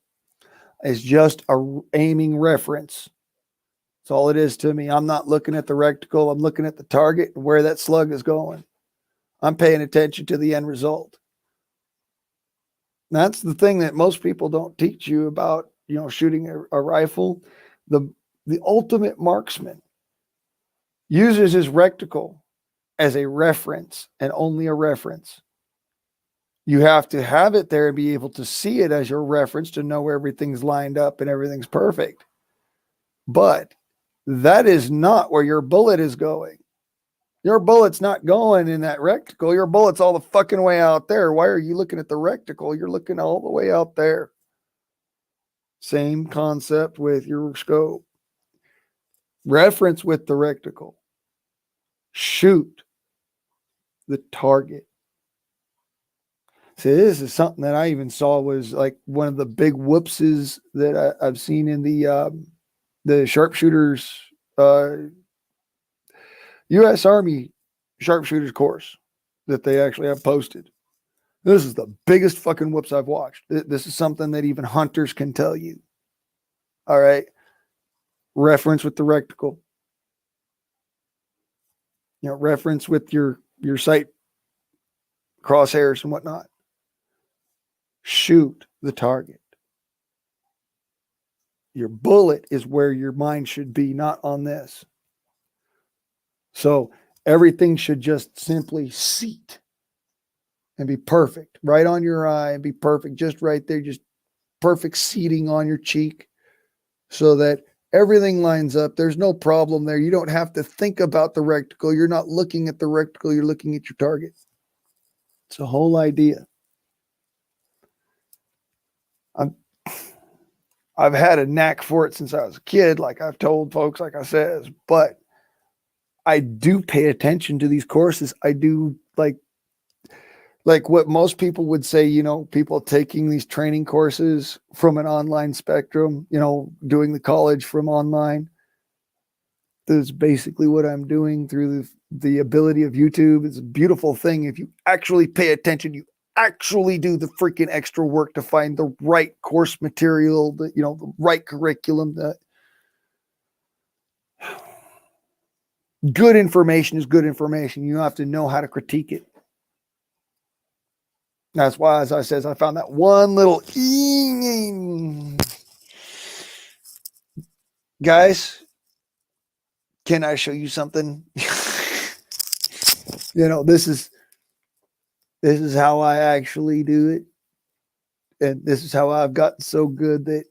It's just a aiming reference. That's all it is to me. I'm not looking at the reticle. I'm looking at the target and where that slug is going. I'm paying attention to the end result. That's the thing that most people don't teach you about, shooting a rifle. The ultimate marksman uses his reticle as a reference and only a reference. You have to have it there and be able to see it as your reference to know where everything's lined up and everything's perfect. But that is not where your bullet is going. Your bullet's not going in that reticle. Your bullet's all the fucking way out there. Why are you looking at the reticle? You're looking all the way out there. Same concept with your scope. Reference with the reticle. Shoot the target. See, this is something that I even saw was like one of the big whoopses that I've seen in the sharpshooters, U.S. Army sharpshooters course that they actually have posted. This is the biggest fucking whoops I've watched. This is something that even hunters can tell you. All right. Reference with the reticle. Reference with your sight crosshairs and whatnot. Shoot the target. Your bullet is where your mind should be, not on this. So everything should just simply seat and be perfect. Right on your eye and be perfect. Just right there. Just perfect seating on your cheek so that everything lines up. There's no problem there. You don't have to think about the reticle. You're not looking at the reticle. You're looking at your target. It's a whole idea. I've had a knack for it since I was a kid, like I've told folks, like I said, but I do pay attention to these courses. I do like what most people would say, people taking these training courses from an online spectrum, doing the college from online. That's basically what I'm doing through the ability of YouTube. It's a beautiful thing. If you actually pay attention, you actually do the freaking extra work to find the right course material, the right curriculum. Good information is good information. You have to know how to critique it. That's why, as I says, I found that one little guys. Can I show you something? This is how I actually do it. And this is how I've gotten so good that,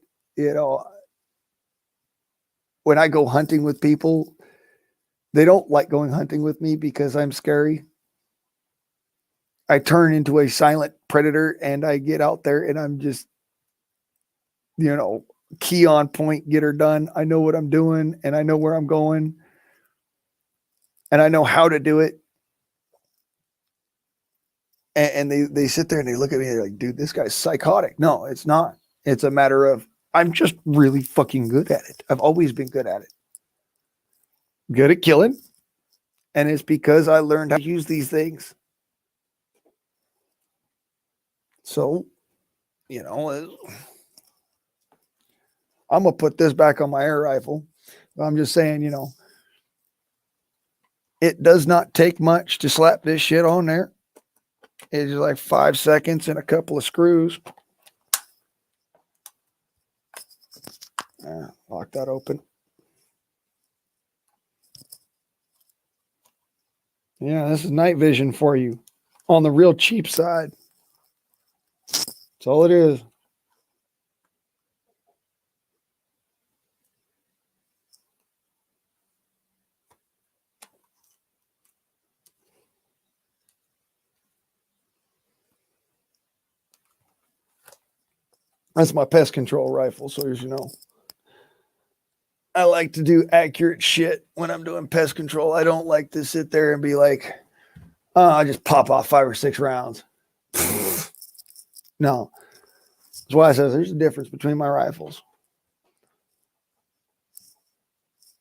when I go hunting with people, they don't like going hunting with me because I'm scary. I turn into a silent predator and I get out there and I'm just, key on point, get her done. I know what I'm doing and I know where I'm going and I know how to do it. And they sit there and they look at me and they're like, dude, this guy's psychotic. No, it's not. It's a matter of, I'm just really fucking good at it. I've always been good at it. Good at killing. And it's because I learned how to use these things. So, I'm going to put this back on my air rifle. I'm just saying, it does not take much to slap this shit on there. It's like 5 seconds and a couple of screws. Lock that open. Yeah, this is night vision for you on the real cheap side. That's all it is. That's my pest control rifle. So as you know, I like to do accurate shit when I'm doing pest control. I don't like to sit there and be like, oh, I just pop off 5 or 6 rounds. No. That's why I said there's a difference between my rifles.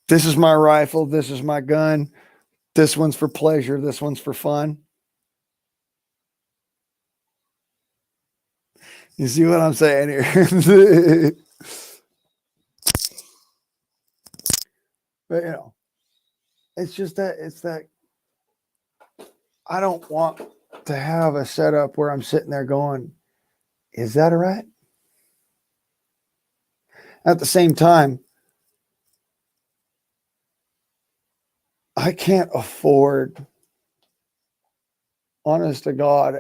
This is my rifle. This is my gun. This one's for pleasure. This one's for fun. You see what I'm saying here? But, it's just that I don't want to have a setup where I'm sitting there going, is that all right? At the same time, I can't afford, honest to God,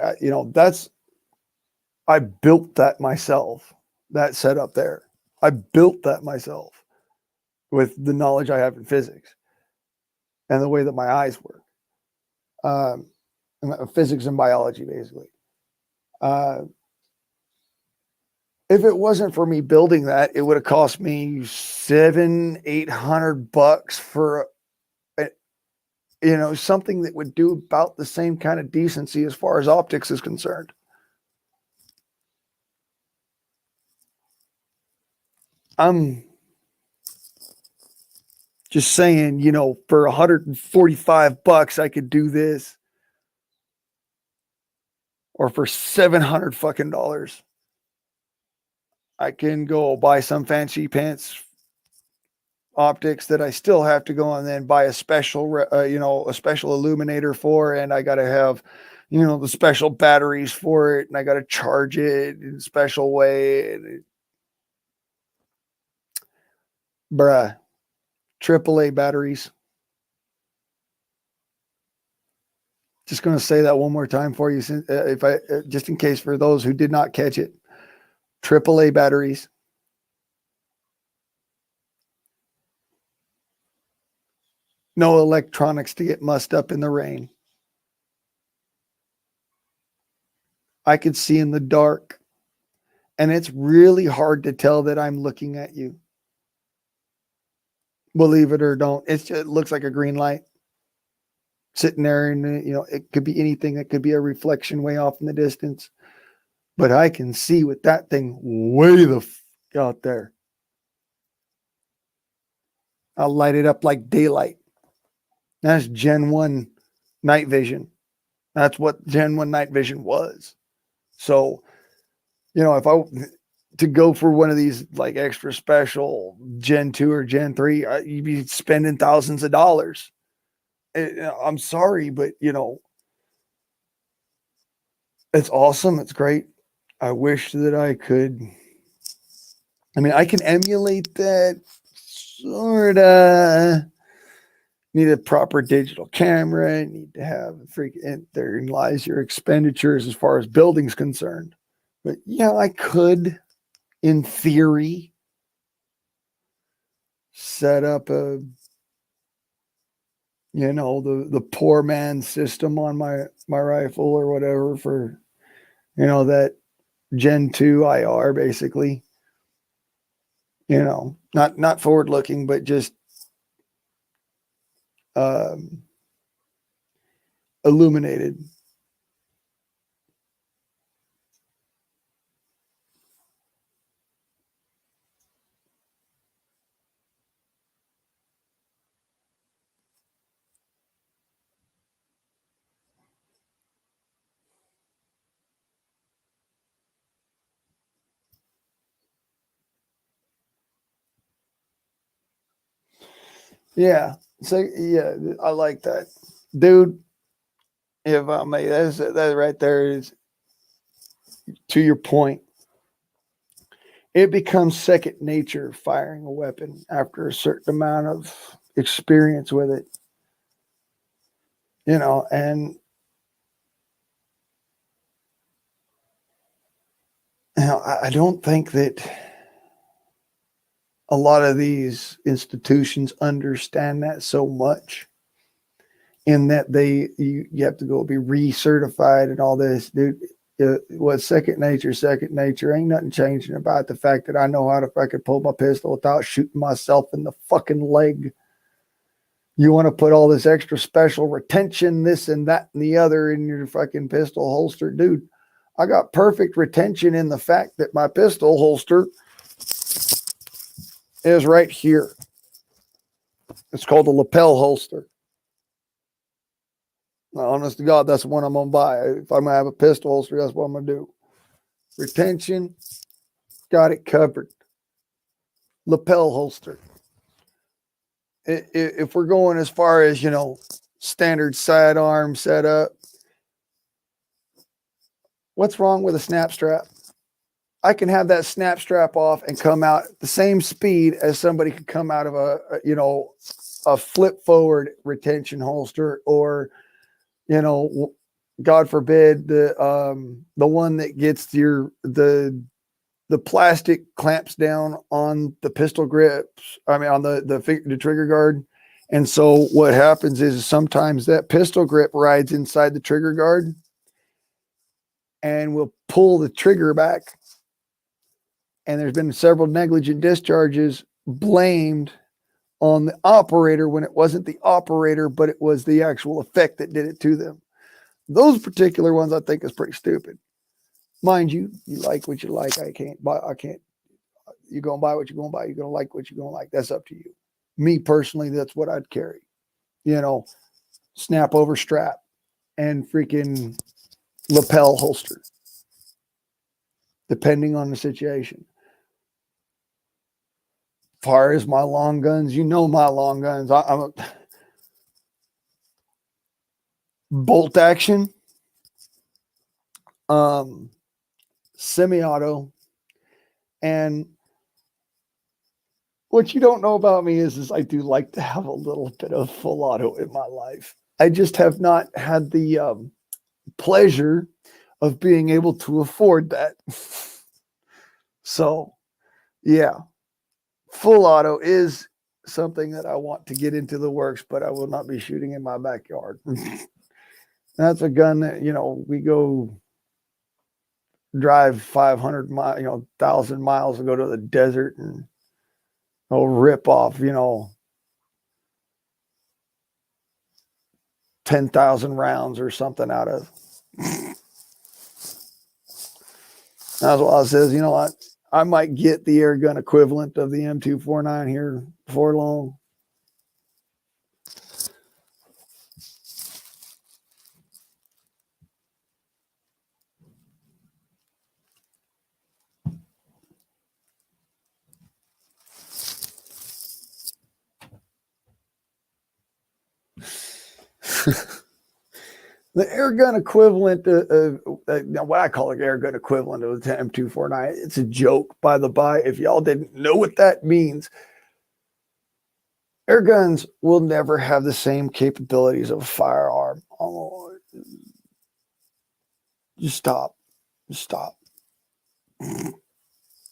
I built that myself, that setup there. I built that myself with the knowledge I have in physics and the way that my eyes work. Physics and biology, basically. If it wasn't for me building that, it would have cost me $700-800 for something that would do about the same kind of decency as far as optics is concerned. I'm just saying, for $145, I could do this. Or for $700 fucking dollars, I can go buy some fancy pants optics that I still have to go and then buy a special, a special illuminator for, and I got to have, the special batteries for it, and I got to charge it in a special way. Bruh, AAA batteries. Just going to say that one more time for you, just in case for those who did not catch it. AAA batteries. No electronics to get mussed up in the rain. I could see in the dark, and it's really hard to tell that I'm looking at you. Believe it or don't, it looks like a green light sitting there, and it could be anything. It could be a reflection way off in the distance, but I can see with that thing way the out there. I'll light it up like daylight. That's Gen 1 night vision. That's what Gen 1 night vision was. So, if I to go for one of these like extra special Gen 2 or Gen 3, you'd be spending thousands of dollars. I'm sorry, but it's awesome. It's great. I wish that I could. I can emulate that sorta. Need a proper digital camera. Need to have therein lies your expenditures as far as building's concerned. But yeah, I could, in theory, set up a the poor man's system on my rifle or whatever for, that Gen 2 IR basically, not forward looking, but just illuminated. Yeah. So yeah, I like that, dude. If I may, that right there is to your point. It becomes second nature firing a weapon after a certain amount of experience with it, and I don't think that a lot of these institutions understand that so much, in that you have to go be recertified and all this, dude. What's second nature ain't nothing changing about the fact that I know how to fucking pull my pistol without shooting myself in the fucking leg. You want to put all this extra special retention, this and that and the other in your fucking pistol holster, dude. I got perfect retention in the fact that my pistol holster is right here. It's called a lapel holster. Now, honest to God, that's the one I'm going to buy. If I'm going to have a pistol holster, that's what I'm going to do. Retention, got it covered. Lapel holster. If we're going as far as, standard sidearm setup, what's wrong with a snap strap? I can have that snap strap off and come out at the same speed as somebody could come out of a flip forward retention holster, or, God forbid, the one that gets the plastic clamps down on the pistol grips. I mean, on the trigger guard. And so what happens is sometimes that pistol grip rides inside the trigger guard and will pull the trigger back. And there's been several negligent discharges blamed on the operator when it wasn't the operator, but it was the actual effect that did it to them. Those particular ones I think is pretty stupid. Mind you, you like what you like. I can't. You're going to buy what you're going to buy. You're going to like what you're going to like. That's up to you. Me personally, that's what I'd carry. Snap over strap and freaking lapel holster, depending on the situation. As far as my long guns, my long guns. I'm a bolt action, semi-auto, and what you don't know about me is I do like to have a little bit of full auto in my life. I just have not had the pleasure of being able to afford that. So, yeah, full auto is something that I want to get into the works, but I will not be shooting in my backyard. That's a gun that, we go drive 500 miles, 1,000 miles and go to the desert and rip off, 10,000 rounds or something out of. That's why I says, what? I might get the air gun equivalent of the M249 here before long. The air gun equivalent of what I call an air gun equivalent of the M249. It's a joke, by the by. If y'all didn't know what that means, air guns will never have the same capabilities of a firearm. Oh, just stop.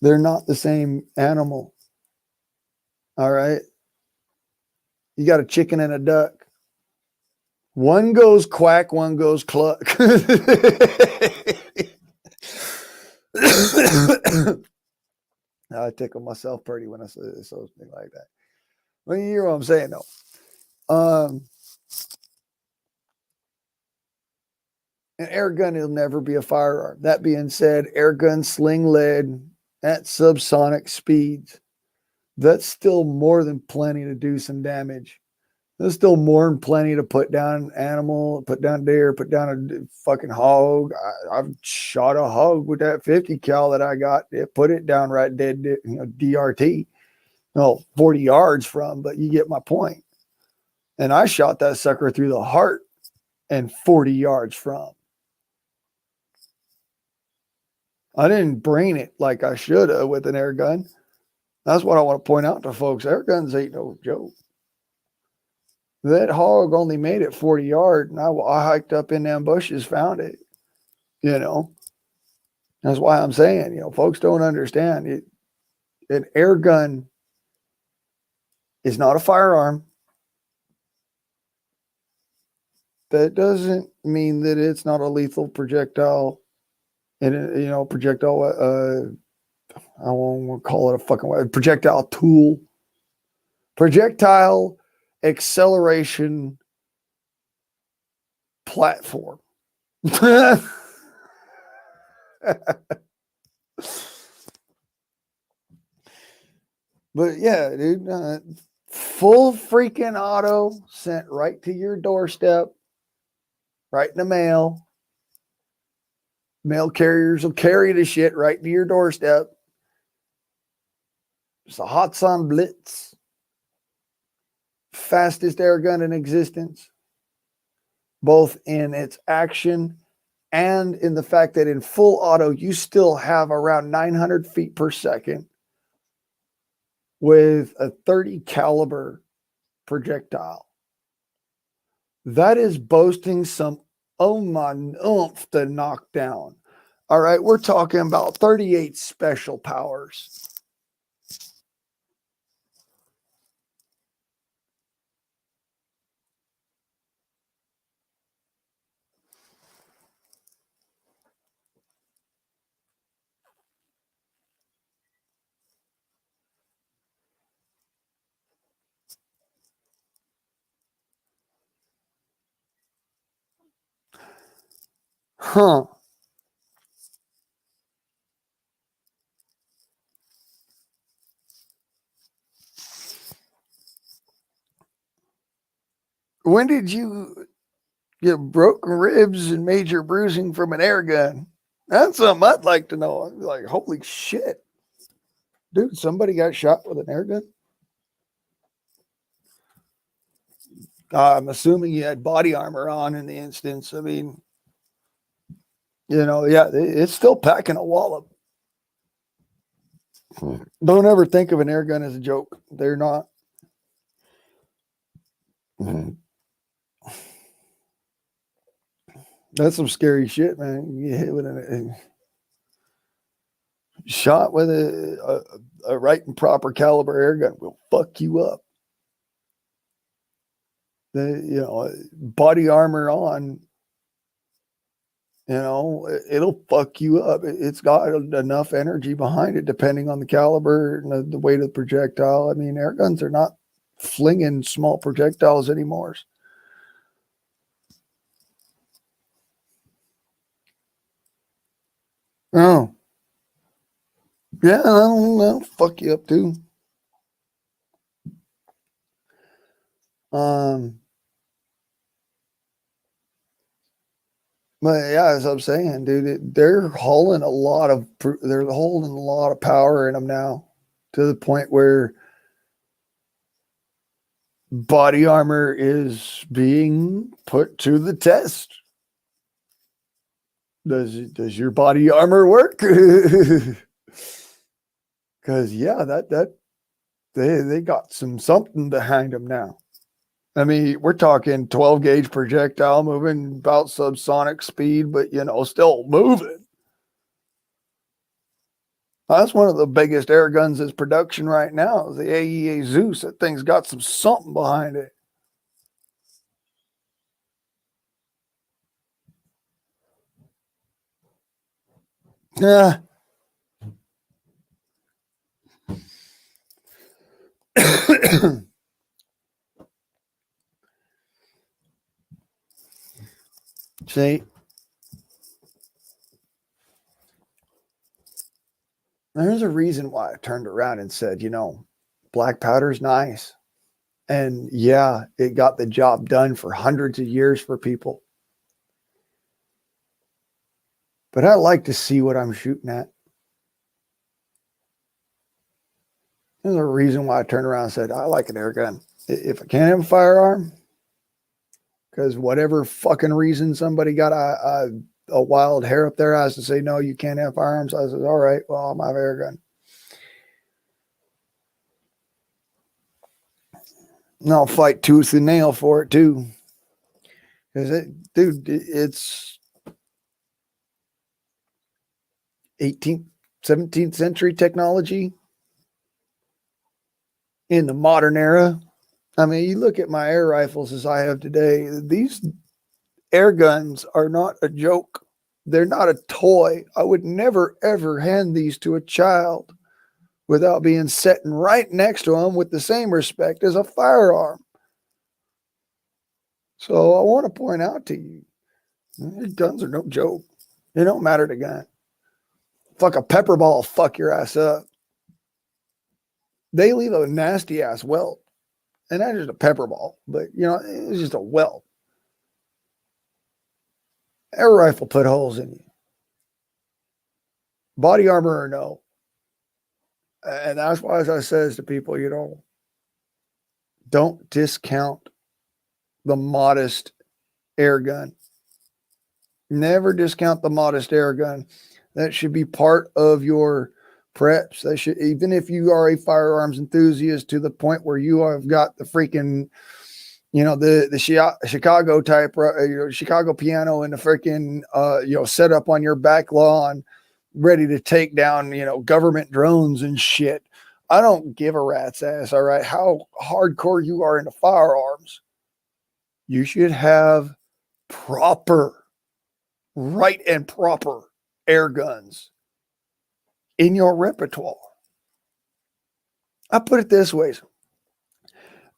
They're not the same animal. All right. You got a chicken and a duck. One goes quack, one goes cluck. I tickle myself pretty when I say something like that. Well, you hear what I'm saying, though. An air gun will never be a firearm. That being said, air guns sling lead at subsonic speeds. That's still more than plenty to do some damage. There's still more than plenty to put down an animal, put down deer, put down a fucking hog. I've shot a hog with that 50 cal that I got. It put it down right dead, DRT. No, 40 yards from, but you get my point. And I shot that sucker through the heart and 40 yards from. I didn't brain it like I should have with an air gun. That's what I want to point out to folks. Air guns ain't no joke. That hog only made it 40 yards, and I hiked up in them bushes, found it. That's why I'm saying, folks don't understand it. An air gun is not a firearm. That doesn't mean that it's not a lethal projectile. And projectile. I won't call it a fucking projectile tool. Projectile acceleration platform. But yeah, dude, full freaking auto sent right to your doorstep, right in the mail. Mail carriers will carry the shit right to your doorstep. It's a Hatsan Blitz. Fastest air gun in existence, both in its action and in the fact that in full auto, you still have around 900 feet per second with a 30 caliber projectile. That is boasting some oomph to knock down. All right, we're talking about 38 special powers. Huh. When did you get broken ribs and major bruising from an air gun? That's something I'd like to know. I'd be like, holy shit. Dude, somebody got shot with an air gun? I'm assuming you had body armor on in the instance. I mean, yeah, it's still packing a wallop. Don't ever think of an air gun as a joke. They're not. That's some scary shit, man. You get hit with a shot with a right and proper caliber air gun will fuck you up. Body armor on, it'll fuck you up. It's got enough energy behind it, depending on the caliber and the weight of the projectile. I mean, air guns are not flinging small projectiles anymore. Oh, yeah, that'll fuck you up too. But yeah, as I'm saying, dude, they're holding a lot of power in them now, to the point where body armor is being put to the test. Does your body armor work? Because yeah, that they got something behind them now. I mean, we're talking 12 gauge projectile moving about subsonic speed, but still moving. That's one of the biggest air guns in production right now, is the AEA Zeus. That thing's got something behind it. Yeah. See, there's a reason why I turned around and said, black powder's nice. And yeah, it got the job done for hundreds of years for people. But I like to see what I'm shooting at. There's a reason why I turned around and said, I like an air gun. If I can't have a firearm, because whatever fucking reason somebody got a wild hair up their ass to say, no, you can't have firearms. I said, all right, well, I'm have an air gun. And I'll fight tooth and nail for it too. Because it's 18th, 17th century technology in the modern era. I mean, you look at my air rifles as I have today, these air guns are not a joke. They're not a toy. I would never, ever hand these to a child without being sitting right next to them with the same respect as a firearm. So I want to point out to you, these guns are no joke. They don't matter to gun. Fuck, a pepper ball will fuck your ass up. They leave a nasty ass welt. And not just a pepper ball, but it's just a welt. Air rifle put holes in you. Body armor or no. And that's why, as I says to people, don't discount the modest air gun. Never discount the modest air gun. That should be part of your preps. That should, even if you are a firearms enthusiast to the point where you have got the freaking, the Chicago type, Chicago piano and the freaking, set up on your back lawn, ready to take down, government drones and shit. I don't give a rat's ass. All right. How hardcore you are into firearms. You should have right and proper air guns in your repertoire. I put it this way.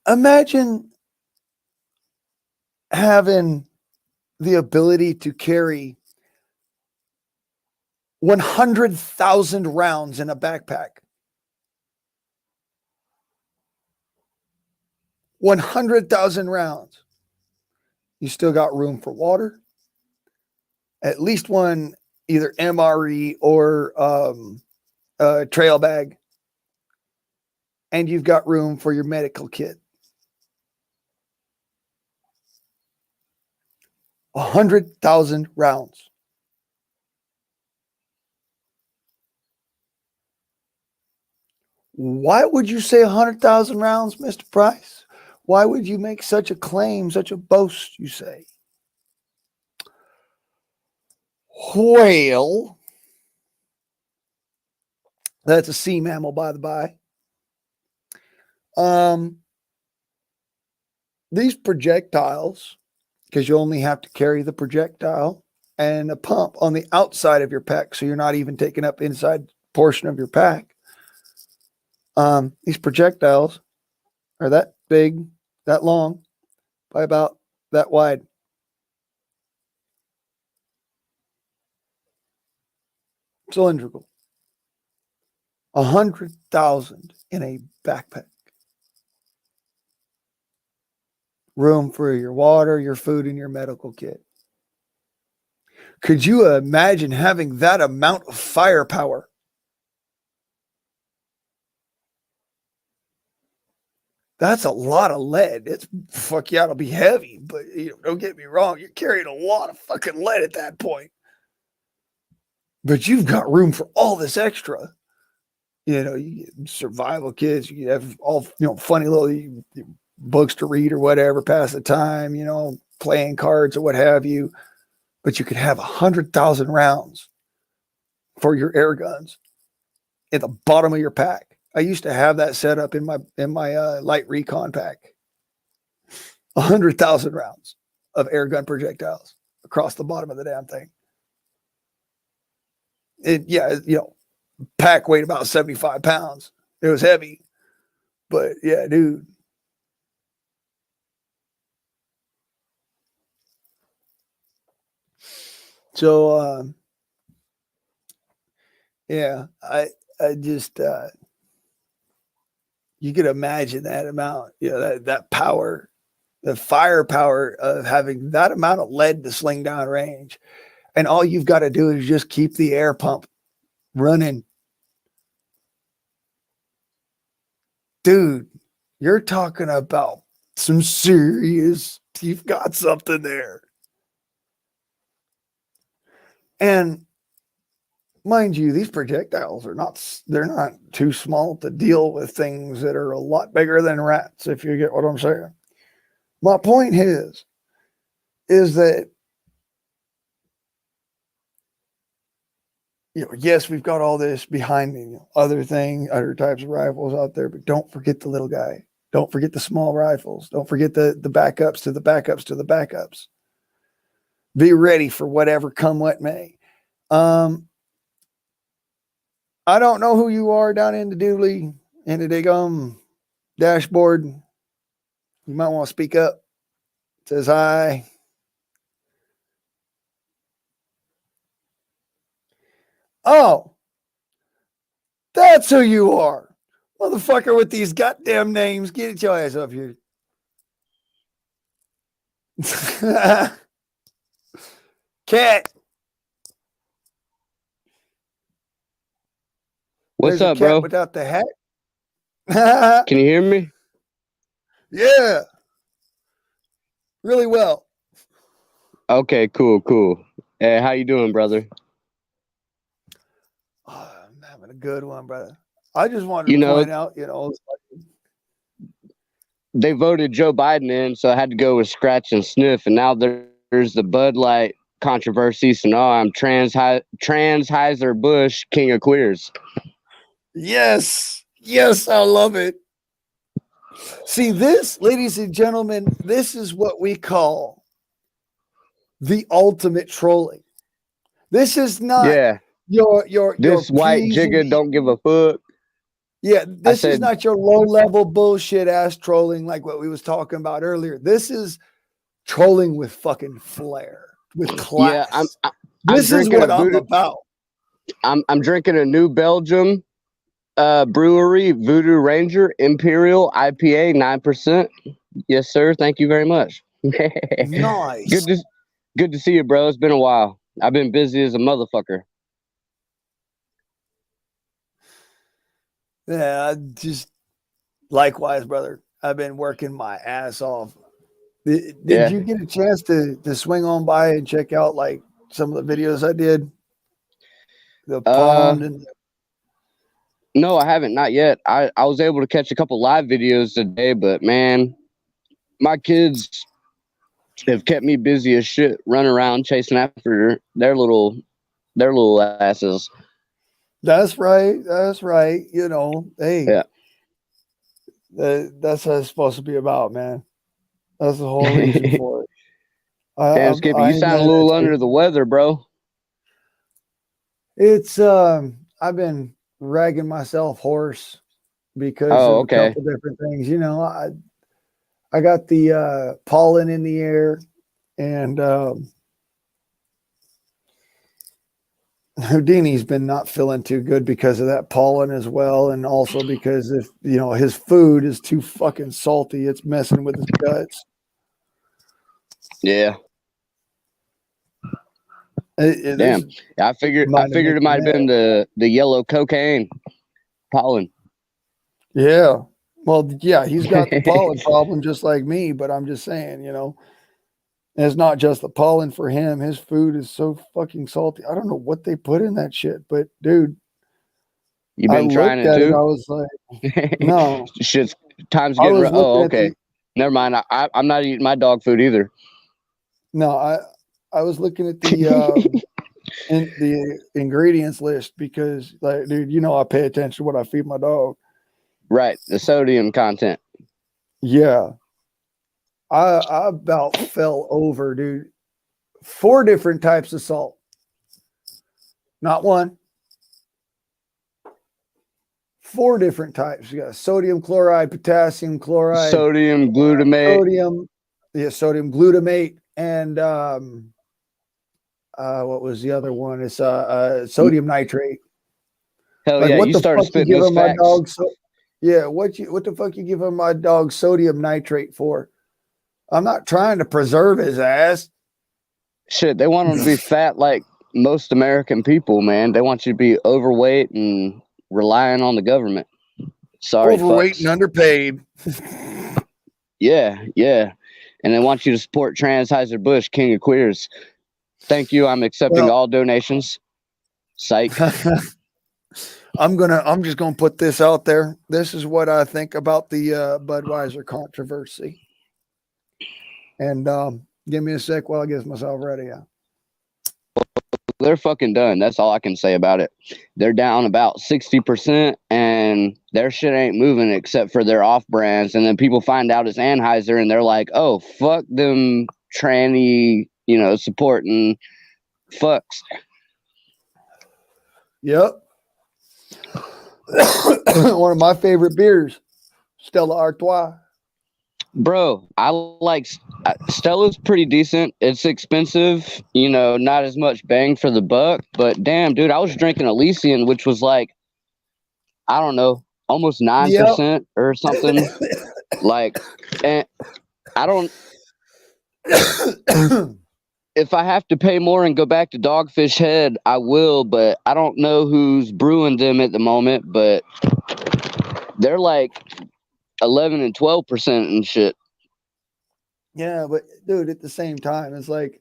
Imagine having the ability to carry 100,000 rounds in a backpack. 100,000 rounds. You still got room for water. At least one, either MRE or trail bag. And you've got room for your medical kit. 100,000 rounds. Why would you say 100,000 rounds, Mr. Price? Why would you make such a claim, such a boast, you say? Well, that's a sea mammal, by the by. These projectiles, because you only have to carry the projectile and a pump on the outside of your pack, so you're not even taking up inside portion of your pack. These projectiles are that big, that long, by about that wide. Cylindrical. 100,000 in a backpack. Room for your water, your food, and your medical kit. Could you imagine having that amount of firepower? That's a lot of lead. It'll be heavy, but don't get me wrong, you're carrying a lot of fucking lead at that point. But you've got room for all this extra. You get survival kits, you have all funny little books to read or whatever, pass the time, playing cards or what have you. But you could have 100,000 rounds for your air guns at the bottom of your pack. I used to have that set up in my light recon pack. 100,000 rounds of air gun projectiles across the bottom of the damn thing. pack weighed about 75 pounds. It was heavy, but yeah, dude. So, yeah, I just, you could imagine that amount, that power, the firepower of having that amount of lead to sling down range. And all you've got to do is just keep the air pump running. Dude, you're talking about some serious, you've got something there. And mind you, these projectiles they're not too small to deal with things that are a lot bigger than rats, if you get what I'm saying. My point is that, yes, we've got all this behind me, other types of rifles out there, but don't forget the little guy. Don't forget the small rifles. Don't forget the backups to the backups to the backups. Be ready for whatever come what may. I don't know who you are down in the Dooley, in the Digum dashboard. You might want to speak up. It says hi. Oh, that's who you are. Motherfucker with these goddamn names. Get your ass up here. Cat. What's up, bro? Without the hat. Can you hear me? Yeah. Really well. Okay, cool. Hey, how you doing, brother? Oh, I'm having a good one, brother. I just wanted to point out, they voted Joe Biden in, so I had to go with scratch and sniff, and now there's the Bud Light controversy, so now I'm Trans-Heiser-Bush, king of queers. Yes, I love it. See, this, ladies and gentlemen, this is what we call the ultimate trolling. This is not your white jigga don't give a fuck. Yeah, this is not your low-level bullshit ass trolling like what we was talking about earlier. This is trolling with fucking flair, with class. Yeah, this is what I'm about. I'm drinking a New Belgium brewery, Voodoo Ranger Imperial IPA, 9%. Yes, sir. Thank you very much. Nice. Good to see you, bro. It's been a while. I've been busy as a motherfucker. Yeah, just likewise, brother. I've been working my ass off. Did you get a chance to swing on by and check out like some of the videos I did? The pond and no, I haven't, not yet. I was able to catch a couple live videos today, but man, my kids have kept me busy as shit, running around chasing after their little asses. That's right. Hey, that's what it's supposed to be about, man. That's the whole reason for it. Damn, Skippy, you sound a little under the weather, bro. It's I've been ragging myself hoarse because of a couple different things. I got the pollen in the air, and Houdini's been not feeling too good because of that pollen as well, and also because if his food is too fucking salty, it's messing with his guts. Yeah. Damn. I figured it might have been the yellow cocaine pollen. Yeah. Well, yeah, he's got the pollen problem just like me, but I'm just saying, it's not just the pollen for him. His food is so fucking salty. I don't know what they put in that shit, but dude, you been trying it too? I was like, no. Shit's time's getting rough. Oh, okay. Never mind. I'm not eating my dog food either. No, I was looking at the the ingredients list because, like, dude, I pay attention to what I feed my dog. Right, the sodium content. Yeah, I about fell over, dude. 4 different types of salt, not one, 4 different types. You got sodium chloride, potassium chloride, sodium glutamate, sodium glutamate, and what was the other one? It's sodium nitrate. Hell like, yeah, what you the started fuck you spitting those giving my facts. dog? What the fuck you giving my dog sodium nitrate for? I'm not trying to preserve his ass. Shit, they want him to be fat like most American people, man. They want you to be overweight and relying on the government. Sorry, Overweight fucks. and underpaid. Yeah. And they want you to support Anheuser-Busch, King of Queers. Thank you. I'm accepting all donations. Psych. I'm just gonna put this out there. This is what I think about the Budweiser controversy. And give me a sec while I get myself ready. They're fucking done. That's all I can say about it. They're down about 60%, and their shit ain't moving except for their off brands. And then people find out it's Anheuser, and they're like, "Oh, fuck them tranny, supporting fucks." Yep. One of my favorite beers, Stella Artois. Bro, I like Stella's pretty decent. It's expensive, not as much bang for the buck. But damn, dude, I was drinking Elysian, which was like, I don't know, almost 9% or something. Like, and I don't. If I have to pay more and go back to Dogfish Head, I will. But I don't know who's brewing them at the moment. But they're like 11 and 12% and shit. Yeah, but dude, at the same time, it's like,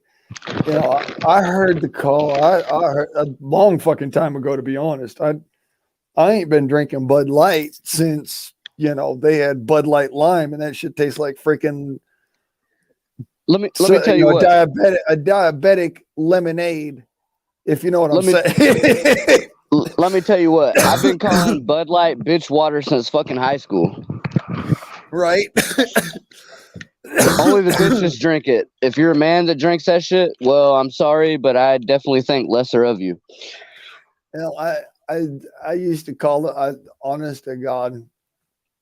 I heard the call. I heard a long fucking time ago, to be honest. I ain't been drinking Bud Light since they had Bud Light Lime, and that shit tastes like freaking. Let me tell you what, a diabetic lemonade, if you know what I'm saying. Let me tell you what, I've been calling Bud Light bitch water since fucking high school. Right? Only the bitches drink it. If you're a man that drinks that shit, well, I'm sorry, but I definitely think lesser of you. I used to call it, honest to God,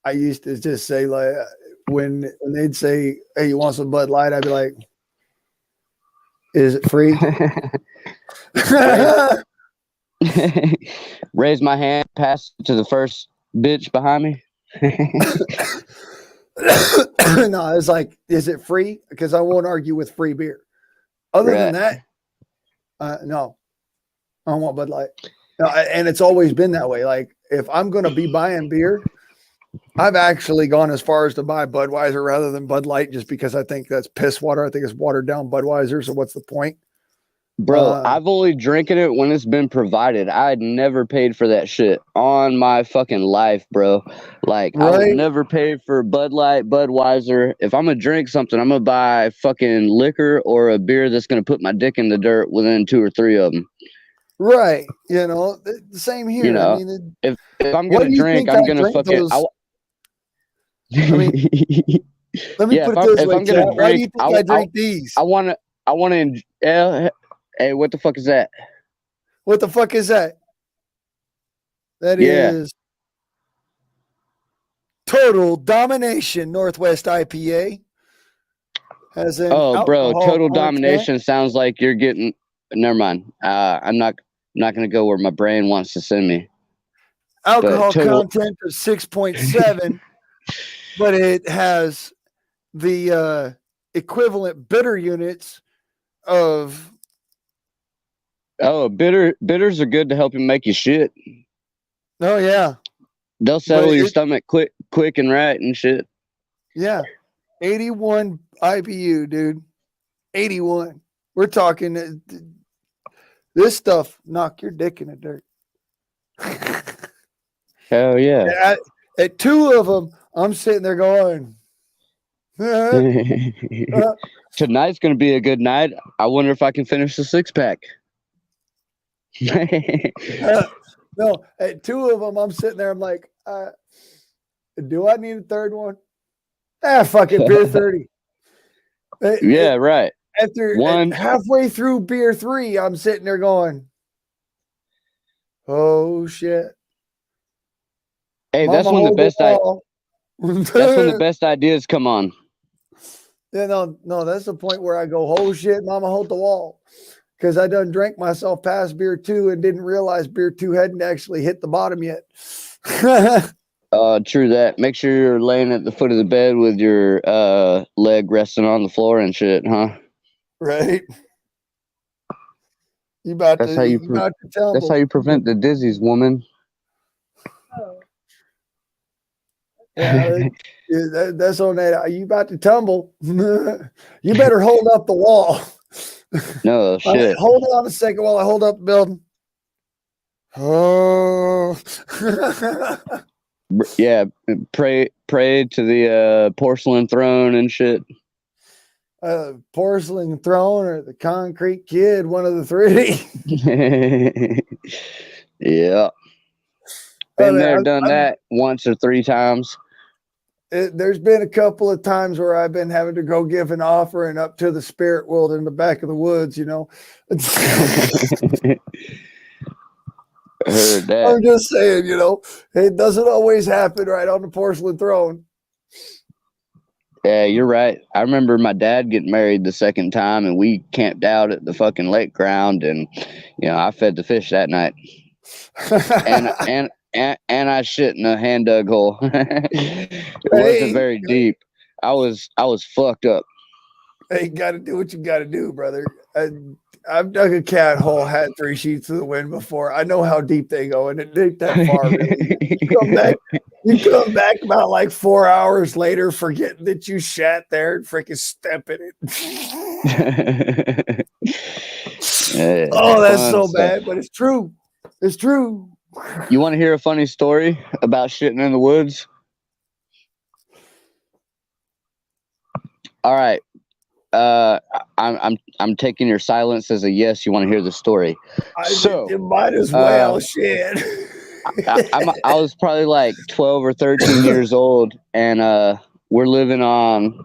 I used to just say, like, when they'd say, "Hey, you want some Bud Light?" I'd be like, "Is it free?" Raise my hand, pass it to the first bitch behind me. No, it's like, "Is it free?" Because I won't argue with free beer. Other than that, no, I don't want Bud Light. No, and it's always been that way. Like, if I'm going to be buying beer, I've actually gone as far as to buy Budweiser rather than Bud Light, just because I think that's piss water. I think it's watered down Budweiser. So what's the point? Bro, I've only drinking it when it's been provided. I'd never paid for that shit on my fucking life, bro. Like, right? I would never pay for Bud Light, Budweiser. If I'm gonna drink something, I'm gonna buy fucking liquor or a beer that's gonna put my dick in the dirt within 2 or 3 of them. Right. The same here. I mean, if I'm gonna drink, I'm gonna fucking. let me put it this way. I'm gonna drink, why do you think I drink these? I want to. Hey, what the fuck is that? What the fuck is that? That is Total Domination Northwest IPA. Has an bro, Total content. Domination sounds like you're getting. Never mind. I'm not gonna go where my brain wants to send me. Alcohol content of 6.7, but it has the equivalent bitter units of. Oh, bitters are good to help you make you shit. Oh yeah, they'll settle your stomach quick and right and shit. Yeah, 81 IBU, dude. 81. We're talking this stuff knock your dick in the dirt. Hell yeah! At 2 of them, I'm sitting there going. Tonight's gonna be a good night. I wonder if I can finish the 6-pack. No, at 2 of them, I'm sitting there. I'm like, do I need a 3rd one? Fuck it, beer 30. Right. After halfway through beer 3, I'm sitting there going, oh shit. Hey, Mama, that's when the best that's when the best ideas come on. Yeah, no, that's the point where I go, oh shit, Mama, hold the wall. Because I done drank myself past beer 2 and didn't realize beer 2 hadn't actually hit the bottom yet. True that. Make sure you're laying at the foot of the bed with your leg resting on the floor and shit, huh? Right. You about That's to how you tumble. that's how you prevent the dizzies, woman. Yeah, that's on that. You about to tumble. You better hold up the wall. No shit. Hold on a second while I hold up the building. Oh. Yeah, pray to the porcelain throne and shit. Porcelain throne or the concrete kid, one of the 3. Yeah. Been there, done that once or 3 times. There's been a couple of times where I've been having to go give an offering up to the spirit world in the back of the woods, you know. Heard that. I'm just saying, you know, it doesn't always happen right on the porcelain throne. Yeah, you're right. I remember my dad getting married the second time, and we camped out at the fucking lake ground, and I fed the fish that night, and I shit in a hand dug hole. It wasn't very deep. I was fucked up. Hey, got to do what you got to do, brother. I've dug a cat hole, had 3 sheets of the wind before. I know how deep they go, and it ain't that far. Really. You come back about like 4 hours later, forgetting that you shat there and freaking step in it. Oh, that's so bad, but it's true. It's true. You want to hear a funny story about shitting in the woods? All right. I'm taking your silence as a yes. You want to hear the story? You might as well. Shit. I was probably like 12 or 13 years old, and we're living on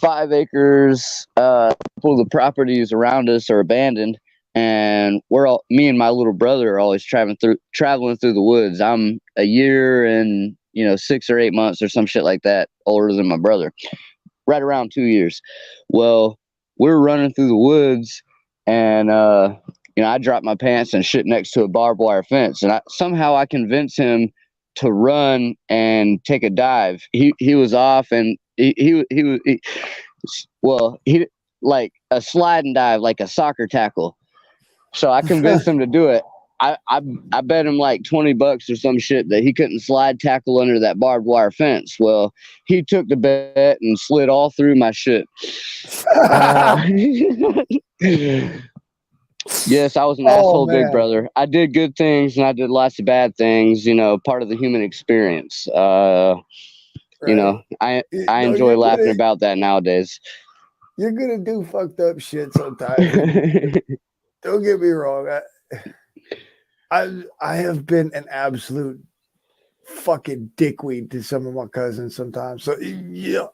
5 acres. All the properties around us are abandoned, and me and my little brother are always traveling through the woods. I'm a year and 6 or 8 months or some shit like that older than my brother. Right around 2 years. Well, we're running through the woods, and I dropped my pants and shit next to a barbed wire fence, and somehow I convinced him to run and take a dive. He was off, and he like a slide and dive, like a soccer tackle. So I convinced him to do it. I bet him like $20 or some shit that he couldn't slide tackle under that barbed wire fence. Well, he took the bet and slid all through my shit. Yes, I was an asshole, big brother. I did good things and I did lots of bad things. Part of the human experience. I enjoy laughing about that nowadays. You're gonna do fucked up shit sometimes. Don't get me wrong. I have been an absolute fucking dickweed to some of my cousins sometimes. So yeah.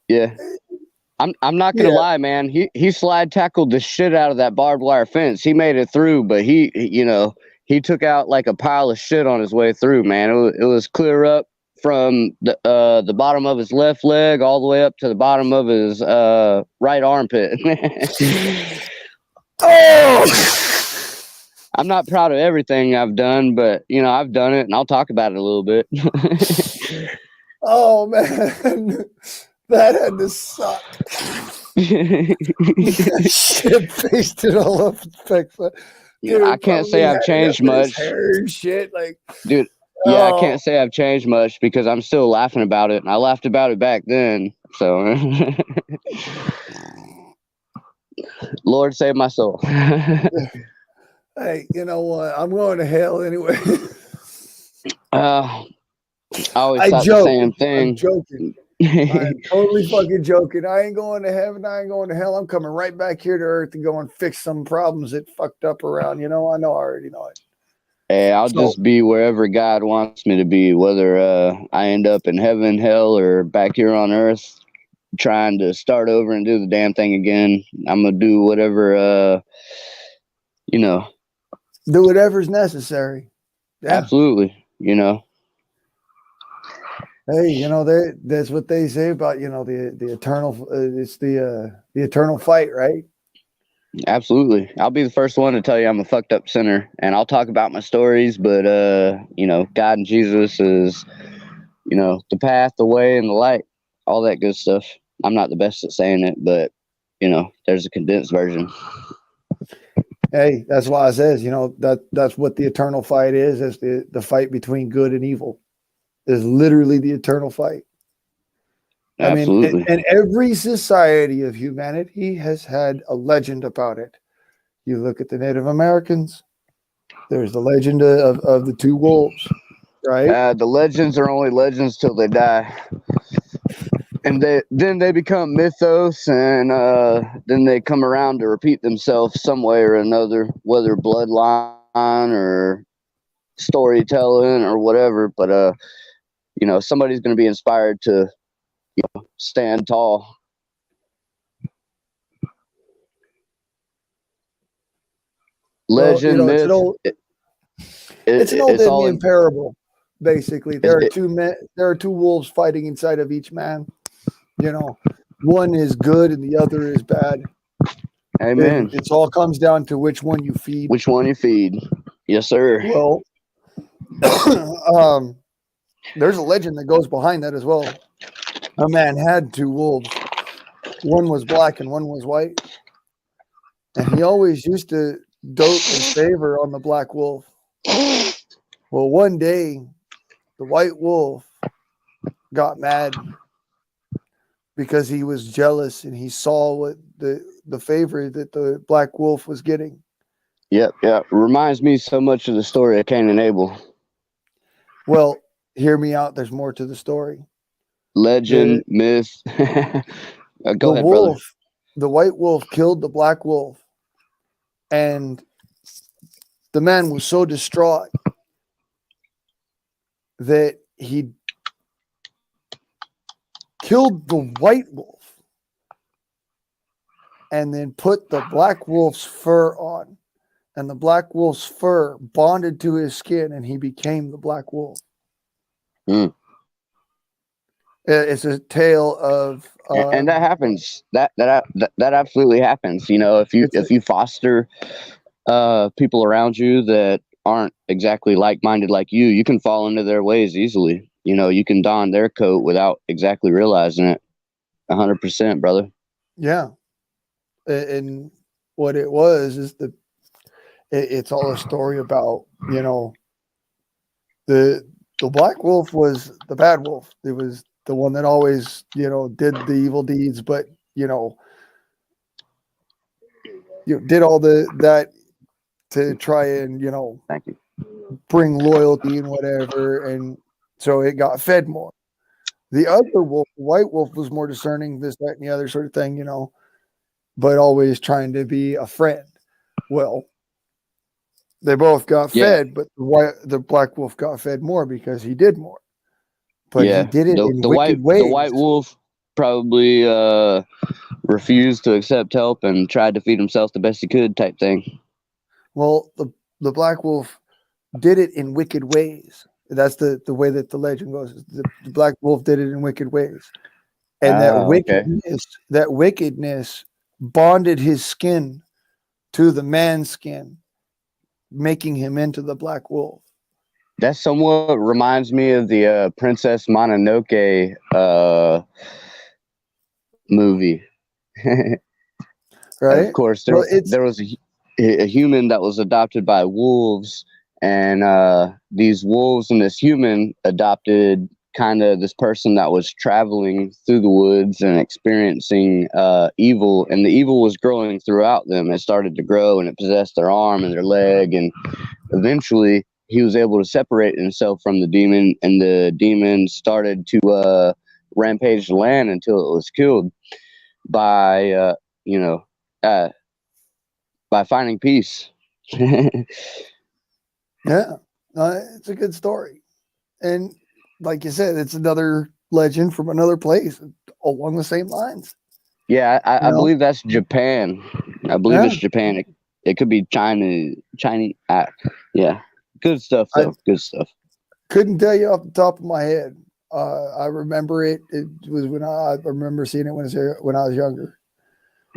I'm not gonna lie, man. He slide tackled the shit out of that barbed wire fence. He made it through, but he took out like a pile of shit on his way through, man. It was clear up from the bottom of his left leg all the way up to the bottom of his right armpit. Oh. I'm not proud of everything I've done, but I've done it, and I'll talk about it a little bit. Oh man, that had to suck. Shit faced it all up. Dude, I can't say I've changed much. Hair and shit, like, dude. Yeah, I can't say I've changed much because I'm still laughing about it, and I laughed about it back then. So, Lord save my soul. Hey, you know what? I'm going to hell anyway. I always thought the same thing. I'm joking. I'm totally fucking joking. I ain't going to heaven. I ain't going to hell. I'm coming right back here to earth to go and fix some problems that fucked up around. I know. I already know it. Hey, I'll just be wherever God wants me to be, whether I end up in heaven, hell, or back here on earth, trying to start over and do the damn thing again. I'm going to do whatever, do whatever's necessary. Yeah. Absolutely. Hey, that's what they say about the eternal. It's the eternal fight, right? Absolutely. I'll be the first one to tell you I'm a fucked up sinner, and I'll talk about my stories, but God and Jesus is, the path, the way, and the light, all that good stuff. I'm not the best at saying it, but there's a condensed version. Hey, that's why I says, that's what the eternal fight is. Is the fight between good and evil is literally the eternal fight. Absolutely. I mean, and every society of humanity has had a legend about it. You look at the Native Americans, there's the legend of the two wolves, right? The legends are only legends till they die. And then they become mythos, and then they come around to repeat themselves some way or another, whether bloodline or storytelling or whatever. But somebody's going to be inspired to stand tall. Legend, myth. It's an old Indian parable. Basically, there are two wolves fighting inside of each man. One is good and the other is bad. Amen. It all comes down to which one you feed. Which one you feed. Yes, sir. Well, there's a legend that goes behind that as well. A man had two wolves. One was black and one was white. And he always used to dote his favor on the black wolf. Well, one day, the white wolf got mad because he was jealous and he saw what the favor that the black wolf was getting. Yep. Reminds me so much of the story of Cain and Abel. Well, hear me out. There's more to the story. Legend, myth. Go ahead, brother. The white wolf killed the black wolf. And the man was so distraught that he killed the white wolf and then put the black wolf's fur on. And the black wolf's fur bonded to his skin and he became the black wolf. It's a tale of and that happens. That absolutely happens. If you foster people around you that aren't exactly like-minded like you can fall into their ways easily. You can don their coat without exactly realizing it. 100%, brother. Yeah. And what it was is it's all a story about, the black wolf was the bad wolf. It was the one that always, did the evil deeds, but, did all that to try and, Thank you. bring loyalty and whatever. And so it got fed more. The other wolf, the white wolf, was more discerning, this, that, and the other sort of thing, but always trying to be a friend. Well, they both got fed, but the black wolf got fed more because he did more. But he did it in wicked ways. The white wolf probably refused to accept help and tried to feed himself the best he could, type thing. Well, the black wolf did it in wicked ways. That's the way that the legend goes. The black wolf did it in wicked ways, and that wickedness bonded his skin to the man's skin, making him into the black wolf. That somewhat reminds me of the Princess Mononoke movie. Right? Of course, there was a human that was adopted by wolves, and these wolves and this human adopted kind of this person that was traveling through the woods and experiencing evil, and the evil was growing throughout them. It started to grow, and it possessed their arm and their leg, and eventually he was able to separate himself from the demon, and the demon started to rampage the land until it was killed by finding peace. Yeah, it's a good story. And like you said, it's another legend from another place along the same lines. Yeah, I believe that's Japan. I believe it's Japan. It could be Chinese. Yeah. Good stuff, though. Good stuff. Couldn't tell you off the top of my head. I remember it. It was when I remember seeing it when I was younger.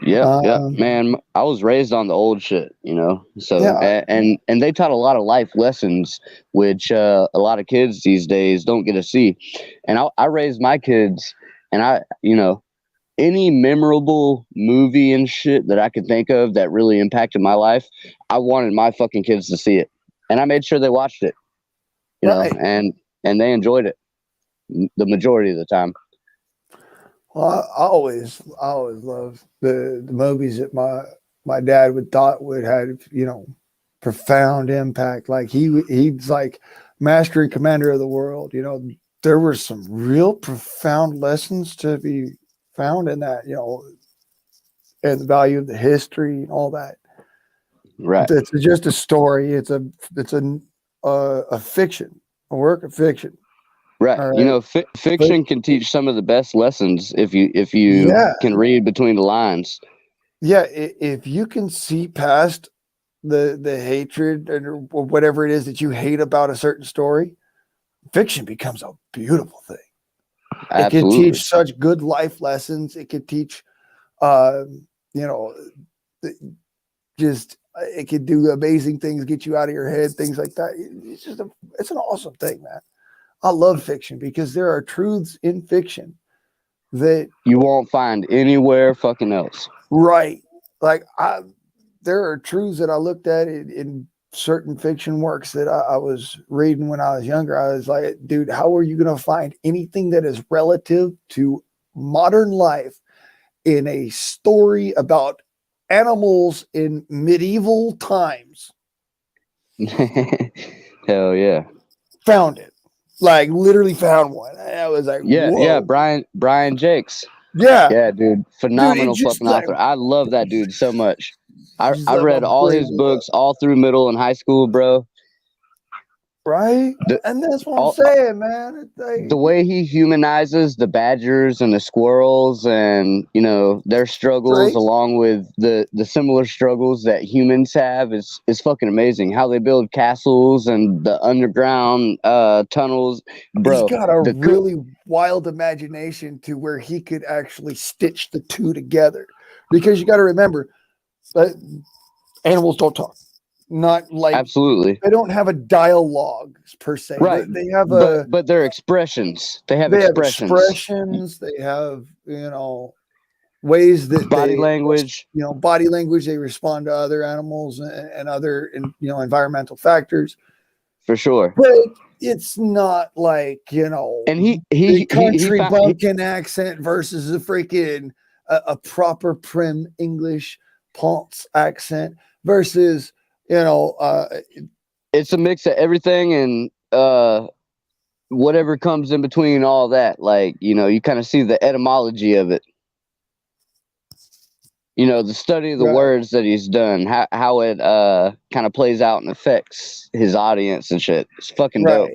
Yeah, man. I was raised on the old shit, you know. So Yeah. and they taught a lot of life lessons, which a lot of kids these days don't get to see. And I raised my kids, and any memorable movie and shit that I could think of that really impacted my life, I wanted my fucking kids to see it, and I made sure they watched it, you know, and they enjoyed it the majority of the time. Well, I always loved the movies that my dad would have, profound impact. Like he's like master and commander of the world. You know, there were some real profound lessons to be found in that, and the value of the history and all that. Right. It's just a story. It's a fiction, a work of fiction. Right. Right. You know, fiction can teach some of the best lessons if you can read between the lines. Yeah, if you can see past the hatred or whatever it is that you hate about a certain story, fiction becomes a beautiful thing. It can teach such good life lessons. It could teach, it could do amazing things, get you out of your head, things like that. It's an awesome thing, man. I love fiction because there are truths in fiction that you won't find anywhere fucking else. Right. Like there are truths that I looked at in certain fiction works that I was reading when I was younger. I was like, dude, how are you going to find anything that is relative to modern life in a story about animals in medieval times? Hell yeah. Found it. Like literally found one. I was like, whoa. Yeah, Brian Jakes. Yeah. Yeah, dude. Phenomenal fucking author. I love that dude so much. I read all his books all through middle and high school, bro. Right? And that's what I'm saying, man. The way he humanizes the badgers and the squirrels and, their struggles along with the similar struggles that humans have is fucking amazing. How they build castles and the underground tunnels. Bro, he's got a really wild imagination to where he could actually stitch the two together. Because you got to remember, animals don't talk. Not like absolutely. They don't have a dialogue per se. Right. They have but their expressions. They have expressions. They have, ways that body language. Body language. They respond to other animals and other environmental factors. For sure. But it's not like, and the country bumpkin accent versus a freaking a proper prim English Ponce accent versus it's a mix of everything and whatever comes in between all that. Like, you kind of see the etymology of it. The study of the words that he's done, how it kind of plays out and affects his audience and shit. It's fucking dope.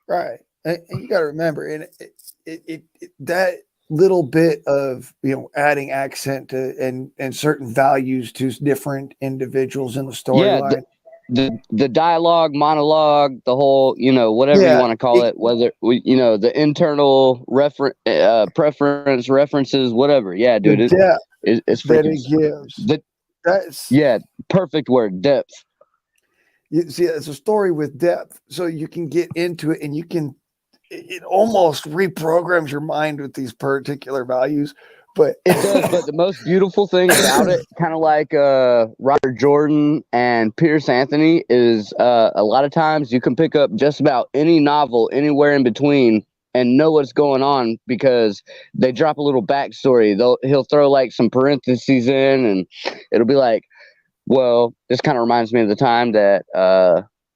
Right. And you got to remember, and it that little bit of adding accent to and certain values to different individuals in the storyline. Yeah, the dialogue, monologue, the whole whatever you want to call it, whether the internal preference, references, whatever. Yeah, dude, it's freaking, that it gives. Perfect word, depth. You see, it's a story with depth, so you can get into it and it almost reprograms your mind with these particular values. But it does. But the most beautiful thing about it, kind of like Robert Jordan and Pierce Anthony, is a lot of times you can pick up just about any novel anywhere in between and know what's going on because they drop a little backstory. He'll throw like some parentheses in, and it'll be like, well, this kind of reminds me of the time that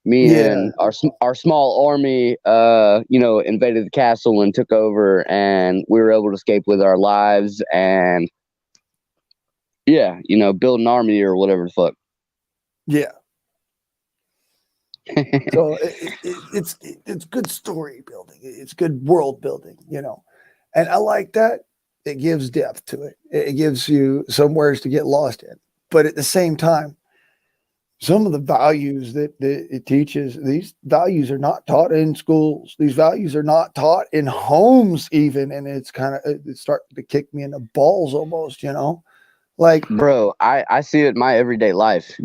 me and our small army, invaded the castle and took over, and we were able to escape with our lives and, build an army or whatever the fuck. Yeah. So it's good story building. It's good world building, and I like that. It gives depth to it. It gives you somewheres to get lost in. But at the same time, some of the values that it teaches, these values are not taught in schools. These values are not taught in homes even. And it's starting to kick me in the balls almost, like, bro, I see it in my everyday life,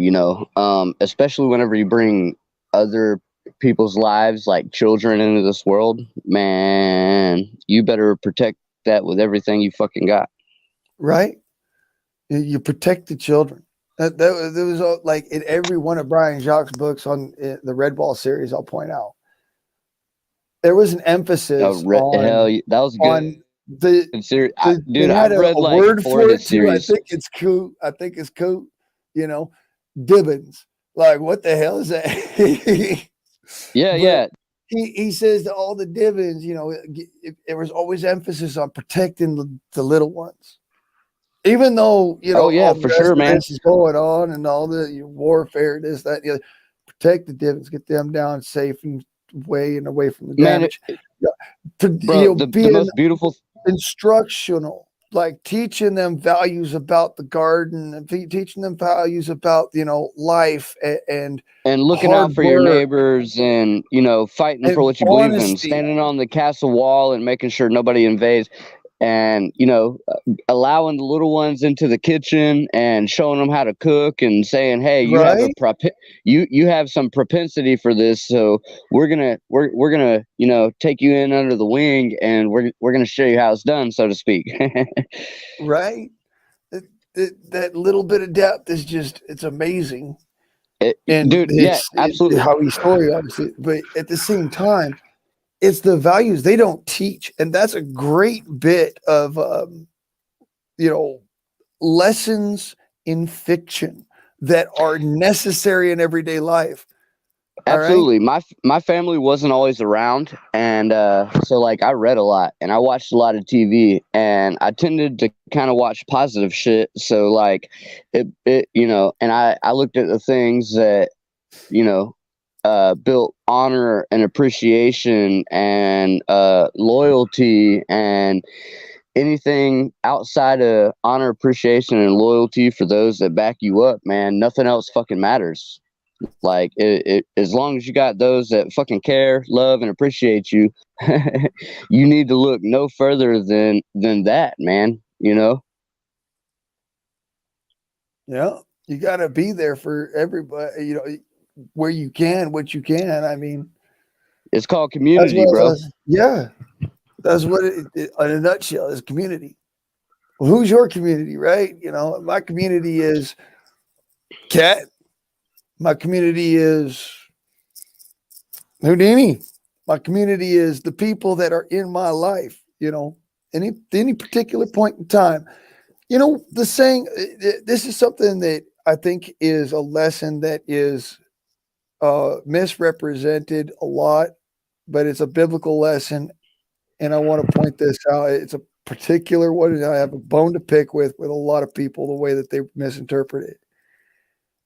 especially whenever you bring other people's lives, like children, into this world, man, you better protect that with everything you fucking got. Right. You protect the children. That was like in every one of Brian Jacques' books on the Red Ball series. I'll point out there was an emphasis on hell, that was good. On the series. Dude, they had I've read a like word for it too. series. I think it's cool. Dibbins. Like, what the hell is that? Yeah. He says to all the Dibbins, there was always emphasis on protecting the little ones. Even though, oh yeah, all the for rest sure, of man. this is going on and all the warfare, this, that, the other, protect the Dibbins, get them down safe and away from the damage. Bro, the most beautiful instructional, like teaching them values about the garden and teaching them values about life and looking out for your neighbors and fighting for what you believe in, standing on the castle wall and making sure nobody invades, and allowing the little ones into the kitchen and showing them how to cook and saying, hey, you have you have some propensity for this, so we're gonna take you in under the wing and we're gonna show you how it's done, so to speak. Right. That little bit of depth is just, it's amazing. Dude, yeah, absolutely. How he storytells it, but at the same time, it's the values they don't teach. And that's a great bit of, lessons in fiction that are necessary in everyday life. Absolutely. My family wasn't always around. And so like I read a lot and I watched a lot of TV, and I tended to kind of watch positive shit. So like it and I looked at the things that, built honor and appreciation and loyalty, and anything outside of honor, appreciation, and loyalty for those that back you up, man, nothing else fucking matters. Like as long as you got those that fucking care, love, and appreciate you, you need to look no further than that, man. Yeah, you got to be there for everybody, where you can, what you can. I mean, it's called community, bro. Yeah, that's what it, in a nutshell is, community. Well, who's your community, right? My community is Cat. My community is Houdini. My community is the people that are in my life, any particular point in time. The saying, this is something that I think is a lesson that is misrepresented a lot, but it's a biblical lesson. And I want to point this out. It's a particular one that I have a bone to pick with a lot of people, the way that they misinterpret it,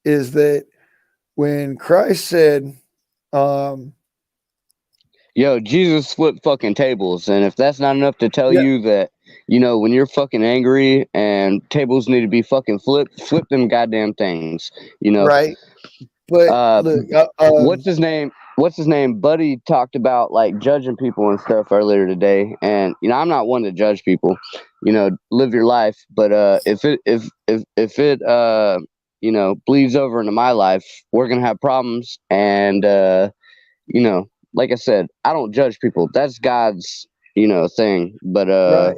is that when Christ said, Jesus flipped fucking tables, and if that's not enough to tell you that, when you're fucking angry and tables need to be fucking flipped, flip them goddamn things, Right. But look, what's his name? Buddy talked about like judging people and stuff earlier today, and I'm not one to judge people. Live your life, but if it bleeds over into my life, we're gonna have problems. And like I said, I don't judge people. That's God's thing. But right.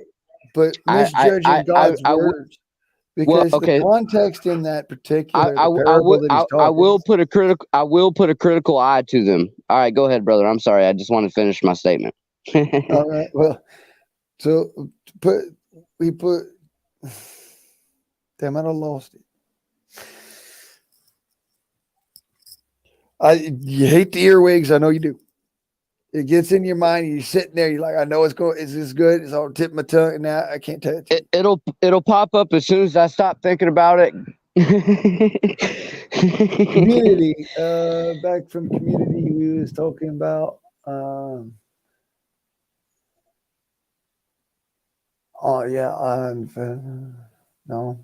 But misjudging God's words. Because the context in that particular parable that he's talking, I will put a critical eye to them. All right, go ahead, brother. I'm sorry. I just want to finish my statement. All right. Well, so we put. Damn it! I lost it. You hate the earwigs. I know you do. It gets in your mind. You're sitting there. You're like, I know it's going. Is this good? It's on the tip of my tongue, and now I can't tell it. It'll pop up as soon as I stop thinking about it. Community. Back from community, we was talking about. Oh yeah. No.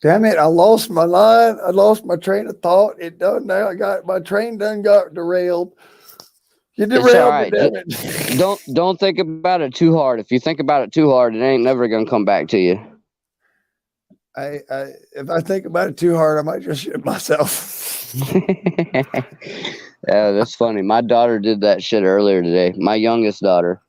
Damn it, I lost my line. I lost my train of thought. It done now. My train done got derailed. You derailed me, damn it. Don't think about it too hard. If you think about it too hard, it ain't never gonna come back to you. If I think about it too hard, I might just shit myself. Yeah, that's funny. My daughter did that shit earlier today. My youngest daughter,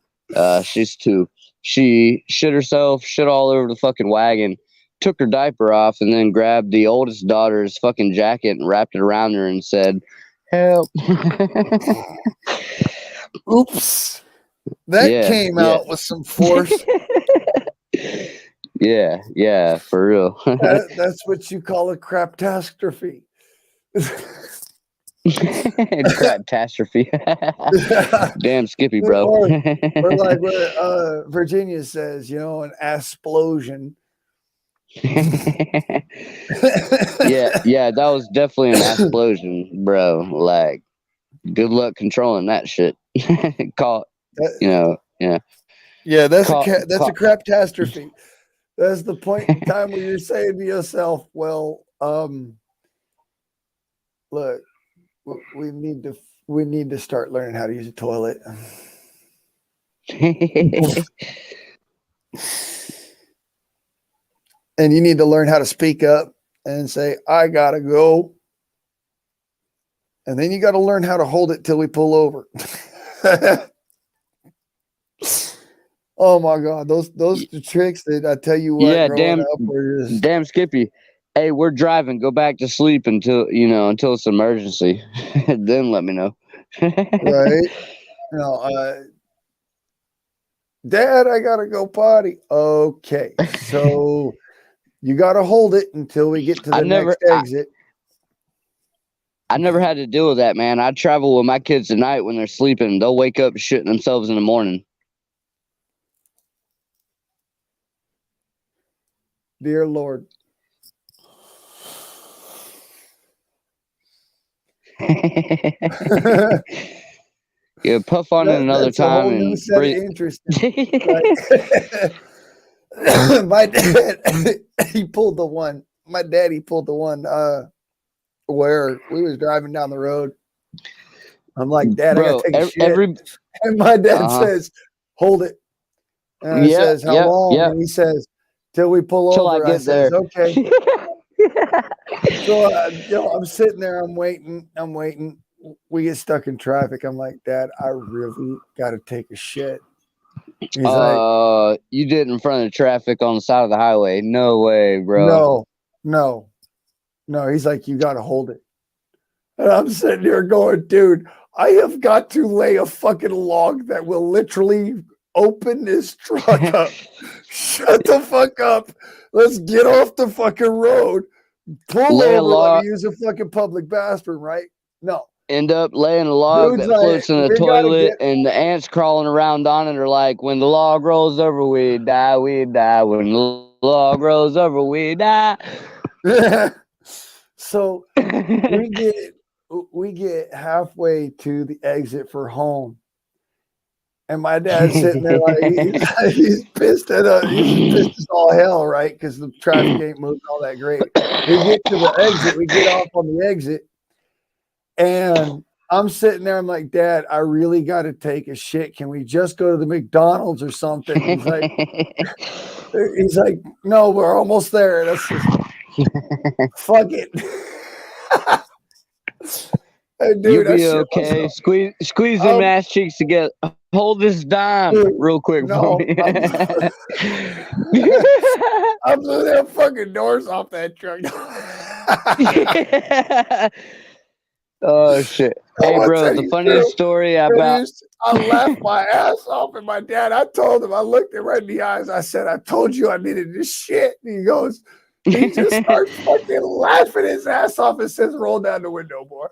she's 2. She shit herself, shit all over the fucking wagon, took her diaper off, and then grabbed the oldest daughter's fucking jacket and wrapped it around her and said, "Help." Oops. That came out with some force. Yeah, for real. That's what you call a craptastrophe. Catastrophe. Damn Skippy, bro. or like where Virginia says, an explosion. yeah, that was definitely an explosion, bro. Like, good luck controlling that shit. Call, yeah. Yeah, that's a craptastrophe. That's the point in time where you're saying to yourself, well, look, we need to start learning how to use a toilet. And you need to learn how to speak up and say, I gotta go. And then you got to learn how to hold it till we pull over. Oh my God, those the tricks that I tell you what. Yeah, damn Skippy. Hey, we're driving. Go back to sleep until it's an emergency. Then let me know. Right? Dad, I gotta go potty. Okay, so you gotta hold it until we get to the next exit. I never had to deal with that, man. I travel with my kids at night when they're sleeping. They'll wake up shitting themselves in the morning. Dear Lord. Yeah, puff on it another time and breathe. My dad, he pulled the one. My daddy pulled the one where we was driving down the road. I'm like, Dad, I gotta take a shit. And my dad says, hold it. And I says, how long? And he says, till we pull over. I says, okay. So I'm sitting there, I'm waiting. We get stuck in traffic. I'm like, Dad, I really gotta take a shit. He's like, you did in front of the traffic on the side of the highway. No way, bro. No. He's like, you gotta hold it. And I'm sitting here going, dude, I have got to lay a fucking log that will literally open this truck up. Shut the fuck up. Let's get off the fucking road. Pull over like we use a fucking public bathroom, right? No. End up laying a log that floats in the toilet, and the ants crawling around on it are like, when the log rolls over, we die, we die. When the log rolls over, we die. So we get halfway to the exit for home, and my dad's sitting there like he's pissed he's pissed as all hell, right? Because the traffic ain't moving all that great. We get to the exit, we get off on the exit, and I'm sitting there. I'm like, Dad, I really got to take a shit. Can we just go to the McDonald's or something? He's like, no, we're almost there. And that's just, fuck it. Hey, dude, you'll be okay. Squeeze them ass cheeks together. Hold this dime real quick for me. I blew them fucking doors off that truck. Oh shit! Hey, bro, the funniest story about I laughed my ass off at my dad. I told him, I looked him right in the eyes. I said, I told you I needed this shit. And he goes, he just starts fucking laughing his ass off and says, roll down the window, boy.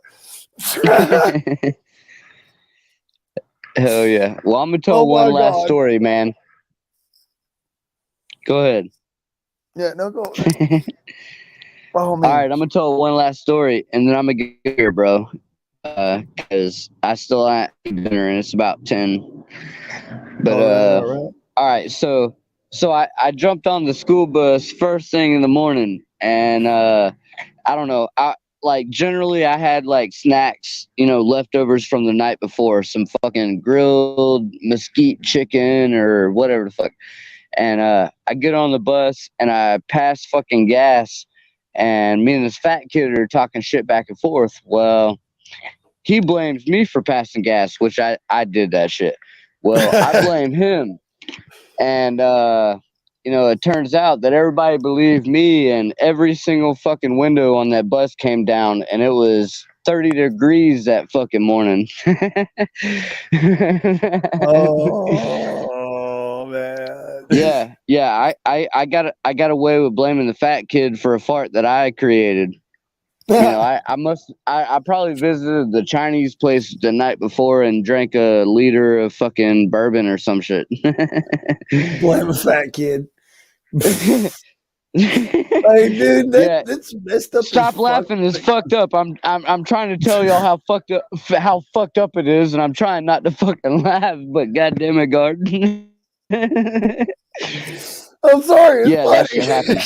Hell yeah. Well, I'm gonna tell one last story, man. Go ahead. Yeah, no, go. All right, I'm gonna tell one last story, and then I'm gonna get here, bro. Because I still ain't dinner, and it's about 10. But all right. So I jumped on the school bus first thing in the morning, and I don't know. Generally I had like snacks, leftovers from the night before, some fucking grilled mesquite chicken or whatever the fuck. And I get on the bus and I pass fucking gas, and me and this fat kid are talking shit back and forth. Well, he blames me for passing gas, which I did that shit. Well, I blame him. And it turns out that everybody believed me, and every single fucking window on that bus came down, and it was 30 degrees that fucking morning. Oh man. Yeah. I got away with blaming the fat kid for a fart that I created. I probably visited the Chinese place the night before and drank a liter of fucking bourbon or some shit. Blame a fat kid. Hey, dude, that's messed up. Stop laughing! It's fucked up. I'm trying to tell y'all how fucked up it is, and I'm trying not to fucking laugh. But goddamn it, guard. I'm sorry. Yeah, that shit happened.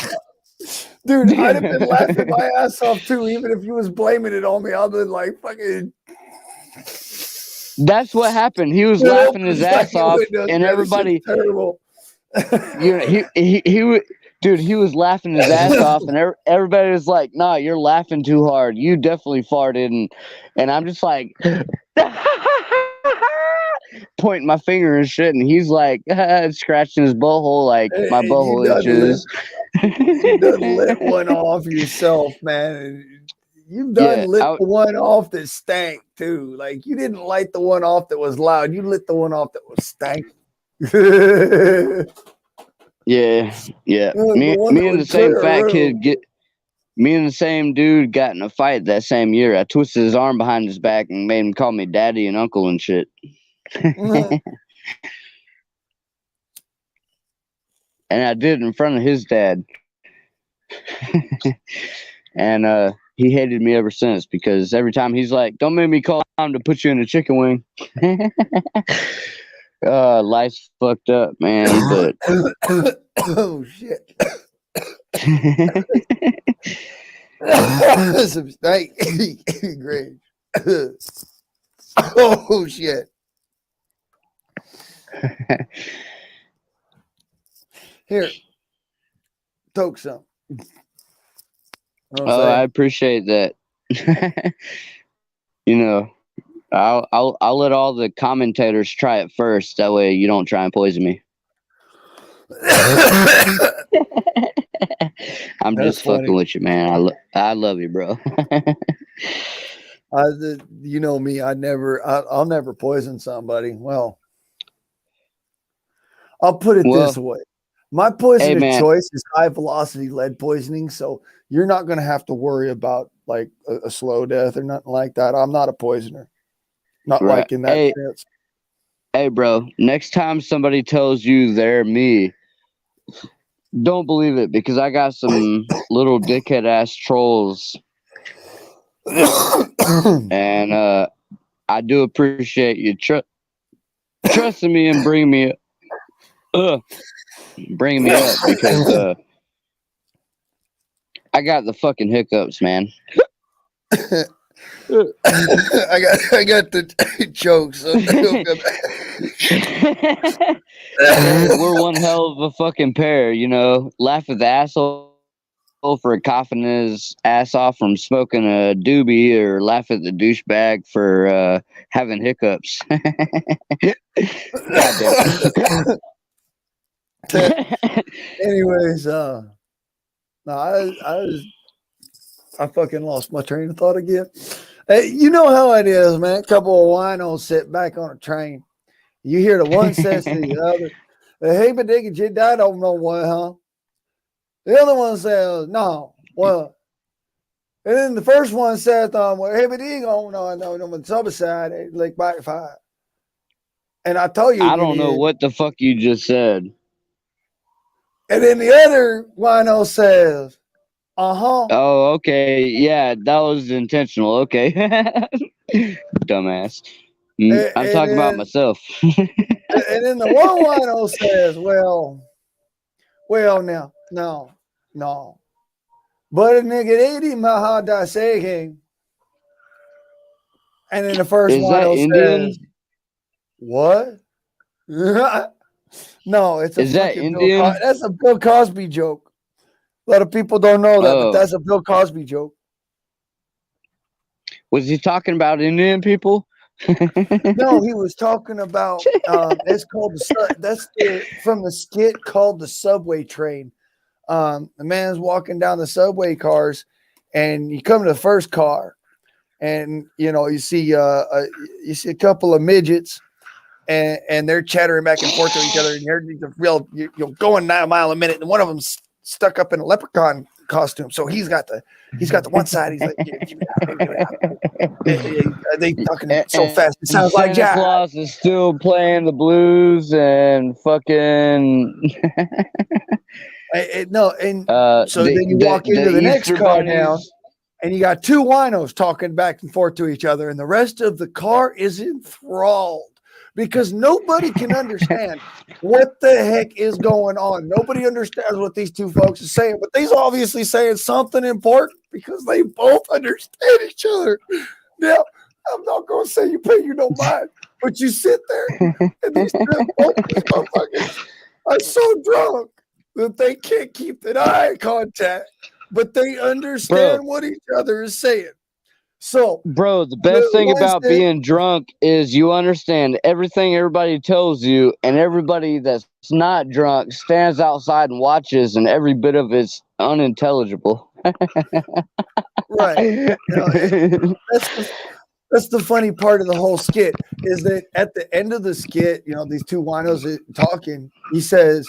Dude, I'd have been laughing my ass off too, even if you was blaming it on me. I'd been like, fucking. That's what happened. He was laughing his ass off, and everybody. Terrible. He was laughing his ass off, and everybody was like, "Nah, you're laughing too hard. You definitely farted," and I'm just like, pointing my finger and shit, and he's like scratching his butthole like my butthole itches. You done lit one off yourself, man. You've done lit the one off that stank too. Like you didn't light the one off that was loud. You lit the one off that was stank. Yeah. Me and the same fat kid me and the same dude got in a fight that same year. I twisted his arm behind his back and made him call me daddy and uncle and shit. And I did it in front of his dad. And he hated me ever since, because every time he's like, "Don't make me call time to put you in a chicken wing." Life's fucked up, man. But oh shit. Some steak. Great. Oh shit. Here, toke some. I appreciate that. I'll let all the commentators try it first. That way you don't try and poison me. I'm just fucking with you, man. I love you, bro. You know me. I'll never poison somebody. Well, I'll put it this way. My poison of choice is high velocity lead poisoning, so you're not going to have to worry about like a slow death or nothing like that. I'm not a poisoner. Not like in that sense. Hey, bro, next time somebody tells you they're me, don't believe it, because I got some little dickhead ass trolls. And I do appreciate you trusting me and bringing me up. Because I got the fucking hiccups, man. I got the jokes. We're one hell of a fucking pair, Laugh at the asshole for coughing his ass off from smoking a doobie, or laugh at the douchebag for having hiccups. Anyways, I fucking lost my train of thought again. Hey, you know how it is, man. A couple of winos sit back on a train. You hear the one says to the other, "Hey, but they get you died over no one, huh?" The other one says, "No, well." And then the first one says, "Well, hey, but he going on the other side, like back fire." And I told you, I don't know what the fuck you just said. And then the other wino says, "Uh-huh." Oh, okay. Yeah, that was intentional. Okay. Dumbass. I'm talking about myself. And then the one wino says, well, now, no. But a nigga 80 Mahada Sege. And then the first one says, what? No, it's a Is that fucking Indian? that's a Bill Cosby joke. A lot of people don't know that, but that's a Bill Cosby joke. Was he talking about Indian people? No, he was talking about it's called from the skit called The Subway Train. The man's walking down the subway cars, and you come to the first car, and you see a couple of midgets, and they're chattering back and forth to each other, and you're going 9 miles a minute, and one of them's stuck up in a leprechaun costume, so he's got the one side. He's like, they talking so fast, it sounds like Santa Claus is still playing the blues and fucking. So then you walk into the next car now, and you got two winos talking back and forth to each other, and the rest of the car is enthralled because nobody can understand what the heck is going on. Nobody understands what these two folks are saying, but they's obviously saying something important because they both understand each other. Now, I'm not going to say you pay you no mind, but you sit there, and these two motherfuckers are so drunk that they can't keep an eye contact, but they understand what each other is saying. So, bro, the best thing about being drunk is you understand everything everybody tells you, and everybody that's not drunk stands outside and watches, and every bit of it's unintelligible. Right. That's the funny part of the whole skit is that at the end of the skit, these two winos are talking. He says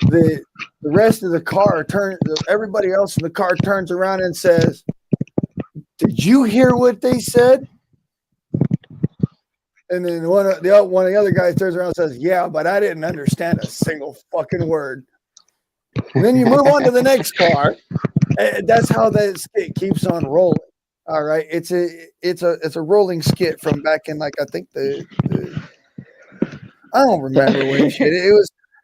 the rest of the car everybody else in the car turns around and says, "Did you hear what they said?" And then one of the other guys turns around and says, "Yeah, but I didn't understand a single fucking word." And then you move on to the next car. And that's how that skit keeps on rolling. All right, it's a rolling skit from back in I think the I don't remember when shit. It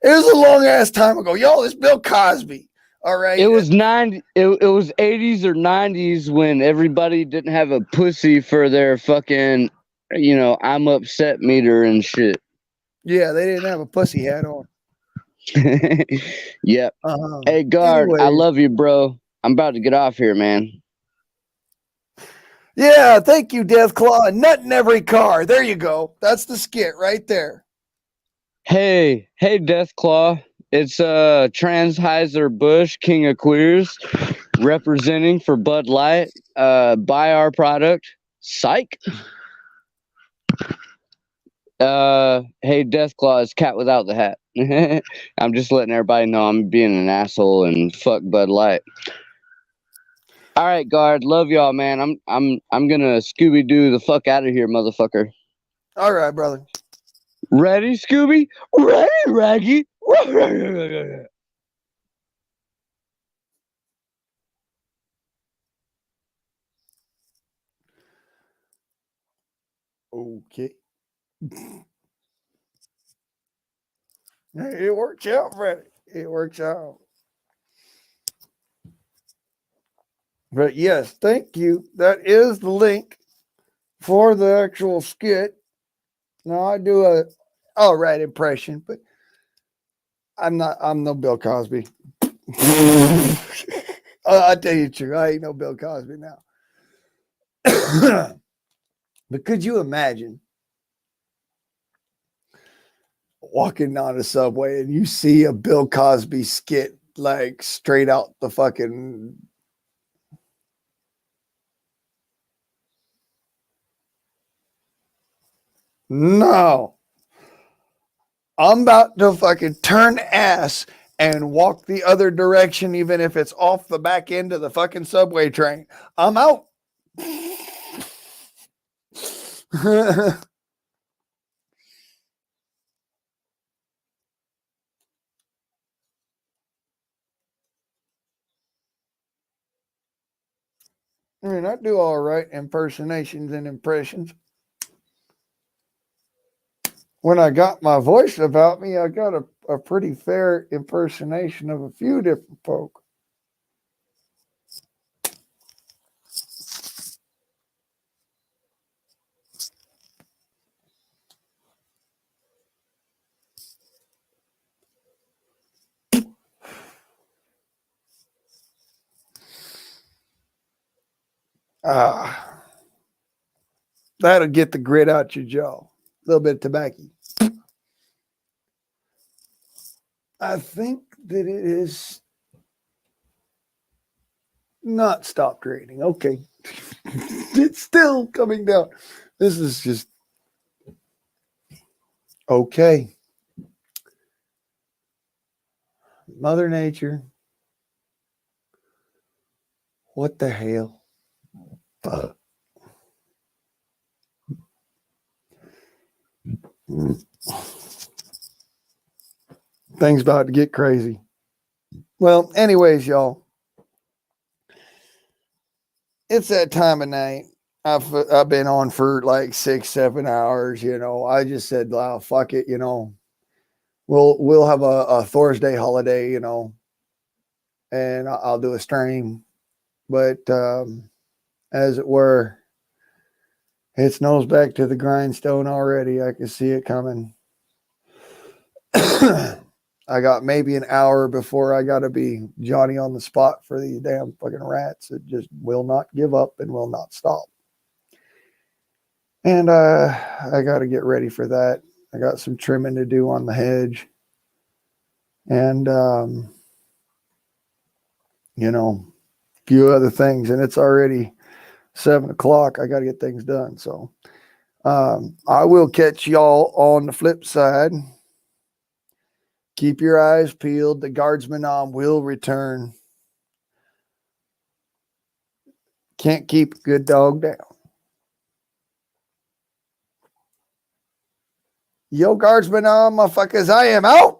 was a long ass time ago. Yo, it's Bill Cosby. All right. It was 90. It was 80s or 90s when everybody didn't have a pussy for their fucking, I'm upset meter and shit. Yeah, they didn't have a pussy hat on. Yep. Hey, guard, I love you, bro. I'm about to get off here, man. Yeah, thank you, Deathclaw. Nut in every car. There you go. That's the skit right there. Hey, Deathclaw. It's Transheiser Bush, King of Queers, representing for Bud Light. Buy our product. Psych. Hey, Deathclaw is cat without the hat. I'm just letting everybody know I'm being an asshole and fuck Bud Light. All right, guard. Love y'all, man. I'm gonna Scooby Doo the fuck out of here, motherfucker. All right, brother. Ready, Scooby? Ready, Raggy? Okay. It works out, Freddy. It works out. But yes, thank you. That is the link for the actual skit. Now I do a all right impression, but I'm no Bill Cosby. I'll tell you the truth. I ain't no Bill Cosby now. But could you imagine walking on a subway and you see a Bill Cosby skit straight out the fucking no. I'm about to fucking turn ass and walk the other direction, even if it's off the back end of the fucking subway train. I'm out. I mean, I do all right impersonations and impressions. When I got my voice about me, I got a pretty fair impersonation of a few different folk. That'll get the grit out your jaw. A little bit of tobacco. I think that it is not stopped raining. Okay. It's still coming down. This is just okay. Mother Nature. What the hell? Fuck. Things about to get crazy. Well, anyways, y'all. It's that time of night. I've been on for like 6-7 hours. I just said, "Wow, fuck it." We'll have a Thorsday holiday. And I'll do a stream. But as it were, it's nose back to the grindstone already. I can see it coming. I got maybe an hour before I got to be Johnny on the spot for these damn fucking rats that just will not give up and will not stop. And I got to get ready for that. I got some trimming to do on the hedge. And, a few other things. And it's already 7 o'clock. I got to get things done. So I will catch y'all on the flip side. Keep your eyes peeled. The guardsman will return. Can't keep a good dog down. Yo, guardsman motherfuckers, I am out.